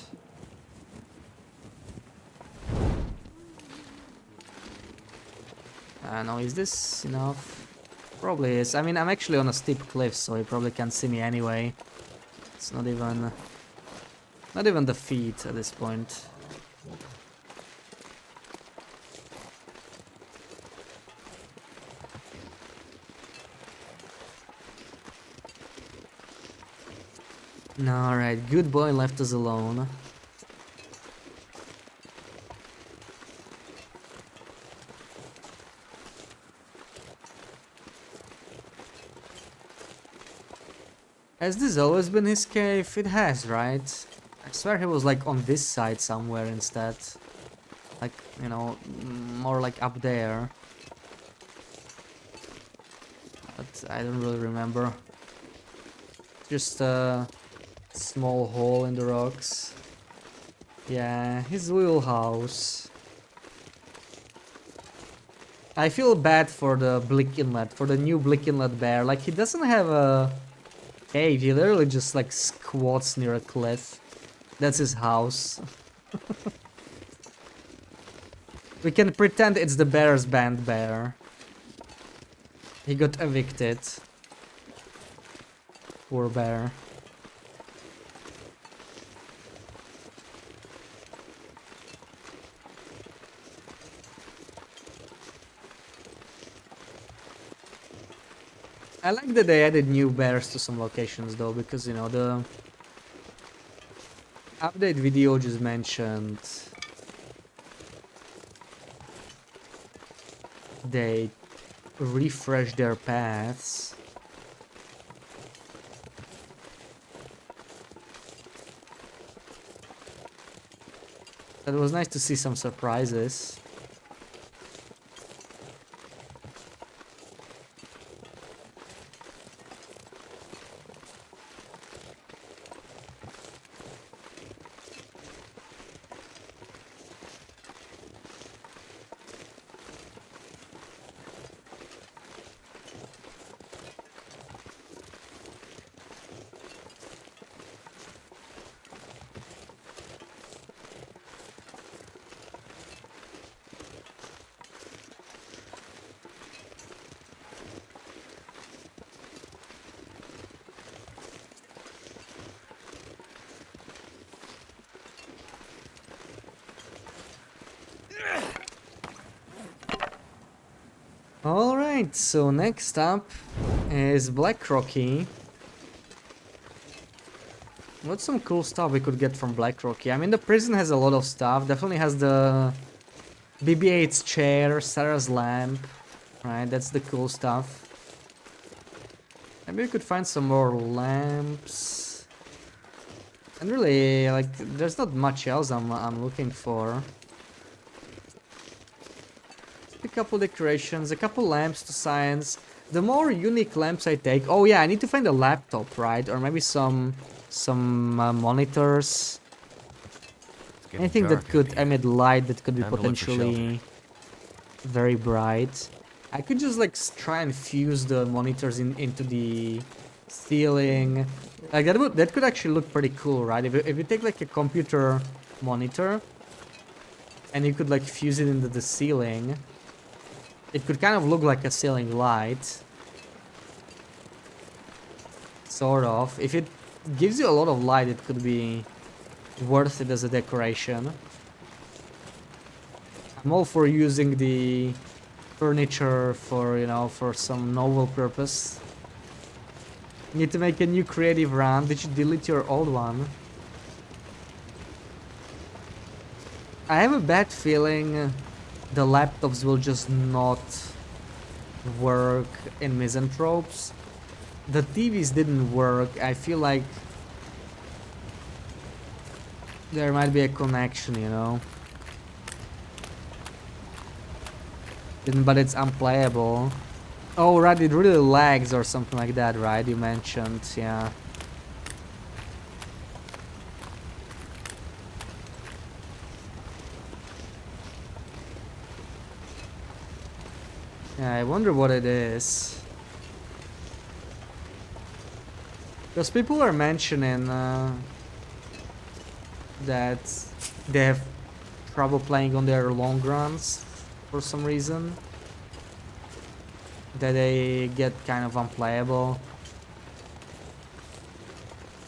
No, is this enough? Probably is. I mean, I'm actually on a steep cliff, so he probably can't see me anyway. It's not even the feet at this point. Alright, good boy left us alone. Has this always been his cave? It has, right? I swear he was like on this side somewhere instead. Like, you know, more like up there. But I don't really remember. Just a small hole in the rocks. Yeah, his wheelhouse. I feel bad for the Blick Inlet, for the new Blick Inlet bear. Like, he doesn't have a cave, he literally just like squats near a cliff. That's his house. We can pretend it's the bear's band bear. He got evicted. Poor bear. I like that they added new bears to some locations though, because you know the update video just mentioned they refresh their paths. It was nice to see some surprises. Alright, so next up is Black Rocky. What's some cool stuff we could get from Black Rocky? I mean, the prison has a lot of stuff. Definitely has the BB-8's chair, Sarah's lamp. Right, that's the cool stuff. Maybe we could find some more lamps. And really, like, there's not much else I'm looking for. A couple decorations, a couple lamps to science. The more unique lamps I take... Oh yeah, I need to find a laptop, right? Or maybe some monitors. Anything that could emit light that could be potentially very bright. I could just like try and fuse the monitors into the ceiling. Like that could actually look pretty cool, right? If you take like a computer monitor and you could like fuse it into the ceiling, it could kind of look like a ceiling light. Sort of. If it gives you a lot of light, it could be worth it as a decoration. I'm all for using the furniture for, you know, for some novel purpose. Need to make a new creative run. Did you delete your old one? I have a bad feeling the laptops will just not work in Misanthropes. The TVs didn't work. I feel like there might be a connection, you know. But it's unplayable. Oh, right, it really lags or something like that, right? You mentioned, yeah. Yeah, I wonder what it is. Because people are mentioning that they have trouble playing on their long runs for some reason. That they get kind of unplayable.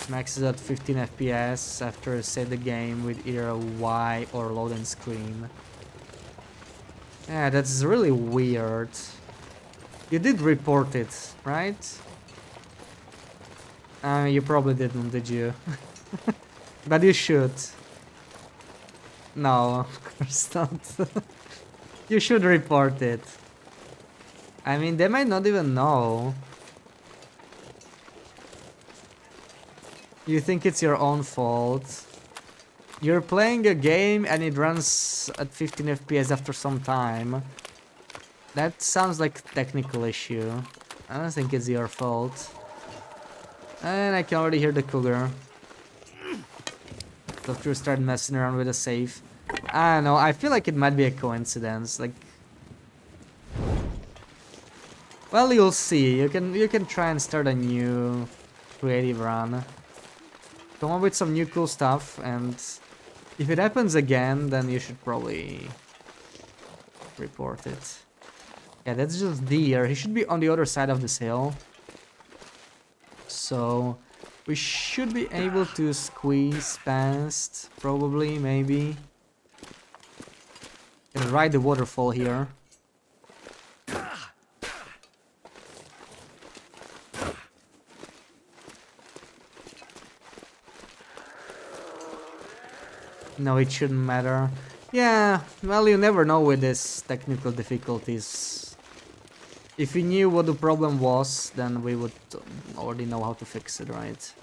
Max is at 15 FPS after you save the game with either a Y or loading screen. Yeah, that's really weird. You did report it, right? You probably didn't, did you? But you should. No, of course not. You should report it. I mean, they might not even know. You think it's your own fault. You're playing a game and it runs at 15 FPS after some time. That sounds like a technical issue. I don't think it's your fault. And I can already hear the cougar. After you start messing around with the save. I don't know, I feel like it might be a coincidence. Like, well, you'll see. You can try and start a new creative run. Come up with some new cool stuff, and if it happens again, then you should probably report it. Yeah, that's just deer. He should be on the other side of this hill. So we should be able to squeeze past, probably, maybe. And ride the waterfall here. No, it shouldn't matter. Yeah, well, you never know with these technical difficulties. If we knew what the problem was, then we would already know how to fix it, right?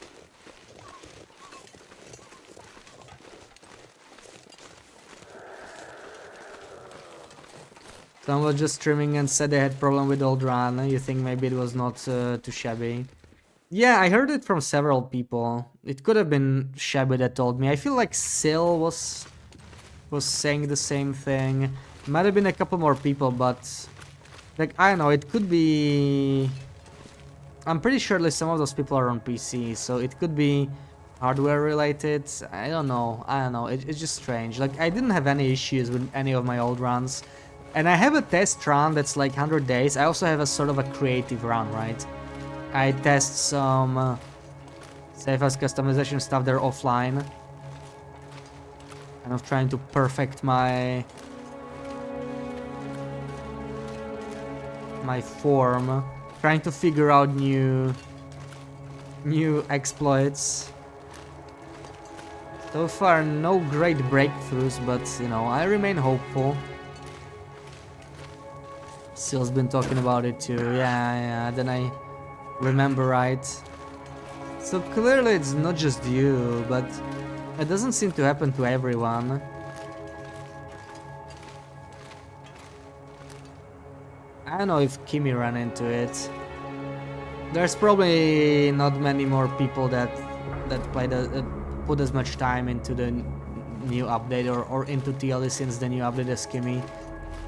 Someone was just streaming and said they had problem with Old Run. You think maybe it was not too shabby? Yeah, I heard it from several people. It could have been Shabby that told me. I feel like Sil was saying the same thing. Might have been a couple more people, but like, I don't know, it could be... I'm pretty sure like some of those people are on PC, so it could be hardware related. I don't know. It's just strange. Like, I didn't have any issues with any of my old runs. And I have a test run that's like 100 days. I also have a sort of a creative run, right? I test some safe as customization stuff there offline. Kind of trying to perfect my form. Trying to figure out new exploits. So far, no great breakthroughs, but you know, I remain hopeful. Sil's been talking about it too. Yeah, then I remember right. So clearly it's not just you, but it doesn't seem to happen to everyone. I don't know if Kimi ran into it. There's probably not many more people that played put as much time into the new update or into TLE since the new update as Kimi.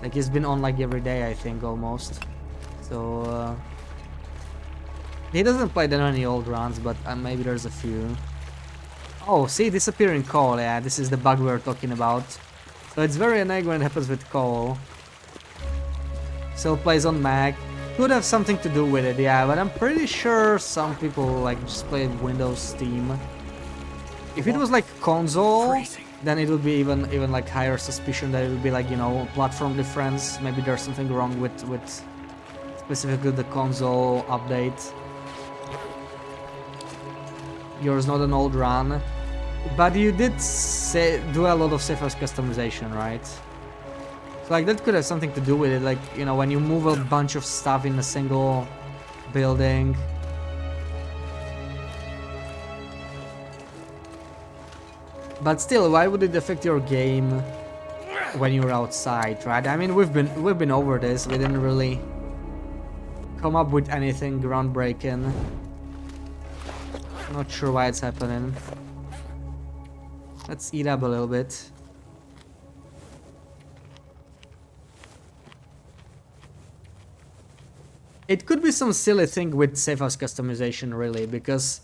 Like, he's been on like every day, I think, almost. So he doesn't play that many old runs, but maybe there's a few. Oh, see, disappearing Cole. Yeah, this is the bug we were talking about. So it's very annoying when it happens with Cole. Still plays on Mac. Could have something to do with it, yeah, but I'm pretty sure some people like just play Windows, Steam. If it was like console, then it would be even like higher suspicion that it would be like, you know, platform difference. Maybe there's something wrong with specifically the console update. Yours not an old run, but you did do a lot of safe house customization, right? So like that could have something to do with it, like, you know, when you move a bunch of stuff in a single building. But still, why would it affect your game when you're outside, right? I mean, we've been over this. We didn't really come up with anything groundbreaking. Not sure why it's happening. Let's eat up a little bit. It could be some silly thing with safe house customization, really, because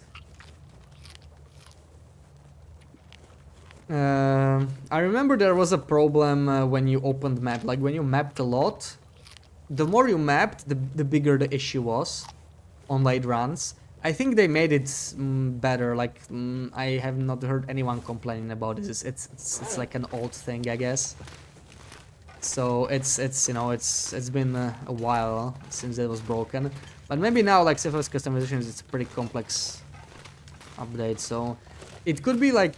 I remember there was a problem when you opened map. Like when you mapped a lot, the more you mapped, the bigger the issue was on late runs. I think they made it better. Like I have not heard anyone complaining about this. It's like an old thing, I guess. So it's you know it's been a while since it was broken, but maybe now like safe house customizations, it's a pretty complex update. So it could be like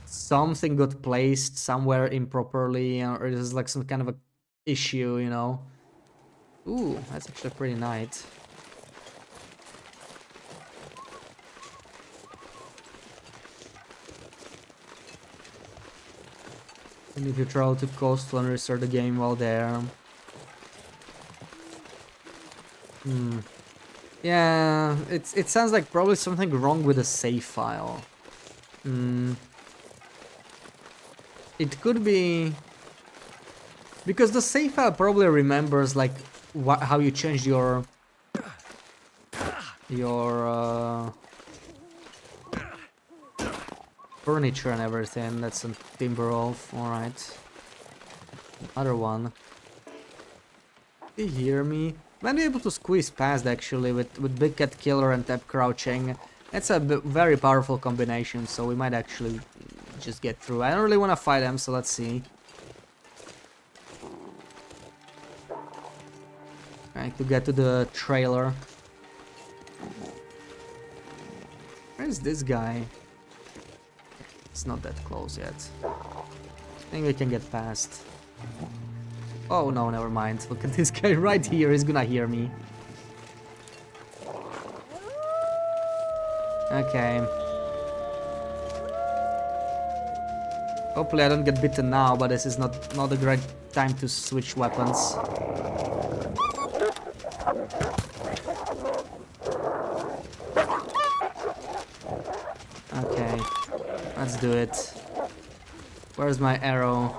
something got placed somewhere improperly, or it is like some kind of a issue, you know. Ooh, that's actually pretty nice. And if you travel to coastal and restart the game while there. Yeah, it sounds like probably something wrong with the save file. It could be because the save file probably remembers like how you changed your furniture and everything. That's a Timberwolf, alright. Other one. Do you hear me? Might be able to squeeze past actually with Big Cat Killer and tap crouching. That's a very powerful combination, so we might actually just get through. I don't really want to fight them, so let's see. Trying to get to the trailer. Where's this guy? It's not that close yet. I think we can get past. Oh no, never mind. Look at this guy right here. He's gonna hear me. Okay. Hopefully I don't get bitten now, but this is not a great time to switch weapons. Okay, let's do it. Where's my arrow?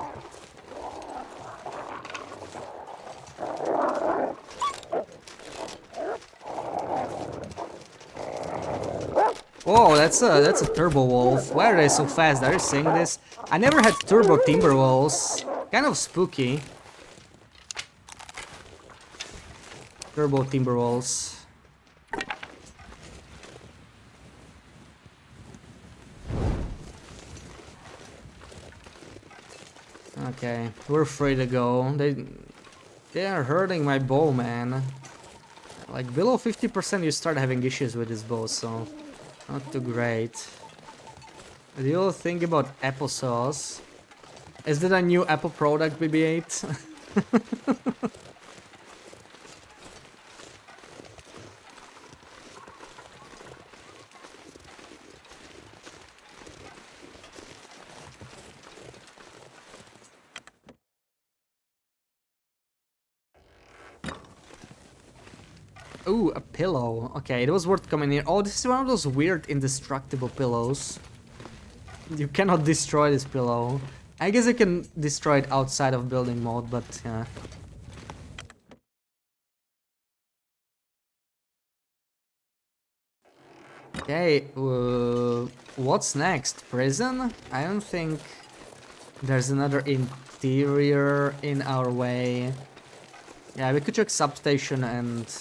Whoa, that's a turbo wolf. Why are they so fast? Are you seeing this? I never had turbo timber wolves. Kind of spooky. Turbo timber wolves. Okay, we're free to go. They are hurting my bow, man. Like below 50% you start having issues with this bow, so not too great. The other thing about applesauce. Is that a new Apple product, BB-8? Ooh, a pillow. Okay, it was worth coming here. Oh, this is one of those weird indestructible pillows. You cannot destroy this pillow. I guess you can destroy it outside of building mode, but yeah. Okay, what's next? Prison? I don't think there's another interior in our way. Yeah, we could check substation and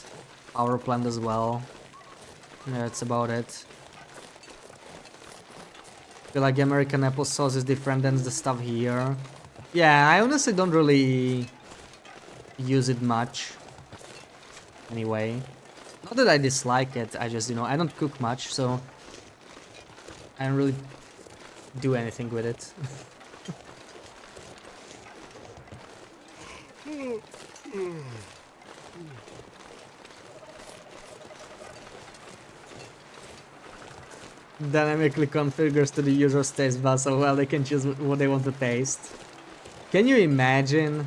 power plant as well. Yeah, that's about it. I feel like American applesauce is different than the stuff here. Yeah, I honestly don't really use it much. Anyway. Not that I dislike it, I just, you know, I don't cook much, so I don't really do anything with it. Dynamically configures to the user's taste buds, so well they can choose what they want to taste. Can you imagine?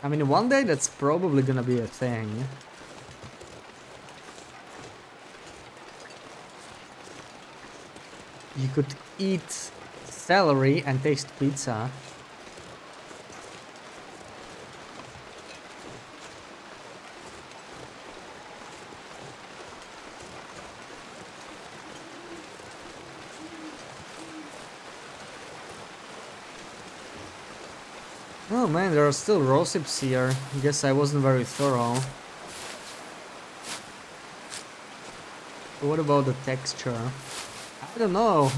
I mean, one day that's probably gonna be a thing. You could eat celery and taste pizza. Oh man, there are still rosips here. Guess I wasn't very thorough. But what about the texture? I don't know.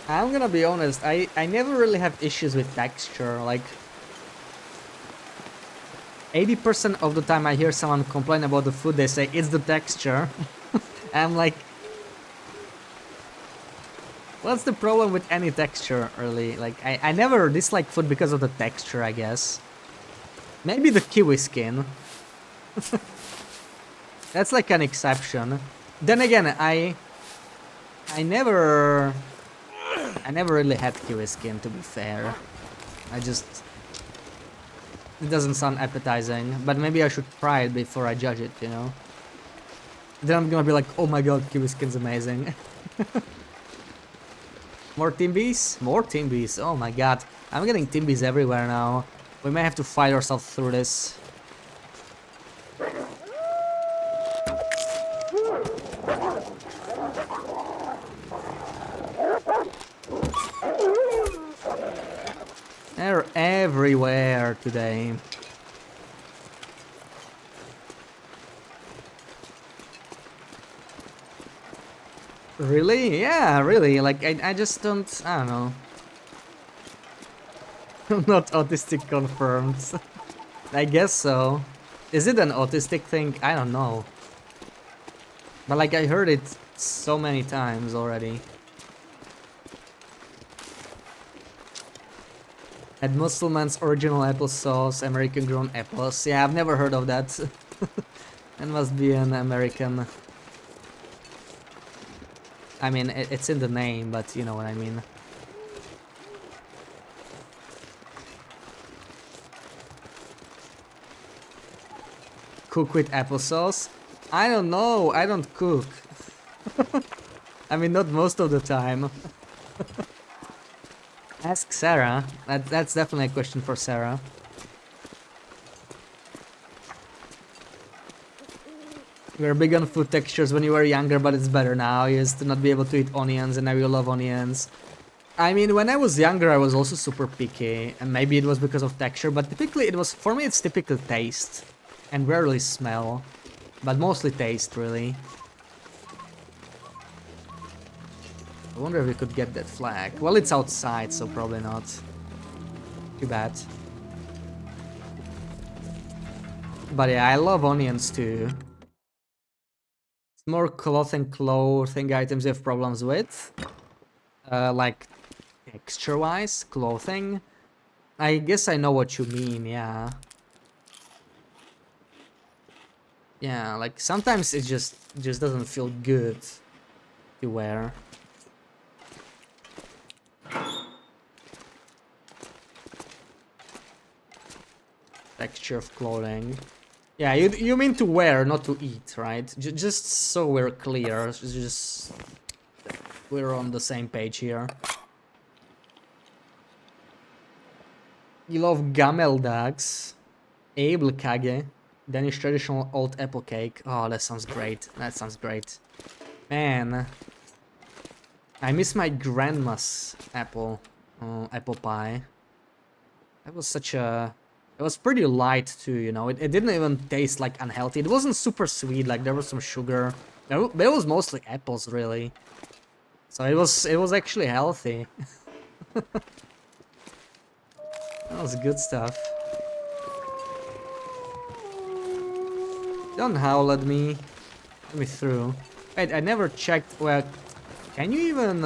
I'm gonna be honest, I never really have issues with texture. Like 80% of the time I hear someone complain about the food, they say it's the texture. I'm like, what's the problem with any texture, really? Like, I never dislike food because of the texture, I guess. Maybe the kiwi skin. That's like an exception. Then again, I never really had kiwi skin, to be fair. It doesn't sound appetizing, but maybe I should try it before I judge it, you know? Then I'm gonna be like, oh my god, kiwi skin's amazing. More Timbies? More Timbies, oh my god. I'm getting Timbies everywhere now. We may have to fight ourselves through this. They're everywhere today. Really? Yeah, really. Like, I just don't... I don't know. I'm not autistic confirmed. I guess so. Is it an autistic thing? I don't know. But like, I heard it so many times already. Had Musselman's original applesauce, American grown apples. Yeah, I've never heard of that. It must be an American... I mean, it's in the name, but you know what I mean. Cook with applesauce? I don't know, I don't cook. I mean, not most of the time. Ask Sarah. That's definitely a question for Sarah. You were big on food textures when you were younger, but it's better now. You used to not be able to eat onions, and now you love onions. I mean, when I was younger, I was also super picky, and maybe it was because of texture, but typically it was, for me, it's typical taste, and rarely smell, but mostly taste, really. I wonder if we could get that flag. Well, it's outside, so probably not. Too bad. But yeah, I love onions too. More clothing items you have problems with. Like texture-wise, clothing. I guess I know what you mean, yeah. Yeah, like sometimes it just doesn't feel good to wear. Texture of clothing. Yeah, you mean to wear, not to eat, right? Just so we're clear, just we're on the same page here. You love gameldags, Abelkage, Danish traditional old apple cake. Oh, that sounds great. That sounds great. Man, I miss my grandma's apple pie. That was such a... It was pretty light too, you know, it didn't even taste like unhealthy. It wasn't super sweet, like there was some sugar. There was mostly apples, really. So it was actually healthy. That was good stuff. Don't howl at me. Let me through. Wait, I never checked where... Can you even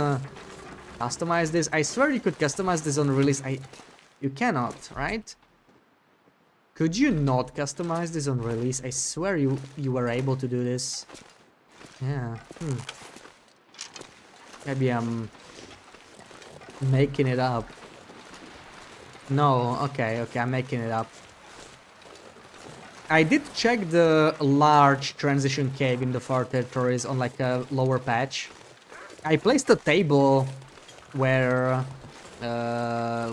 customize this? I swear you could customize this on release. You cannot, right? Could you not customize this on release? I swear you were able to do this. Yeah. Maybe I'm making it up. No, okay, I'm making it up. I did check the large transition cave in the far territories on like a lower patch. I placed a table where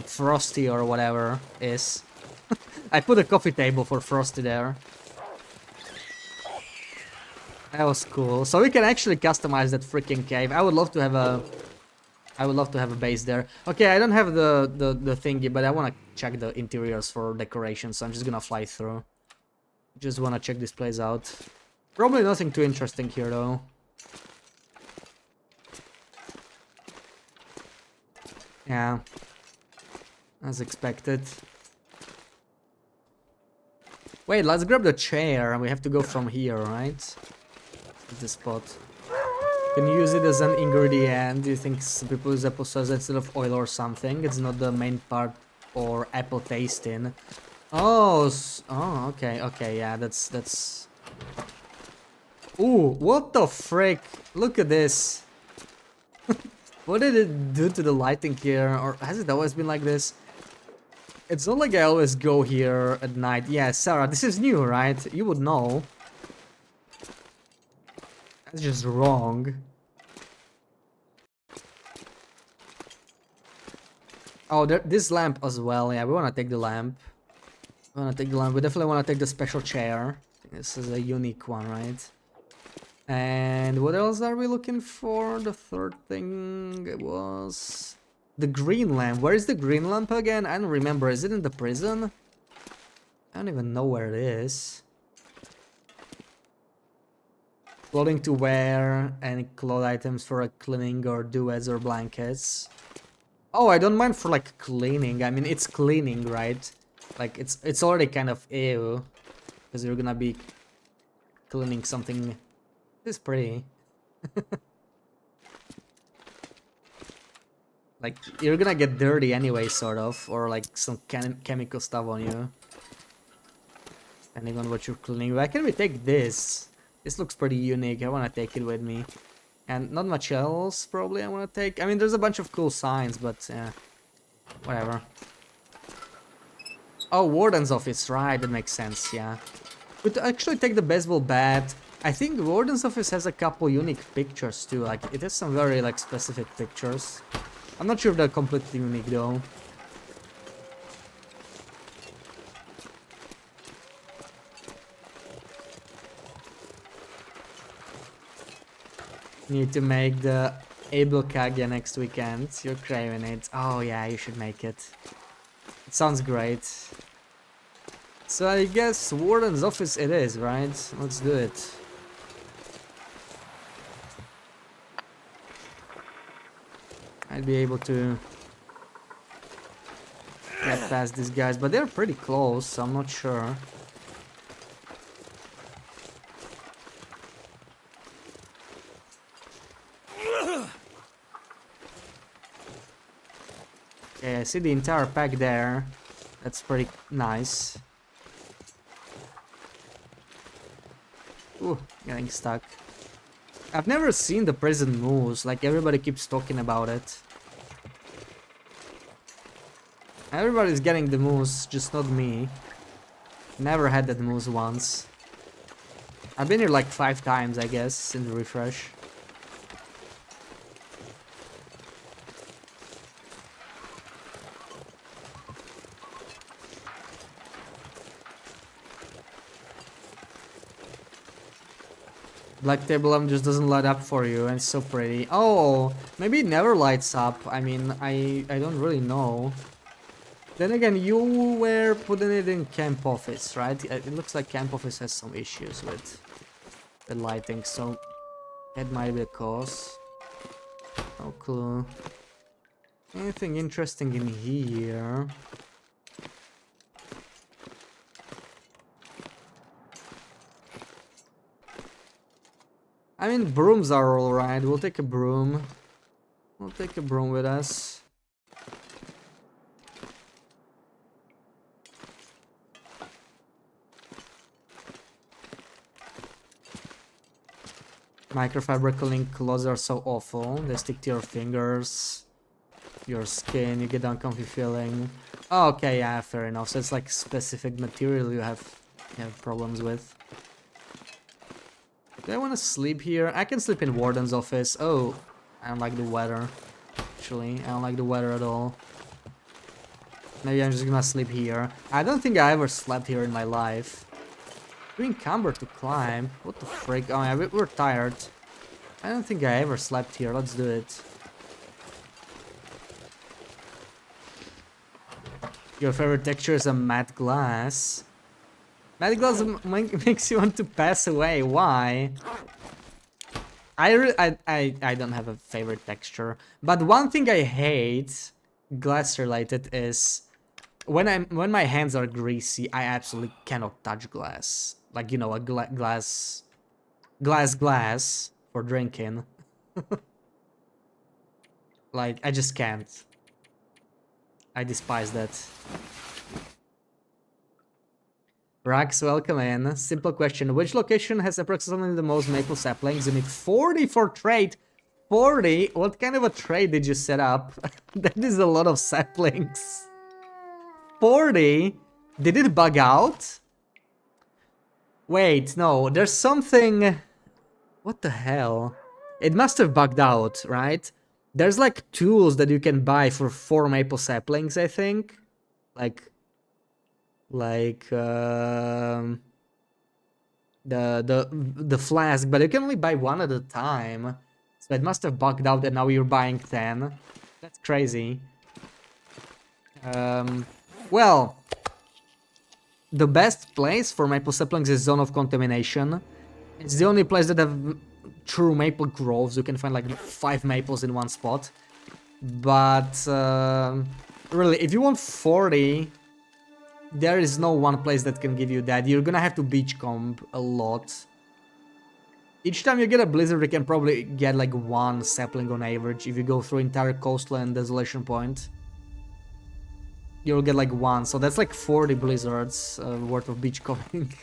Frosty or whatever is. I put a coffee table for Frosty there. That was cool. So we can actually customize that freaking cave. I would love to have a base there. Okay, I don't have the thingy, but I want to check the interiors for decorations, so I'm just gonna fly through. Just want to check this place out. Probably nothing too interesting here though. Yeah, as expected. Wait, let's grab the chair. We have to go from here, right? The spot. Can you use it as an ingredient? Do you think some people use apple sauce instead of oil or something? It's not the main part or apple tasting. Oh, oh, okay, yeah, that's. Ooh, what the frick? Look at this. What did it do to the lighting here? Or has it always been like this? It's not like I always go here at night. Yeah, Sarah, this is new, right? You would know. That's just wrong. Oh, this lamp as well. Yeah, we want to take the lamp. We definitely want to take the special chair. This is a unique one, right? And what else are we looking for? The third thing was the green lamp. Where is the green lamp again? I don't remember. Is it in the prison? I don't even know where it is. Clothing to wear and cloth items for a cleaning or duets or blankets. Oh, I don't mind for like cleaning. I mean, it's cleaning, right? Like it's already kind of ew because you're gonna be cleaning something. It's pretty. Like you're gonna get dirty anyway, sort of, or like some chemical stuff on you, depending on what you're cleaning. Why can't we take this? This looks pretty unique. I want to take it with me. And not much else, probably, I want to take. I mean, there's a bunch of cool signs, but whatever. Oh, Warden's office, right, that makes sense, yeah. But to actually take the baseball bat, I think Warden's office has a couple unique pictures too. Like, it has some very, like, specific pictures. I'm not sure if they're completely unique, though. Need to make the Abel Kagia next weekend. You're craving it. Oh yeah, you should make it. It sounds great. So I guess Warden's office it is, right? Let's do it. I'd be able to get past these guys, but they're pretty close, so I'm not sure. Okay, I see the entire pack there. That's pretty nice. Ooh, getting stuck. I've never seen the prison moose, like everybody keeps talking about it. Everybody's getting the moose, just not me. Never had that moose once. I've been here like 5 times, I guess, in the refresh. Black Table just doesn't light up for you, and it's so pretty. Oh, maybe it never lights up. I mean, I don't really know. Then again, you were putting it in camp office, right? It looks like camp office has some issues with the lighting, so that might be a cause. No clue. Anything interesting in here? I mean, brooms are alright. We'll take a broom. We'll take a broom with us. Microfiber cooling clothes are so awful. They stick to your fingers, your skin, you get uncomfy feeling. Oh, okay, yeah, fair enough. So it's like specific material you have have problems with. Do I want to sleep here? I can sleep in Warden's office. Oh, I don't like the weather. Actually, I don't like the weather at all. Maybe I'm just gonna sleep here. I don't think I ever slept here in my life. Doing camber to climb. What the frick? Oh yeah, we're tired. I don't think I ever slept here. Let's do it. Your favorite texture is a matte glass. Matte glass makes you want to pass away. Why? I don't have a favorite texture. But one thing I hate, glass related, is when my hands are greasy, I absolutely cannot touch glass. Like, you know, a glass for drinking. Like, I just can't. I despise that. Rax, welcome in. Simple question. Which location has approximately the most maple saplings? You need 40 for trade. 40? What kind of a trade did you set up? That is a lot of saplings. 40? Did it bug out? Wait, no. There's something... What the hell? It must have bugged out, right? There's like tools that you can buy for 4 maple saplings, I think. Like the flask, but you can only buy 1 at a time. So it must have bugged out and now you're buying 10. That's crazy. Well, the best place for maple saplings is Zone of Contamination. It's the only place that have true maple groves. You can find like 5 maples in one spot. But really, if you want 40, there is no one place that can give you that. You're gonna have to beachcomb a lot. Each time you get a blizzard, you can probably get like 1 sapling on average. If you go through entire coastal and Desolation Point, you'll get like 1. So that's like 40 blizzards worth of beachcombing.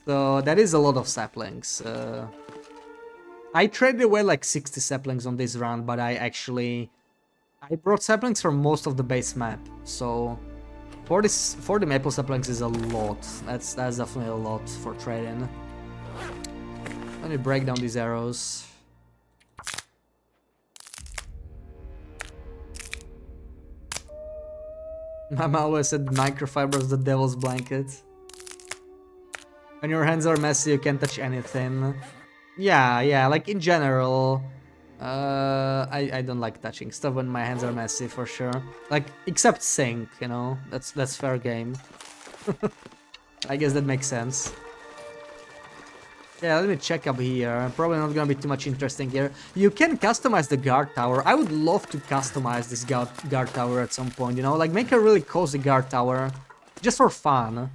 So that is a lot of saplings. I traded away like 60 saplings on this round, but I brought saplings from most of the base map. So 40 maple saplings is a lot. That's definitely a lot for trading. Let me break down these arrows. Mama always said microfiber is the devil's blanket. When your hands are messy, you can't touch anything. Yeah, like in general, I don't like touching stuff when my hands are messy, for sure. Like, except sink, you know, that's fair game. I guess that makes sense. Yeah, let me check up here. Probably not gonna be too much interesting here. You can customize the guard tower. I would love to customize this guard tower at some point, you know? Like, make a really cozy guard tower. Just for fun.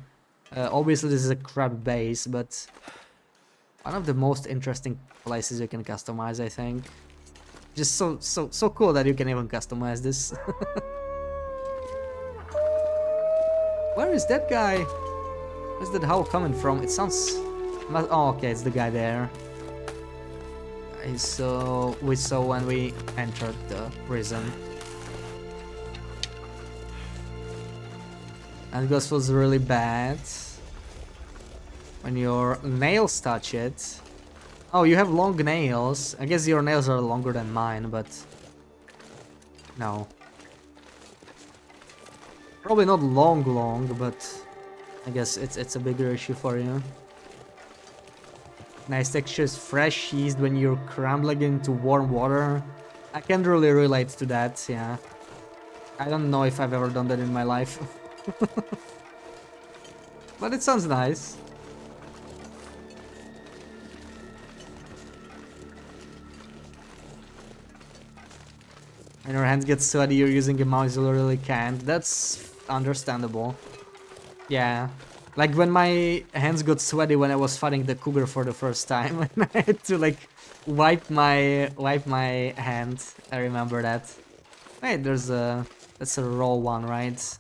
Obviously, this is a crap base, but... one of the most interesting places you can customize, I think. Just so cool that you can even customize this. Where is that guy? Where's that howl coming from? It sounds... oh, okay, it's the guy there. We saw when we entered the prison. And Ghost feels really bad when your nails touch it. Oh, you have long nails. I guess your nails are longer than mine, but no. Probably not long, but I guess it's a bigger issue for you. Nice textures, fresh yeast when you're crumbling into warm water. I can't really relate to that, yeah. I don't know if I've ever done that in my life. But it sounds nice. When your hands get sweaty, you're using a mouse, you really can't. That's understandable. Yeah. Like when my hands got sweaty when I was fighting the cougar for the first time, and I had to like wipe my hand. I remember that. Wait, that's a raw one, right?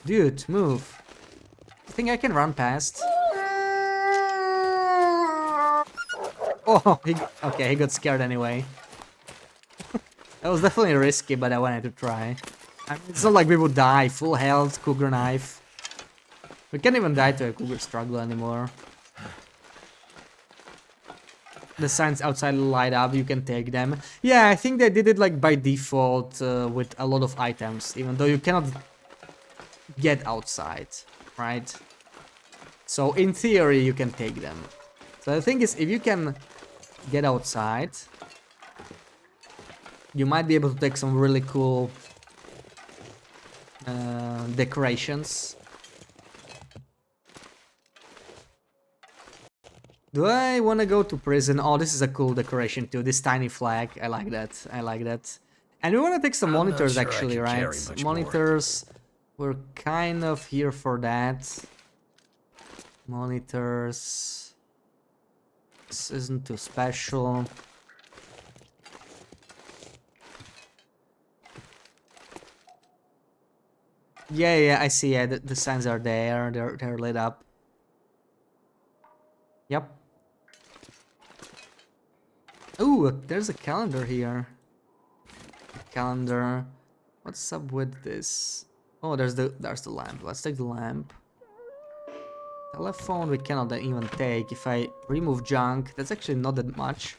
Dude, move. I think I can run past. Oh, okay, he got scared anyway. That was definitely risky, but I wanted to try. I mean, it's not like we would die. Full health, cougar knife. We can't even die to a cougar struggle anymore. The signs outside light up, you can take them. Yeah, I think they did it like by default with a lot of items, even though you cannot get outside, right? So in theory, you can take them. So the thing is, if you can get outside, you might be able to take some really cool decorations. Do I want to go to prison? Oh, this is a cool decoration too. This tiny flag. I like that. I like that. And we want to take some I'm not monitors sure I actually, can right? carry much more. Monitors. We're kind of here for that. Monitors. This isn't too special. Yeah, I see. Yeah, the signs are there. They're lit up. Yep. Ooh, there's a calendar here. Calendar. What's up with this? Oh, there's the lamp. Let's take the lamp. Telephone we cannot even take. If I remove junk, that's actually not that much.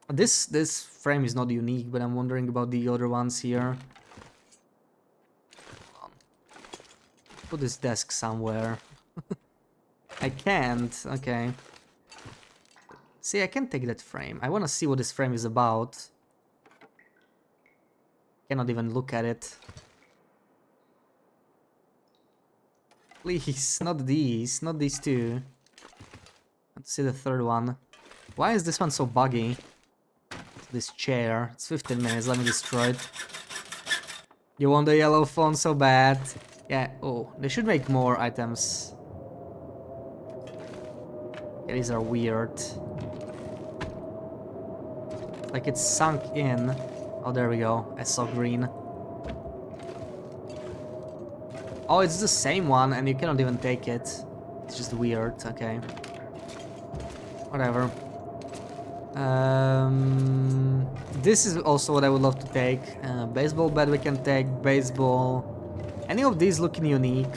This frame is not unique, but I'm wondering about the other ones here. Put this desk somewhere. I can't. Okay. See, I can take that frame. I want to see what this frame is about. Cannot even look at it. Please, not these two. Let's see the third one. Why is this one so buggy? This chair. It's 15 minutes. Let me destroy it. You want the yellow phone so bad? Yeah. Oh, they should make more items. Yeah, these are weird. Like it's sunk in. Oh, there we go. I saw green. Oh, it's the same one and you cannot even take it. It's just weird. Okay. Whatever. This is also what I would love to take. Baseball bat we can take. Baseball. Any of these looking unique.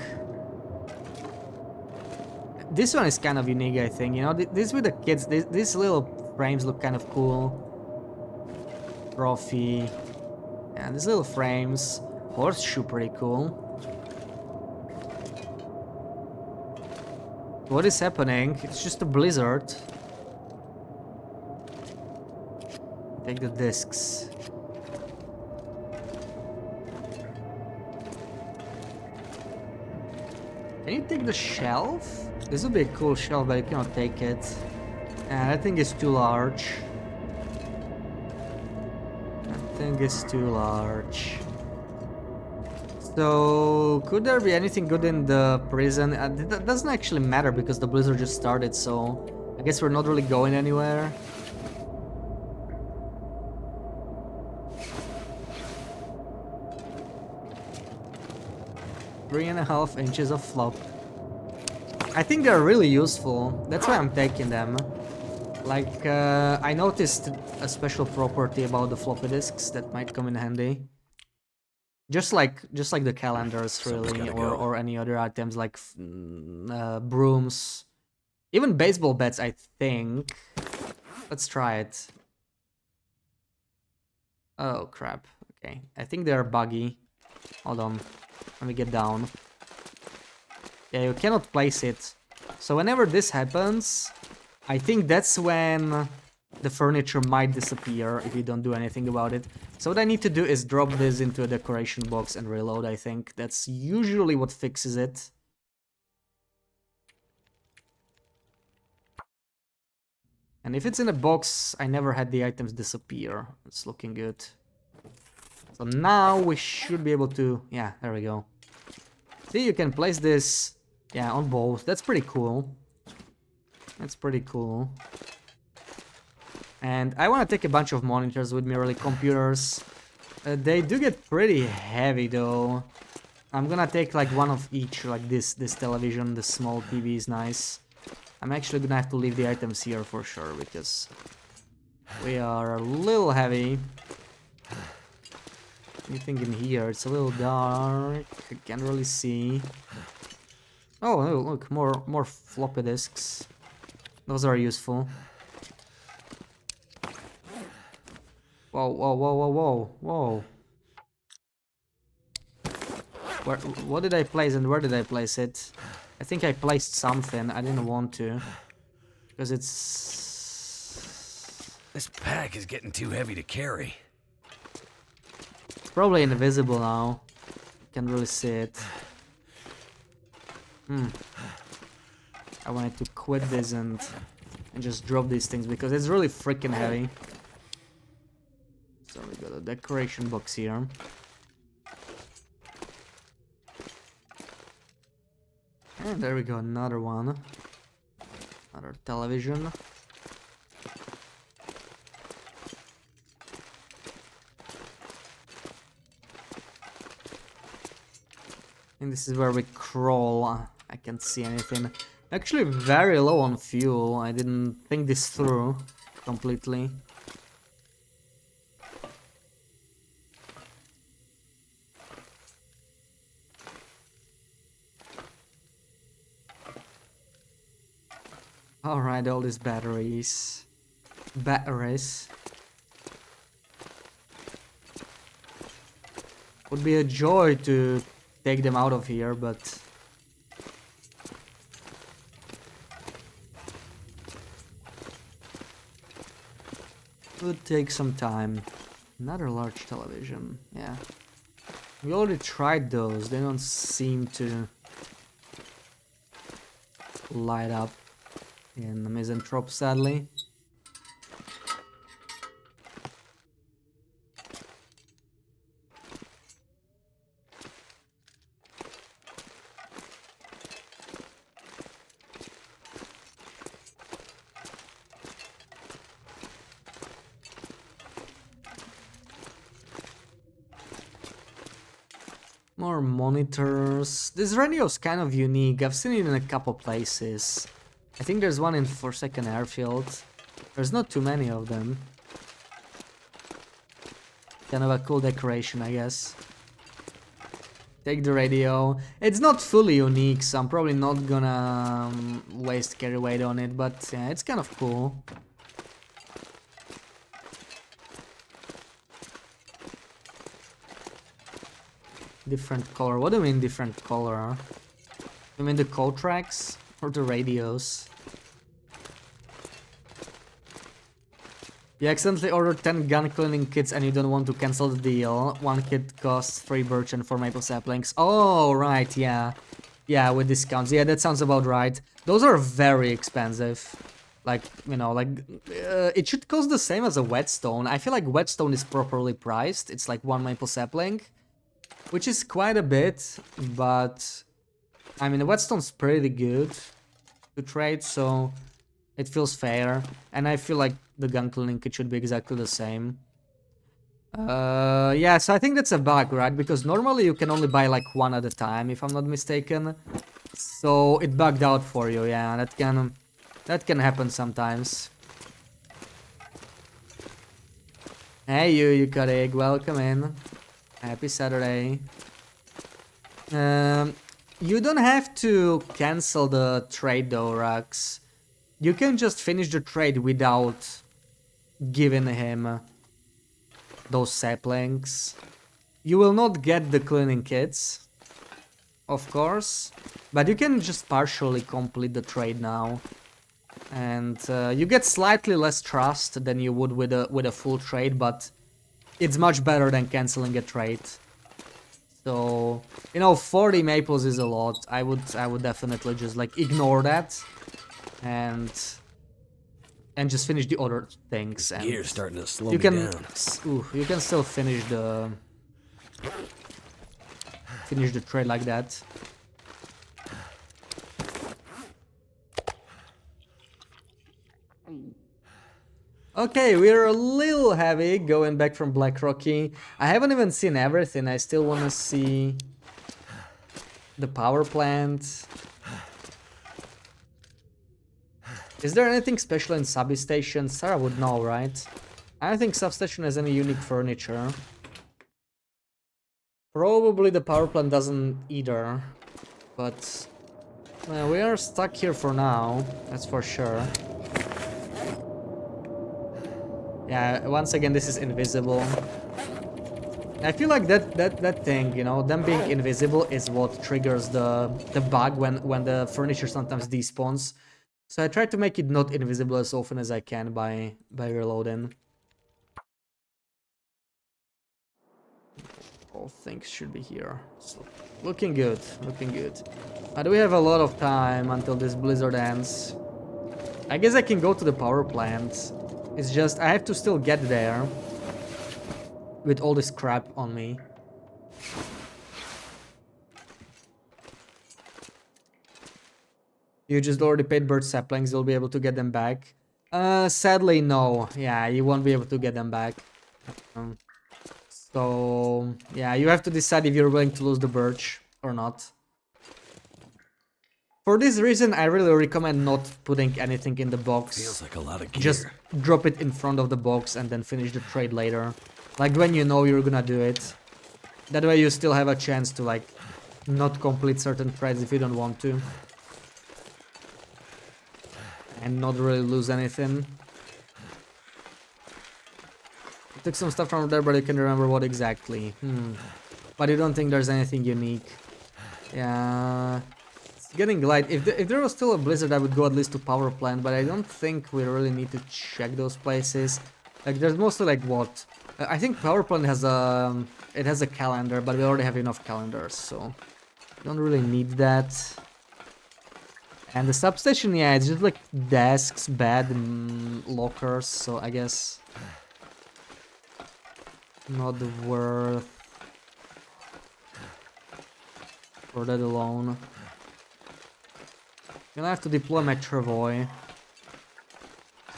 This one is kind of unique, I think. You know, this with the kids. These little frames look kind of cool. Trophy. Yeah, these little frames. Horseshoe, pretty cool. What is happening? It's just a blizzard. Take the discs. Can you take the shelf? This would be a cool shelf, but you cannot take it. That thing is too large. That thing is too large. So, could there be anything good in the prison? That doesn't actually matter because the blizzard just started, so I guess we're not really going anywhere. Three and a half inches of flop. I think they're really useful. That's why I'm taking them. Like, I noticed a special property about the floppy disks that might come in handy. Just like the calendars, really, or any other items like brooms, even baseball bats. I think. Let's try it. Oh crap! Okay, I think they are buggy. Hold on, let me get down. Yeah, you cannot place it. So whenever this happens, I think that's when the furniture might disappear if you don't do anything about it. So what I need to do is drop this into a decoration box and reload, I think. That's usually what fixes it. And if it's in a box, I never had the items disappear. It's looking good. So now we should be able to... Yeah, there we go. See, you can place this, yeah, on both. That's pretty cool. That's pretty cool. And I want to take a bunch of monitors with me, really, computers. They do get pretty heavy, though. I'm gonna take, like, one of each, like this television, the small TV is nice. I'm actually gonna have to leave the items here for sure, because we are a little heavy. Anything in here? It's a little dark. I can't really see. Oh, look, more floppy disks. Those are useful. Whoa, whoa, whoa, whoa, whoa, whoa. What did I place and where did I place it? I think I placed something. I didn't want to. Because it's... This pack is getting too heavy to carry. It's probably invisible now. Can't really see it. I wanted to quit this and just drop these things because it's really freaking heavy. So we got a decoration box here. And there we go, another one. Another television. And this is where we crawl. I can't see anything. Actually very low on fuel. I didn't think this through completely. Alright, all these batteries. Would be a joy to take them out of here, but... would take some time. Another large television, yeah. We already tried those, they don't seem to light up in the Misanthrope, sadly. More monitors. This radio's kind of unique. I've seen it in a couple places. I think there's one in Forsaken Airfield. There's not too many of them. Kind of a cool decoration, I guess. Take the radio. It's not fully unique, so I'm probably not gonna waste carry weight on it, but yeah, it's kind of cool. Different color. What do you mean different color? You mean the code tracks or the radios? You accidentally ordered 10 gun cleaning kits and you don't want to cancel the deal. One kit costs 3 birch and 4 maple saplings. Oh, right, yeah. Yeah, with discounts. Yeah, that sounds about right. Those are very expensive. Like, you know, like, it should cost the same as a whetstone. I feel like whetstone is properly priced. It's like 1 maple sapling, which is quite a bit, but I mean, the whetstone's pretty good to trade, so it feels fair. And I feel like the gun cleaning kit should be exactly the same. Yeah, so I think that's a bug, right? Because normally you can only buy like one at a time, if I'm not mistaken. So it bugged out for you, yeah, that can happen sometimes. Hey you got egg, welcome in. Happy Saturday. You don't have to cancel the trade though, Rux. You can just finish the trade without giving him those saplings. You will not get the cleaning kits, of course, but you can just partially complete the trade now. And you get slightly less trust than you would with a full trade, but it's much better than canceling a trade. So, you know, 40 maples is a lot. I would definitely just like ignore that and just finish the other things. And Gear's starting to slow you me can down. you can still finish the trade like that. Okay, we're a little heavy going back from Black Rocky. I haven't even seen everything. I still want to see the power plant. Is there anything special in substation? Sarah would know, right? I don't think substation has any unique furniture. Probably the power plant doesn't either, but we are stuck here for now, that's for sure. Yeah, once again, this is invisible. I feel like that thing, you know, them being invisible is what triggers the bug when the furniture sometimes despawns. So I try to make it not invisible as often as I can by reloading. All things should be here. So, looking good, looking good. But we have a lot of time until this blizzard ends. I guess I can go to the power plant. It's just I have to still get there with all this crap on me. You just already paid bird saplings, you'll be able to get them back. Sadly, no. Yeah, you won't be able to get them back. So, yeah, you have to decide if you're willing to lose the birch or not. For this reason, I really recommend not putting anything in the box. Feels like a lot of gear. Just drop it in front of the box and then finish the trade later. Like when you know you're gonna do it. That way you still have a chance to like not complete certain trades if you don't want to. And not really lose anything. I took some stuff from there, but you can remember what exactly. But you don't think there's anything unique. Yeah. It's getting light. If there was still a blizzard, I would go at least to power plant, but I don't think we really need to check those places. Like there's mostly like what? I think power plant has a calendar, but we already have enough calendars, so don't really need that. And the substation, yeah, it's just like desks, bed, and lockers, so I guess not worth for that alone. Gonna have to deploy my Travoy,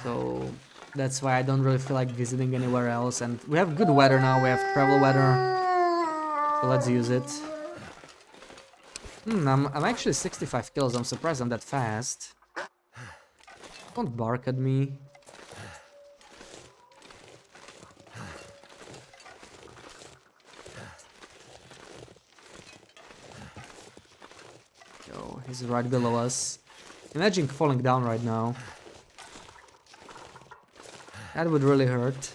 so that's why I don't really feel like visiting anywhere else. And we have good weather now, we have travel weather, so let's use it. I'm actually 65 kills, I'm surprised I'm that fast. Don't bark at me. Yo, he's right below us. Imagine falling down right now. That would really hurt.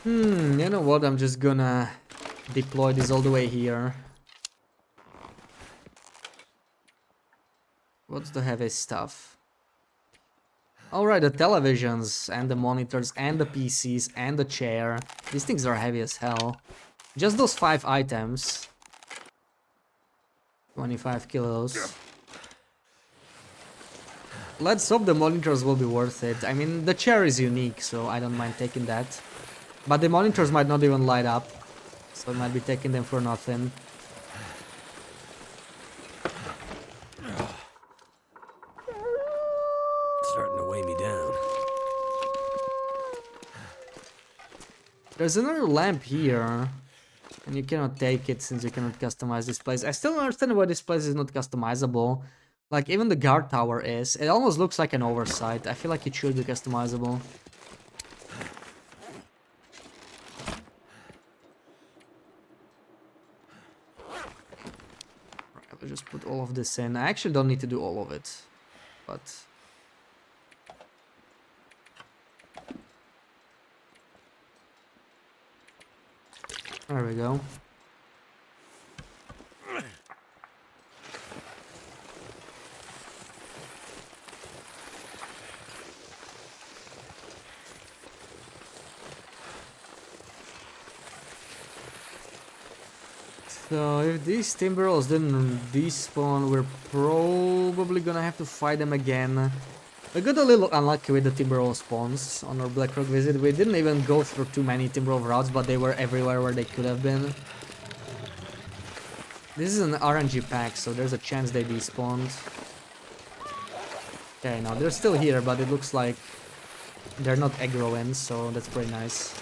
You know what, I'm just gonna deploy this all the way here. What's the heavy stuff? Alright, the televisions and the monitors and the PCs and the chair. These things are heavy as hell. Just those 5 items. 25 kilos. Let's hope the monitors will be worth it. I mean, the chair is unique, so I don't mind taking that. But the monitors might not even light up, so I might be taking them for nothing. It's starting to weigh me down. There's another lamp here, and you cannot take it since you cannot customize this place. I still don't understand why this place is not customizable. Like, even the guard tower is. It almost looks like an oversight. I feel like it should be customizable. I'll just put all of this in. I actually don't need to do all of it, but there we go. So if these timberwolves didn't despawn, we're probably gonna have to fight them again We got a little unlucky with the Timberwolf spawns on our Blackrock visit. We didn't even go through too many Timberwolf routes, but they were everywhere where they could have been. This is an RNG pack, so there's a chance they despawned. Okay, no, they're still here, but it looks like they're not aggroing, so that's pretty nice.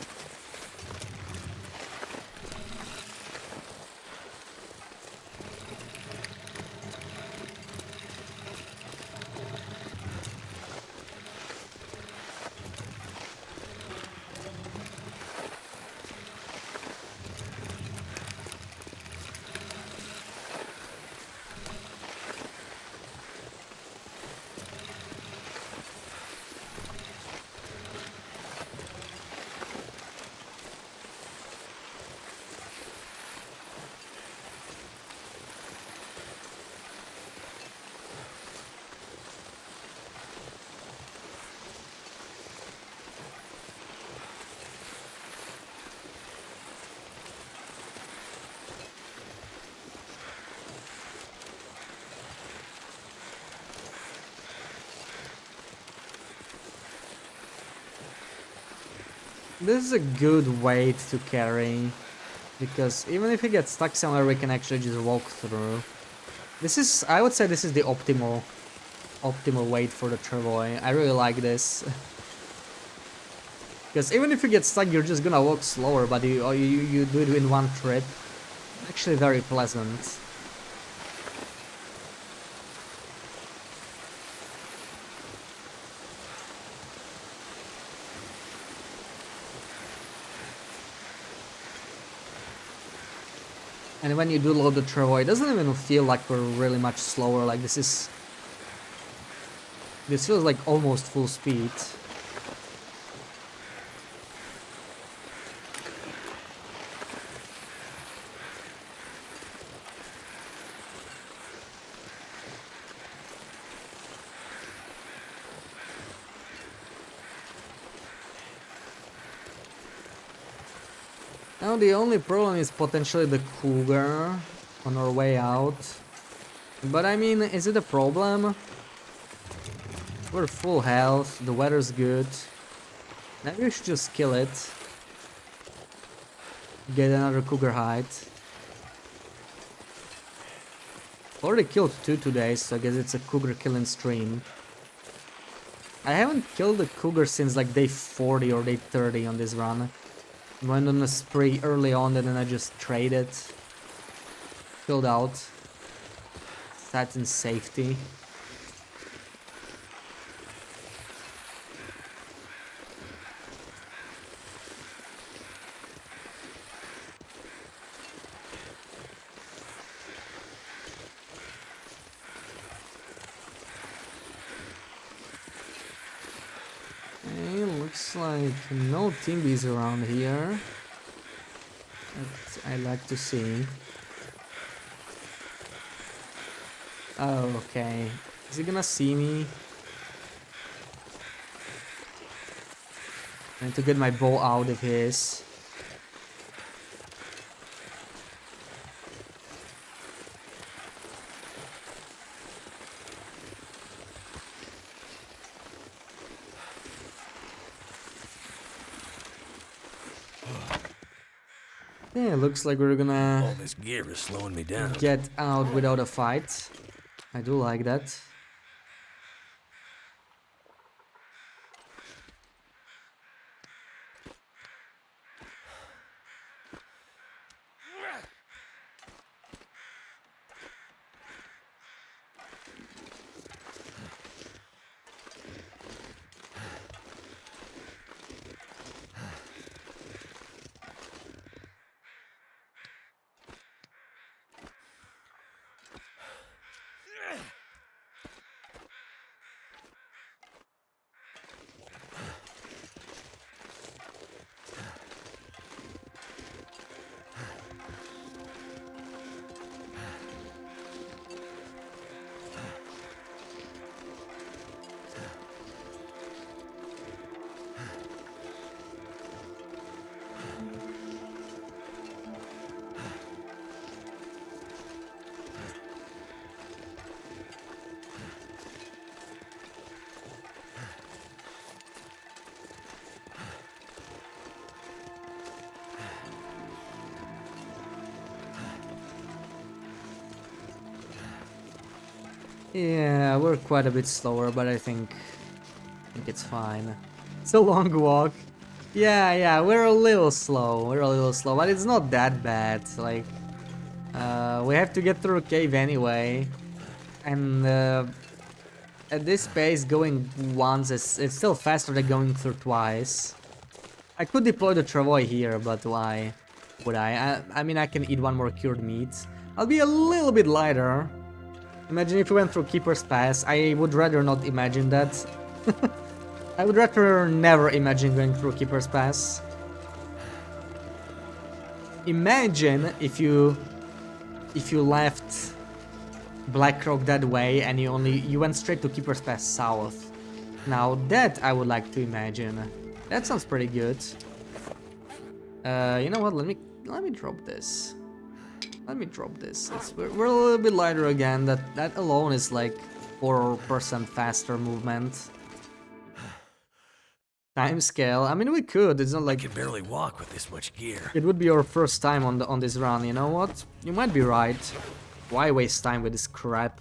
This is a good weight to carry, because even if you get stuck somewhere, we can actually just walk through. This is, I would say this is the optimal weight for the Travoy. I really like this. Because even if you get stuck, you're just gonna walk slower, but you do it in one trip. Actually very pleasant. And when you do load the Travoy, it doesn't even feel like we're really much slower. Like this feels like almost full speed. Now the only problem is potentially the cougar on our way out. But I mean, is it a problem? We're full health, the weather's good. Maybe we should just kill it. Get another cougar hide. Already killed 2 today, so I guess it's a cougar killing stream. I haven't killed a cougar since like day 40 or day 30 on this run. Went on a spree early on and then I just traded. Filled out. Sat in safety. Looks like no Timbies around here. That I like to see. Oh, okay. Is he gonna see me? I need to get my bow out of his. Yeah, looks like we're All gonna this gear is slowing me down. get out without a fight. I do like that. Yeah, we're quite a bit slower, but I think it's fine. It's a long walk. Yeah, we're a little slow. But it's not that bad. Like, we have to get through a cave anyway, and at this pace, going once it's still faster than going through twice. I could deploy the travois here, but why would I? I mean, I can eat one more cured meat. I'll be a little bit lighter. Imagine if we went through Keeper's Pass. I would rather not imagine that. I would rather never imagine going through Keeper's Pass. Imagine if you left Blackrock that way and you went straight to Keeper's Pass south. Now that I would like to imagine. That sounds pretty good. You know what? Let me drop this. We're a little bit lighter again. That alone is like 4% faster movement. Time scale. I mean, we could. It's not I like can barely walk with this much gear. it would be our first time on this run. You know what? You might be right. Why waste time with this crap?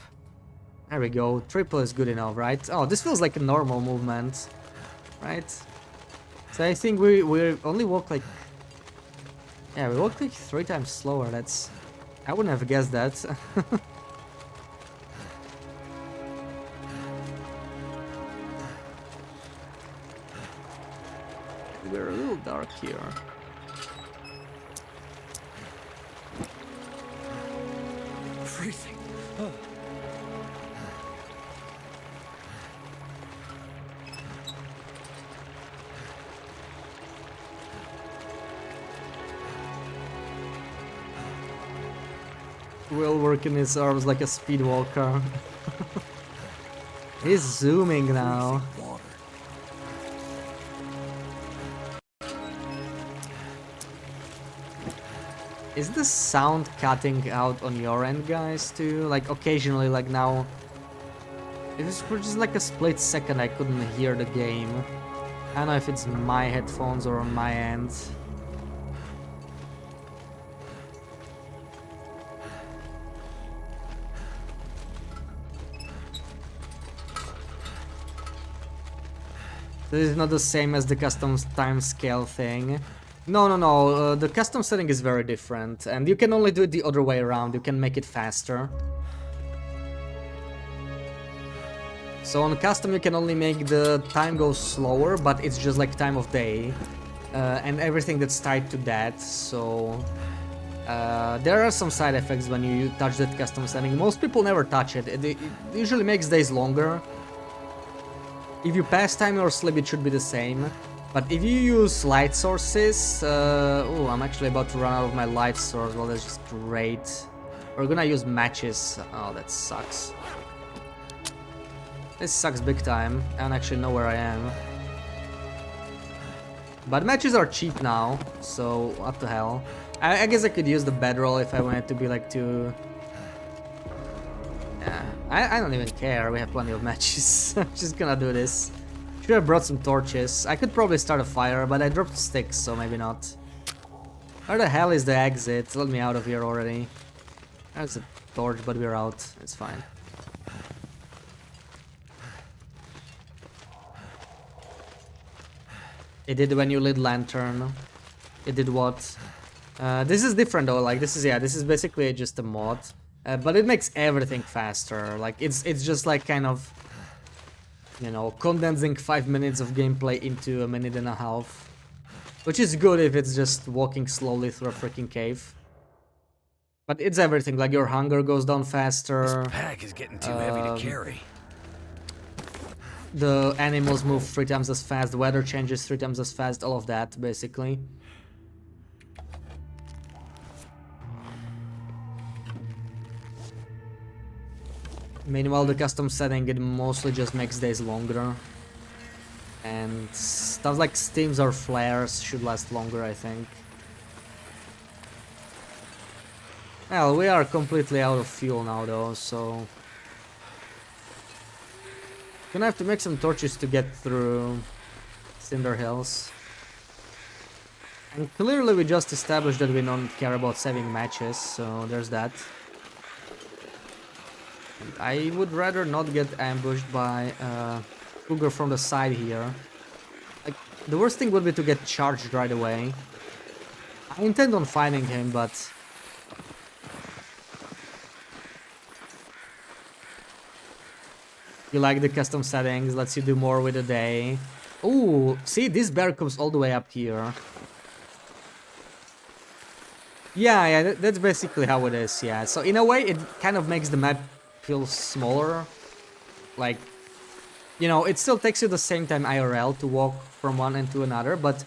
There we go. Triple is good enough, right? Oh, this feels like a normal movement, right? So I think we only walk like, yeah, we walk like 3 times slower. That's, I wouldn't have guessed that. We're a little dark here. Freezing. Will working his arms like a speed walker. He's zooming now. Water. Is the sound cutting out on your end, guys, too? Like, occasionally, like now... It was for just like a split second I couldn't hear the game. I don't know if it's my headphones or on my end. This is not the same as the custom time scale thing. No. The custom setting is very different, and you can only do it the other way around. You can make it faster. So on custom you can only make the time go slower, but it's just like time of day. And everything that's tied to that, so... there are some side effects when you touch that custom setting. Most people never touch it. It usually makes days longer. If you pass time or sleep, it should be the same. But if you use light sources... oh, I'm actually about to run out of my light source. Well, that's just great. We're gonna use matches. Oh, that sucks. This sucks big time. I don't actually know where I am. But matches are cheap now, so what the hell. I guess I could use the bedroll if I wanted to be like too... Yeah, I don't even care, we have plenty of matches. I'm just gonna do this. Should have brought some torches. I could probably start a fire, but I dropped sticks, so maybe not. Where the hell is the exit? Let me out of here already. There's a torch, but we're out. It's fine. It did when you lit lantern. It did what? This is different though, like this is basically just a mod. But it makes everything faster. Like it's just like kind of, you know, condensing 5 minutes of gameplay into a minute and a half. Which is good if it's just walking slowly through a freaking cave. But it's everything, like your hunger goes down faster. This pack is getting too heavy to carry. The animals move 3 times as fast, the weather changes 3 times as fast, all of that, basically. Meanwhile, the custom setting, it mostly just makes days longer. And stuff like steams or flares should last longer, I think. Well, we are completely out of fuel now, though, so... Gonna have to make some torches to get through Cinder Hills. And clearly we just established that we don't care about saving matches, so there's that. I would rather not get ambushed by Cougar from the side here. Like, the worst thing would be to get charged right away. I intend on fighting him, but... You like the custom settings, lets you do more with a day. Ooh, see, this bear comes all the way up here. Yeah, that's basically how it is, yeah. So in a way, it kind of makes the map feel smaller. Like, you know, it still takes you the same time IRL to walk from one end to another, but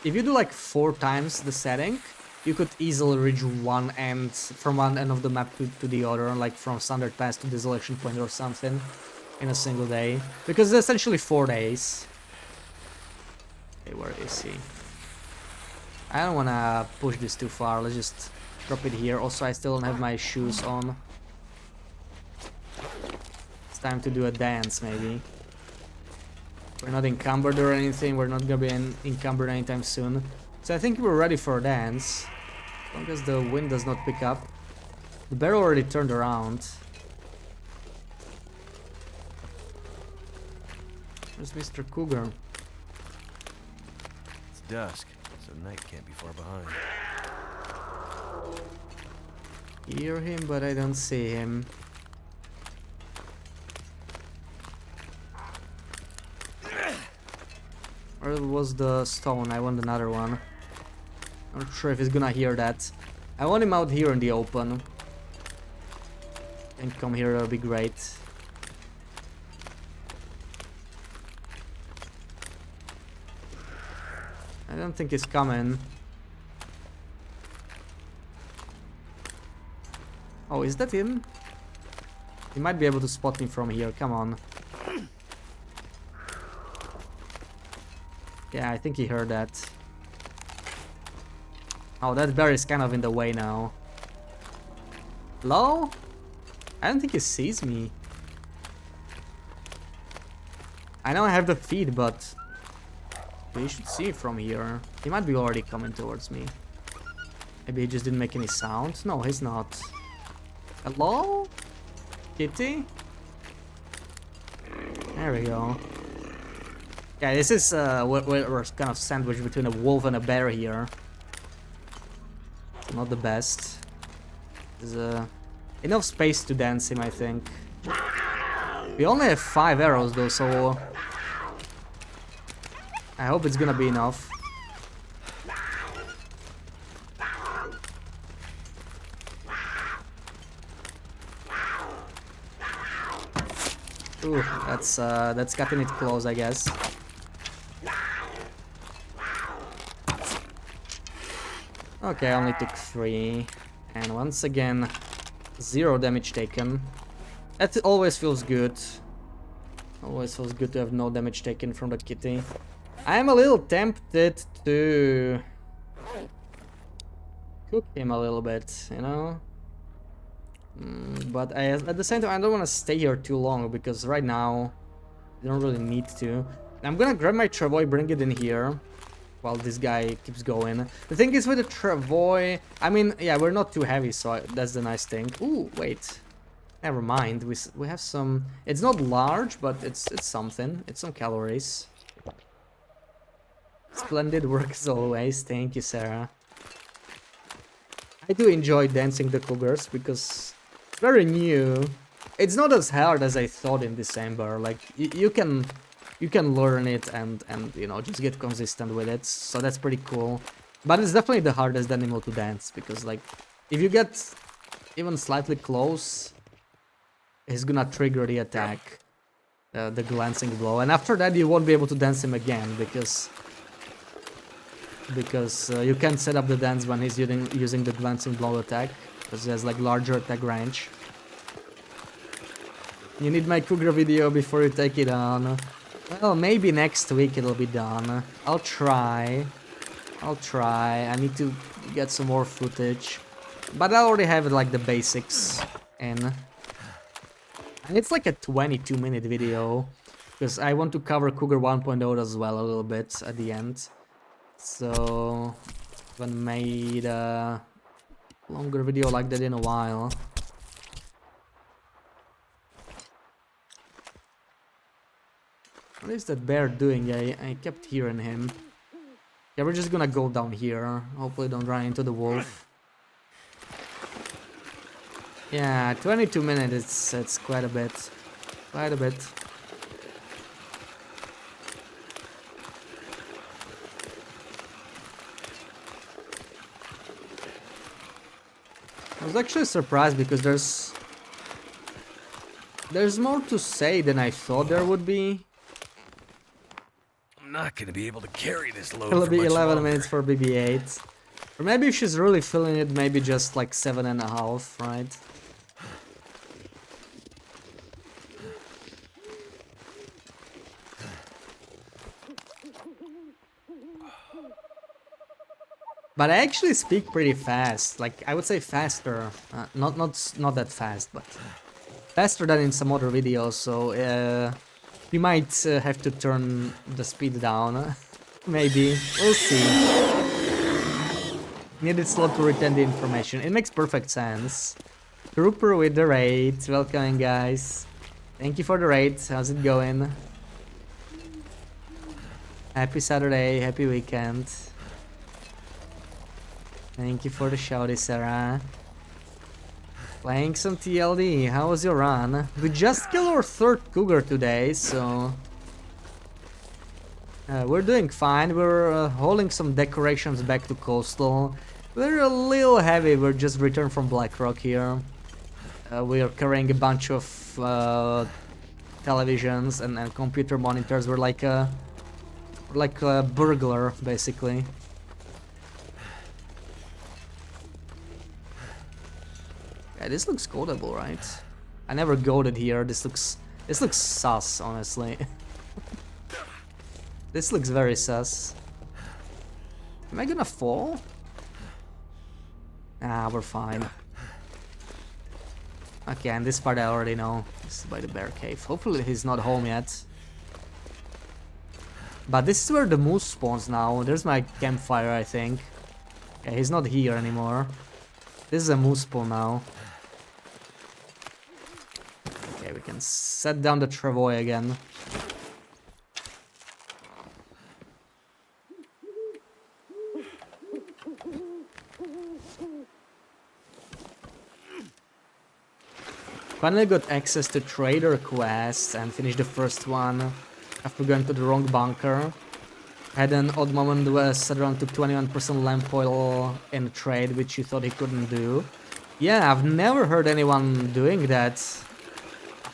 if you do like 4 times the setting, you could easily reach one end, from one end of the map to the other, like from Standard Pass to Desolation Point or something, in a single day. Because it's essentially 4 days. Okay, where is he? I don't wanna push this too far, let's just drop it here. Also, I still don't have my shoes on. It's time to do a dance, maybe. We're not encumbered or anything, we're not gonna be encumbered anytime soon. So I think we're ready for a dance. As long as the wind does not pick up. The bear already turned around. Where's Mr. Cougar? It's dusk, so night can't be far behind. Hear him, but I don't see him. Where was the stone? I want another one. Not sure if he's gonna hear that. I want him out here in the open. And come here, that'll be great. I don't think he's coming. Oh, is that him? He might be able to spot me from here, come on. Yeah, I think he heard that. Oh, that bear is kind of in the way now. Hello? I don't think he sees me. I know I have the feed, but... he should see it from here. He might be already coming towards me. Maybe he just didn't make any sound? No, he's not. Hello? Kitty? There we go. Yeah, this is we're kind of sandwiched between a wolf and a bear here. Not the best. There's enough space to dance him, I think. We only have 5 arrows though, so I hope it's gonna be enough. Ooh, that's cutting it close, I guess. Okay, I only took 3. And once again, 0 damage taken. That always feels good. Always feels good to have no damage taken from the kitty. I am a little tempted to cook him a little bit, you know? But at the same time, I don't want to stay here too long, because right now, I don't really need to. I'm gonna grab my travois, bring it in here, while this guy keeps going. The thing is with the travois, I mean, yeah, we're not too heavy, so that's the nice thing. Ooh, wait. Never mind, we have some... It's not large, but it's something. It's some calories. Splendid work as always. Thank you, Sarah. I do enjoy dancing the cougars because it's very new. It's not as hard as I thought in December. Like you can learn it and you know, just get consistent with it. So that's pretty cool. But it's definitely the hardest animal to dance because like if you get even slightly close, he's gonna trigger the attack, the glancing blow, and after that you won't be able to dance him again because you can't set up the dance when he's using the glancing blow attack because he has like larger attack range. You need my cougar video before you take it on. Well, maybe next week it'll be done. I'll try. I need to get some more footage, but I already have like the basics in. And it's like a 22-minute video because I want to cover Cougar 1.0 as well a little bit at the end. So, I haven't made a longer video like that in a while. What is that bear doing? I kept hearing him. Yeah, we're just gonna go down here. Hopefully don't run into the wolf. Yeah, 22 minutes, it's quite a bit. Quite a bit. I was actually surprised because there's more to say than I thought there would be. I'm not gonna be able to carry this load It'll for be much 11 longer. minutes for BB-8. Or maybe if she's really feeling it, maybe just like 7.5, right? But I actually speak pretty fast, like I would say faster, not that fast, but faster than in some other videos. So you might have to turn the speed down, maybe. We'll see. Needed slot to retain the information. It makes perfect sense. Trooper with the raid, welcome guys. Thank you for the raid. How's it going? Happy Saturday, happy weekend. Thank you for the shouty, Sarah. Playing some TLD, how was your run? We just killed our third cougar today, so... we're doing fine, we're holding some decorations back to coastal. We're a little heavy, we're just returned from Blackrock here. We are carrying a bunch of televisions and computer monitors. We're like a burglar, basically. Yeah, this looks goldable, right? I never goaded here. This looks sus, honestly. This looks very sus. Am I gonna fall? Ah, we're fine. Okay, and this part I already know. This is by the bear cave. Hopefully he's not home yet. But this is where the moose spawns now. There's my campfire, I think. Yeah, he's not here anymore. This is a moose spawn now. Okay, we can set down the travois again. Finally got access to trader quests and finished the first one after going to the wrong bunker. Had an odd moment where Cedron took 21% lamp oil in a trade, which you thought he couldn't do. Yeah, I've never heard anyone doing that.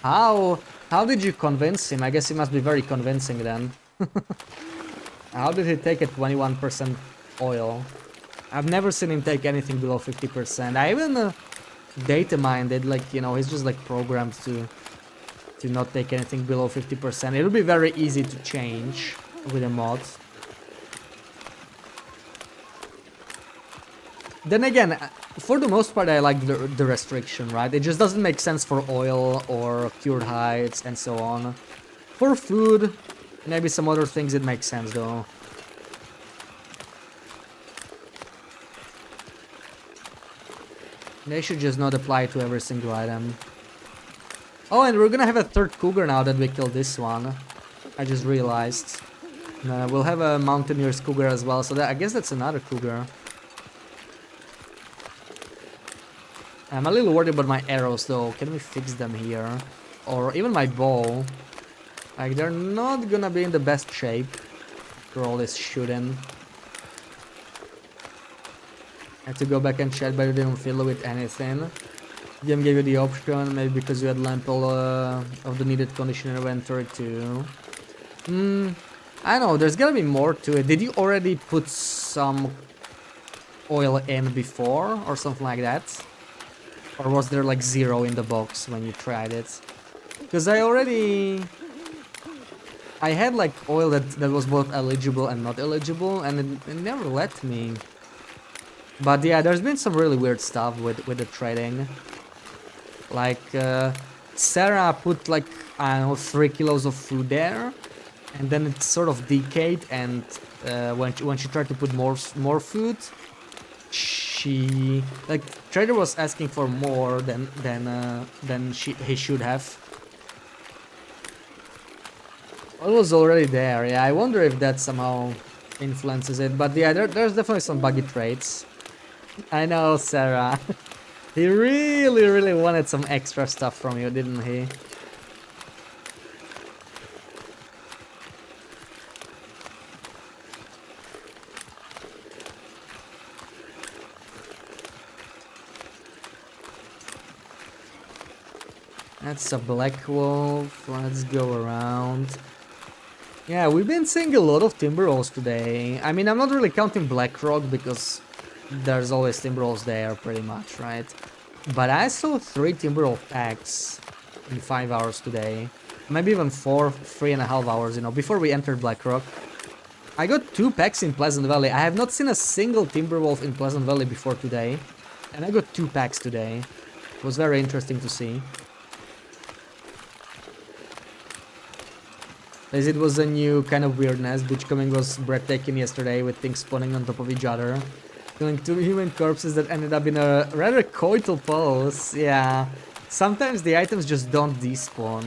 How did you convince him? I guess he must be very convincing then. How did he take a 21% oil? I've never seen him take anything below 50%. I even data mined it, like, you know, he's just like programmed to not take anything below 50%. It'll be very easy to change with a mod. Then again, for the most part I like the restriction, right? It just doesn't make sense for oil or cured hides and so on. For food, maybe some other things it makes sense though. They should just not apply to every single item. Oh, and we're gonna have a third cougar now that we killed this one. I just realized. We'll have a mountaineer's cougar as well, so I guess that's another cougar. I'm a little worried about my arrows though. Can we fix them here? Or even my bow. Like, they're not gonna be in the best shape for all this shooting. I had to go back and check, but you didn't fill it with anything. Game gave you the option, maybe because you had lamp oil of the needed condition inventory too. I don't know, there's gotta be more to it. Did you already put some oil in before or something like that? Or was there like 0 in the box when you tried it? Because I had like oil that was both eligible and not eligible, and it never let me. But yeah, there's been some really weird stuff with the trading. Like, Sarah put like, I don't know, 3 kilos of food there, and then it sort of decayed, and when she tried to put more food, she, like, trader was asking for more than he should have. It was already there, yeah. I wonder if that somehow influences it. But yeah, there's definitely some buggy traits. I know, Sarah. He really, really wanted some extra stuff from you, didn't he? That's a black wolf. Let's go around. Yeah, we've been seeing a lot of timber rolls today. I mean, I'm not really counting Blackrock because there's always timber rolls there, pretty much, right? But I saw 3 timber roll packs in 5 hours today. Maybe even 4, 3.5 hours, you know, before we entered Blackrock. I got 2 packs in Pleasant Valley. I have not seen a single timber wolf in Pleasant Valley before today. And I got 2 packs today. It was very interesting to see. As it was a new kind of weirdness. Beachcombing was breathtaking yesterday with things spawning on top of each other. Killing 2 human corpses that ended up in a rather coital pose. Yeah. Sometimes the items just don't despawn.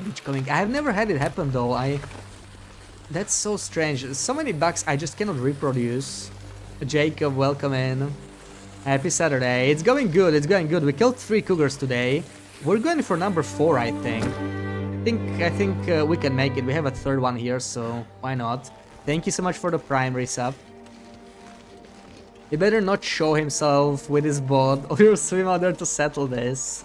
Beachcombing. I have never had it happen though. That's so strange. So many bugs I just cannot reproduce. Jacob, welcome in. Happy Saturday. It's going good. It's going good. We killed 3 cougars today. We're going for number 4, I think. I think we can make it. We have a 3rd one here, so why not? Thank you so much for the prime resub. He better not show himself with his boat, or he'll swim out there to settle this.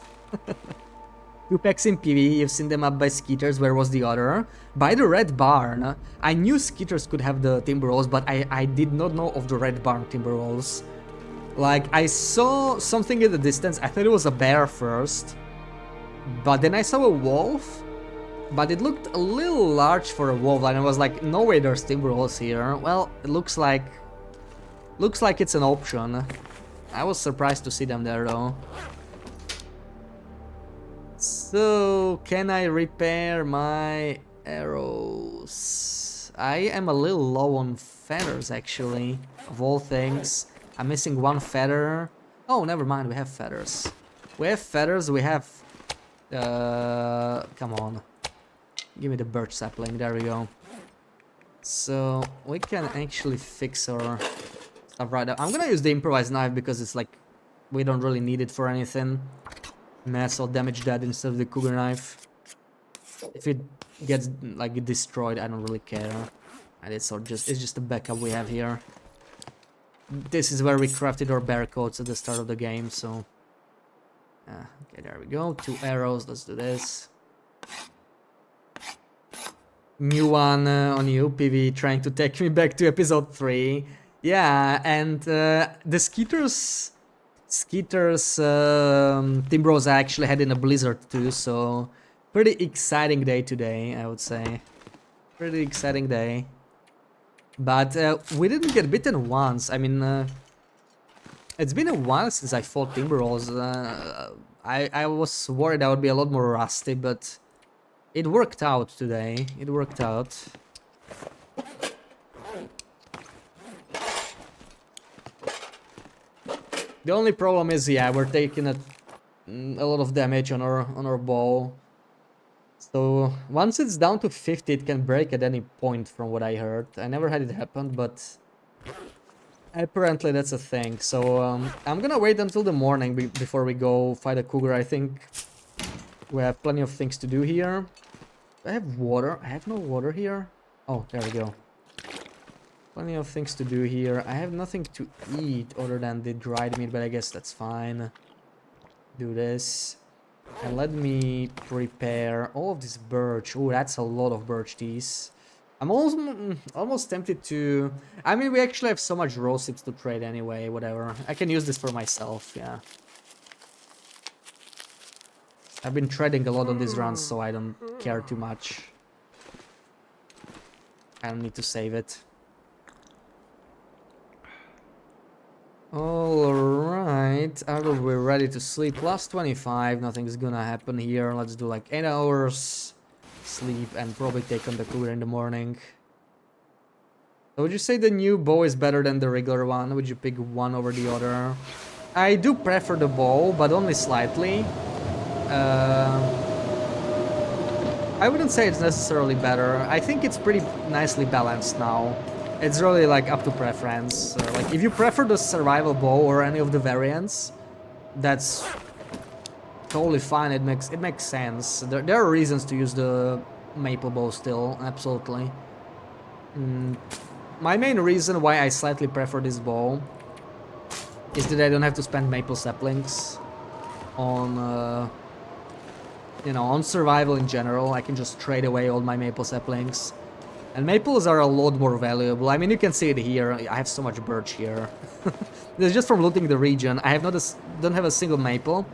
2 packs in PV, you've seen them up by Skeeters. Where was the other? By the Red Barn. I knew Skeeters could have the timber rolls, but I did not know of the Red Barn timber rolls. Like, I saw something in the distance. I thought it was a bear first, but then I saw a wolf. But it looked a little large for a wolf, and I was like, no way there's timber rolls here. Well, it looks like it's an option. I was surprised to see them there though. So, can I repair my arrows? I am a little low on feathers actually, of all things. I'm missing 1 feather. Oh, never mind, we have feathers. We have feathers, we have... come on. Give me the birch sapling, there we go. So, we can actually fix our stuff right now. I'm gonna use the improvised knife because it's like, we don't really need it for anything. Mass or damage that instead of the cougar knife. If it gets like destroyed, I don't really care. And it's just a backup we have here. This is where we crafted our bear coats at the start of the game, so... okay, there we go. 2 arrows, let's do this. New one on you, PV, trying to take me back to episode 3. Yeah, and the Skeeters Timbros I actually had in a blizzard too, so pretty exciting day today, I would say. Pretty exciting day. But we didn't get bitten once. I mean, it's been a while since I fought timber rolls. I was worried I would be a lot more rusty, but it worked out today. It worked out. The only problem is, yeah, we're taking a lot of damage on our bow. So once it's down to 50, it can break at any point, from what I heard. I never had it happen, but apparently that's a thing. So I'm gonna wait until the morning before we go fight a cougar. I think we have plenty of things to do here. Do I have water? I have no water here. Oh, there we go. Plenty of things to do here. I have nothing to eat other than the dried meat, but I guess that's fine. Do this. And let me prepare all of this birch. Oh, that's a lot of birch teas. I'm almost tempted to... I mean, we actually have so much raw sips to trade anyway, whatever. I can use this for myself, yeah. I've been trading a lot on these runs, so I don't care too much. I don't need to save it. Alright, are we ready to sleep? Plus 25, nothing's gonna happen here. Let's do like 8 hours sleep and probably take on the cougar in the morning. So would you say the new bow is better than the regular one? Would you pick one over the other? I do prefer the bow, but only slightly. I wouldn't say it's necessarily better. I think it's pretty nicely balanced now. It's really like up to preference. Like if you prefer the survival bow or any of the variants, that's totally fine. It makes sense. There are reasons to use the maple bow still, absolutely. My main reason why I slightly prefer this bow is that I don't have to spend maple saplings on you know, on survival in general. I can just trade away all my maple saplings. And maples are a lot more valuable. I mean, you can see it here. I have so much birch here. This is just from looting the region. I have don't have a single maple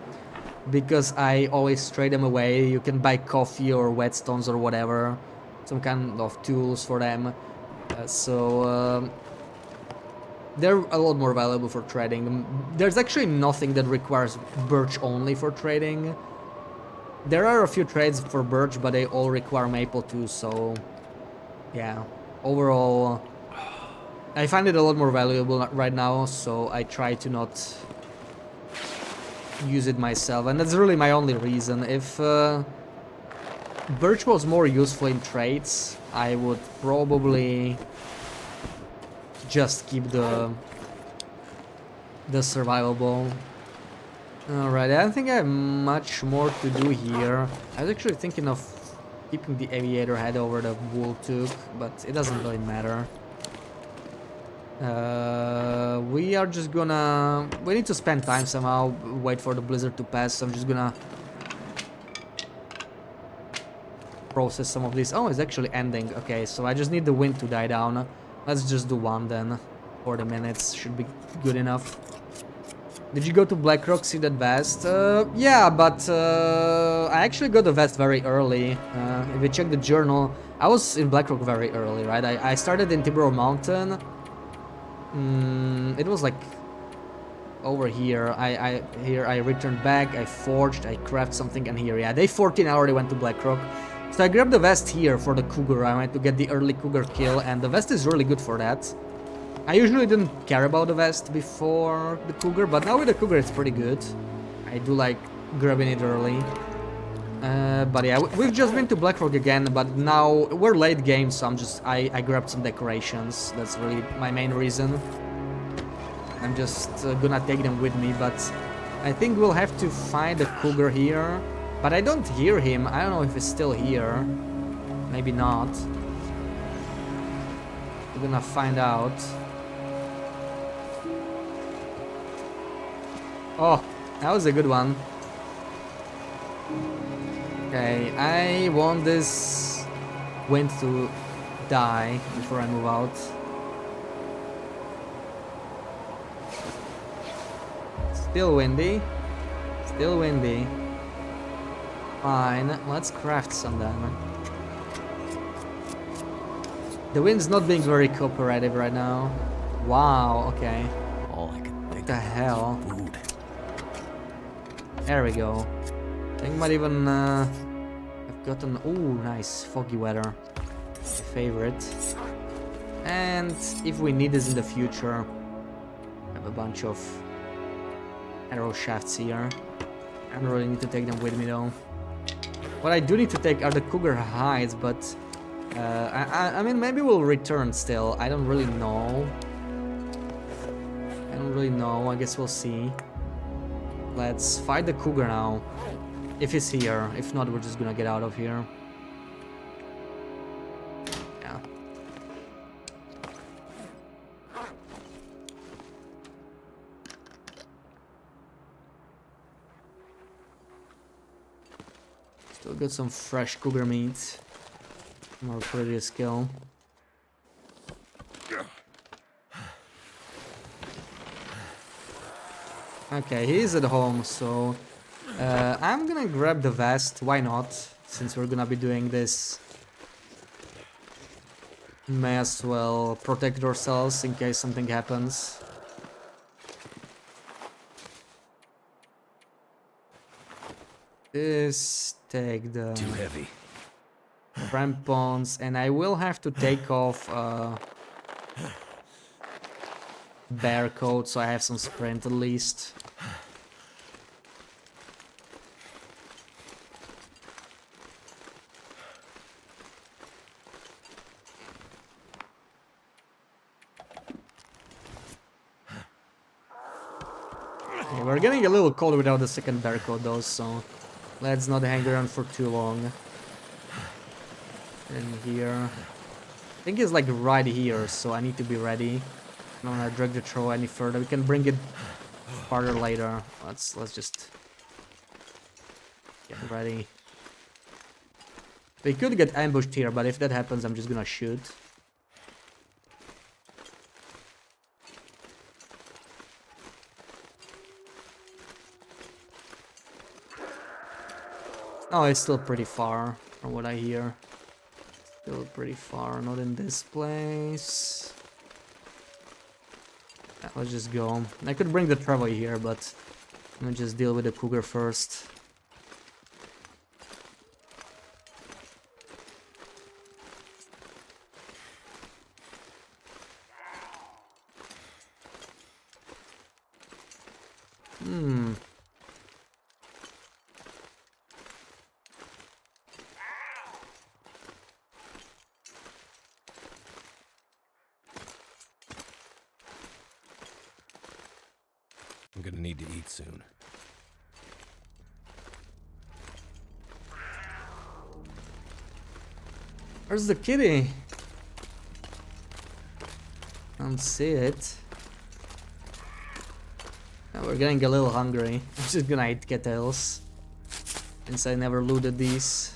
because I always trade them away. You can buy coffee or whetstones or whatever, some kind of tools for them. They're a lot more valuable for trading. There's actually nothing that requires birch only for trading. There are a few trades for birch, but they all require maple too, so yeah. Overall, I find it a lot more valuable right now, so I try to not use it myself, and that's really my only reason. If birch was more useful in trades, I would probably just keep the survival bow. Alright, I don't think I have much more to do here. I was actually thinking of keeping the aviator head over the wool took, but it doesn't really matter. We are just gonna... We need to spend time somehow, wait for the blizzard to pass, so I'm just gonna process some of this. Oh, it's actually ending. Okay, so I just need the wind to die down. Let's just do one then. 40 minutes should be good enough. Did you go to Blackrock, see that vest? Yeah, but I actually got the vest very early. If you check the journal, I was in Blackrock very early, right? I started in Tiburon Mountain. It was like over here. I returned back, I forged, I crafted something, and here, yeah, day 14 I already went to Blackrock. So I grabbed the vest here for the cougar. I wanted to get the early cougar kill, and the vest is really good for that. I usually didn't care about the vest before the cougar, but now with the cougar it's pretty good. I do like grabbing it early. But yeah, we've just been to Blackrock again, but now we're late game, so I grabbed some decorations. That's really my main reason. I'm just gonna take them with me, but I think we'll have to find the cougar here. But I don't hear him. I don't know if he's still here. Maybe not. We're gonna find out. Oh, that was a good one. Okay, I want this wind to die before I move out. Still windy. Still windy. Fine, let's craft some then. The wind's not being very cooperative right now. Wow, okay. All I can think What the hell? of food. There we go. I think might even have gotten... Ooh, nice. Foggy weather. My favorite. And if we need this in the future, I have a bunch of arrow shafts here. I don't really need to take them with me though. What I do need to take are the cougar hides, but I mean, maybe we'll return still. I don't really know. I guess we'll see. Let's fight the cougar now. If he's here. If not, we're just gonna get out of here. Yeah. Still got some fresh cougar meat from our previous kill. Okay, he's at home, so I'm gonna grab the vest. Why not? Since we're gonna be doing this, may as well protect ourselves in case something happens. This, take the Too heavy. crampons, and I will have to take off bear coat so I have some sprint at least. Okay, we're getting a little cold without the second barcode though, so let's not hang around for too long. And here, I think it's like right here, so I need to be ready. I don't want to drag the throw any further. We can bring it farther later. Let's just get ready. We could get ambushed here, but if that happens, I'm just gonna shoot. Oh, it's still pretty far from what I hear. Still pretty far, not in this place. Yeah, let's just go. I could bring the travois here, but I'm gonna just deal with the cougar first. I'm gonna need to eat soon. Where's the kitty? I don't see it. Yeah, we're getting a little hungry. I'm just gonna eat kettles, since I never looted these.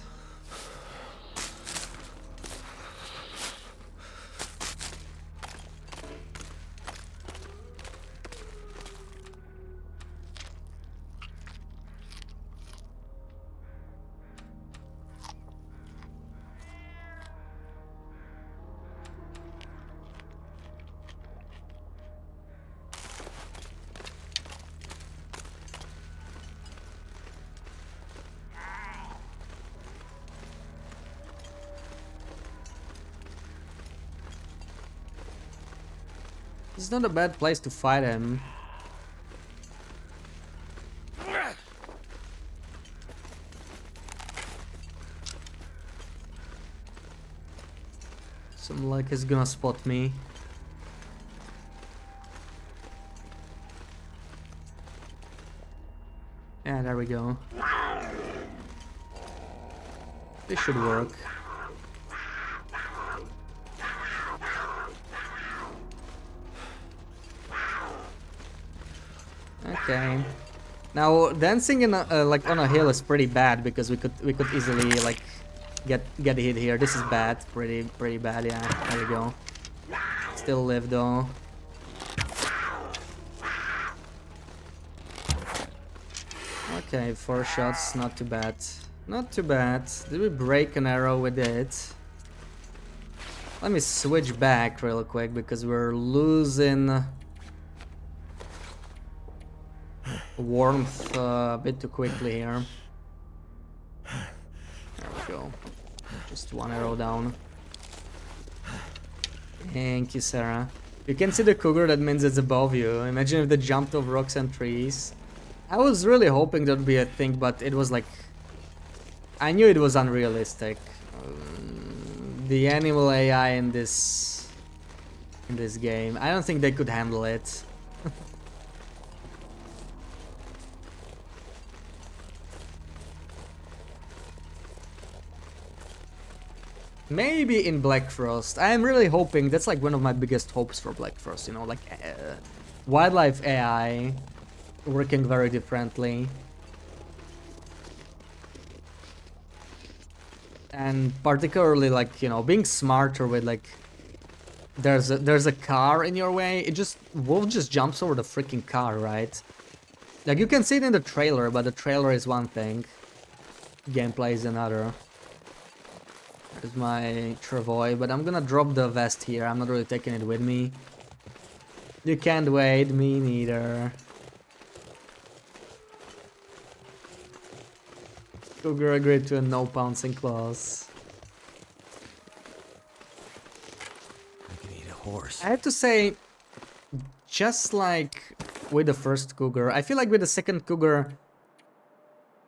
It's not a bad place to fight him. Some like he's gonna spot me. Yeah, there we go. This should work. Okay. Now dancing in a, like on a hill is pretty bad because we could easily like get hit here. This is bad, pretty bad. Yeah, there we go. Still live though. Okay, 4 shots, not too bad. Not too bad. Did we break an arrow with it? Let me switch back real quick because we're losing warmth a bit too quickly here. There we go. Just 1 arrow down. Thank you, Sarah. You can see the cougar, that means it's above you. Imagine if they jumped over rocks and trees. I was really hoping that would be a thing, but it was like... I knew it was unrealistic. The animal AI in this game, I don't think they could handle it. Maybe in Black Frost. I am really hoping, that's like one of my biggest hopes for Black Frost, you know, like wildlife AI working very differently. And particularly like, you know, being smarter with like there's a car in your way, it just wolf just jumps over the freaking car, right? Like you can see it in the trailer, but the trailer is one thing. Gameplay is another. There's my travois, but I'm gonna drop the vest here. I'm not really taking it with me. You can't wait, me neither. Cougar agreed to a no pouncing clause. I can eat a horse. I have to say, just like with the first cougar, I feel like with the second cougar,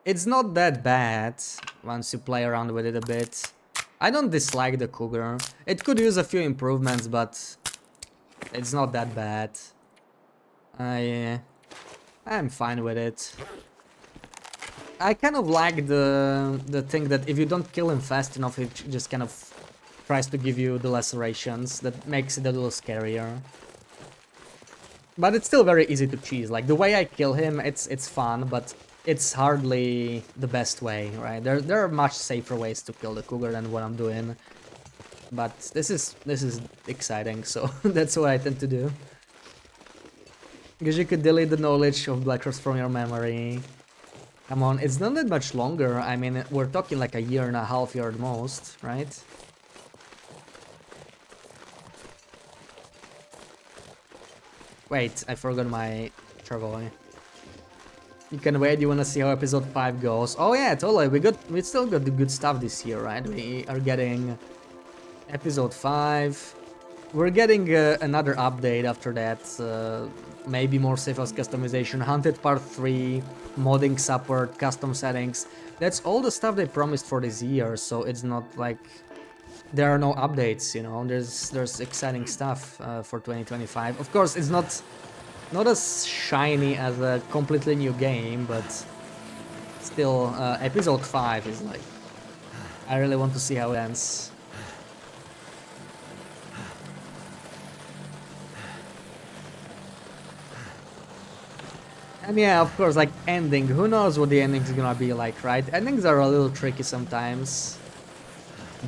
it's not that bad once you play around with it a bit. I don't dislike the cougar. It could use a few improvements, but it's not that bad. I'm fine with it. I kind of like the thing that if you don't kill him fast enough, it just kind of tries to give you the lacerations. That makes it a little scarier. But it's still very easy to cheese. Like the way I kill him, it's fun, but it's hardly the best way, right? There are much safer ways to kill the cougar than what I'm doing. But this is exciting, so that's what I tend to do. Because you could delete the knowledge of Black Rose from your memory. Come on, it's not that much longer. I mean, we're talking like a year and a half here at most, right? Wait, I forgot my Travoy. You can wait, you wanna see how episode 5 goes. Oh yeah, totally, we still got the good stuff this year, right? We are getting episode 5. We're getting another update after that. Maybe more safe house customization, Hunted Part 3, modding support, custom settings. That's all the stuff they promised for this year, so it's not like there are no updates, you know. There's exciting stuff for 2025. Of course, it's not as shiny as a completely new game, but still, episode 5 is like, I really want to see how it ends. And yeah, of course, like ending, who knows what the ending is gonna be like, right? Endings are a little tricky sometimes.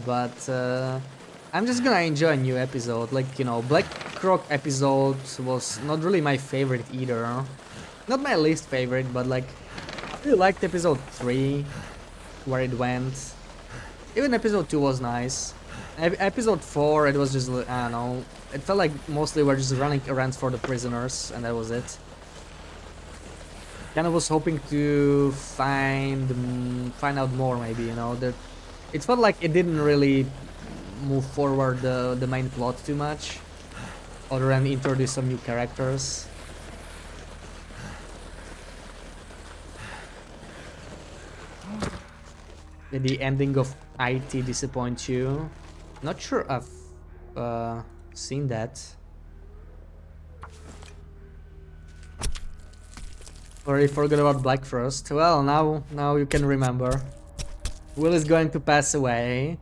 But I'm just gonna enjoy a new episode. Like, you know, Black Croc episode was not really my favorite either. Not my least favorite, but like, I really liked episode 3, where it went. Even episode 2 was nice. Episode 4, it was just, I don't know, it felt like mostly we're just running errands for the prisoners, and that was it. Kind of was hoping to find out more, maybe, you know. It felt like it didn't really move forward the main plot too much, other than introduce some new characters. Did the ending of IT disappoint you? Not sure I've seen that. Already forgot about Black Frost. Well, now you can remember. Will is going to pass away.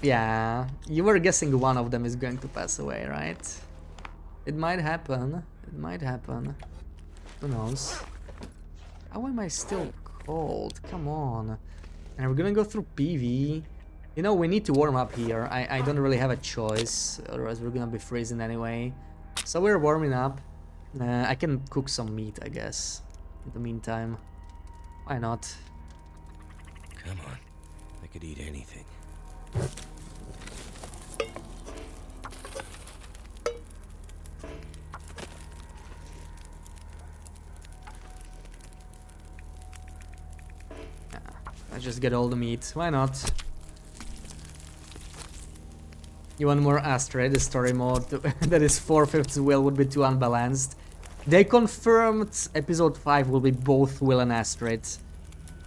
Yeah, you were guessing one of them is going to pass away, right? It might happen. It might happen. Who knows? How am I still cold? Come on. And we're gonna go through PV. You know, we need to warm up here. I don't really have a choice, otherwise we're gonna be freezing anyway. So we're warming up. I can cook some meat, I guess. In the meantime, why not? Come on. I could eat anything. Let's just get all the meat. Why not? You want more Astray, the story mode that is 4/5 Will would be too unbalanced. They confirmed episode 5 will be both Will and Astrid.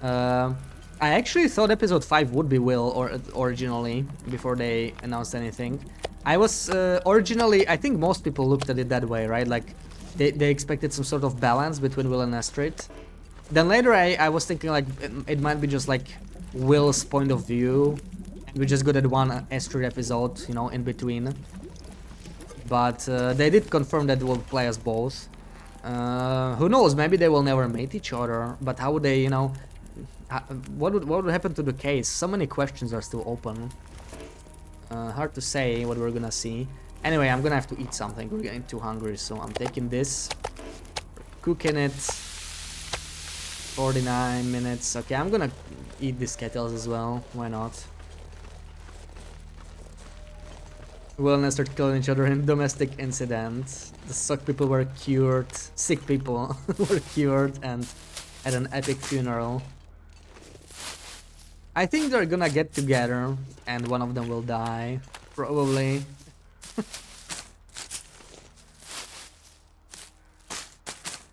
I actually thought episode 5 would be Will originally, before they announced anything. I was originally, I think most people looked at it that way, right? Like, they expected some sort of balance between Will and Astrid. Then later I was thinking like, it might be just like Will's point of view. We just got that one Astrid episode, you know, in between. But they did confirm that they will play us both. Who knows, maybe they will never meet each other, but how would they, you know, what would happen to the case? So many questions are still open. Hard to say what we're gonna see. Anyway, I'm gonna have to eat something, we're getting too hungry, so I'm taking this, cooking it, 49 minutes, okay, I'm gonna eat these kettles as well, why not? Will and Esther killing each other in domestic incident. The sick people were cured, sick people were cured and at an epic funeral. I think they're gonna get together and one of them will die, probably.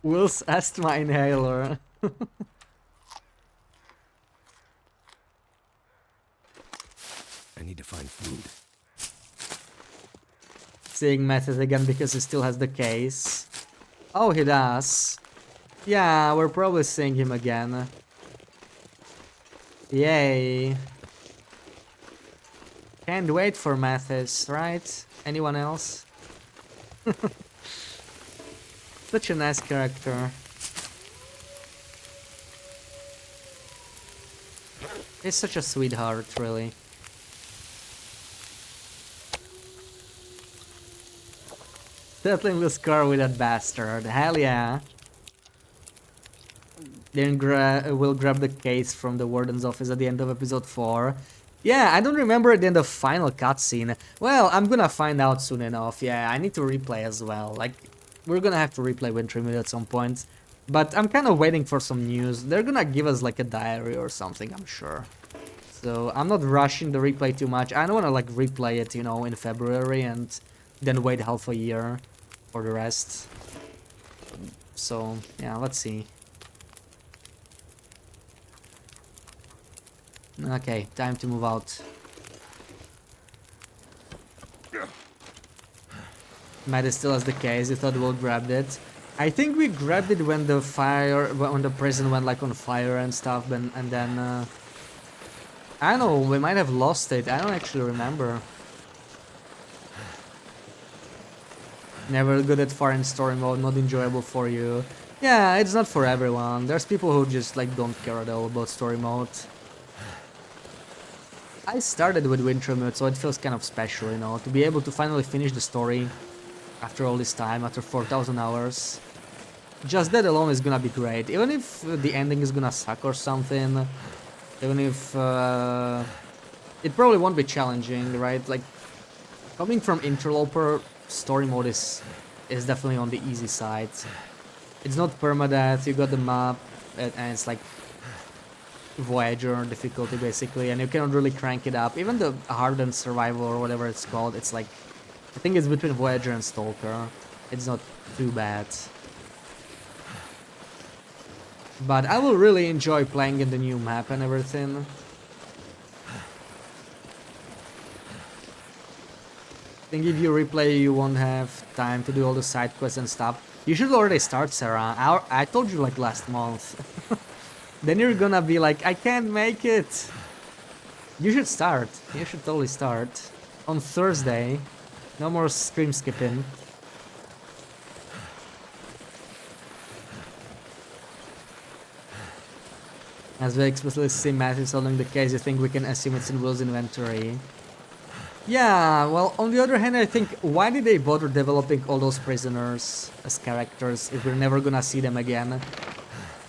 Will's asthma inhaler. I need to find food. Seeing Method again because he still has the case. Oh, he does. Yeah, we're probably seeing him again. Yay. Can't wait for Mathis, right? Anyone else? Such a nice character. He's such a sweetheart, really. Settling the score with that bastard. Hell yeah. Then we'll grab the case from the warden's office at the end of episode 4. Yeah, I don't remember at the end of final cutscene. Well, I'm gonna find out soon enough. Yeah, I need to replay as well. Like, we're gonna have to replay Wintermute at some point. But I'm kind of waiting for some news. They're gonna give us like a diary or something, I'm sure. So I'm not rushing the replay too much. I don't wanna like replay it, you know, in February and then wait half a year for the rest. So, yeah, let's see. Okay, time to move out. Matt still has the case. You thought we'll grab it. I think we grabbed it when the prison went like on fire and stuff, and then I don't know. We might have lost it. I don't actually remember. Never good at far in story mode. Not enjoyable for you. Yeah, it's not for everyone. There's people who just like don't care at all about story mode. I started with Wintermute, so it feels kind of special, you know, to be able to finally finish the story after all this time, after 4,000 hours. Just that alone is gonna be great, even if the ending is gonna suck or something, even if it probably won't be challenging, right? Like, coming from Interloper, story mode is definitely on the easy side. It's not permadeath, you got the map, and it's like Voyager difficulty basically, and you cannot really crank it up. Even the hardened survival or whatever it's called, it's like, I think it's between Voyager and Stalker. It's not too bad. But I will really enjoy playing in the new map and everything. I think if you replay, you won't have time to do all the side quests and stuff. You should already start, Sarah. I told you like last month. Then you're gonna be like, I can't make it. You should start. You should totally start. On Thursday. No more stream skipping. As we explicitly see Matthew solving the case, you think we can assume it's in Will's inventory. Yeah, well, on the other hand, I think, why did they bother developing all those prisoners as characters if we're never gonna see them again?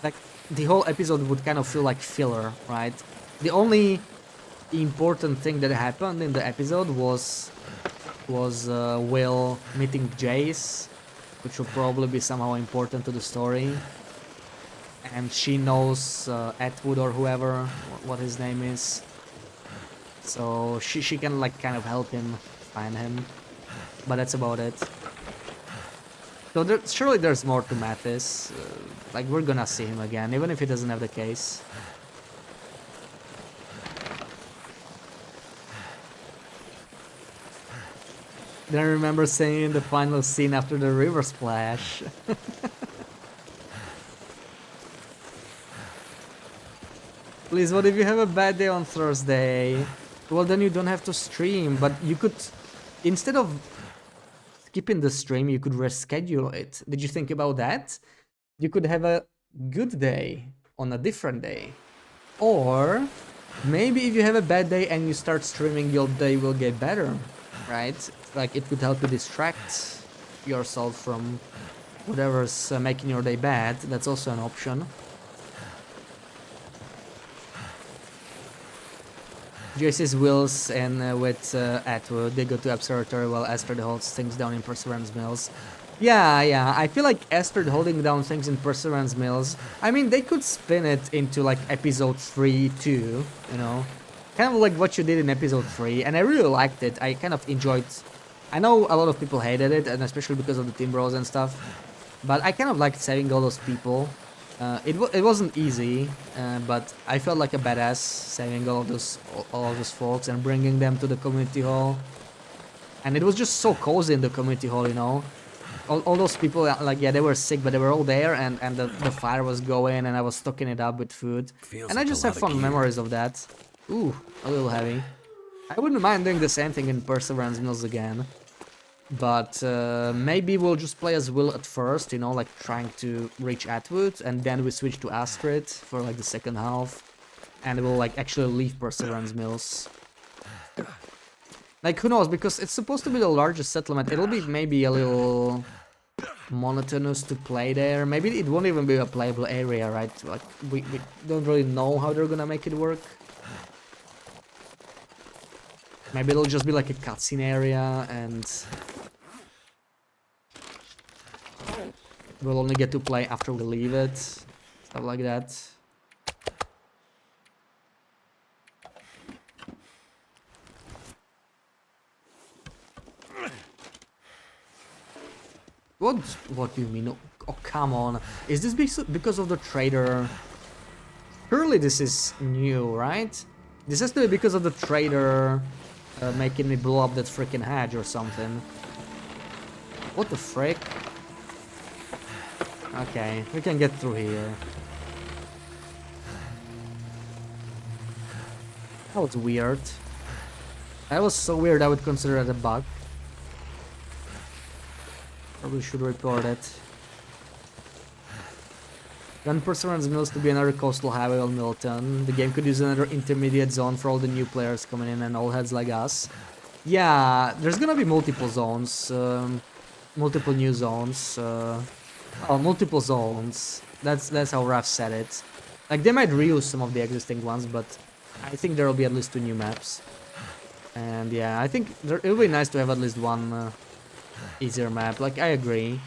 Like, the whole episode would kind of feel like filler, right? The only important thing that happened in the episode was Will meeting Jace, which will probably be somehow important to the story. And she knows Atwood or whoever, what his name is. So she can like kind of help him find him. But that's about it. So surely there's more to Mathis. Like, we're gonna see him again, even if he doesn't have the case. Then I remember saying in the final scene after the river splash. Please, what if you have a bad day on Thursday? Well, then you don't have to stream, but you could, instead of skipping the stream, you could reschedule it. Did you think about that? You could have a good day on a different day. Or maybe if you have a bad day and you start streaming, your day will get better, right? Like, it could help you distract yourself from whatever's making your day bad. That's also an option. Jace's Wills and with Atwood, they go to Observatory while Astrid holds things down in Perseverance Mills. Yeah, I feel like Astrid holding down things in Perseverance Mills, I mean, they could spin it into like episode 3 too, you know? Kind of like what you did in episode 3, and I really liked it. I kind of enjoyed... I know a lot of people hated it, and especially because of the Team Bros and stuff, but I kind of liked saving all those people. It wasn't easy, but I felt like a badass saving all of those folks and bringing them to the community hall. And it was just so cozy in the community hall, you know. all those people, like, yeah, they were sick, but they were all there, and the fire was going, and I was stocking it up with food. Feels And I like a just lot have of fun gear. memories of that. Ooh, a little heavy. I wouldn't mind doing the same thing in Perseverance Mills again. But maybe we'll just play as Will at first, you know, like trying to reach Atwood, and then we switch to Astrid for like the second half. And we'll like actually leave Perseverance Mills. Like, who knows, because it's supposed to be the largest settlement. It'll be maybe a little monotonous to play there. Maybe it won't even be a playable area, right? Like, we don't really know how they're gonna make it work. Maybe it'll just be like a cutscene area, and we'll only get to play after we leave it. Stuff like that. What do you mean? Oh, come on. Is this because of the trader? Surely this is new, right? This has to be because of the trader making me blow up that freaking hedge or something. What the frick? Okay, we can get through here. That was weird. That was so weird I would consider it a bug. Probably should report it. Gun Perseverance Mills to be another coastal highway on Milton. The game could use another intermediate zone for all the new players coming in and old heads like us. Yeah, there's gonna be multiple zones. Multiple new zones. Multiple zones. That's how Raph said it. Like, they might reuse some of the existing ones, but I think there will be at least 2 new maps. And yeah, I think it would be nice to have at least one easier map. Like, I agree.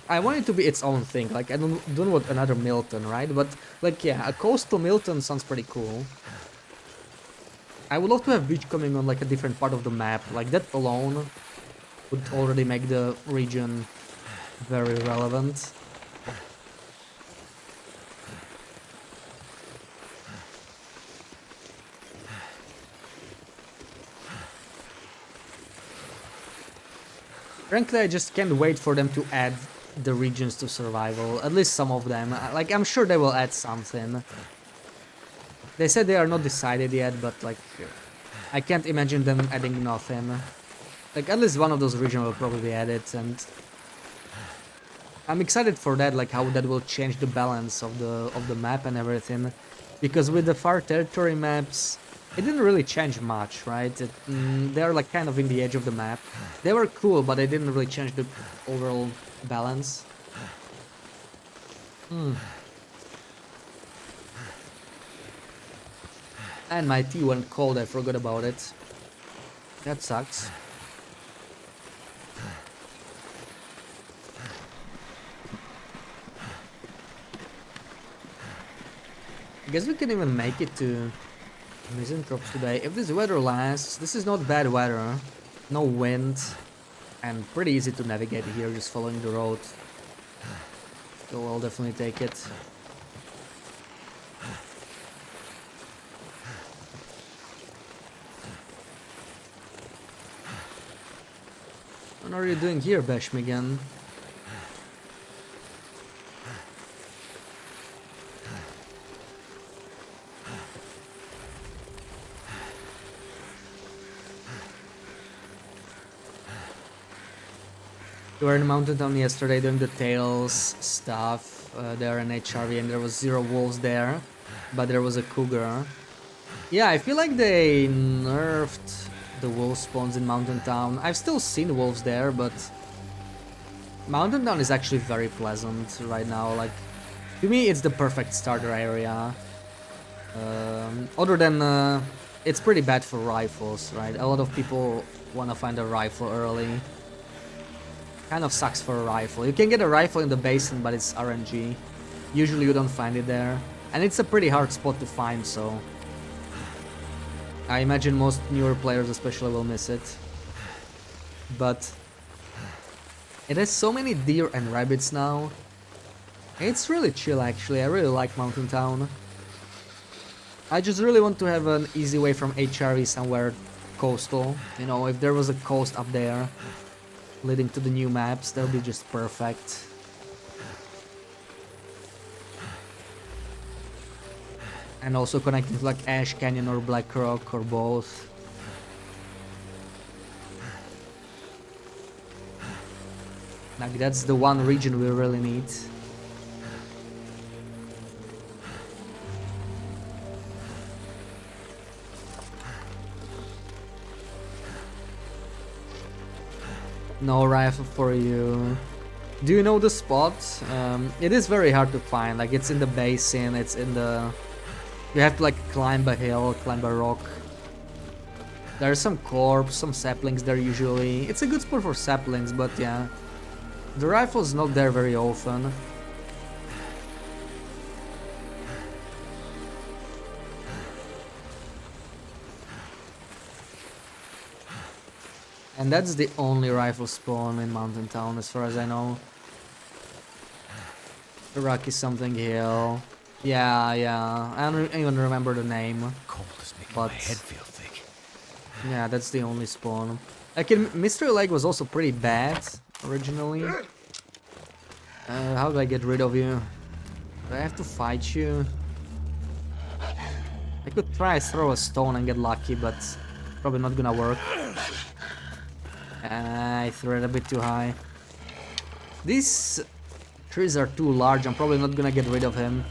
I want it to be its own thing. Like, I don't want another Milton, right? But like, yeah, a coastal Milton sounds pretty cool. I would love to have beach coming on like a different part of the map. Like, that alone would already make the region very relevant. Frankly, I just can't wait for them to add the regions to survival, at least some of them. Like, I'm sure they will add something. They said they are not decided yet, but like, I can't imagine them adding nothing. Like, at least one of those regions will probably be added, and I'm excited for that, like how that will change the balance of the map and everything. Because with the Far Territory maps, it didn't really change much, right? They're like kind of in the edge of the map. They were cool, but they didn't really change the overall balance. And my tea went cold, I forgot about it. That sucks. I guess we can even make it to Misanthropes today. If this weather lasts, this is not bad weather. No wind. And pretty easy to navigate here, just following the road. So I'll definitely take it. What are you doing here, Bashmigan? We were in Mountain Town yesterday doing the Tails stuff there in HRV, and there was 0 wolves there, but there was a cougar. Yeah, I feel like they nerfed the wolf spawns in Mountain Town. I've still seen wolves there, but Mountain Town is actually very pleasant right now. Like, to me, it's the perfect starter area. Other than it's pretty bad for rifles, right? A lot of people want to find a rifle early. Kind of sucks for a rifle. You can get a rifle in the basin, but it's RNG. Usually you don't find it there. And it's a pretty hard spot to find, so I imagine most newer players especially will miss it. But it has so many deer and rabbits now. It's really chill, actually. I really like Mountain Town. I just really want to have an easy way from HRV somewhere coastal. You know, if there was a coast up there, leading to the new maps. That'll be just perfect. And also connecting to like Ash Canyon or Black Rock or both. Like that's the one region we really need. No rifle for you. Do you know the spot? It is very hard to find. Like it's in the basin. It's in the. You have to like climb a hill, climb a rock. There's some corpse, some saplings there usually. It's a good spot for saplings, but yeah, the rifle's not there very often. And that's the only rifle spawn in Mountain Town as far as I know. The Rocky something hill. Yeah, I don't even remember the name. Cold is making But my head feel thick. yeah, that's the only spawn. Like Mystery Lake was also pretty bad originally. How do I get rid of you? Do I have to fight you? I could try throw a stone and get lucky, but probably not gonna work. I threw it a bit too high. These trees are too large. I'm probably not gonna get rid of him.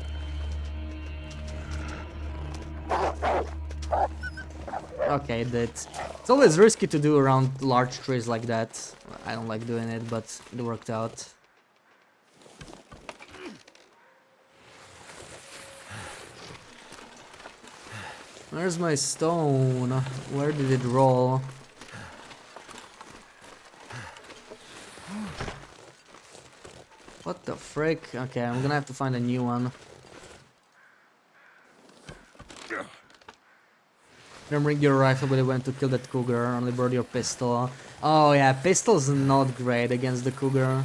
Okay, it did. It's always risky to do around large trees like that. I don't like doing it, but it worked out. Where's my stone? Where did it roll? What the frick? Okay, I'm gonna have to find a new one. Remembering your rifle, but it went to kill that cougar. Only brought your pistol. Oh yeah, pistol's not great against the cougar.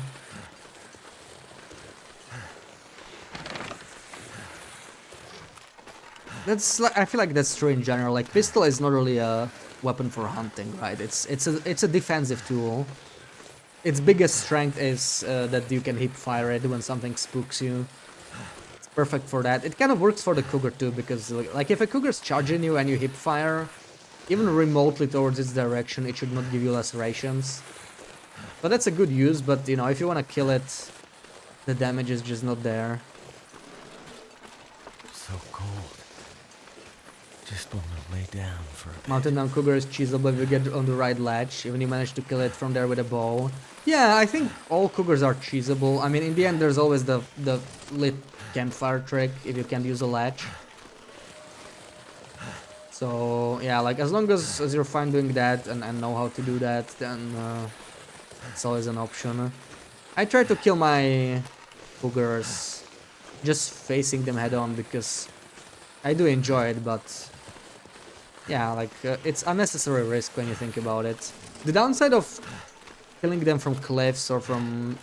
That's like, I feel like that's true in general. Like pistol is not really a weapon for hunting, right? It's a defensive tool. Its biggest strength is that you can hip fire it when something spooks you. It's perfect for that. It kind of works for the cougar too, because like if a cougar's charging you and you hip fire, even remotely towards its direction, it should not give you lacerations. But that's a good use, but you know, if you want to kill it, the damage is just not there. So cold. Just want to lay down for a bit. Mountain Down Cougar is cheesable if you get on the right ledge, even you manage to kill it from there with a bow. Yeah, I think all cougars are cheesable. I mean, in the end, there's always the lit campfire trick if you can't use a ledge. So, yeah, like, as long as you're fine doing that and know how to do that, then it's always an option. I try to kill my cougars just facing them head on because I do enjoy it, but yeah, like it's unnecessary risk when you think about it. The downside of killing them from cliffs or from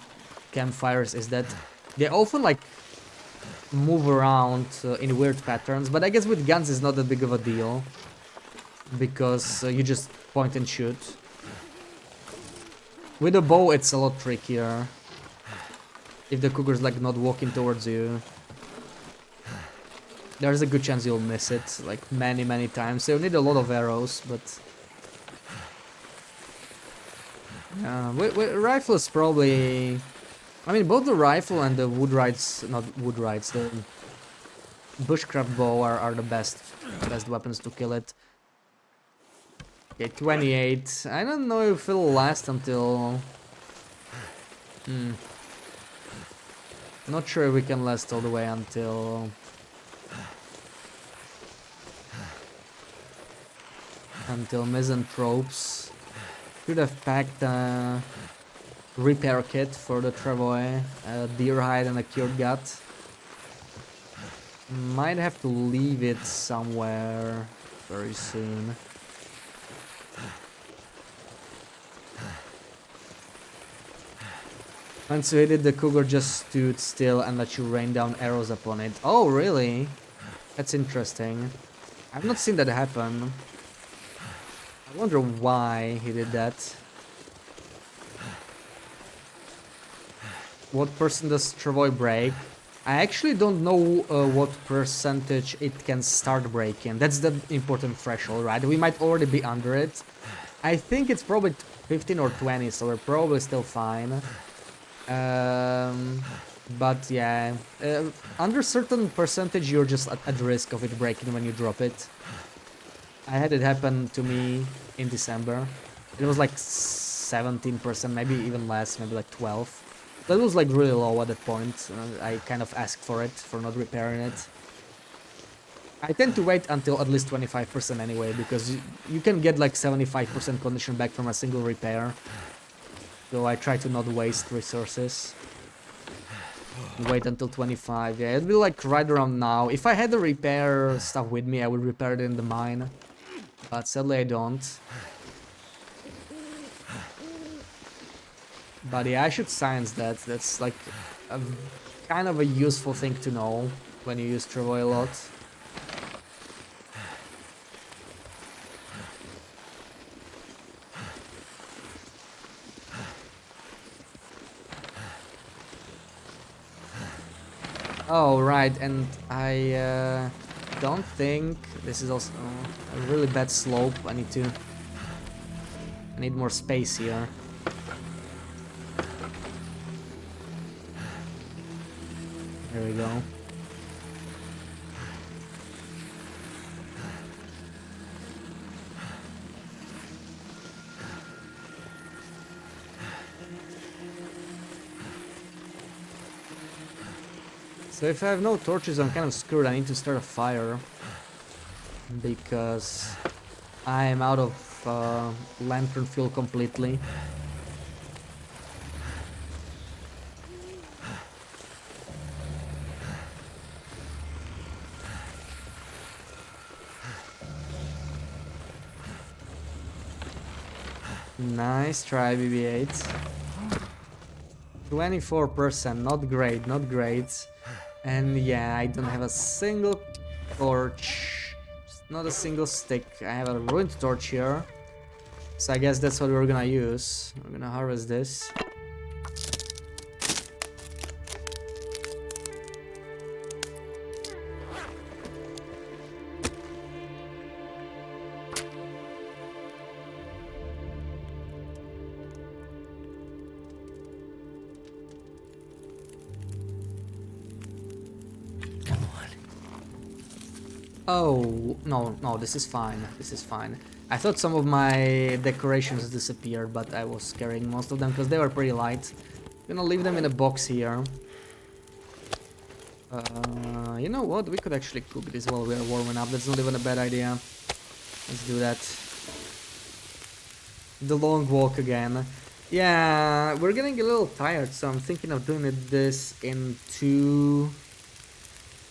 campfires is that they often like move around in weird patterns, but I guess with guns it's not that big of a deal because you just point and shoot. With a bow it's a lot trickier if the cougar's like not walking towards you. There's a good chance you'll miss it, like many times. So you need a lot of arrows, but rifle is probably. I mean, both the rifle and the the bushcraft bow are the best weapons to kill it. Okay, 28. I don't know if it'll last until. Not sure if we can last all the way until. Misanthropes. Should have packed a repair kit for the travois, a deer hide and a cured gut. Might have to leave it somewhere very soon. Once you hit it, the cougar just stood still and let you rain down arrows upon it. Oh, really? That's interesting. I've not seen that happen. I wonder why he did that. what percent does Travoy break? I actually don't know what percentage it can start breaking. That's the important threshold, right? We might already be under it. I think it's probably 15 or 20, so we're probably still fine. But yeah, under certain percentage you're just at risk of it breaking when you drop it. I had it happen to me in December. It was like 17%, maybe even less, maybe like 12. That was like really low at that point. I kind of asked for it, for not repairing it. I tend to wait until at least 25% anyway, because you can get like 75% condition back from a single repair. So I try to not waste resources. Wait until 25. Yeah, it'd be like right around now. If I had the repair stuff with me, I would repair it in the mine. But sadly I don't. But yeah, I should science that. That's like a kind of a useful thing to know when you use Travoy a lot. Oh, right, and I don't think this is also a really bad slope. I need more space here. There we go. So if I have no torches, I'm kind of screwed. I need to start a fire because I am out of lantern fuel completely. Nice try, BB-8. 24%, not great, not great. And yeah, I don't have a single torch, not a single stick. I have a ruined torch here. So I guess that's what we're gonna use. We're gonna harvest this. Oh, no, this is fine. This is fine. I thought some of my decorations disappeared, but I was carrying most of them because they were pretty light. I'm gonna leave them in a box here. You know what? We could actually cook this while we are warming up. That's not even a bad idea. Let's do that. The long walk again. Yeah, we're getting a little tired, so I'm thinking of doing this in two...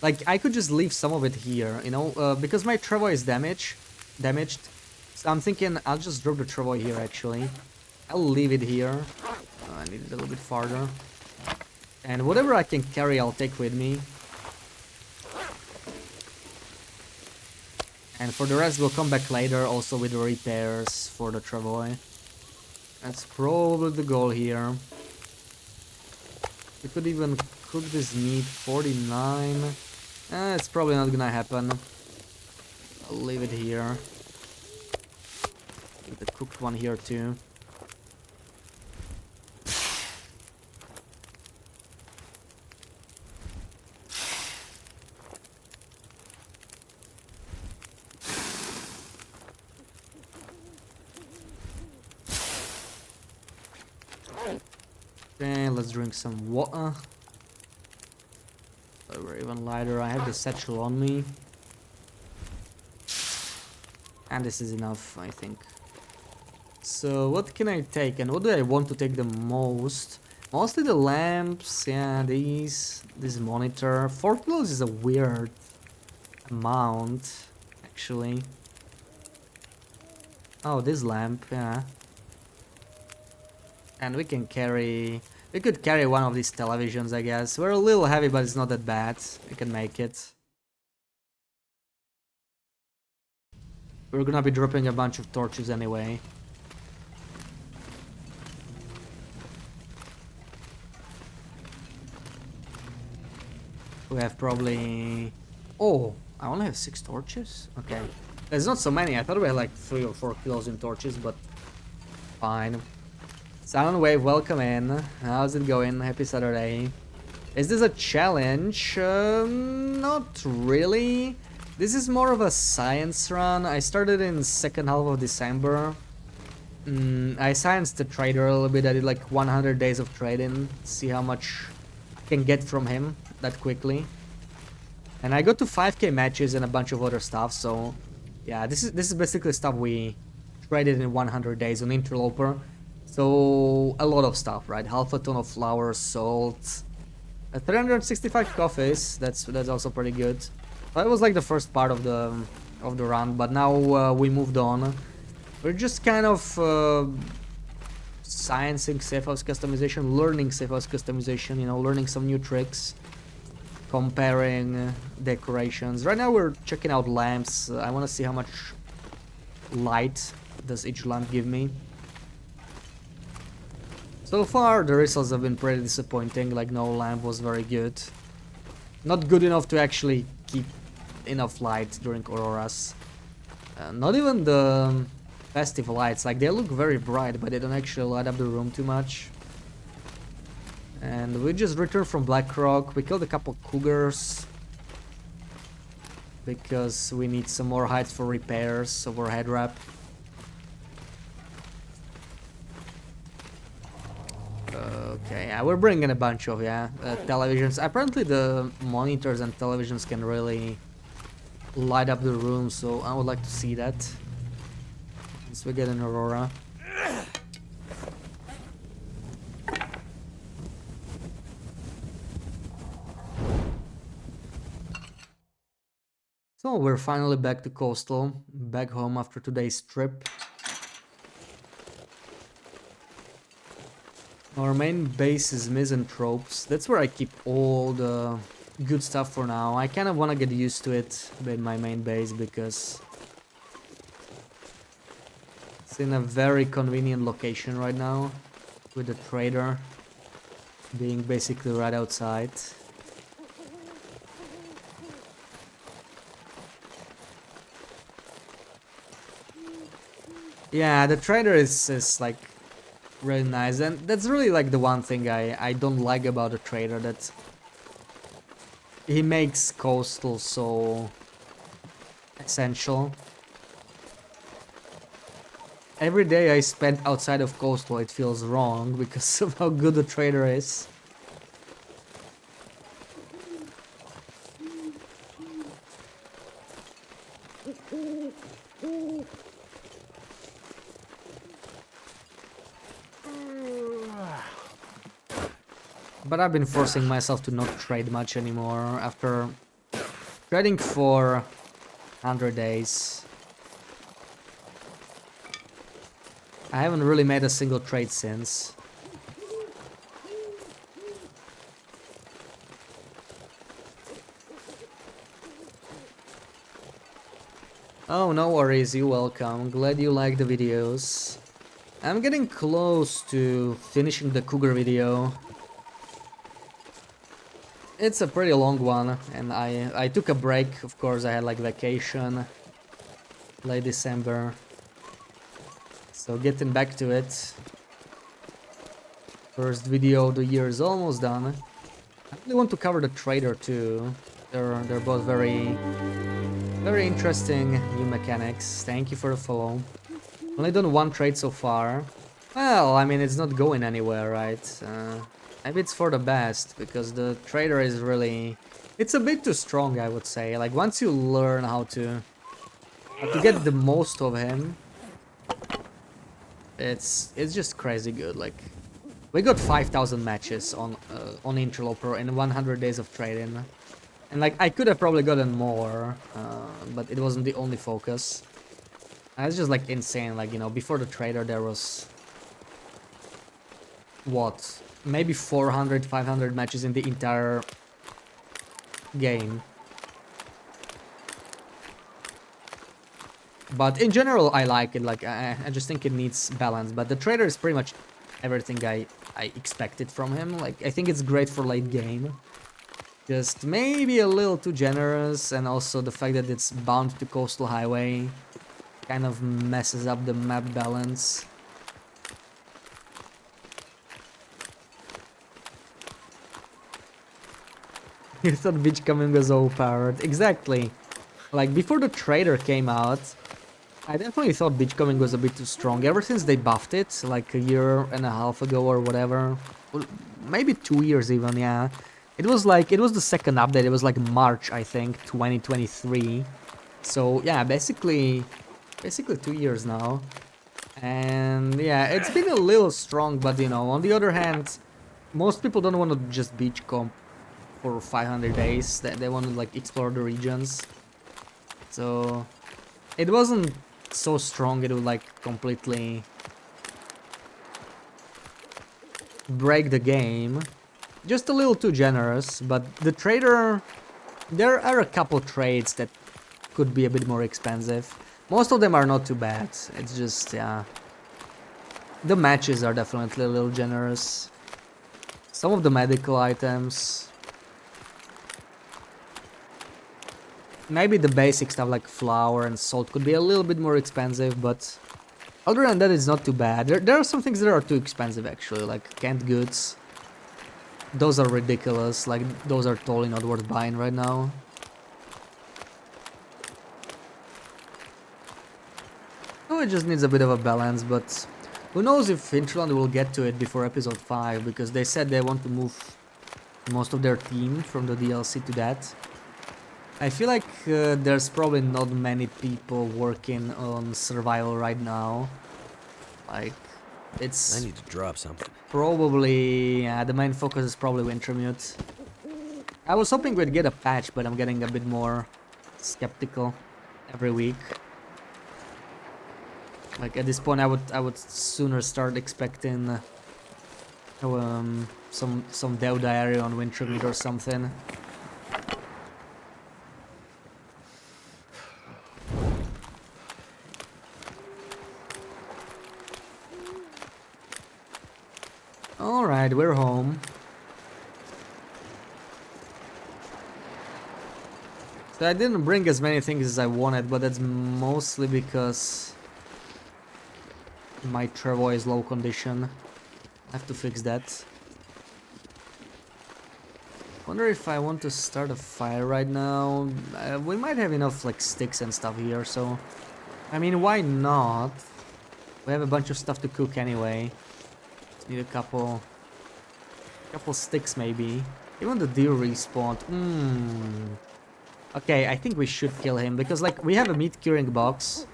Like, I could just leave some of it here, you know, because my Travoy is damaged. So I'm thinking I'll just drop the Travoy here, actually. I'll leave it here. I need it a little bit farther. And whatever I can carry, I'll take with me. And for the rest, we'll come back later, also with the repairs for the Travoy. That's probably the goal here. We could even cook this meat. 49. It's probably not gonna happen. I'll leave it here. Leave the cooked one here too. Okay, let's drink some water. We're even lighter. I have the satchel on me. And this is enough, I think. So what can I take and what do I want to take the most? Mostly the lamps, yeah, this monitor. 4 kilos is a weird amount, actually. Oh, this lamp, yeah. And we can carry... We could carry one of these televisions, I guess. We're a little heavy, but it's not that bad. We can make it. We're gonna be dropping a bunch of torches anyway. We have probably... Oh, I only have 6 torches? Okay. There's not so many. I thought we had like 3 or 4 kilos in torches, but fine. Silent Wave, welcome in. How's it going? Happy Saturday. Is this a challenge? Not really. This is more of a science run. I started in second half of December. I scienced the trader a little bit. I did like 100 days of trading. See how much I can get from him that quickly. And I got to 5k matches and a bunch of other stuff. So yeah, this is basically stuff we traded in 100 days on Interloper. So a lot of stuff, right? Half a ton of flour, salt, 365 coffees. That's also pretty good. That was like the first part of the run, but now we moved on. We're just kind of sciencing safe house customization, learning safe house customization, you know, learning some new tricks, comparing decorations. Right now we're checking out lamps. I want to see how much light does each lamp give me. So far the results have been pretty disappointing, like no lamp was very good. Not good enough to actually keep enough light during auroras. Not even the festive lights, like they look very bright but they don't actually light up the room too much. And we just returned from Blackrock. We killed a couple cougars because we need some more hides for repairs of our head wrap. Okay, yeah, we're bringing a bunch of televisions. Apparently the monitors and televisions can really light up the room, so I would like to see that once we get an aurora. So we're finally back to Coastal, back home after today's trip. Our main base is Misanthropes. That's where I keep all the good stuff for now. I kind of want to get used to it in my main base because it's in a very convenient location right now, with the trader being basically right outside. Yeah, the trader is like really nice, and that's really like the one thing I don't like about the trader, that he makes Coastal so essential. Every day I spend outside of Coastal it feels wrong because of how good the trader is. But I've been forcing myself to not trade much anymore after trading for 100 days. I haven't really made a single trade since. Oh, no worries, you're welcome. Glad you like the videos. I'm getting close to finishing the cougar video. It's a pretty long one, and I took a break. Of course, I had like vacation, late December. So getting back to it. First video of the year is almost done. I really want to cover the trader too. They're both very interesting new mechanics. Thank you for the follow. Only done one trade so far. Well, I mean, it's not going anywhere, right? Maybe it's for the best, because the trader is really... It's a bit too strong, I would say. Like, once you learn how to get the most of him, it's just crazy good. Like, we got 5,000 matches on Interloper in 100 days of trading. And like, I could have probably gotten more, but it wasn't the only focus. It's just like insane. Like, you know, before the trader there was... What? Maybe 400, 500 matches in the entire game. But in general, I like it. Like, I just think it needs balance. But the trader is pretty much everything I expected from him. Like, I think it's great for late game. Just maybe a little too generous, and also the fact that it's bound to coastal highway kind of messes up the map balance. You thought Beachcombing was overpowered. Exactly. Like, before the trader came out, I definitely thought Beachcombing was a bit too strong. Ever since they buffed it, like a year and a half ago or whatever. Well, maybe 2 years even, yeah. It was the second update. It was like March, I think, 2023. So, yeah, basically 2 years now. And, yeah, it's been a little strong, but, you know, on the other hand, most people don't want to just beachcomb for 500 days. They want to like explore the regions. So it wasn't so strong it would like completely break the game. Just a little too generous, but the trader, there are a couple trades that could be a bit more expensive. Most of them are not too bad. It's just, yeah, the matches are definitely a little generous. Some of the medical items, maybe the basic stuff like flour and salt could be a little bit more expensive, but other than that it's not too bad. There are some things that are too expensive actually, like canned goods. Those are ridiculous, like those are totally not worth buying right now. Oh, it just needs a bit of a balance, but who knows if Hinterland will get to it before episode 5, because they said they want to move most of their team from the DLC to that. I feel like there's probably not many people working on survival right now. Like, it's I need to drop something. probably, yeah, the main focus is probably Wintermute. I was hoping we'd get a patch, but I'm getting a bit more skeptical every week. Like at this point, I would sooner start expecting some Dev Diary on Wintermute or something. Alright, we're home. So I didn't bring as many things as I wanted, but that's mostly because my Trevor is low condition. I have to fix that. Wonder if I want to start a fire right now. We might have enough like sticks and stuff here, so I mean, why not? We have a bunch of stuff to cook anyway. Just need a couple sticks maybe. Even the deer respawned. Okay, I think we should kill him because like we have a meat curing box.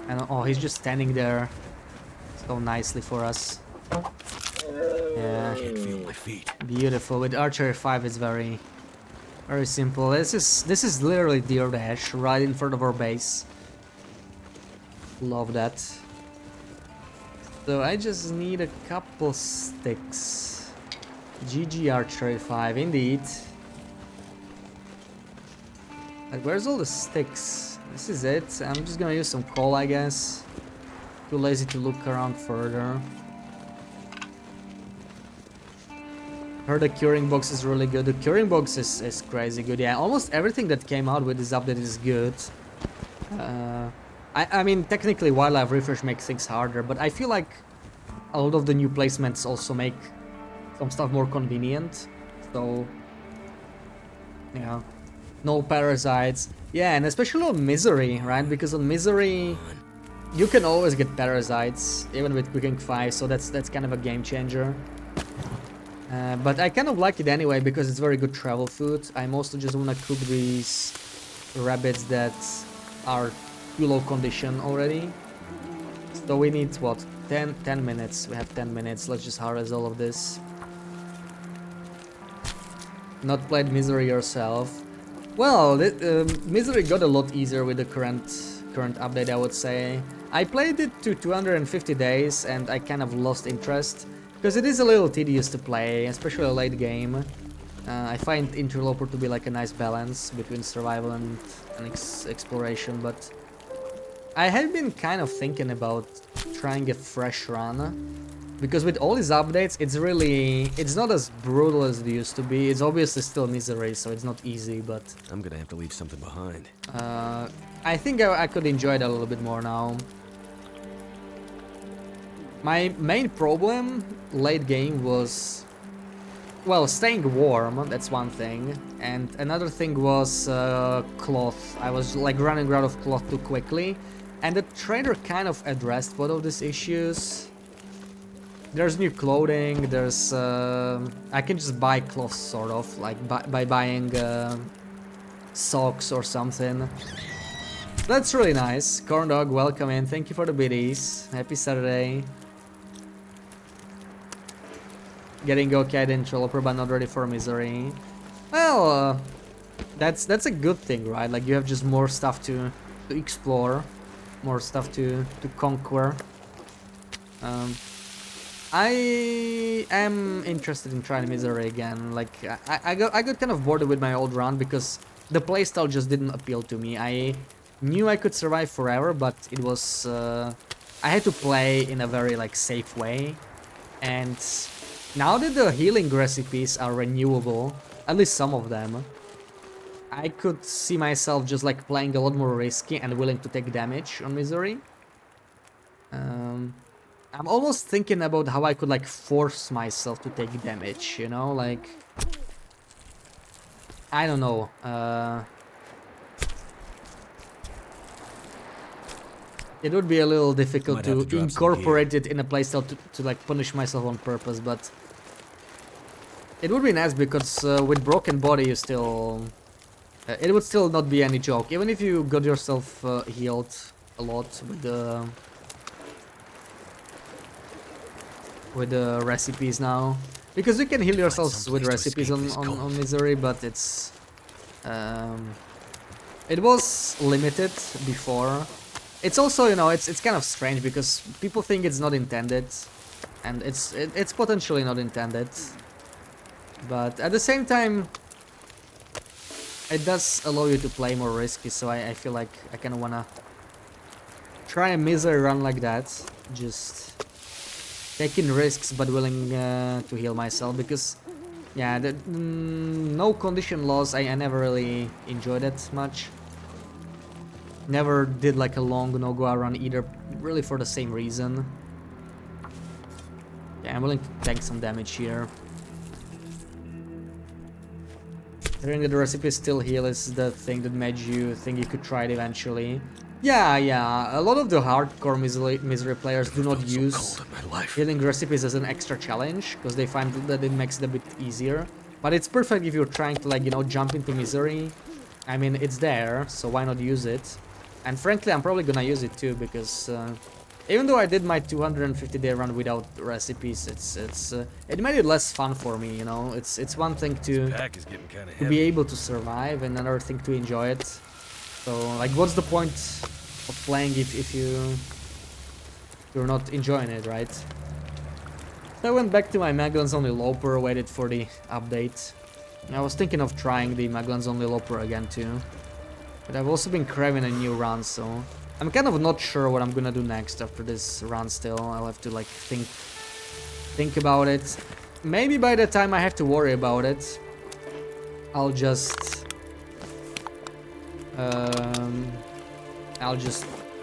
And oh, he's just standing there so nicely for us. Yeah. I can't feel my feet. Beautiful. With Archery 5 it's very simple. This is literally Deer Dash right in front of our base. Love that. So I just need a couple sticks. GG Archery 5, indeed. Like, where's all the sticks? This is it. I'm just gonna use some coal, I guess. Too lazy to look around further. Heard the curing box is really good. The curing box is crazy good. Yeah, almost everything that came out with this update is good. I mean, technically Wildlife Refresh makes things harder, but I feel like a lot of the new placements also make some stuff more convenient. So, yeah. No parasites. Yeah, and especially on Misery, right? Because on Misery, you can always get parasites, even with Cooking 5, so that's kind of a game changer. But I kind of like it anyway, because it's very good travel food. I mostly just want to cook these rabbits that are too low condition already. So we need, what, 10 minutes. We have 10 minutes. Let's just harvest all of this. Not played Misery yourself. Well, Misery got a lot easier with the current update, I would say. I played it to 250 days and I kind of lost interest, because it is a little tedious to play, especially a late game. I find Interloper to be like a nice balance between survival and exploration, but I had been kind of thinking about trying a fresh run Because with all these updates, it's not as brutal as it used to be. It's obviously still Misery, so it's not easy, but I'm gonna have to leave something behind. I think I could enjoy it a little bit more now. My main problem late game was, well, staying warm, that's one thing, and another thing was cloth. I was like running out of cloth too quickly, and the trader kind of addressed both of these issues. There's new clothing, there's I can just buy cloth sort of, like by buying socks or something. That's really nice. Corn Dog, welcome in, thank you for the biddies. Happy Saturday. Getting okay at Interloper but not ready for Misery. Well, that's a good thing, right? Like you have just more stuff to explore, more stuff to conquer. I am interested in trying Misery again. Like I got kind of bored with my old run because the playstyle just didn't appeal to me. I knew I could survive forever, but it was I had to play in a very like safe way, and now that the healing recipes are renewable, at least some of them, I could see myself just like playing a lot more risky and willing to take damage on Misery. I'm almost thinking about how I could like force myself to take damage, you know, like I don't know. It would be a little difficult Might have to to drop some incorporate it in a playstyle to like punish myself on purpose, but it would be nice because with broken body you still it would still not be any joke, even if you got yourself healed a lot with the recipes now, because you can heal yourselves with recipes on Misery, but it's it was limited before. It's also, you know, it's kind of strange because people think it's not intended, and it's potentially not intended, but at the same time it does allow you to play more risky, so I feel like I kind of wanna try a Misery run like that, just taking risks but willing to heal myself, because yeah, the no condition loss I never really enjoyed it much. Never did like a long no-go run either, really for the same reason. Yeah, I'm willing to take some damage here. Hearing that the recipe still heal is the thing that made you think you could try it eventually. Yeah, a lot of the hardcore Misery players do not use healing recipes as an extra challenge, because they find that it makes it a bit easier. But it's perfect if you're trying to, like, you know, jump into Misery. I mean, it's there, so why not use it? And frankly, I'm probably gonna use it too, because even though I did my 250-day run without recipes, it made it less fun for me, you know. It's one thing to be able to survive, and another thing to enjoy it. So, like, what's the point of playing if you're not enjoying it, right? So I went back to my Maglans Only Loper, waited for the update. I was thinking of trying the Maglans Only Loper again too. But I've also been craving a new run, so I'm kind of not sure what I'm gonna do next after this run still. I'll have to like think about it. Maybe by the time I have to worry about it, I'll just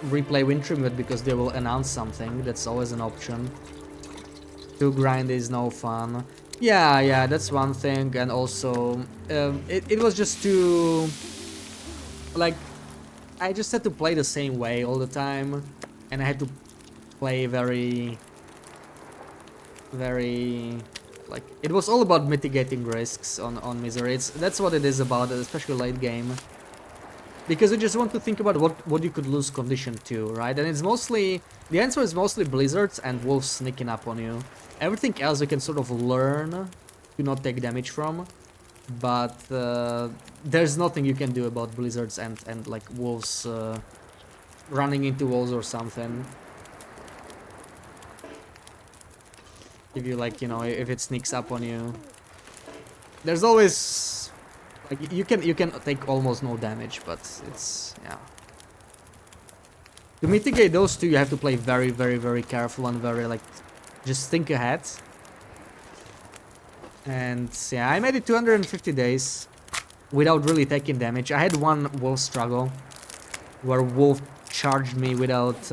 replay Wintrimwood, because they will announce something. That's always an option. To grind is no fun. Yeah, that's one thing, and also it was just too, like, I just had to play the same way all the time, and I had to play very, like, it was all about mitigating risks on Misery. That's what it is about, especially late game, because you just want to think about what you could lose condition to, right? And it's mostly, the answer is mostly blizzards and wolves sneaking up on you. Everything else you can sort of learn to not take damage from, but there's nothing you can do about blizzards and like wolves running into walls or something. If you, like, you know, if it sneaks up on you, there's always, like, you can take almost no damage, but it's, yeah. To mitigate those two, you have to play very careful and very, like, just think ahead. And yeah, I made it 250 days without really taking damage. I had one wolf struggle where wolf charged me without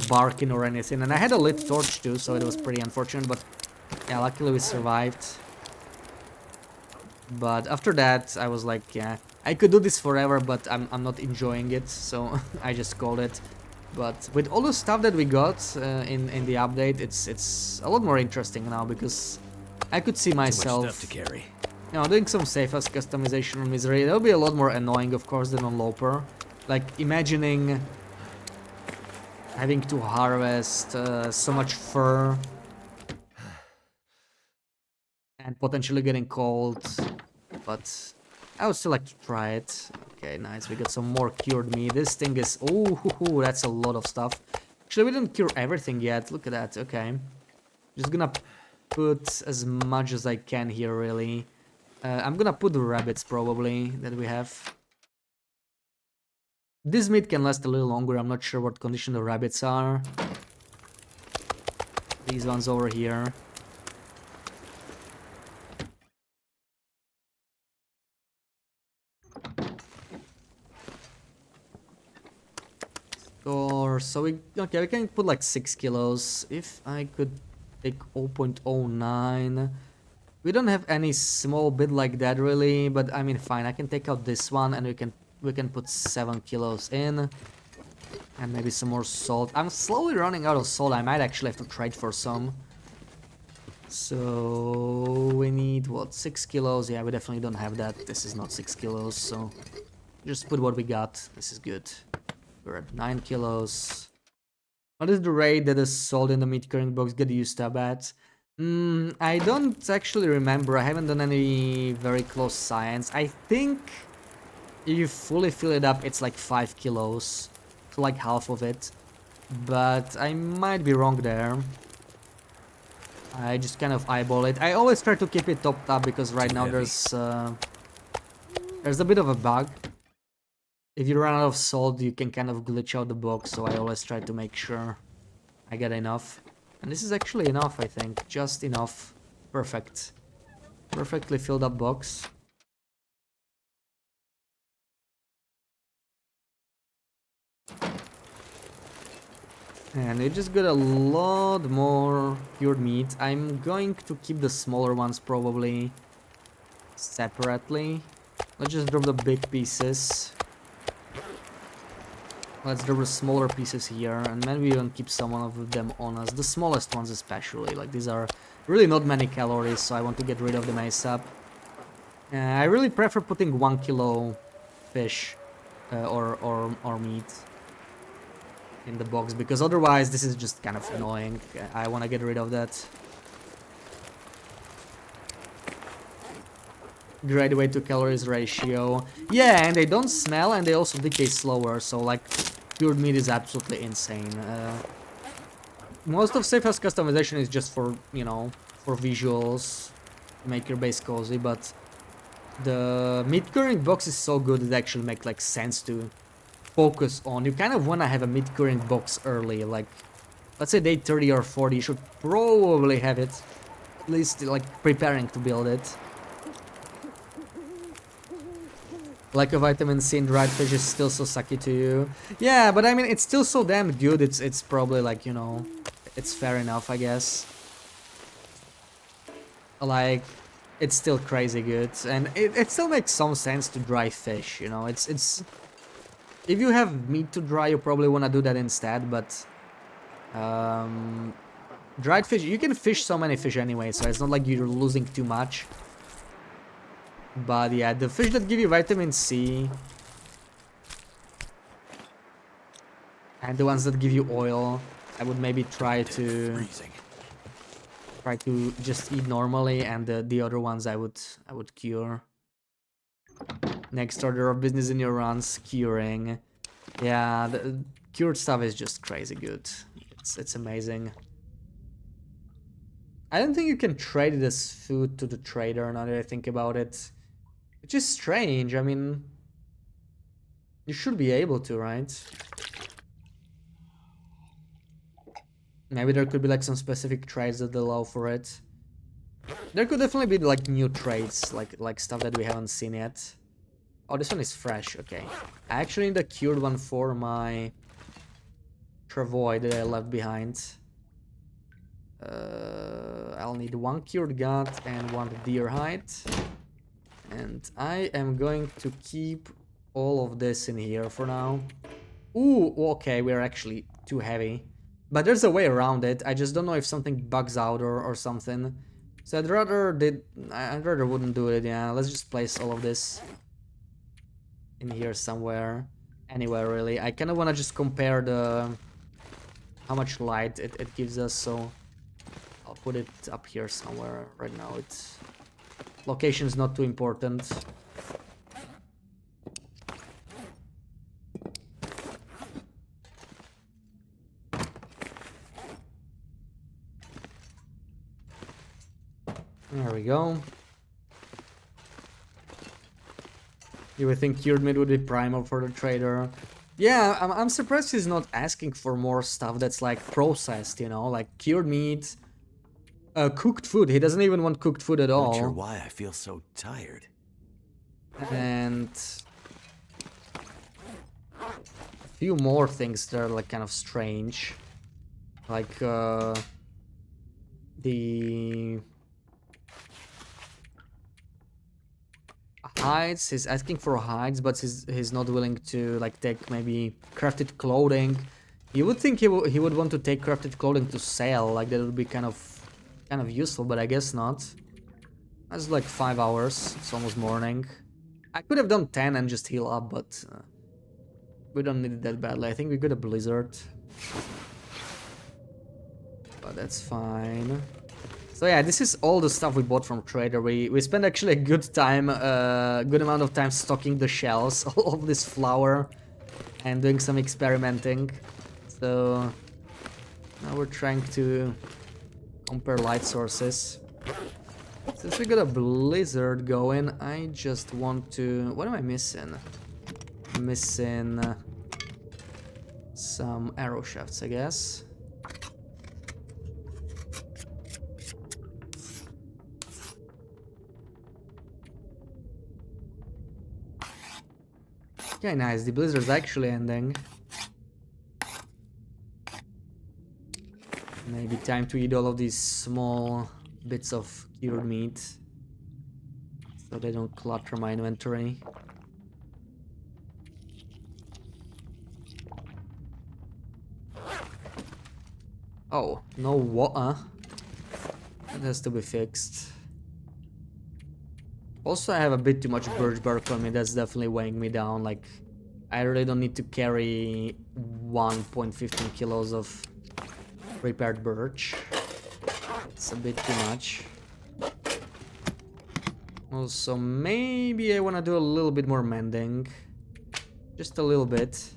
barking or anything, and I had a lit torch too, so it was pretty unfortunate, but yeah, luckily we survived. But after that I was like, yeah, I could do this forever, but I'm not enjoying it, so I just called it. But with all the stuff that we got in the update, it's a lot more interesting now, because I could see myself, Too much stuff to carry. you know, doing some safe as customization on Misery. That'll be a lot more annoying, of course, than on Loper. Like, imagining having to harvest so much fur and potentially getting cold, but I would still like to try it. Okay, nice. We got some more cured meat. This thing is... Oh, that's a lot of stuff. Actually, we didn't cure everything yet. Look at that. Okay. Just gonna put as much as I can here, really. I'm gonna put the rabbits, probably, that we have. This meat can last a little longer. I'm not sure what condition the rabbits are. These ones over here. Or so we can put like 6 kilos. If I could take 0.09. We don't have any small bit like that really, but I mean fine, I can take out this one and we can put 7 kilos in. And maybe some more salt. I'm slowly running out of salt. I might actually have to trade for some. So we need what, 6 kilos? Yeah, we definitely don't have that. This is not 6 kilos, so just put what we got. This is good. We're at 9 kilos. What is the rate that the salt in the meat curing box get used up at? I don't actually remember. I haven't done any very close science. I think if you fully fill it up, it's like 5 kilos. So like half of it. But I might be wrong there. I just kind of eyeball it. I always try to keep it topped up because right now there's a bit of a bug. If you run out of salt, you can kind of glitch out the box, so I always try to make sure I get enough. And this is actually enough, I think. Just enough. Perfect. Perfectly filled up box. And we just got a lot more cured meat. I'm going to keep the smaller ones probably separately. Let's just drop the big pieces. Let's drop the smaller pieces here, and maybe even keep some of them on us. The smallest ones especially, like these are really not many calories, so I want to get rid of them ASAP. I really prefer putting 1 kilo fish or meat in the box, because otherwise this is just kind of annoying. I want to get rid of that. Great weight to calories ratio. Yeah, and they don't smell and they also decay slower, so like cured meat is absolutely insane. Most of Safehouse customization is just for, you know, for visuals, make your base cozy, but the meat curing box is so good it actually makes like sense to focus on. You kind of want to have a meat curing box early, like let's say day 30 or 40, you should probably have it, at least like preparing to build it. Lack of vitamin C in dried fish is still so sucky to you. Yeah, but I mean, it's still so damn good, it's probably like, you know, it's fair enough, I guess. Like, it's still crazy good, and it still makes some sense to dry fish, you know, it's... If you have meat to dry, you probably want to do that instead, but... dried fish, you can fish so many fish anyway, so it's not like you're losing too much. But yeah, the fish that give you vitamin C and the ones that give you oil, I would maybe try to just eat normally, and the other ones I would cure. Next order of business in your runs, curing. Yeah, the cured stuff is just crazy good. It's amazing. I don't think you can trade it as food to the trader now that I think about it. Which is strange, I mean... You should be able to, right? Maybe there could be like some specific trades that allow for it. There could definitely be like new trades, like stuff that we haven't seen yet. Oh, this one is fresh. Okay, I actually need a cured one for my Travois that I left behind. I'll need one cured gut and one deer hide. And I am going to keep all of this in here for now. Ooh, okay, we're actually too heavy. But there's a way around it. I just don't know if something bugs out or something. So I'd rather wouldn't do it. Yeah, let's just place all of this in here somewhere, anywhere really. I kind of want to just compare how much light it gives us. So I'll put it up here somewhere. Right now, it's location is not too important. There we go. You would think cured meat would be primal for the trader. Yeah, I'm surprised he's not asking for more stuff that's like processed, you know, like cured meat, cooked food. He doesn't even want cooked food at all. Not sure why I feel so tired. And a few more things that are like kind of strange, like the hides. He's asking for hides, but he's not willing to like take maybe crafted clothing. You would think he would want to take crafted clothing to sell, like that would be kind of useful, but I guess not. That's like 5 hours. It's almost morning. I could have done 10 and just heal up, but we don't need it that badly. I think we got a blizzard, but that's fine. So yeah, this is all the stuff we bought from Trader. We spent actually a good amount of time stocking the shells, all of this flour, and doing some experimenting. So now we're trying to compare light sources. Since we got a blizzard going, I just want to... What am I missing? I'm missing some arrow shafts, I guess. Okay, nice. The blizzard's actually ending. Maybe time to eat all of these small bits of cured meat so they don't clutter my inventory. Oh, no water. That has to be fixed. Also, I have a bit too much birch bark on me. That's definitely weighing me down. Like, I really don't need to carry 1.15 kilos of prepared birch. It's a bit too much. Also, maybe I want to do a little bit more mending. Just a little bit.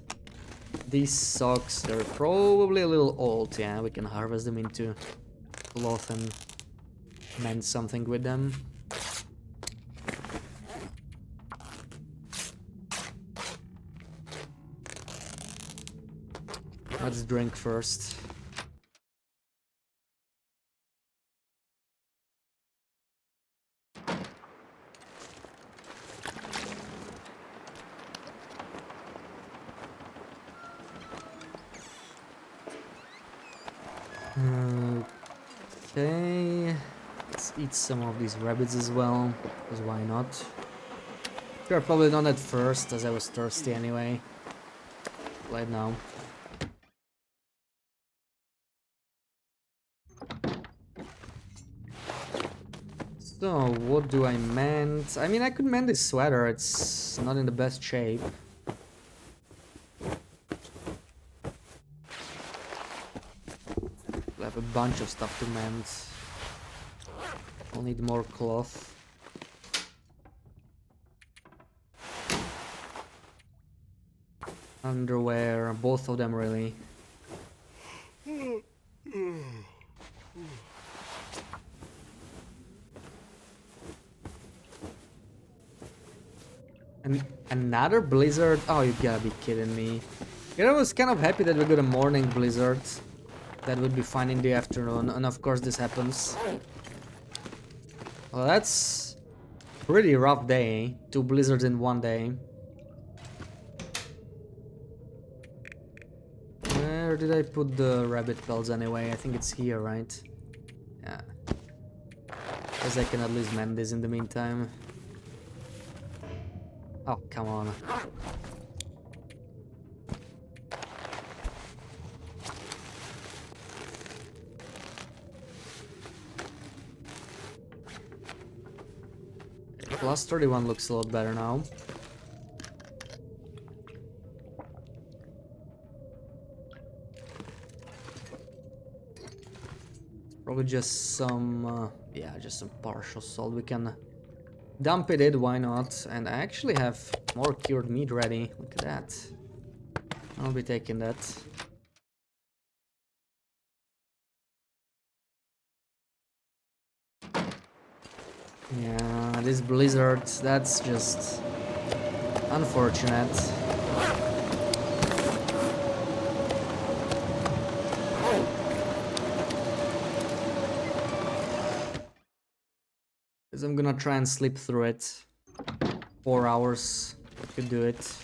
These socks, they're probably a little old. Yeah, we can harvest them into cloth and mend something with them. Let's drink first. Okay, let's eat some of these rabbits as well, because why not? Sure, probably not at first, as I was thirsty anyway. Right now. So, what do I mend? I mean, I could mend this sweater, it's not in the best shape. I have a bunch of stuff to mend. I'll need more cloth. Underwear, both of them really. And another blizzard? Oh, you gotta be kidding me. You know, I was kind of happy that we got a morning blizzard. that would be fine in the afternoon, and of course this happens. Well, that's pretty rough day. 2 blizzards in 1 day. Where did I put the rabbit pelts anyway? I think it's here, right? Yeah. Guess I can at least mend this in the meantime. Oh, come on. Plus 31 looks a lot better now. Probably just some, yeah, just some partial salt. We can dump it in, why not? And I actually have more cured meat ready. Look at that. I'll be taking that. Yeah, this blizzard, that's just unfortunate. Because I'm gonna try and sleep through it. 4 hours, could do it.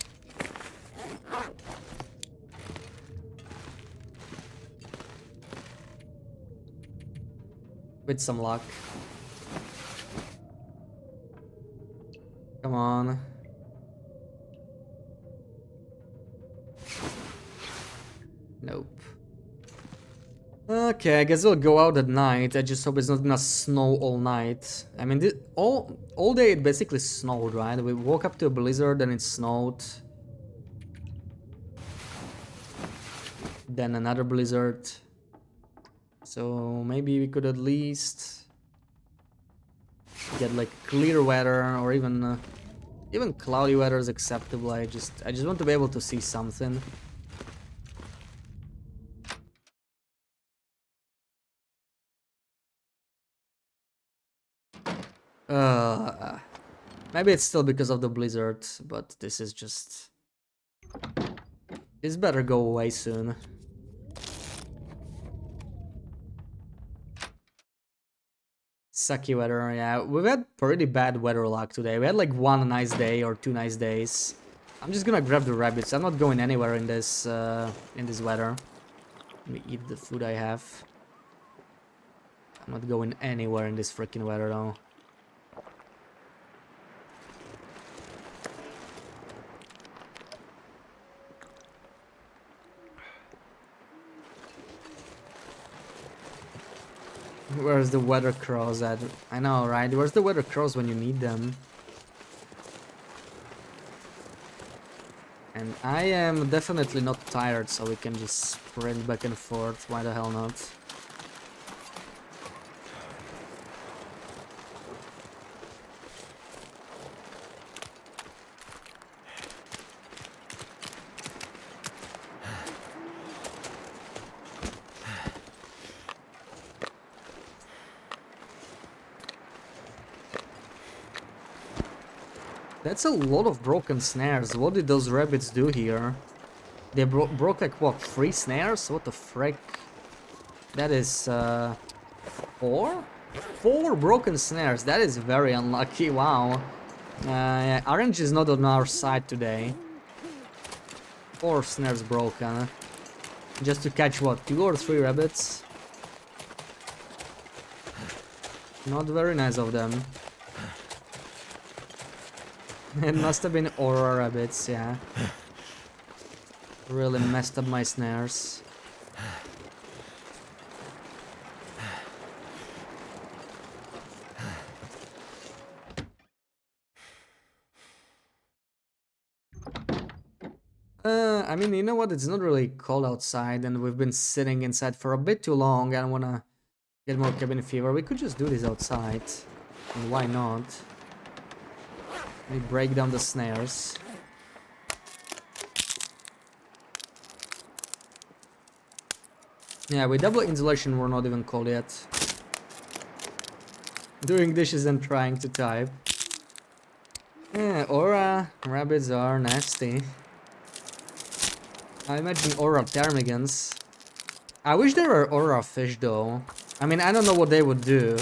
With some luck. Come on. Nope. Okay, I guess we'll go out at night. I just hope it's not gonna snow all night. I mean, all day it basically snowed, right? We woke up to a blizzard and it snowed. Then another blizzard. So maybe we could at least get like clear weather, or even cloudy weather is acceptable. I just want to be able to see something. Maybe it's still because of the blizzard, but this is just... This better go away soon. Sucky weather, yeah. We've had pretty bad weather luck today. We had like 1 nice day or 2 nice days. I'm just gonna grab the rabbits. I'm not going anywhere in this weather. Let me eat the food I have. I'm not going anywhere in this freaking weather though. Where's the weather crows at? I know, right? Where's the weather crows when you need them? And I am definitely not tired, so we can just sprint back and forth. Why the hell not? That's a lot of broken snares. What did those rabbits do here? They broke like what, 3 snares? What the frick? That is 4? 4 broken snares. That is very unlucky. Wow. Yeah, orange is not on our side today. 4 snares broken. Just to catch what, 2 or 3 rabbits? Not very nice of them. It must have been Aura rabbits, yeah. Really messed up my snares. I mean, you know what? It's not really cold outside, and we've been sitting inside for a bit too long. I don't wanna get more cabin fever. We could just do this outside. And why not? We break down the snares. Yeah, with double insulation we're not even cold yet. Doing dishes and trying to type. Yeah, Aura rabbits are nasty. I imagine Aura ptarmigans. I wish there were aura fish though. I mean, I don't know what they would do.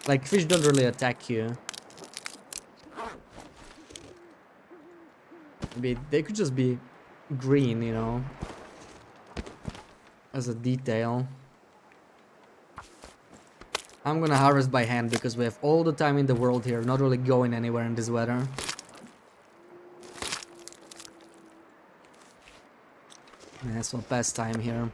Like, fish don't really attack you. Maybe they could just be green, you know, as a detail. I'm gonna harvest by hand because we have all the time in the world here, not really going anywhere in this weather. Yeah, so past time here.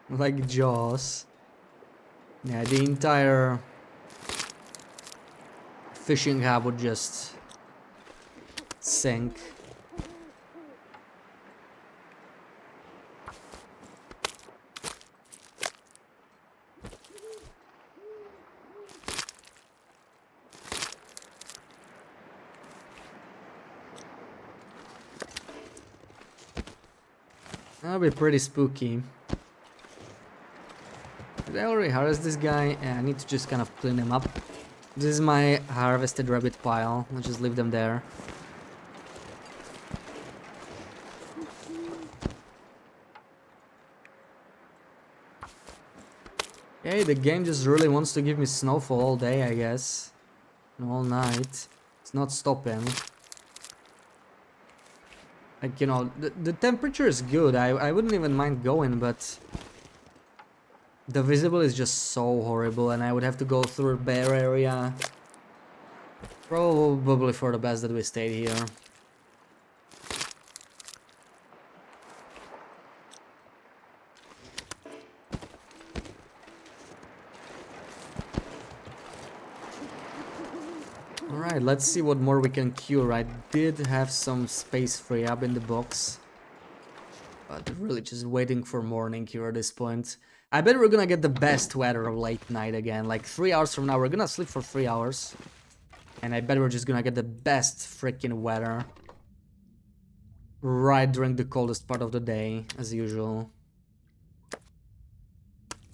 Like Jaws. Yeah, the entire fishing hub would just sink. That'll be pretty spooky. Did I already harvest this guy? Yeah, I need to just kind of clean him up. This is my harvested rabbit pile. I'll just leave them there. Okay, the game just really wants to give me snowfall all day, I guess. And all night. It's not stopping. Like, you know, the temperature is good. I wouldn't even mind going, but the visible is just so horrible, and I would have to go through a bare area. Probably for the best that we stayed here. Alright, let's see what more we can cure. I did have some space free up in the box, but really just waiting for morning here at this point. I bet we're gonna get the best weather of late night again. Like 3 hours from now, we're gonna sleep for 3 hours. And I bet we're just gonna get the best freaking weather right during the coldest part of the day, as usual.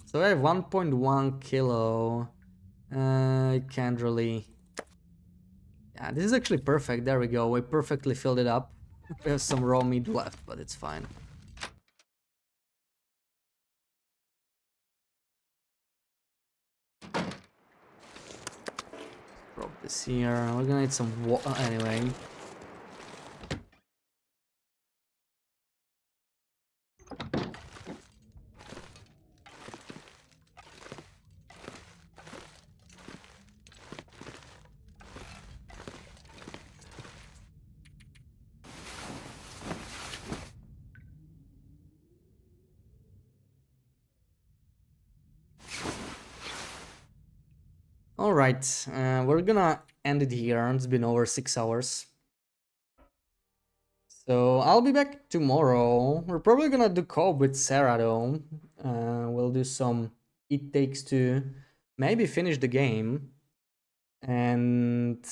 So I have 1.1 kilo. I can't really... Yeah, this is actually perfect. There we go. We perfectly filled it up. We have some raw meat left, but it's fine. Drop this here. We're gonna need some water anyway. Alright, we're gonna end it here. It's been over 6 hours. So I'll be back tomorrow. We're probably gonna do co-op with Sarah though. We'll do some It Takes Two. Maybe finish the game. And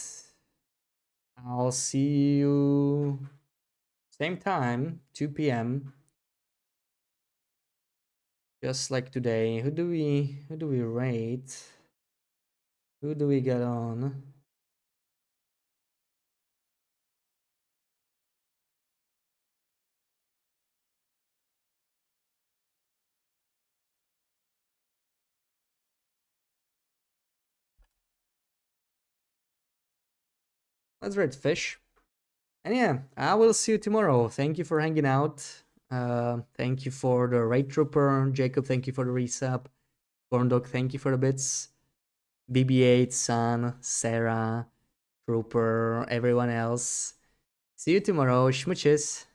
I'll see you same time, 2 p.m. Just like today. Who do we rate? Who do we get on? Let's rate fish. And yeah, I will see you tomorrow. Thank you for hanging out. Thank you for the raid trooper. Jacob, thank you for the resub. Corndog, thank you for the bits. BB8, Sun, Sarah, Trooper, everyone else. See you tomorrow. Schmooches.